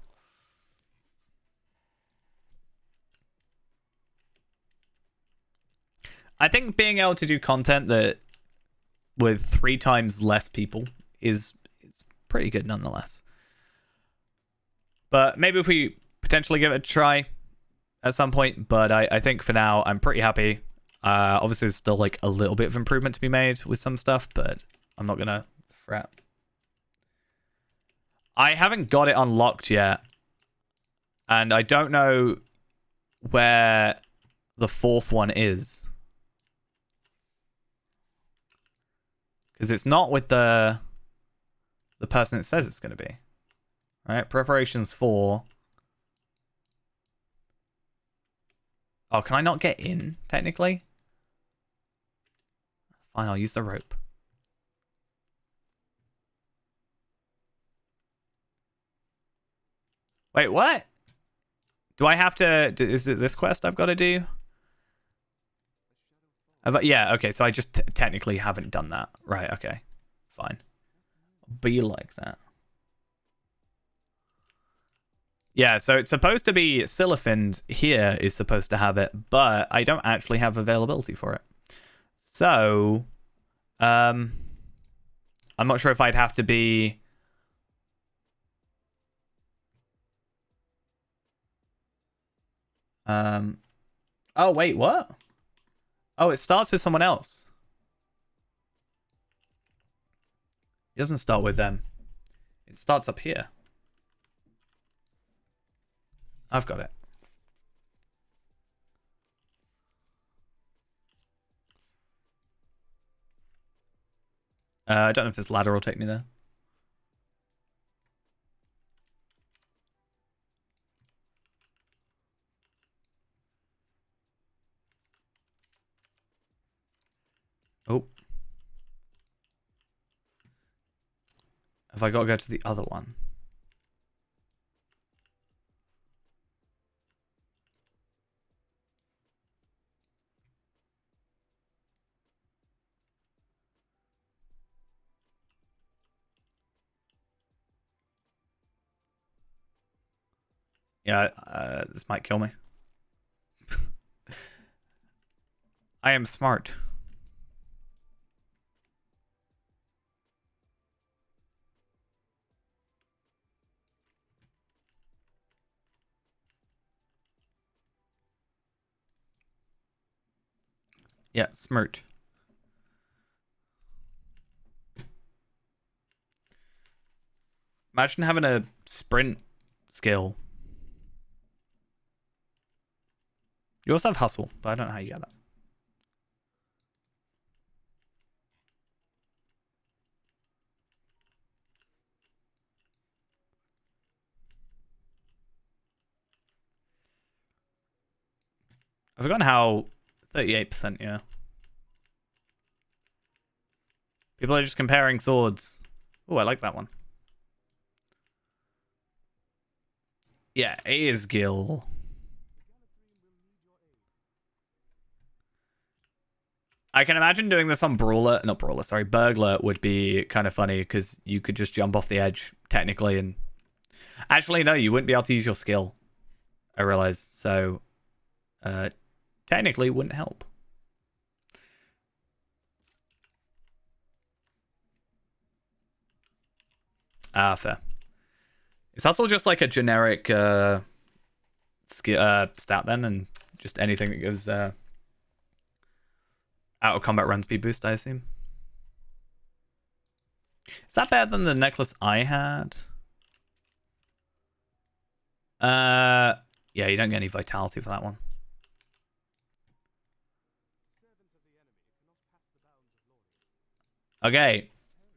I think being able to do content that with 3 times less people is pretty good nonetheless. But maybe if we potentially give it a try at some point, but I think for now I'm pretty happy. Obviously there's still like a little bit of improvement to be made with some stuff, but I'm not gonna fret. I haven't got it unlocked yet, and I don't know where the 4th one is. Because it's not with the person it says it's going to be. Right? Preparations for... Oh, can I not get in, technically? Fine, I'll use the rope. Wait, what? Do I have to... Is it this quest I've got to do? Yeah, okay, so I just technically haven't done that. Right, okay. Fine. Be like that. Yeah, so it's supposed to be Siliphind here is supposed to have it, but I don't actually have availability for it. So, I'm not sure if I'd have to be... Oh, wait, what? Oh, it starts with someone else. It doesn't start with them. It starts up here. I've got it. I don't know if this ladder will take me there. Oh. Have I got to go to the other one? Yeah, this might kill me. I am smart. Yeah, smart. Imagine having a sprint skill. You also have hustle, but I don't know how you get that. I've forgotten how 38%, yeah. People are just comparing swords. Oh, I like that one. Yeah, Aesgil. I can imagine doing this on Brawler. Not Brawler, sorry. Burglar would be kind of funny because you could just jump off the edge, technically. And actually, no, you wouldn't be able to use your skill. I realized. So, technically, it wouldn't help. Ah, fair. Is hustle just like a generic stat then, and just anything that gives out of combat run speed boost? I assume. Is that better than the necklace I had? Yeah, you don't get any vitality for that one. Okay.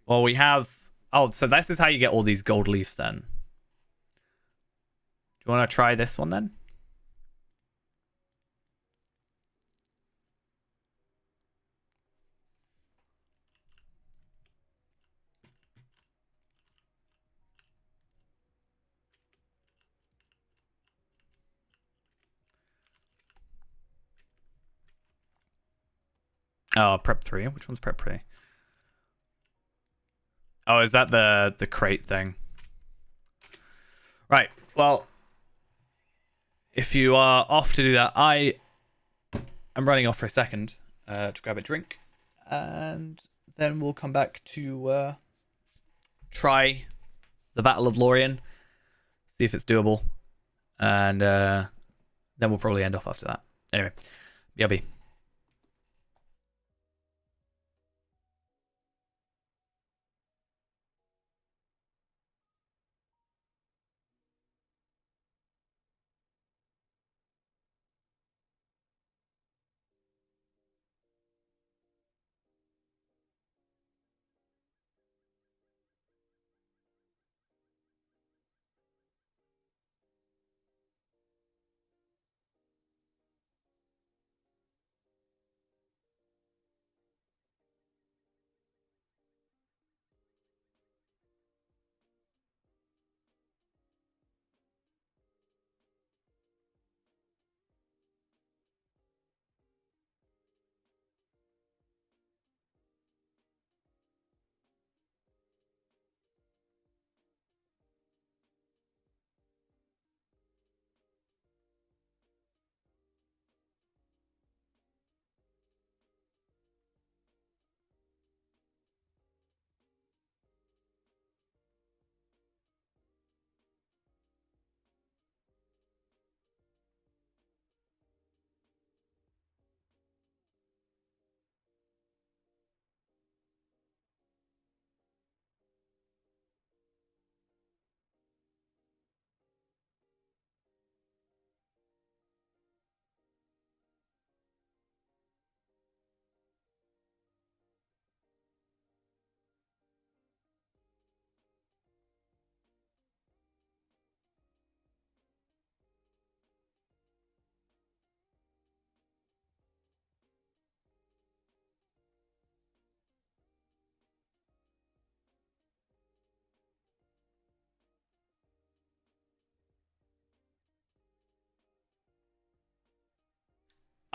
Well, we have... Oh, so this is how you get all these gold leaves then. Do you want to try this one then? Oh, prep 3. Which one's prep 3? Oh, is that the crate thing? Right. Well, if you are off to do that, I am running off for a second to grab a drink, and then we'll come back to try the Battle of Lorien, see if it's doable, and then we'll probably end off after that. Anyway, BRB.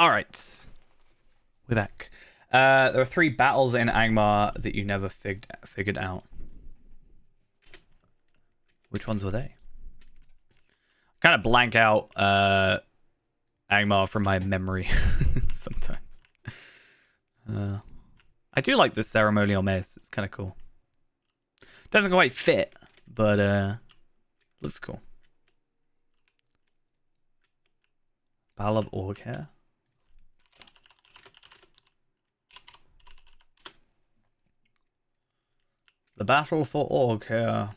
All right. We're back. There are 3 battles in Angmar that you never figured out. Which ones were they? Kind of blank out Angmar from my memory sometimes. I do like this ceremonial mace. It's kind of cool. Doesn't quite fit, but looks cool. Battle of Orghair. The battle for Orghair.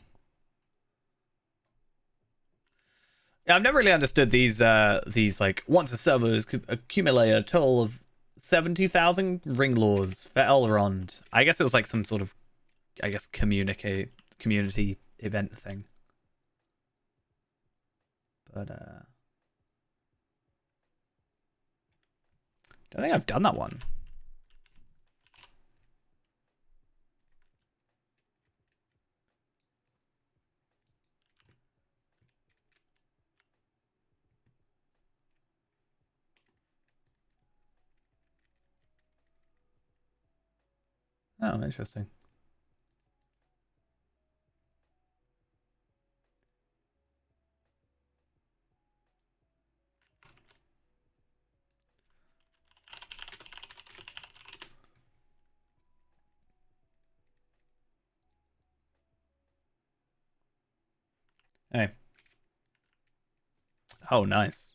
Yeah, I've never really understood these like once a server has accumulated a total of 70,000 ring lords for Elrond. I guess it was like some sort of, I guess, community event thing. But don't think I've done that one. Oh, interesting. Hey. Oh, nice.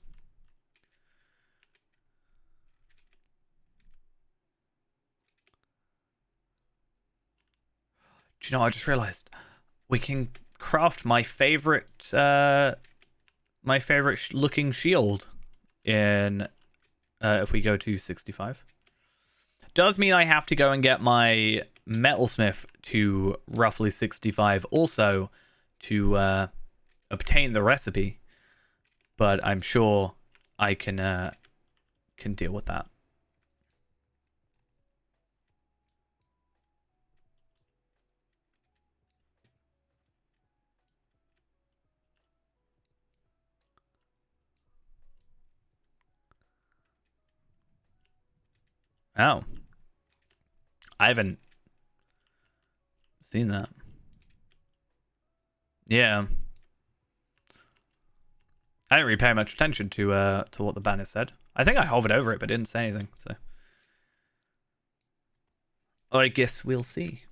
Do you know, I just realized we can craft my favorite looking shield in if we go to 65. Does mean I have to go and get my metalsmith to roughly 65 also to obtain the recipe, but I'm sure I can deal with that. Oh. I haven't seen that. Yeah. I didn't really pay much attention to what the banner said. I think I hovered over it but didn't say anything, so I guess we'll see.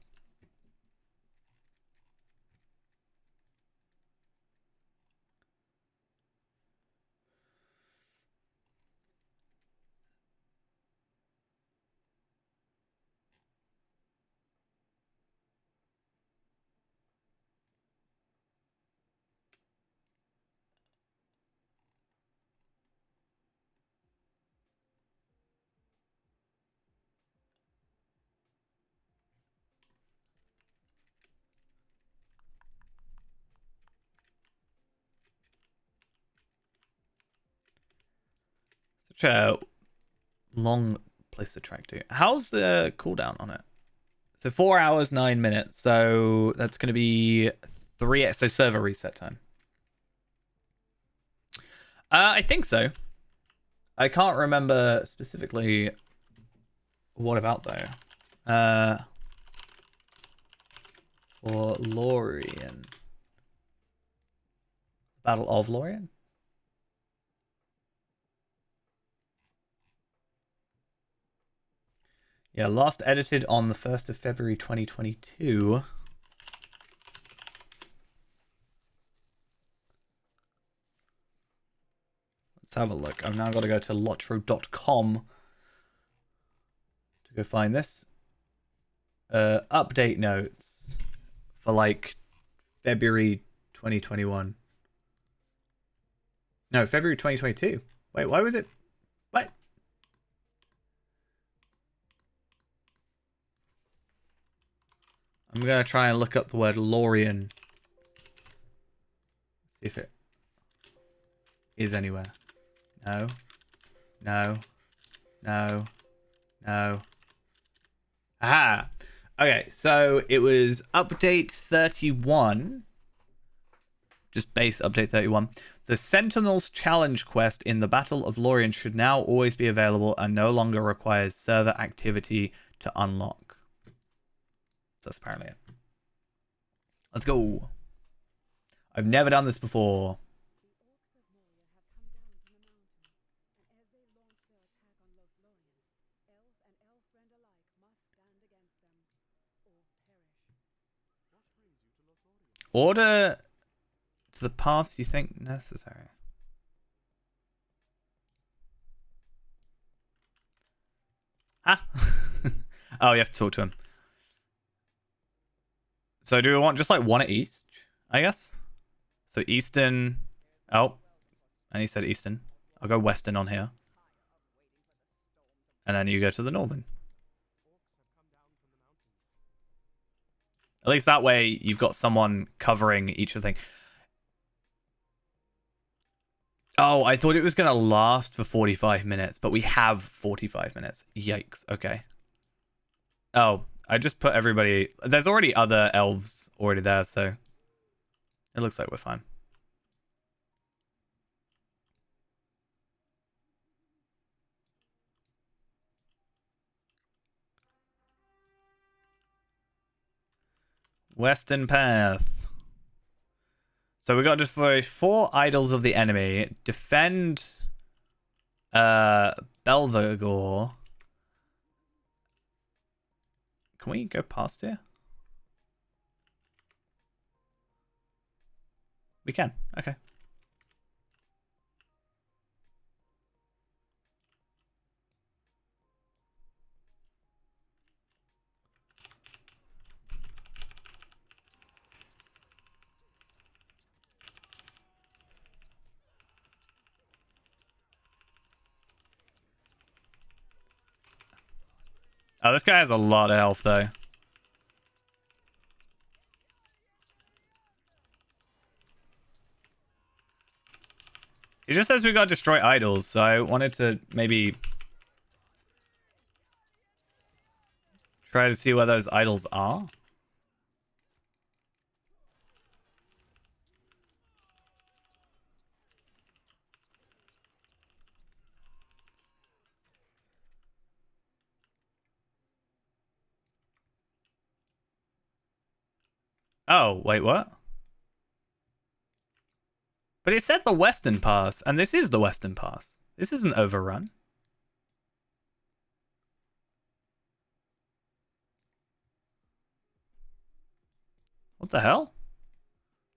Such a long place to track to. How's the cooldown on it? So 4 hours, 9 minutes. So that's going to be 3. So server reset time. I think so. I can't remember specifically what about though. For Lorien. Battle of Lorien? Yeah, last edited on the 1st of February 2022. Let's have a look. I've now got to go to lotro.com to go find this. Update notes for like February 2021. No, February 2022. Wait, why was it? What? I'm going to try and look up the word Lorien. See if it is anywhere. No. No. No. No. Aha! Okay, so it was update 31. Just base update 31. The Sentinels Challenge quest in the Battle of Lorien should now always be available and no longer requires server activity to unlock. So that's apparently it. Let's go. I've never done this before. Order to the paths you think necessary. Ah. Oh, you have to talk to him. So do we want just like one at each, I guess? So Eastern. Oh. And he said Eastern. I'll go Western on here. And then you go to the Northern. At least that way you've got someone covering each of the things. Oh, I thought it was going to last for 45 minutes, but we have 45 minutes. Yikes. Okay. Oh, I just put everybody... There's already other elves already there, so it looks like we're fine. Western Path. So we got to destroy 4 idols of the enemy. Defend Belvegor. Can we go past here? We can. Okay. Oh, this guy has a lot of health, though. It just says we got to destroy idols, so I wanted to maybe try to see where those idols are. Oh, wait, what? But it said the Western Pass, and this is the Western Pass. This isn't overrun. What the hell?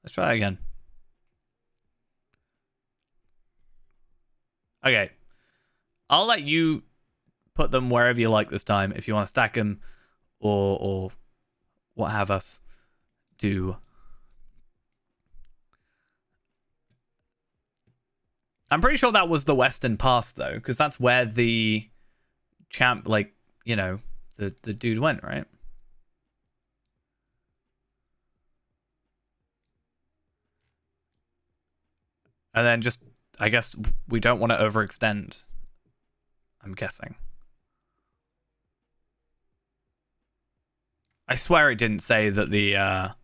Let's try again. Okay. I'll let you put them wherever you like this time, if you want to stack them or what have us do. I'm pretty sure that was the Western Pass, though, because that's where the champ, like, you know, the dude went, right? And then just, I guess, we don't want to overextend. I'm guessing. I swear it didn't say that the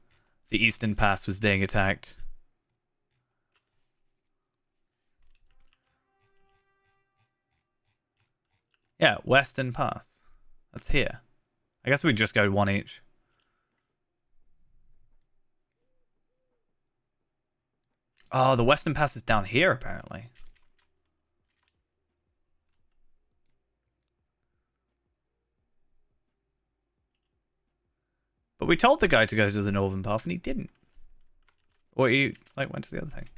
Eastern Pass was being attacked. Yeah, Western Pass. That's here. I guess we just go one each. Oh, the Western Pass is down here, apparently. But we told the guy to go to the Northern Path, and he didn't. Or he, like, went to the other thing.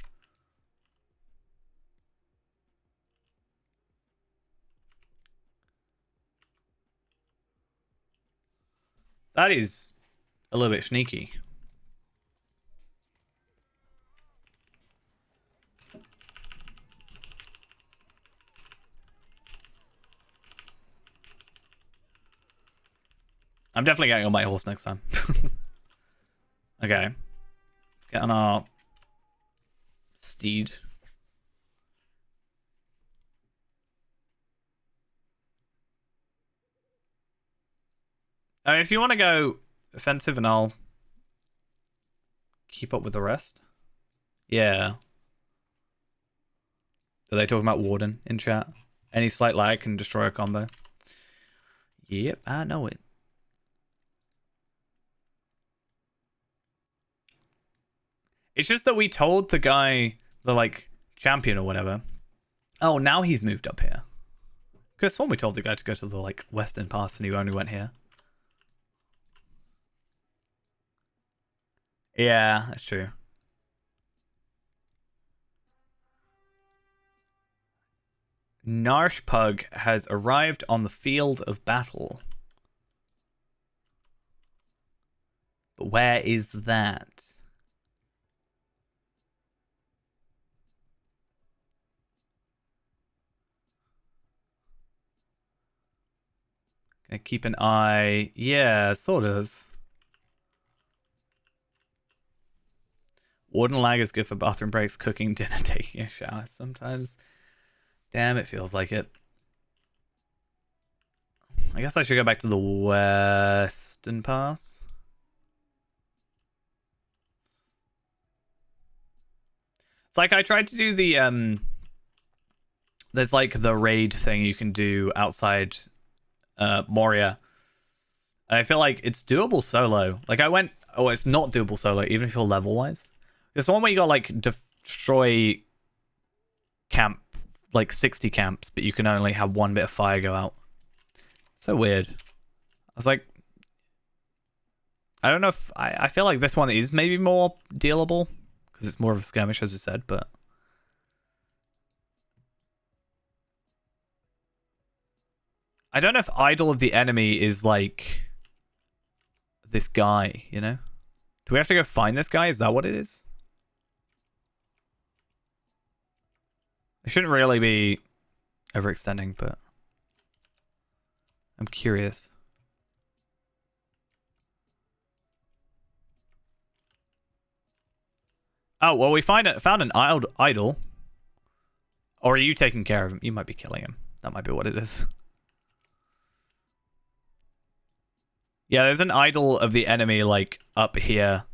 That is a little bit sneaky. I'm definitely getting on my horse next time. Okay. Let's get on our steed. I mean, if you want to go offensive and I'll keep up with the rest. Yeah. Are they talking about Warden in chat? Any slight lag can destroy a combo. Yep, I know it. It's just that we told the guy, the like champion or whatever. Oh, now he's moved up here. Because when we told the guy to go to the like western pass and he only went here. Yeah, that's true. Narshpug has arrived on the field of battle. But where is that? Gonna keep an eye. Yeah, sort of. Warden lag is good for bathroom breaks, cooking, dinner, taking a shower. Sometimes. Damn, it feels like it. I guess I should go back to the western pass. It's like I tried to do the there's like the raid thing you can do outside Moria. And I feel like it's doable solo. Like I went, oh, it's not doable solo even if you're level wise. There's one where you got like destroy camp, like 60 camps, but you can only have one bit of fire go out. So weird. I was like, I don't know if I feel like this one is maybe more dealable because it's more of a skirmish, as we said, but I don't know if idol of the enemy is like this guy, you know? Do we have to go find this guy? Is that what it is? It shouldn't really be overextending, but I'm curious. Oh, well, we found an idol. Or are you taking care of him? You might be killing him. That might be what it is. Yeah, there's an idol of the enemy, like, up here.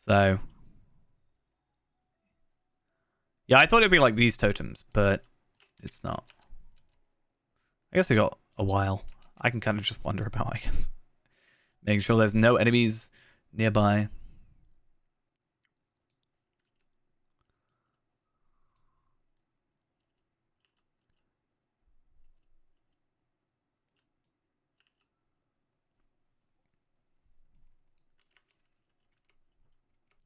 So... yeah, I thought it'd be like these totems, but it's not. I guess we got a while. I can kind of just wander about, I guess. Making sure there's no enemies nearby.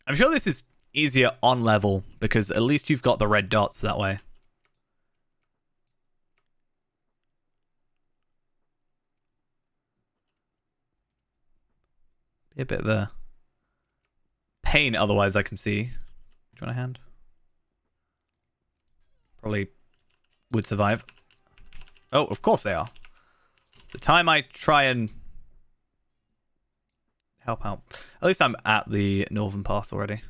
I'm sure this is easier on level because at least you've got the red dots that way. Be a bit of a pain otherwise, I can see. Do you want a hand? Probably would survive. Oh, of course they are. The time I try and help out. At least I'm at the northern pass already.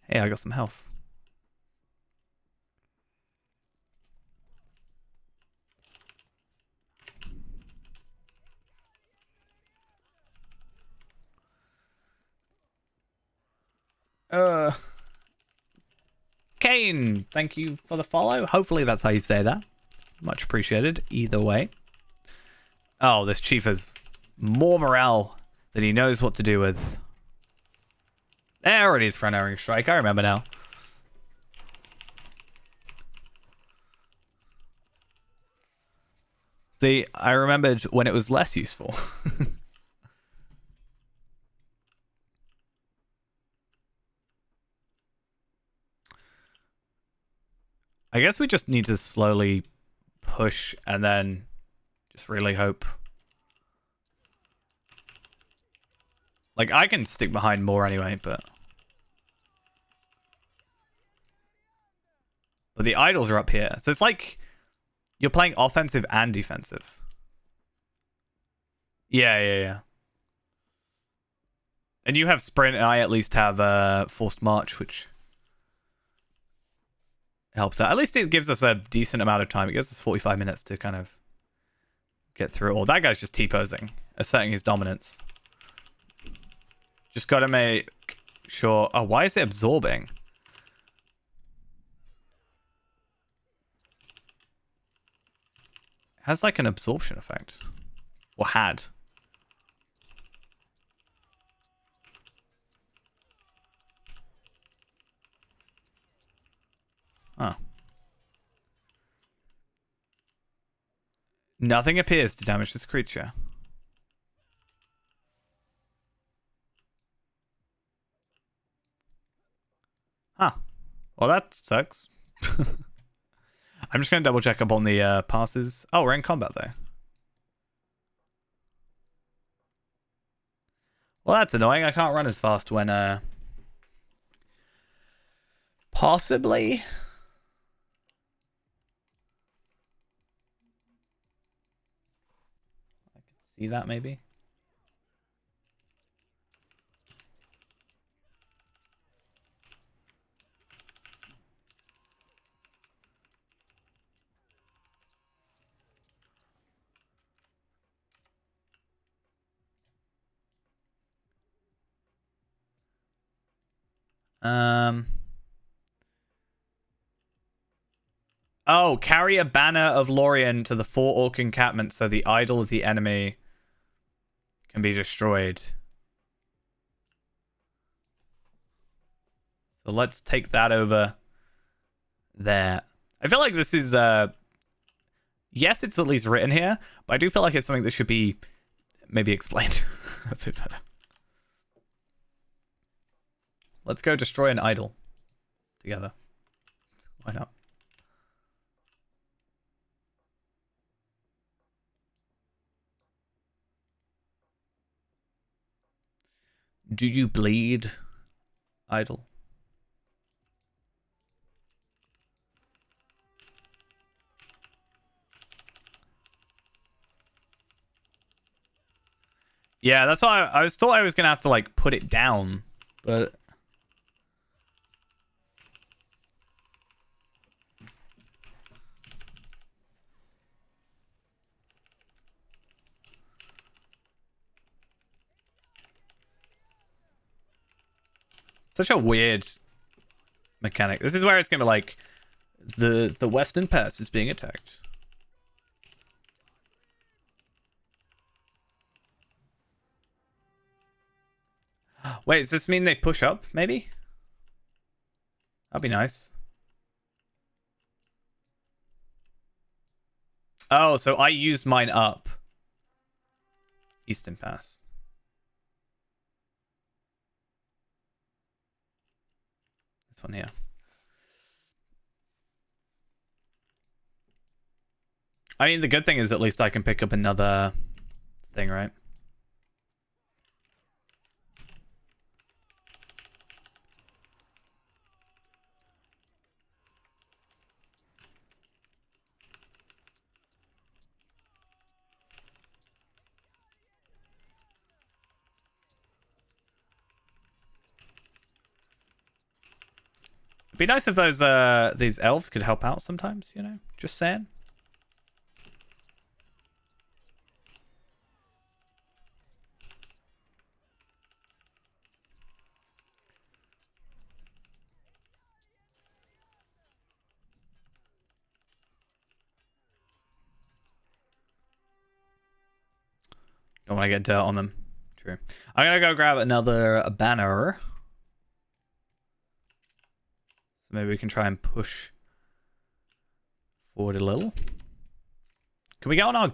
Hey, I got some health. Kane, thank you for the follow. Hopefully that's how you say that. Much appreciated, either way. Oh, this chief has more morale than he knows what to do with. There it is, front arrowing strike. I remember now. See, I remembered when it was less useful. I guess we just need to slowly push and then just really hope. Like, I can stick behind more anyway, but the idols are up here. So it's like you're playing offensive and defensive. Yeah. And you have sprint, and I at least have forced march, which helps out. At least it gives us a decent amount of time. It gives us 45 minutes to kind of get through it all. That guy's just T-posing, asserting his dominance. Just gotta make sure. Oh, why is it absorbing? It has like an absorption effect. Or had. Oh. Nothing appears to damage this creature. Huh. Well, that sucks. I'm just going to double check up on the passes. Oh, we're in combat though. Well, that's annoying. I can't run as fast when possibly. I could see that maybe. Oh, carry a banner of Lorien to the 4 orc encampment so the idol of the enemy can be destroyed. So let's take that over there. I feel like this is yes, it's at least written here, but I do feel like it's something that should be maybe explained a bit better. Let's go destroy an idol together. Why not? Do you bleed, idol? Yeah, that's why I thought I was gonna have to like put it down, but such a weird mechanic. This is where it's gonna be like the Western Pass is being attacked. Wait, does this mean they push up, maybe? That'd be nice. Oh, so I used mine up. Eastern Pass. This one here. I mean, the good thing is at least I can pick up another thing, right? It'd be nice if those these elves could help out sometimes, you know? Just saying. Don't want to get dirt on them. True. I'm gonna go grab another banner. Maybe we can try and push forward a little. Can we get on our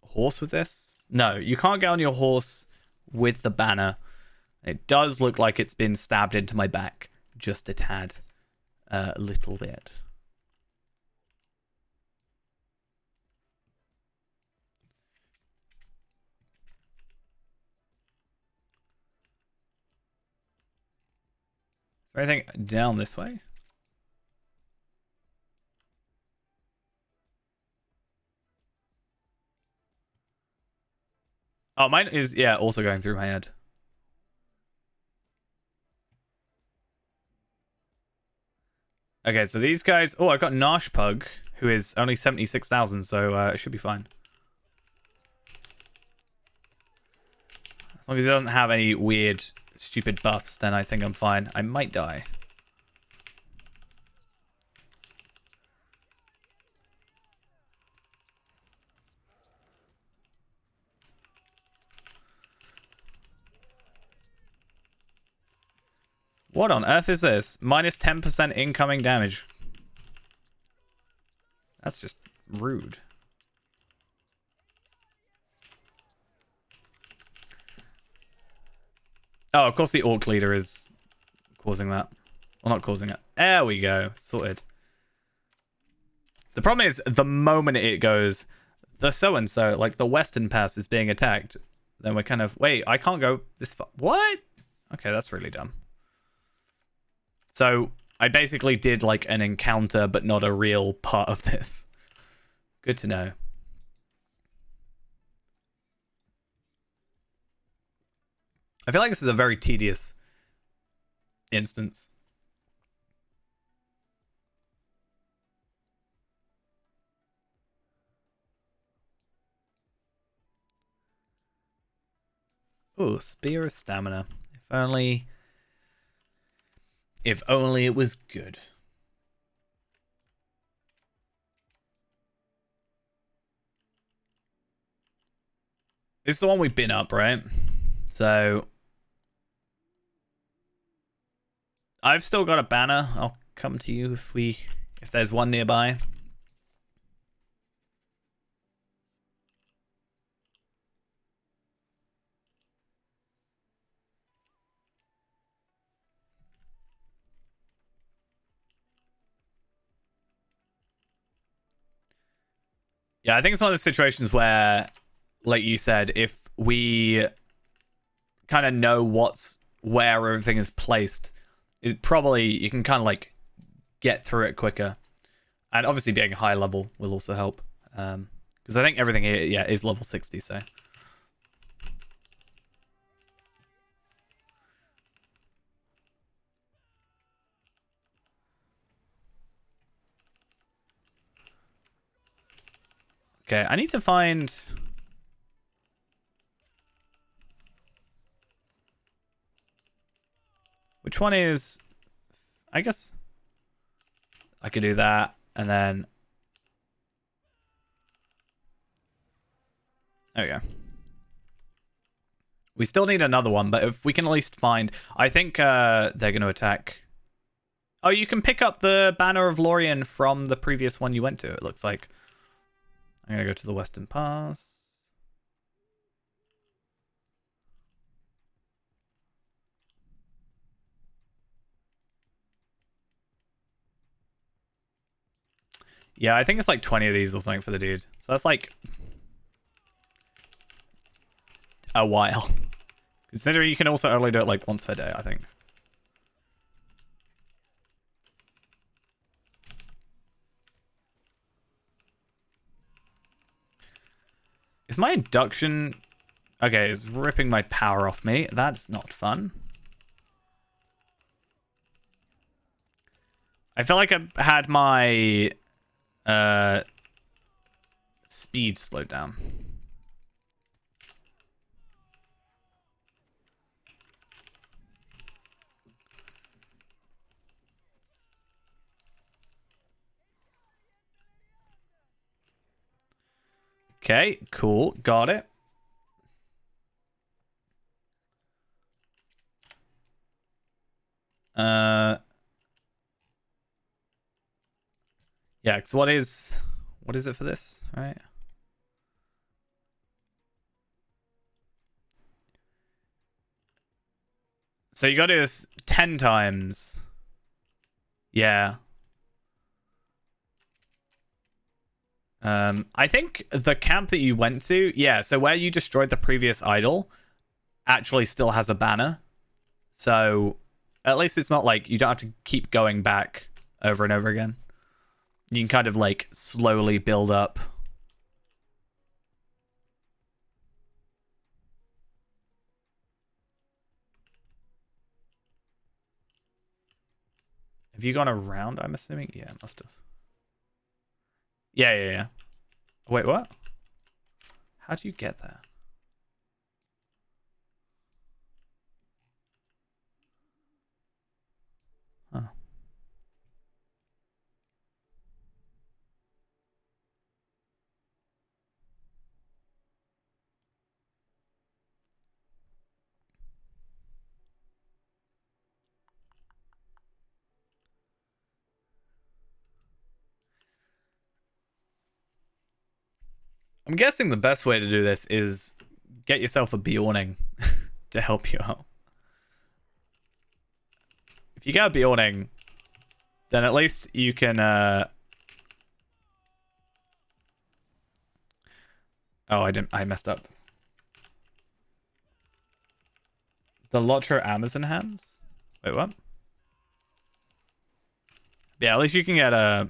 horse with this? No, you can't get on your horse with the banner. It does look like it's been stabbed into my back just a tad. A little bit. Is there anything down this way? Oh, mine is, yeah, also going through my head. Okay, so these guys... Oh, I've got Nash Pug, who is only 76,000, so it should be fine. As long as he doesn't have any weird stupid buffs, then I think I'm fine. I might die. What on earth is this? Minus 10% incoming damage. That's just rude. Oh, of course the orc leader is causing that. Well, not causing it. There we go. Sorted. The problem is, the moment it goes, the so-and-so, like the western pass is being attacked, then we're kind of, wait, I can't go this far. What? Okay, that's really dumb. So I basically did like an encounter, but not a real part of this. Good to know. I feel like this is a very tedious instance. Ooh, Spear of Stamina. If only it was good. This is the one we've been up, right? So I've still got a banner. I'll come to you if there's one nearby. Yeah, I think it's one of the situations where, like you said, if we kind of know where everything is placed, it probably, you can kind of like get through it quicker. And obviously being high level will also help. Because I think everything here, yeah, is level 60, so. Okay, I need to find... Which one is... I guess... I could do that, and then... There we go. We still need another one, but if we can at least find... I think they're going to attack... Oh, you can pick up the Banner of Lorien from the previous one you went to, it looks like. I'm going to go to the Western Pass. Yeah, I think it's like 20 of these or something for the dude. So that's like a while. Considering you can also only do it like once per day, I think. Is my induction... Okay, it's ripping my power off me. That's not fun. I feel like I had my speed slowed down. Okay, cool. Got it. Yeah, because what is it for this, right? So you got to do this 10 times. Yeah. I think the camp that you went to, yeah, so where you destroyed the previous idol actually still has a banner. So at least it's not like you don't have to keep going back over and over again. You can kind of like slowly build up. Have you gone around, I'm assuming? Yeah, it must have. Yeah. Wait, what? How do you get there? I'm guessing the best way to do this is get yourself a Bjorning to help you out. If you get a Bjorning, then at least you can... Oh, I messed up. The Lotro Amazon hands? Wait, what? Yeah, at least you can get a...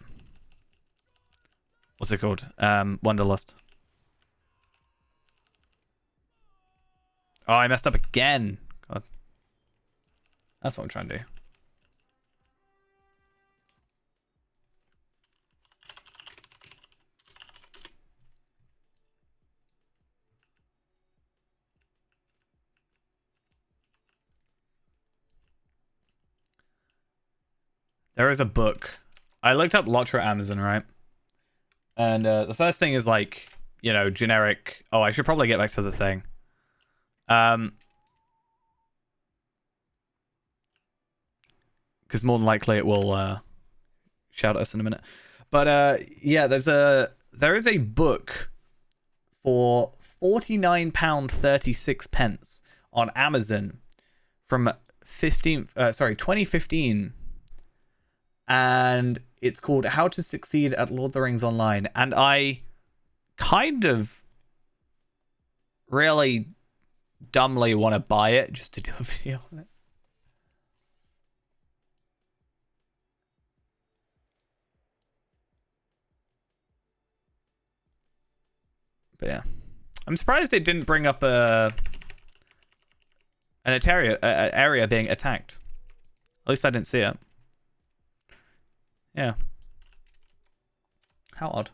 What's it called? Wanderlust. Oh, I messed up again. God. That's what I'm trying to do. There is a book. I looked up Lotro Amazon, right? And the first thing is like, you know, generic. Oh, I should probably get back to the thing. Because more than likely it will shout at us in a minute. But yeah, there is a book for £49.36 on Amazon from 2015. And it's called How to Succeed at Lord of the Rings Online. And I kind of really dumbly want to buy it just to do a video on it. But yeah. I'm surprised it didn't bring up an area being attacked. At least I didn't see it. Yeah. How odd.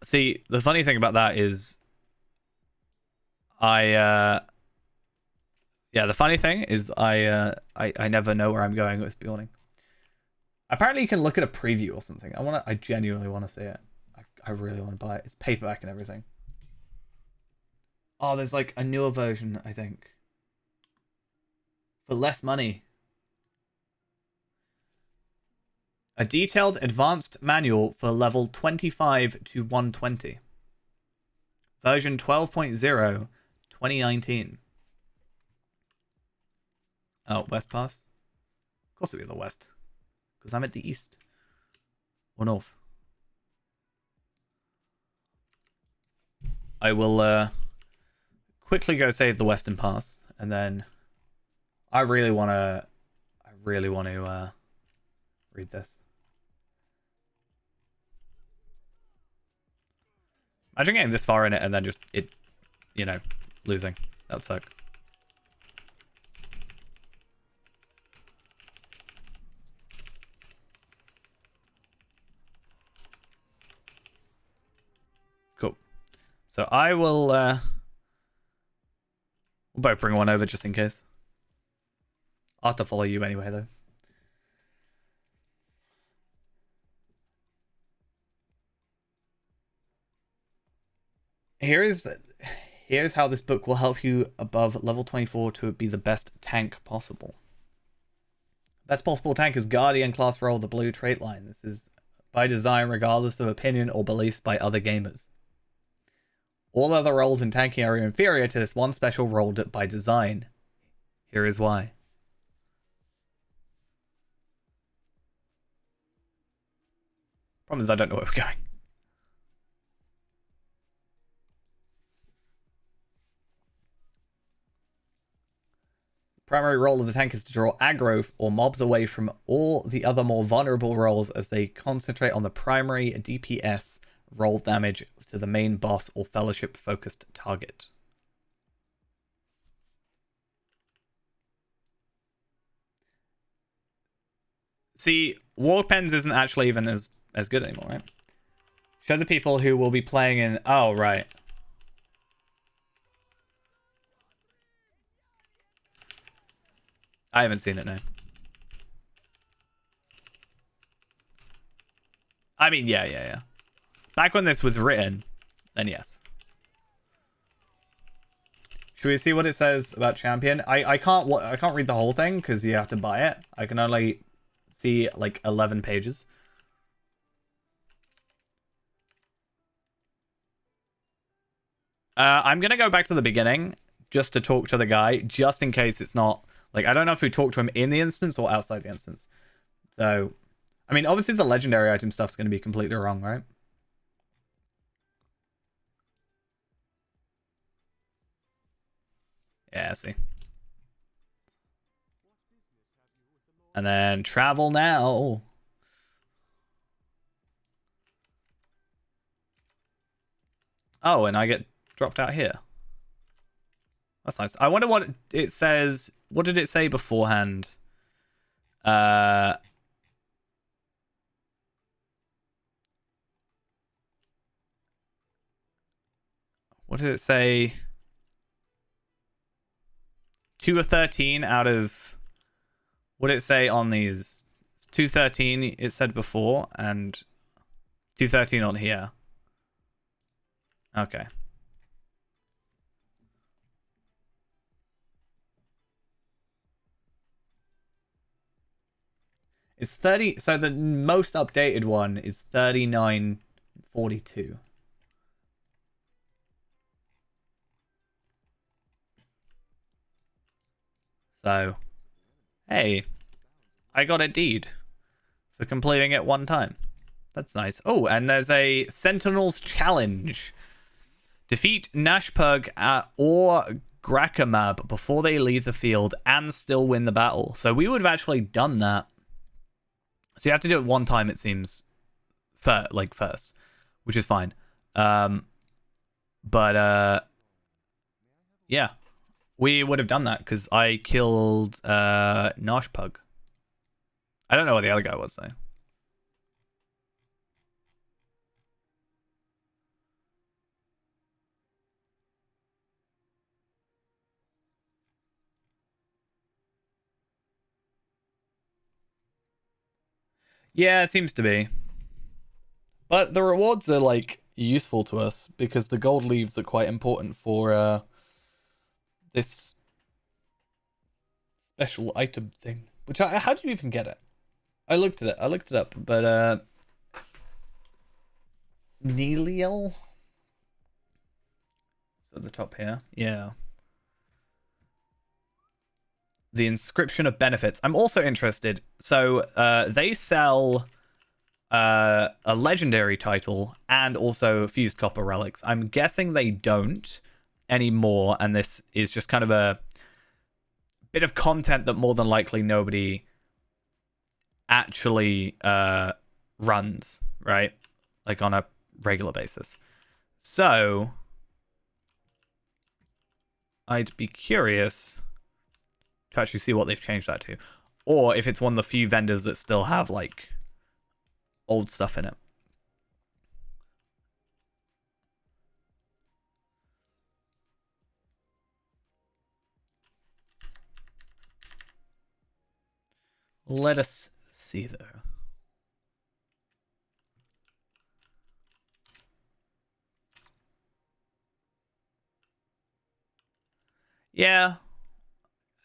See, the funny thing about that is I never know where I'm going with Bjorning. Apparently you can look at a preview or something. I genuinely want to see it. I really want to buy it. It's paperback and everything. Oh, there's like a newer version, I think. For less money. A detailed advanced manual for level 25 to 120. Version 12.0, 2019. Oh, West Pass? Of course it'll be the West. Because I'm at the East. Or North. I will quickly go save the Western Pass. And then I really want to read this. Imagine getting this far in it and then just losing. That would suck. Cool. So I will we'll both bring one over just in case. I'll have to follow you anyway though. Here's how this book will help you above level 24 to be the best tank possible. Best possible tank is Guardian class role, the blue trait line. This is by design regardless of opinion or beliefs by other gamers. All other roles in tanking are inferior to this one special role by design. Here is why. Problem is I don't know where we're going. Primary role of the tank is to draw aggro or mobs away from all the other more vulnerable roles as they concentrate on the primary DPS roll damage to the main boss or fellowship focused target. See, War Pens isn't actually even as good anymore, right? Shows the people who will be playing in... Oh, right. I haven't seen it, no. I mean, yeah. Back when this was written, then yes. Should we see what it says about Champion? I can't read the whole thing because you have to buy it. I can only see like 11 pages. I'm gonna go back to the beginning just to talk to the guy, just in case it's not like I don't know if we talk to him in the instance or outside the instance. So, I mean, obviously the legendary item stuff's gonna be completely wrong, right? Yeah, I see. And then travel now. Oh, and I get dropped out here. That's nice. I wonder what it says. What did it say beforehand? What did it say? 2 of 13 out of... What did it say on these? It's 213 it said before, and 213 on here. Okay. It's 30... So the most updated one is 3942. So, hey, I got a deed for completing it one time. That's nice. Oh, and there's a Sentinels Challenge. Defeat Nashpug or Grakamab before they leave the field and still win the battle. So we would have actually done that. So you have to do it one time, it seems, first, which is fine. Yeah, we would have done that because I killed Nashpug. I don't know what the other guy was though. Yeah, it seems to be. But the rewards are like useful to us because the gold leaves are quite important for this special item thing. Which how do you even get it? I looked at it. I looked it up, but Neliel at the top here. Yeah. The inscription of benefits. I'm also interested. So they sell a legendary title and also fused copper relics. I'm guessing they don't anymore, and this is just kind of a bit of content that more than likely nobody actually runs, right? Like on a regular basis. So I'd be curious to actually see what they've changed that to, or if it's one of the few vendors that still have like old stuff in it. Let us see though. Yeah,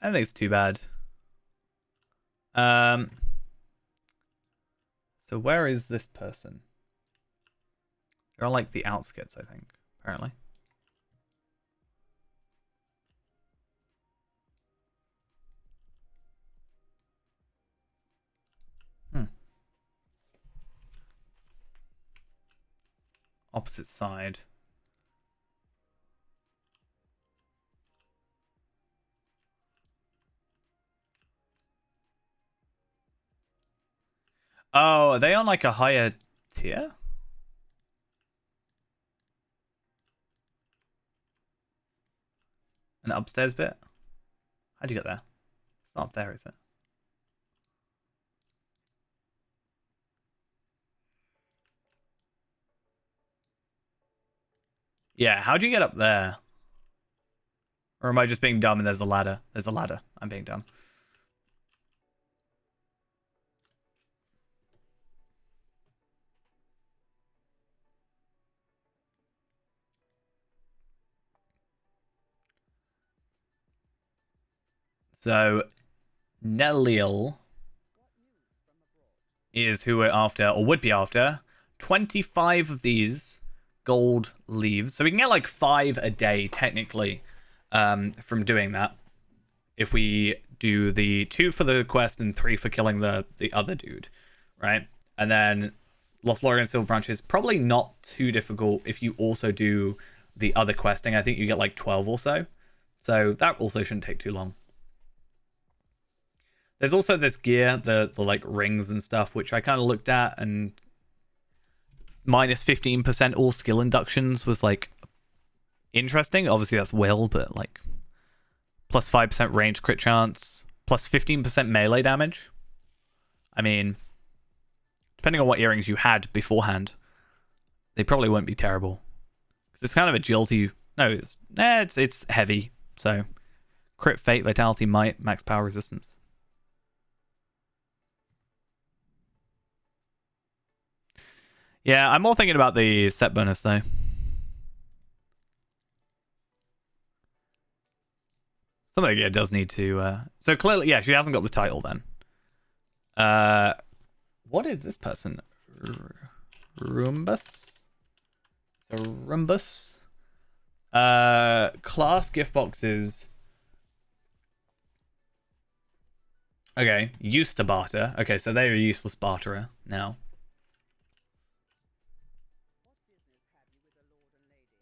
I don't think it's too bad. So where is this person? They're on like the outskirts, I think, apparently. Opposite side. Oh, are they on like a higher tier? An upstairs bit? How'd you get there? It's not up there, is it? Yeah, how'd you get up there? Or am I just being dumb and there's a ladder? There's a ladder. I'm being dumb. So, Neliel is who we're after, or would be after. 25 of these gold leaves. So we can get like 5 a day technically from doing that. If we do the 2 for the quest and 3 for killing the other dude, right? And then Lothlorien Silver Branches, probably not too difficult if you also do the other questing. I think you get like 12 or so. So that also shouldn't take too long. There's also this gear, the like rings and stuff, which I kind of looked at, and minus 15% all skill inductions was like interesting. Obviously that's will, but like plus 5% range crit chance, plus 15% melee damage. I mean, depending on what earrings you had beforehand, they probably won't be terrible. It's kind of agility. No, it's heavy. So crit, fate, vitality, might, max power, resistance. Yeah, I'm more thinking about the set bonus though. Something it does need to. So clearly, yeah, she hasn't got the title then. What is this person? Rumbus. So Rumbus. Class gift boxes. Okay, used to barter. Okay, so they're a useless barterer now.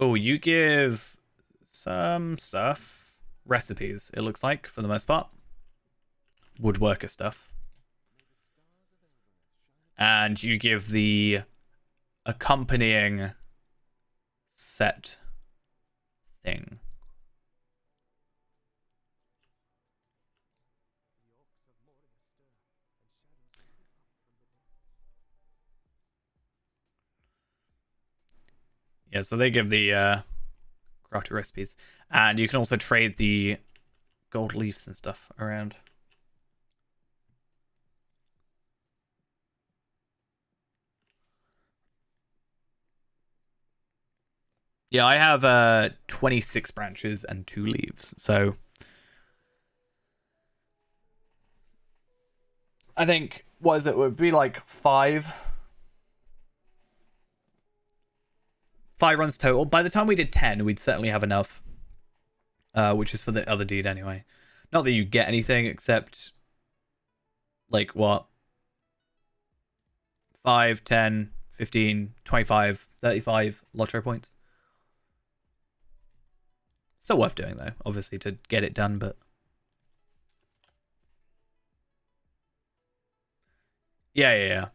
Oh, you give some stuff. Recipes, it looks like, for the most part. Woodworker stuff. And you give the accompanying set thing. Yeah, so they give the crafty recipes. And you can also trade the gold leaves and stuff around. Yeah, I have 26 branches and 2 leaves. So I think, what is it? It would be like 5 runs total. By the time we did 10, we'd certainly have enough. Which is for the other deed anyway. Not that you get anything except, like, what? 5, 10, 15, 25, 35 lottery points. Still worth doing, though, obviously, to get it done, but... Yeah.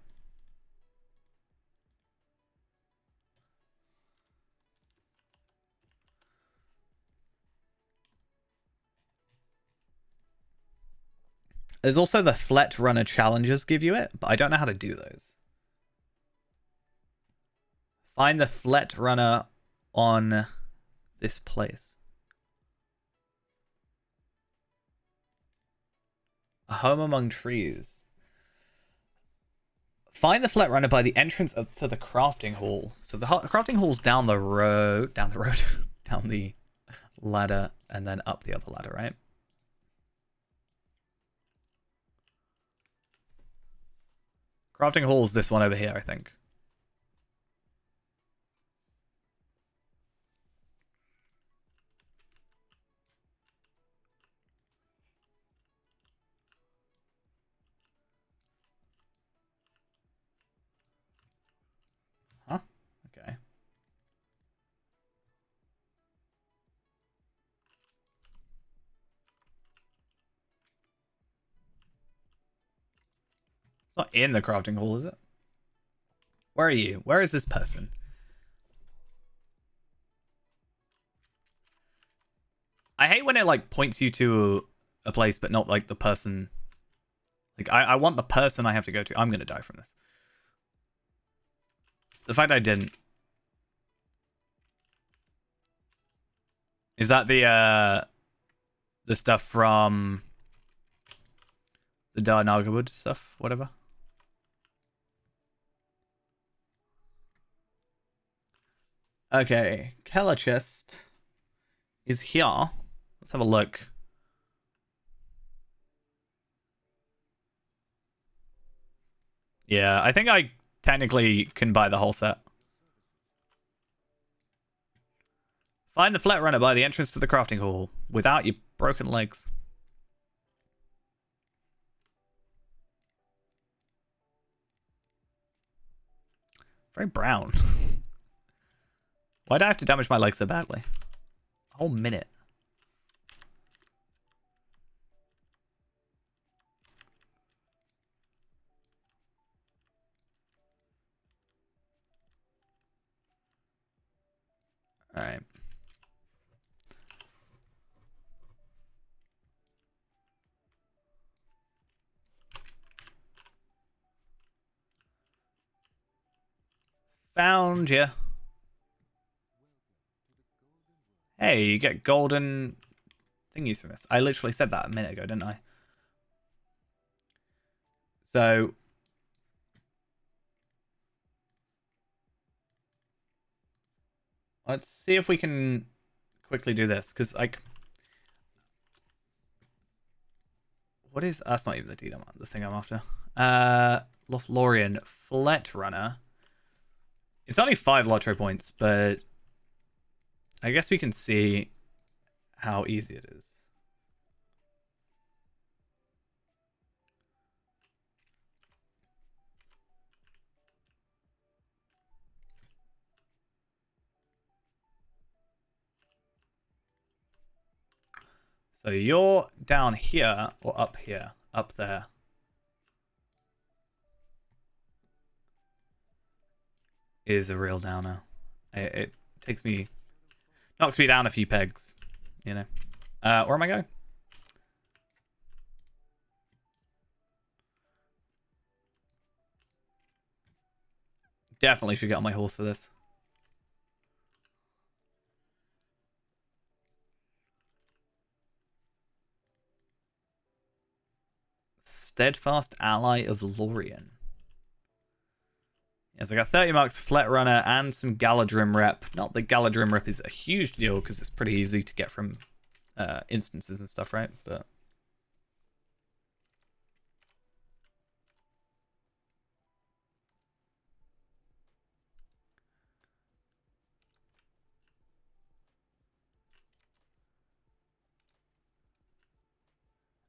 There's also the Flet Runner challenges give you it, but I don't know how to do those. Find the Flet Runner on this place. A home among trees. Find the Flet Runner by the entrance to the crafting hall. So the crafting hall's down the road, down the ladder, and then up the other ladder, right? Crafting hall's this one over here, I think. Huh? Okay. It's not in the crafting hall, is it? Where are you? Where is this person? I hate when it like points you to a place, but not like the person. Like I want the person I have to go to. I'm gonna die from this. The fact I didn't. Is that the stuff from the Dar Nagawood stuff? Whatever. Okay, Keller chest is here. Let's have a look. Yeah, I think I technically can buy the whole set. Find the flat runner by the entrance to the crafting hall without your broken legs. Very brown. Why do I have to damage my legs so badly? A whole minute. Alright. Found ya. Hey, you get golden thingies from this. I literally said that a minute ago, didn't I? So let's see if we can quickly do this, because like, what is? That's not even the deed. The thing I'm after. Lothlorien Flet Runner. It's only 5 Lotro points, but I guess we can see how easy it is. So you're down here or up here? Up there. Is a real downer. It takes me, knocks me down a few pegs, you know. Where am I going? Definitely should get on my horse for this. Steadfast Ally of Lorien. Yes, I got 30 marks, Flat Runner, and some Galadrim rep. Not that Galadrim rep is a huge deal, because it's pretty easy to get from instances and stuff, right? But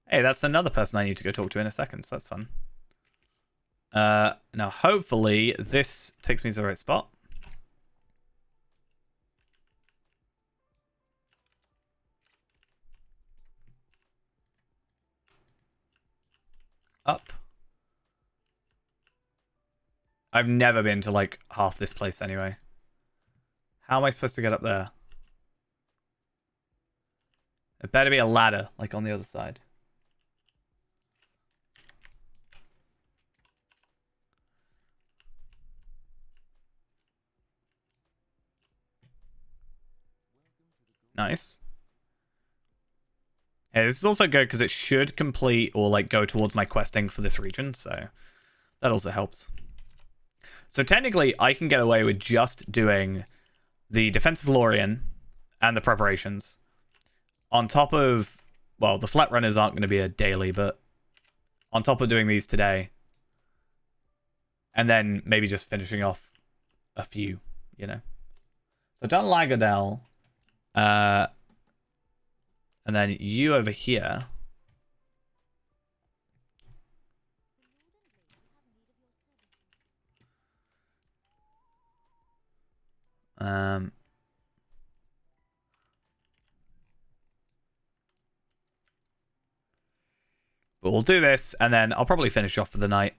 hey, that's another person I need to go talk to in a second, so that's fun. Now, hopefully, this takes me to the right spot. Up. I've never been to, like, half this place anyway. How am I supposed to get up there? It better be a ladder, like, on the other side. Nice. Yeah, this is also good because it should complete or like go towards my questing for this region, so that also helps. So technically, I can get away with just doing the Defense of Lorien and the preparations on top of, well, the flat runners aren't going to be a daily, but on top of doing these today, and then maybe just finishing off a few, you know. So done Lagardale. And then you over here. But we'll do this, and then I'll probably finish off for the night.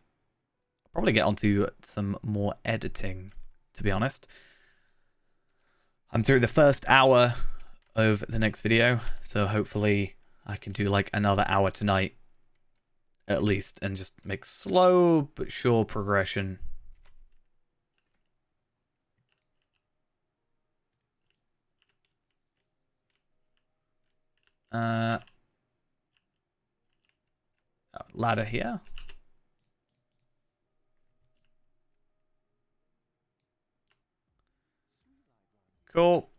I'll probably get onto some more editing, to be honest. I'm through the first hour of the next video, so hopefully I can do like another hour tonight at least, and just make slow but sure progression. Ladder here. Cool.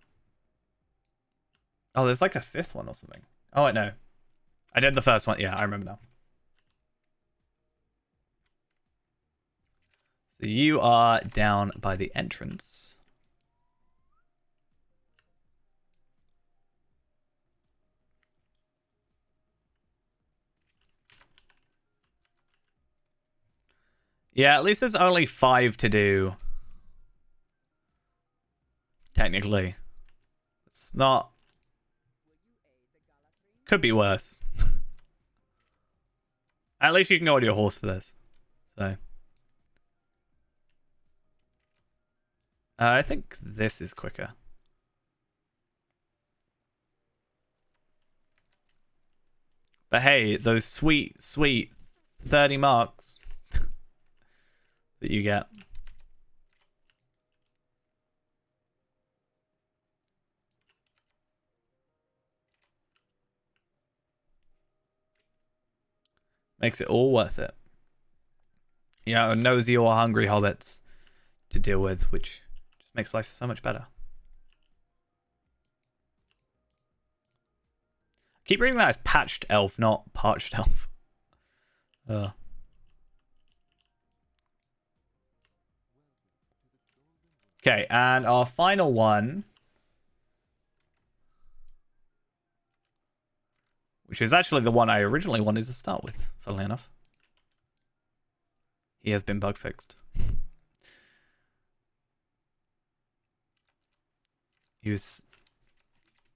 Oh, there's like a 5th one or something. Oh, wait, no. I did the first one. Yeah, I remember now. So you are down by the entrance. Yeah, at least there's only 5 to do. Technically. It's not... Could be worse. At least you can go on your horse for this. So... I think this is quicker. But hey, those sweet, sweet 30 marks that you get. Makes it all worth it. You know, nosy or hungry hobbits to deal with, which just makes life so much better. Keep reading that as patched elf, not parched elf. Okay, and our final one, which is actually the one I originally wanted to start with, funnily enough. He has been bug fixed. He was...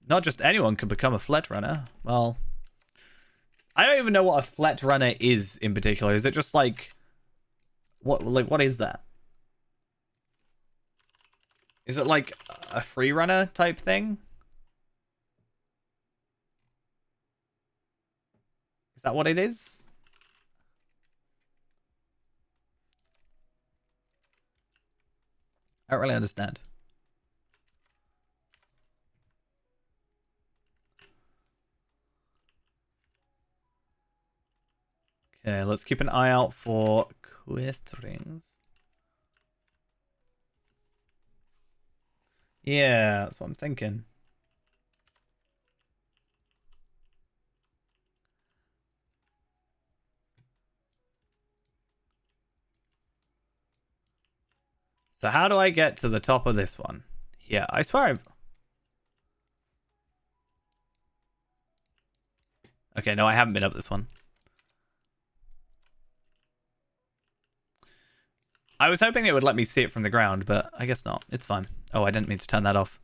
Not just anyone could become a flet runner. Well, I don't even know what a flet runner is in particular. Is it just like... What is that? Is it like a free runner type thing? Is that what it is? I don't really understand. Okay, let's keep an eye out for quest rings. Yeah, that's what I'm thinking. So how do I get to the top of this one? Yeah, I swear I've... Okay, no, I haven't been up this one. I was hoping it would let me see it from the ground, but I guess not. It's fine. Oh, I didn't mean to turn that off.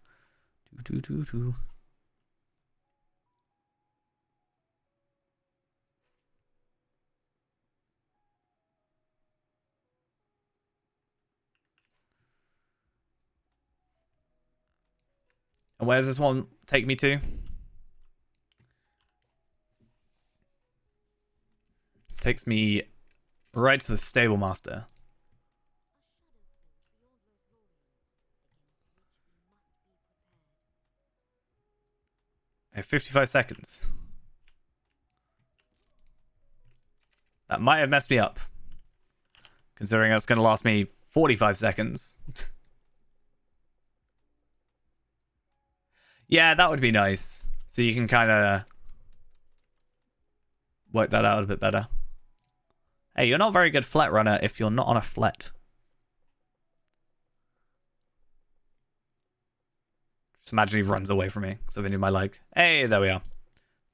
And where does this one take me to? Takes me right to the stable master. 55 seconds. That might have messed me up, considering that's going to last me 45 seconds. Yeah, that would be nice. So you can kind of work that out a bit better. Hey, you're not a very good flet runner if you're not on a flet. Just imagine he runs away from me because I've been in my leg. Hey, there we are.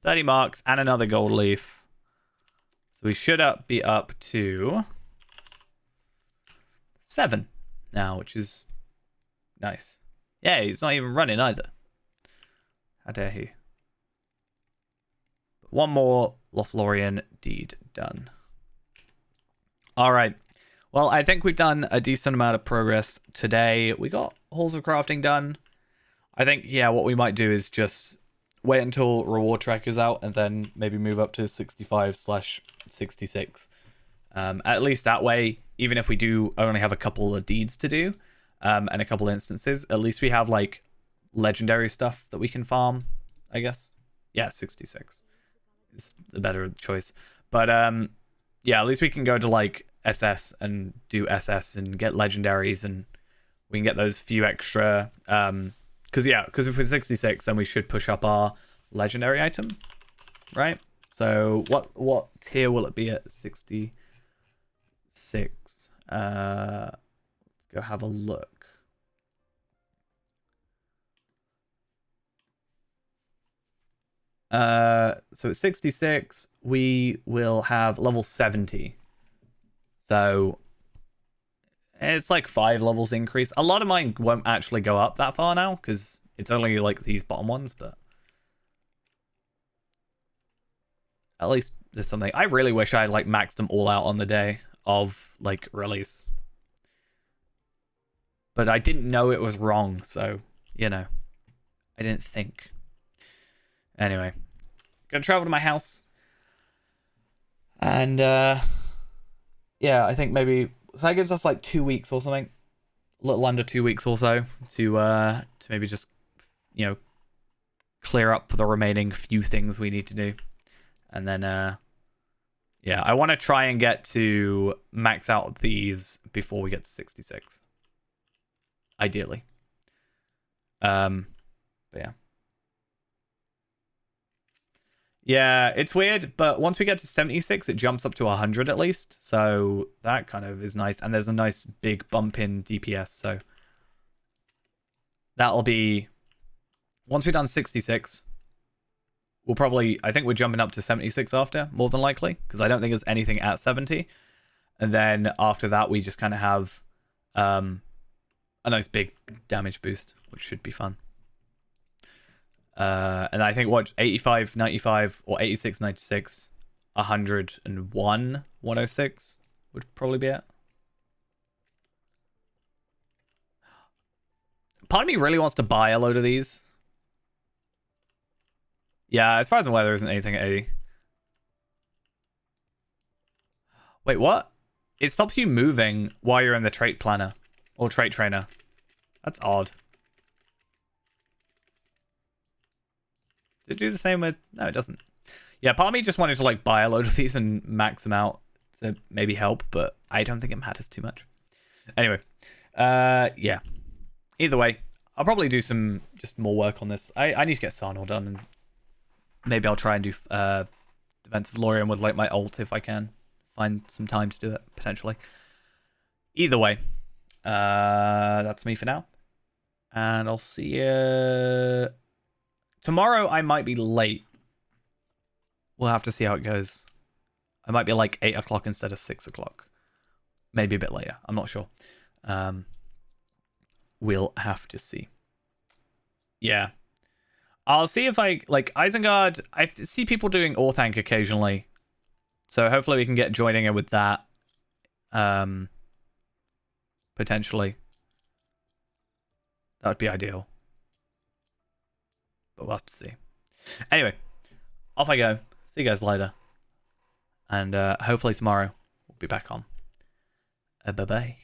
30 marks and another gold leaf. So we should be up to 7 now, which is nice. Yeah, he's not even running either. How dare he? One more Lothlorien deed done. All right. Well, I think we've done a decent amount of progress today. We got Halls of Crafting done. I think, yeah, what we might do is just wait until Reward Track is out and then maybe move up to 65/66. At least that way, even if we do only have a couple of deeds to do and a couple instances, at least we have like legendary stuff that we can farm, I guess. Yeah, 66 is the better choice. But yeah, at least we can go to like SS and do SS and get legendaries, and we can get those few extra. Because if we're 66, then we should push up our legendary item, right? So what tier will it be at 66? Let's go have a look. So at 66, we will have level 70. So It's like 5 levels increase. A lot of mine won't actually go up that far now because it's only like these bottom ones, but at least there's something. I really wish I had like maxed them all out on the day of like release. But I didn't know it was wrong, so, you know, I didn't think. Anyway, gonna travel to my house. And, yeah, I think maybe, so that gives us like 2 weeks or something. A little under 2 weeks or so to maybe just, you know, clear up the remaining few things we need to do. And then, yeah, I want to try and get to max out these before we get to 66. Ideally. But yeah. Yeah, it's weird, but once we get to 76, it jumps up to 100 at least. So that kind of is nice. And there's a nice big bump in DPS. So that'll be... Once we've done 66, we'll probably... I think we're jumping up to 76 after, more than likely. Because I don't think there's anything at 70. And then after that, we just kind of have a nice big damage boost, which should be fun. And I think what 85, 95, or 86, 96, 101, 106 would probably be it. Part of me really wants to buy a load of these. Yeah, as far as I'm aware, there isn't anything at 80. Wait, what? It stops you moving while you're in the trait planner or trait trainer. That's odd. Does it do the same with... No, it doesn't. Yeah, part of me just wanted to like buy a load of these and max them out to maybe help, but I don't think it matters too much. Anyway, yeah. Either way, I'll probably do some just more work on this. I need to get Sarnor done, and maybe I'll try and do Defense of Lorien with like my ult if I can find some time to do it, potentially. Either way, that's me for now. And I'll see you... Tomorrow I might be late. We'll have to see how it goes. I might be like 8 o'clock instead of 6 o'clock. Maybe a bit later. I'm not sure. We'll have to see. Yeah. I'll see if I... Like, Isengard... I see people doing Orthanc occasionally. So hopefully we can get joining in with that. Potentially. That would be ideal. But we'll have to see. Anyway, off I go. See you guys later. And hopefully tomorrow we'll be back on. Bye-bye.